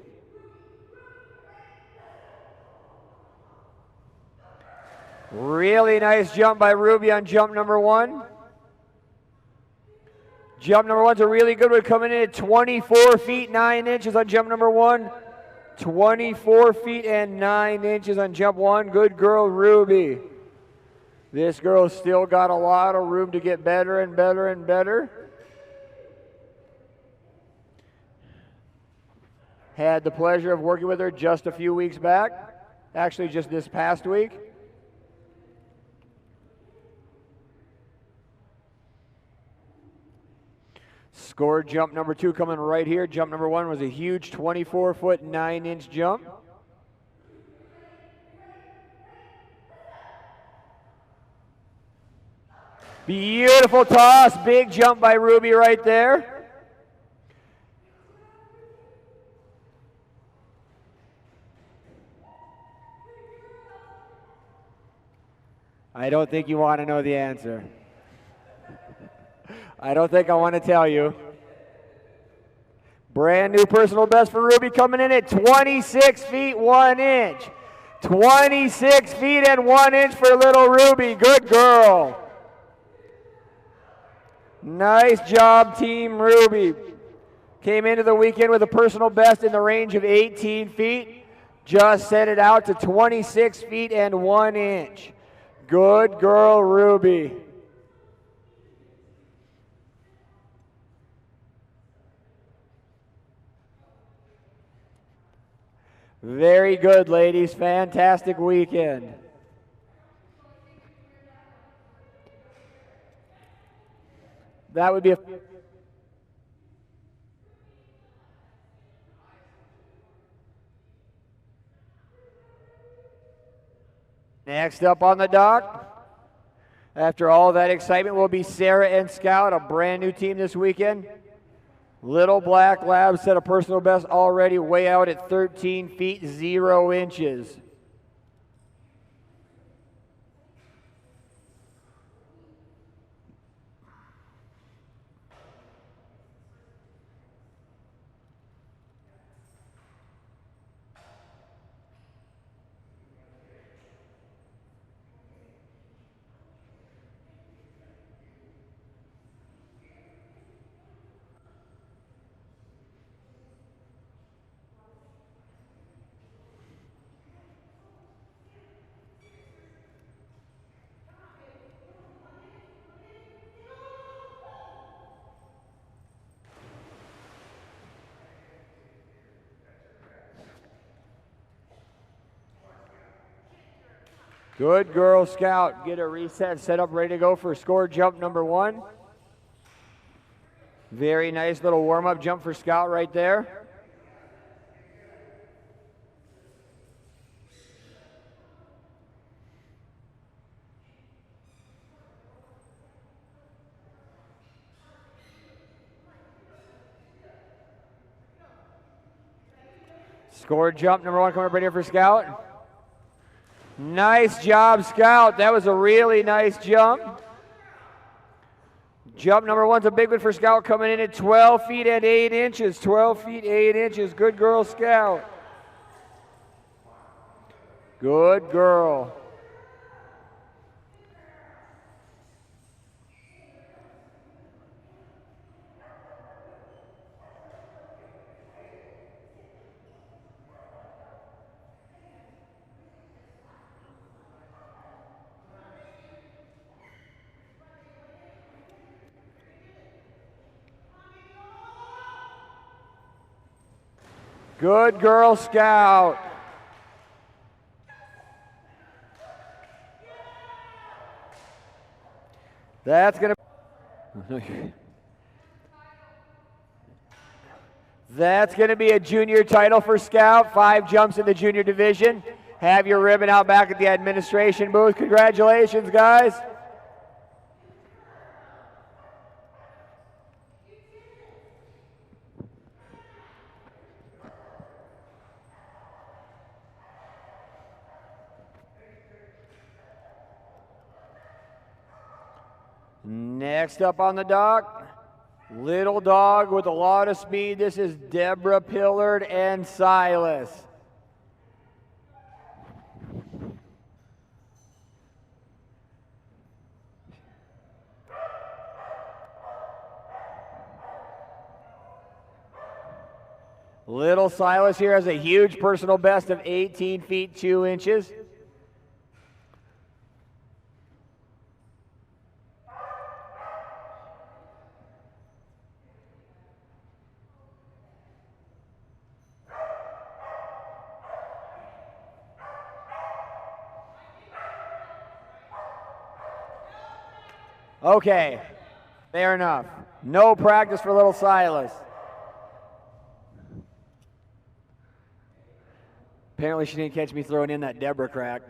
Really nice jump by Ruby on jump number 1. Jump number 1's a really good one, coming in at 24 feet 9 inches on jump number 1. 24 feet and 9 inches on jump 1. Good girl, Ruby. This girl's still got a lot of room to get better and better and better. Had the pleasure of working with her just a few weeks back. Actually, just this past week. Scored jump number 2 coming right here. Jump number 1 was a huge 24-foot 9-inch jump. Beautiful toss, big jump by Ruby right there. I don't think you want to know the answer. I don't think I want to tell you. Brand new personal best for Ruby coming in at 26 feet 1 inch. 26 feet and 1 inch for little Ruby. Good girl. Nice job, Team Ruby. Came into the weekend with a personal best in the range of 18 feet. Just set it out to 26 feet and 1 inch. Good girl, Ruby. Very good, ladies. Fantastic weekend. That would be a... Next up on the dock, after all that excitement, will be Sarah and Scout, a brand new team this weekend. Little Black Lab set a personal best already way out at 13 feet 0 inches. Good girl, Scout. Get a reset, set up, ready to go for score jump number 1. Very nice little warm-up jump for Scout right there. Score jump number 1 coming up right here for Scout. Nice job, Scout. That was a really nice jump. Jump number 1's a big one for Scout, coming in at 12 feet and 8 inches. 12 feet, 8 inches. Good girl, Scout. Good girl. Good girl, Scout. That's going to be a junior title for Scout. 5 jumps in the junior division. Have your ribbon out back at the administration booth. Congratulations, guys. Next up on the dock, little dog with a lot of speed. This is Deborah Pillard and Silas. Little Silas here has a huge personal best of 18 feet 2 inches. Okay, fair enough. No practice for little Silas. Apparently she didn't catch me throwing in that Deborah crack.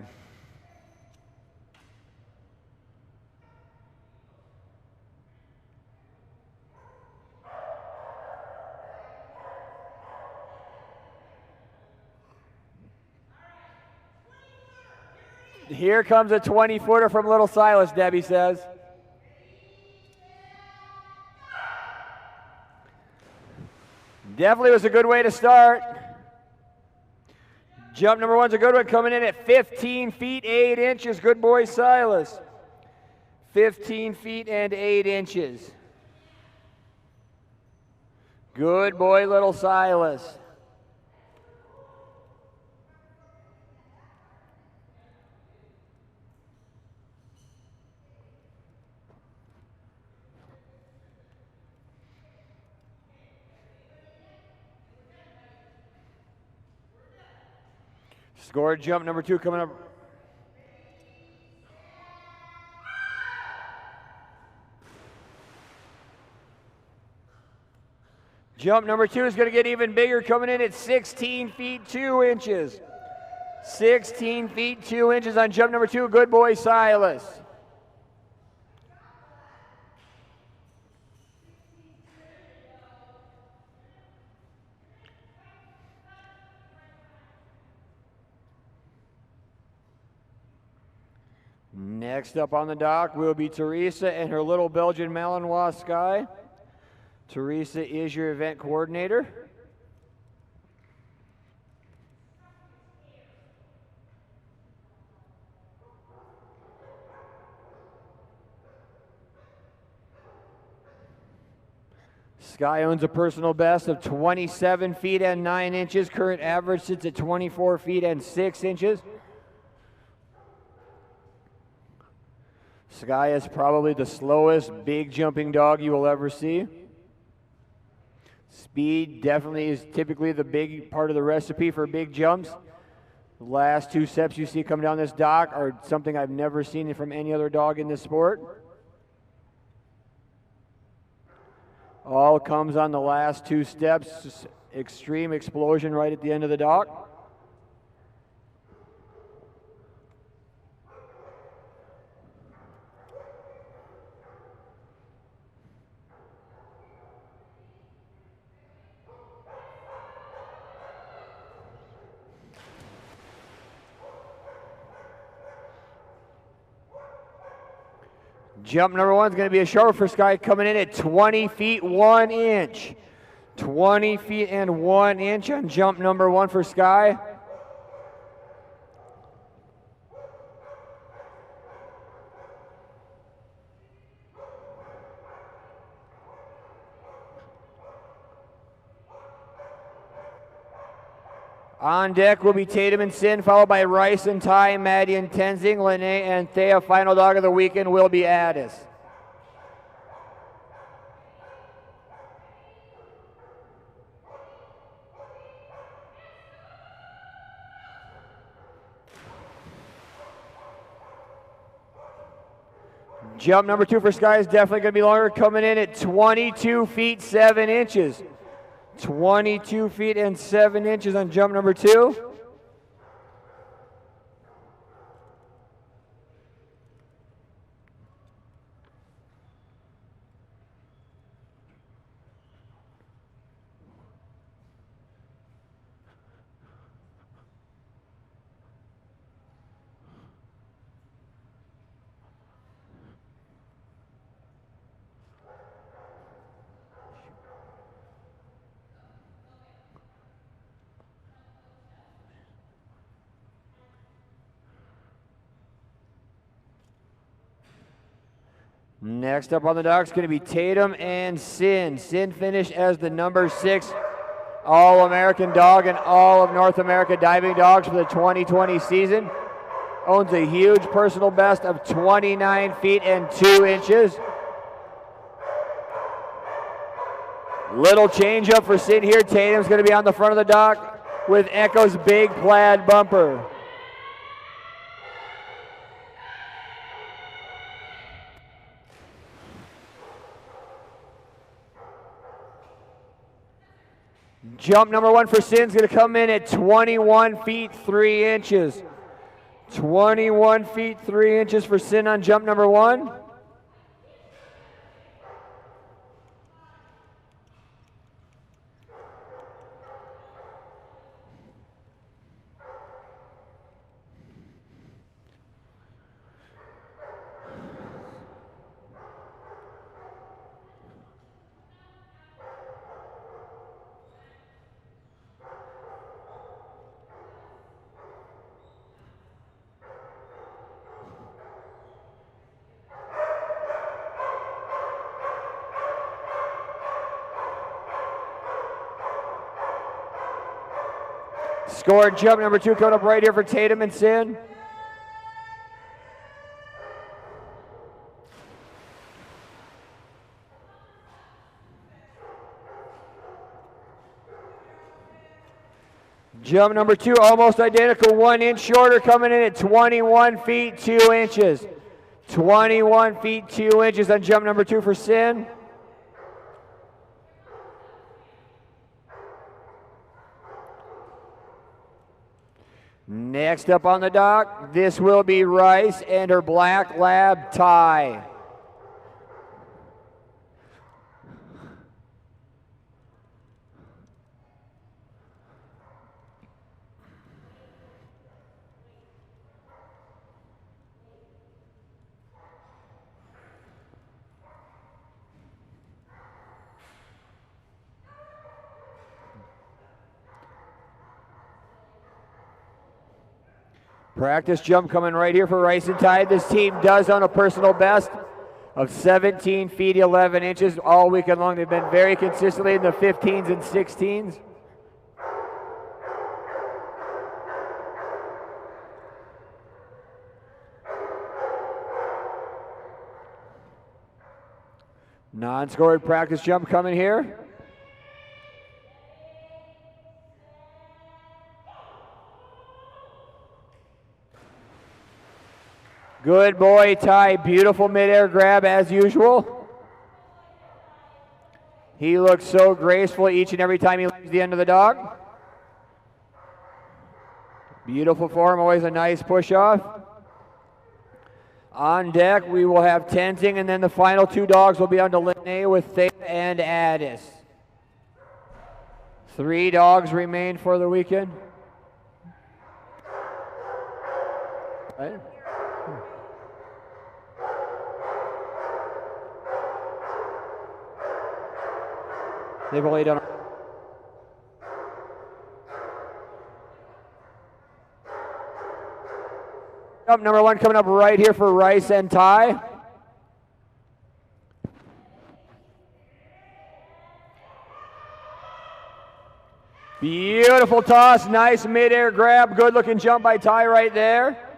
Here comes a 20-footer from little Silas, Debbie says. Definitely was a good way to start. Jump number 1's a good one, coming in at 15 feet 8 inches. Good boy, Silas. 15 feet and 8 inches. Good boy, little Silas. Score jump number 2 coming up. Jump number 2 is going to get even bigger, coming in at 16 feet 2 inches. 16 feet 2 inches on jump number 2. Good boy, Silas. Next up on the dock will be Teresa and her little Belgian Malinois Sky. Teresa is your event coordinator. Sky owns a personal best of 27 feet and 9 inches. Current average sits at 24 feet and 6 inches. Sky is probably the slowest big jumping dog you will ever see. Speed definitely is typically the big part of the recipe for big jumps. The last 2 steps you see coming down this dock are something I've never seen from any other dog in this sport. All comes on the last 2 steps. Extreme explosion right at the end of the dock. Jump number 1 is going to be a short for Sky, coming in at 20 feet 1 inch. 20 feet and 1 inch on jump number 1 for Sky. On deck will be Tatum and Sin, followed by Rice and Ty, Maddie and Tenzing, Lene and Thea. Final dog of the weekend will be Addis. Jump number 2 for Sky is definitely going to be longer, coming in at 22 feet 7 inches. 22 feet and 7 inches on jump number 2. Next up on the dock is going to be Tatum and Sin. Sin finished as the number 6 All-American dog in all of North America diving dogs for the 2020 season. Owns a huge personal best of 29 feet and 2 inches. Little change up for Sin here. Tatum's going to be on the front of the dock with Echo's big plaid bumper. Jump number 1 for Sin is going to come in at 21 feet 3 inches. 21 feet 3 inches for Sin on jump number 1. Scored jump number 2 coming up right here for Tatum and Sin. Jump number 2, almost identical, 1 inch shorter, coming in at 21 feet 2 inches. 21 feet 2 inches on jump number 2 for Sin. Next up on the dock, this will be Rice and her black lab Ty. Practice jump coming right here for Rice and Ty. This team does own a personal best of 17 feet 11 inches all weekend long. They've been very consistently in the 15s and 16s. Non-scored practice jump coming here. Good boy, Ty. Beautiful midair grab as usual. He looks so graceful each and every time he leaves the end of the dog. Beautiful form, always a nice push off. On deck, we will have Tenzing, and then the final 2 dogs will be on to Linnae with Theta and Addis. 3 dogs remain for the weekend. Right. They've only done. Jump number 1 coming up right here for Rice and Ty. Beautiful toss, nice midair grab, good looking jump by Ty right there.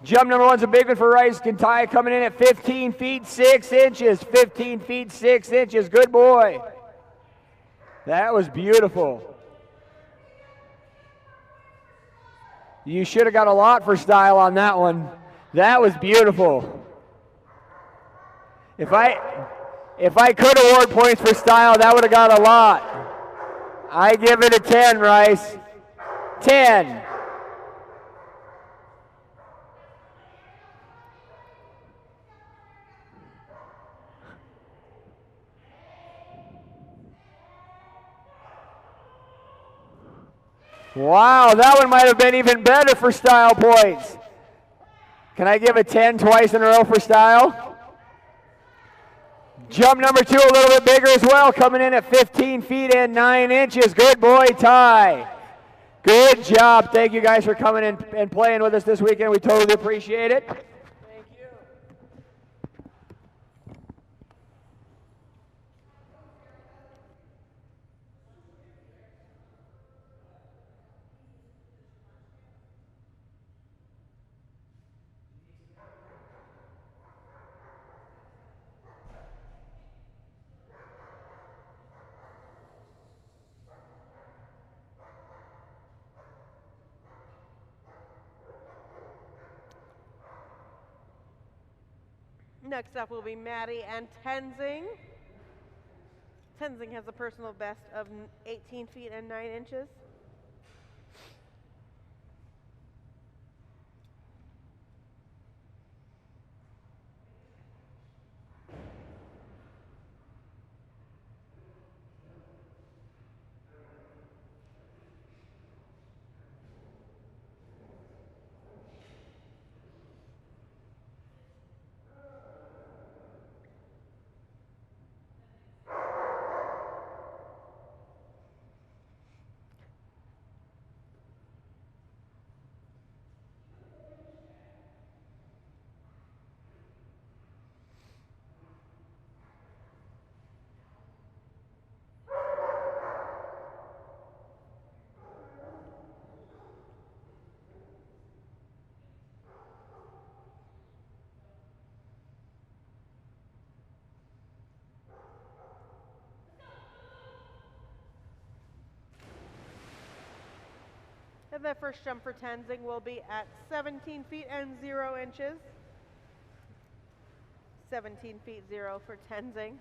Jump number 1's a big one for Rice and Ty, coming in at 15 feet 6 inches. 15 feet 6 inches, good boy. That was beautiful. You should have got a lot for style on that one. That was beautiful. If I could award points for style, that would have got a lot. I give it a 10, Rice. 10. Wow, that one might have been even better for style points. Can I give a 10 twice in a row for style? Jump number 2 a little bit bigger as well, coming in at 15 feet and 9 inches. Good boy, Ty. Good job. Thank you guys for coming in and playing with us this weekend. We totally appreciate it. Thank you. Next up will be Maddie and Tenzing. Tenzing has a personal best of 18 feet and 9 inches. And the first jump for Tenzing will be at 17 feet and 0 inches. 17 feet 0 for Tenzing.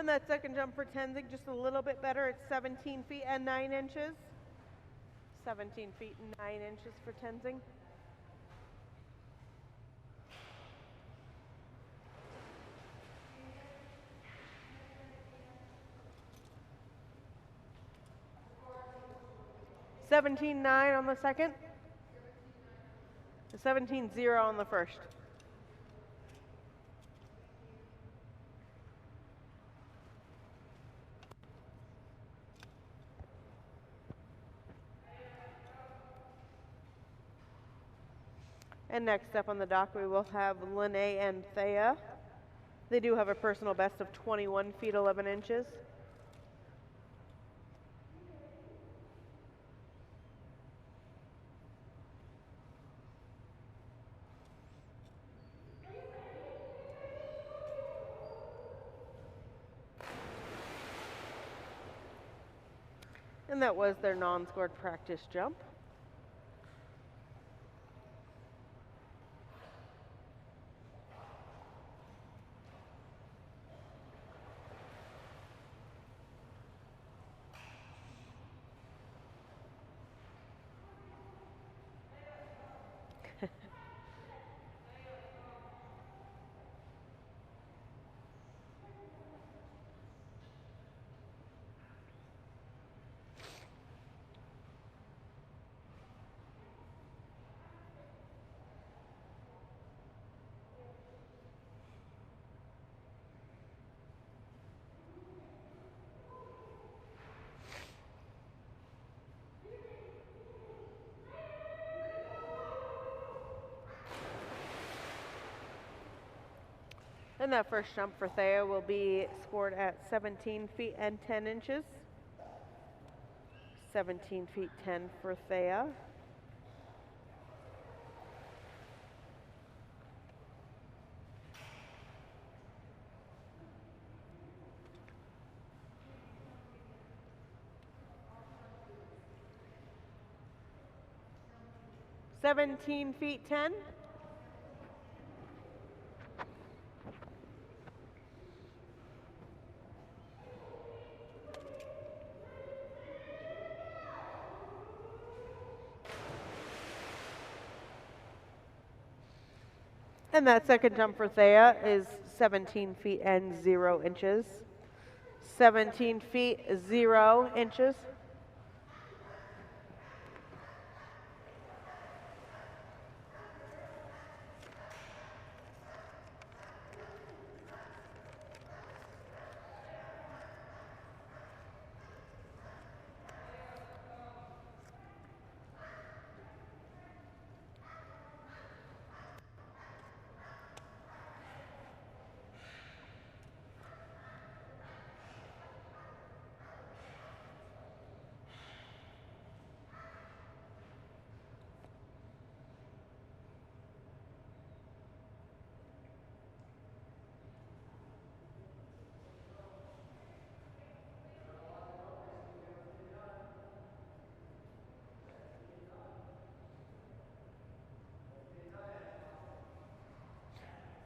And that second jump for Tenzing just a little bit better. It's 17 feet and 9 inches. 17 feet and 9 inches for Tenzing. $17.9 on the second. 17.0 on the first. And next up on the dock, we will have Lene and Thea. They do have a personal best of 21 feet 11 inches. And that was their non-scored practice jump. And that first jump for Thea will be scored at 17 feet and 10 inches. 17 feet 10 for Thea. $17 feet 10. And that second jump for Thea is 17 feet and 0 inches. 17 feet 0 inches.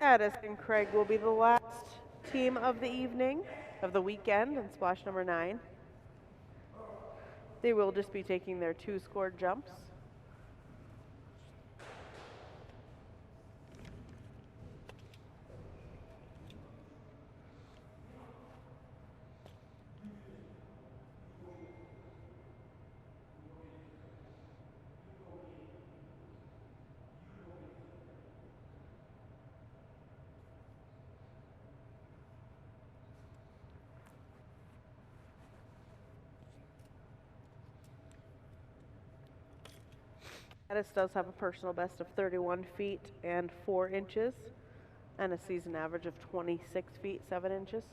Addis and Craig will be the last team of the evening, of the weekend, in splash number 9. They will just be taking their 2 scored jumps. Addis does have a personal best of 31 feet and 4 inches and a season average of 26 feet 7 inches.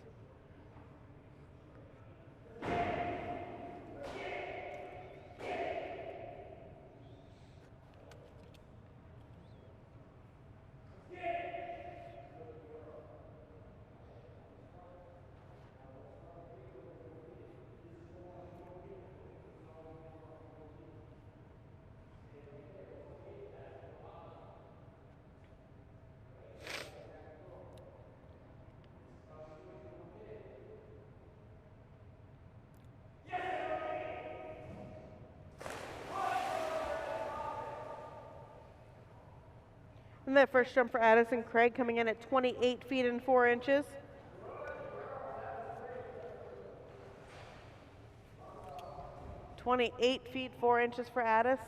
And that first jump for Addison Craig coming in at 28 feet and 4 inches. (28 feet 4 inches) for Addis.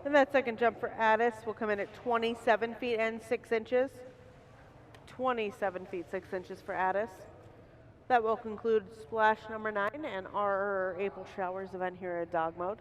And that second jump for Addis will come in at 27 feet and 6 inches. 27 feet 6 inches for Addis. That will conclude splash number 9 and our April Showers event here at Dogmode.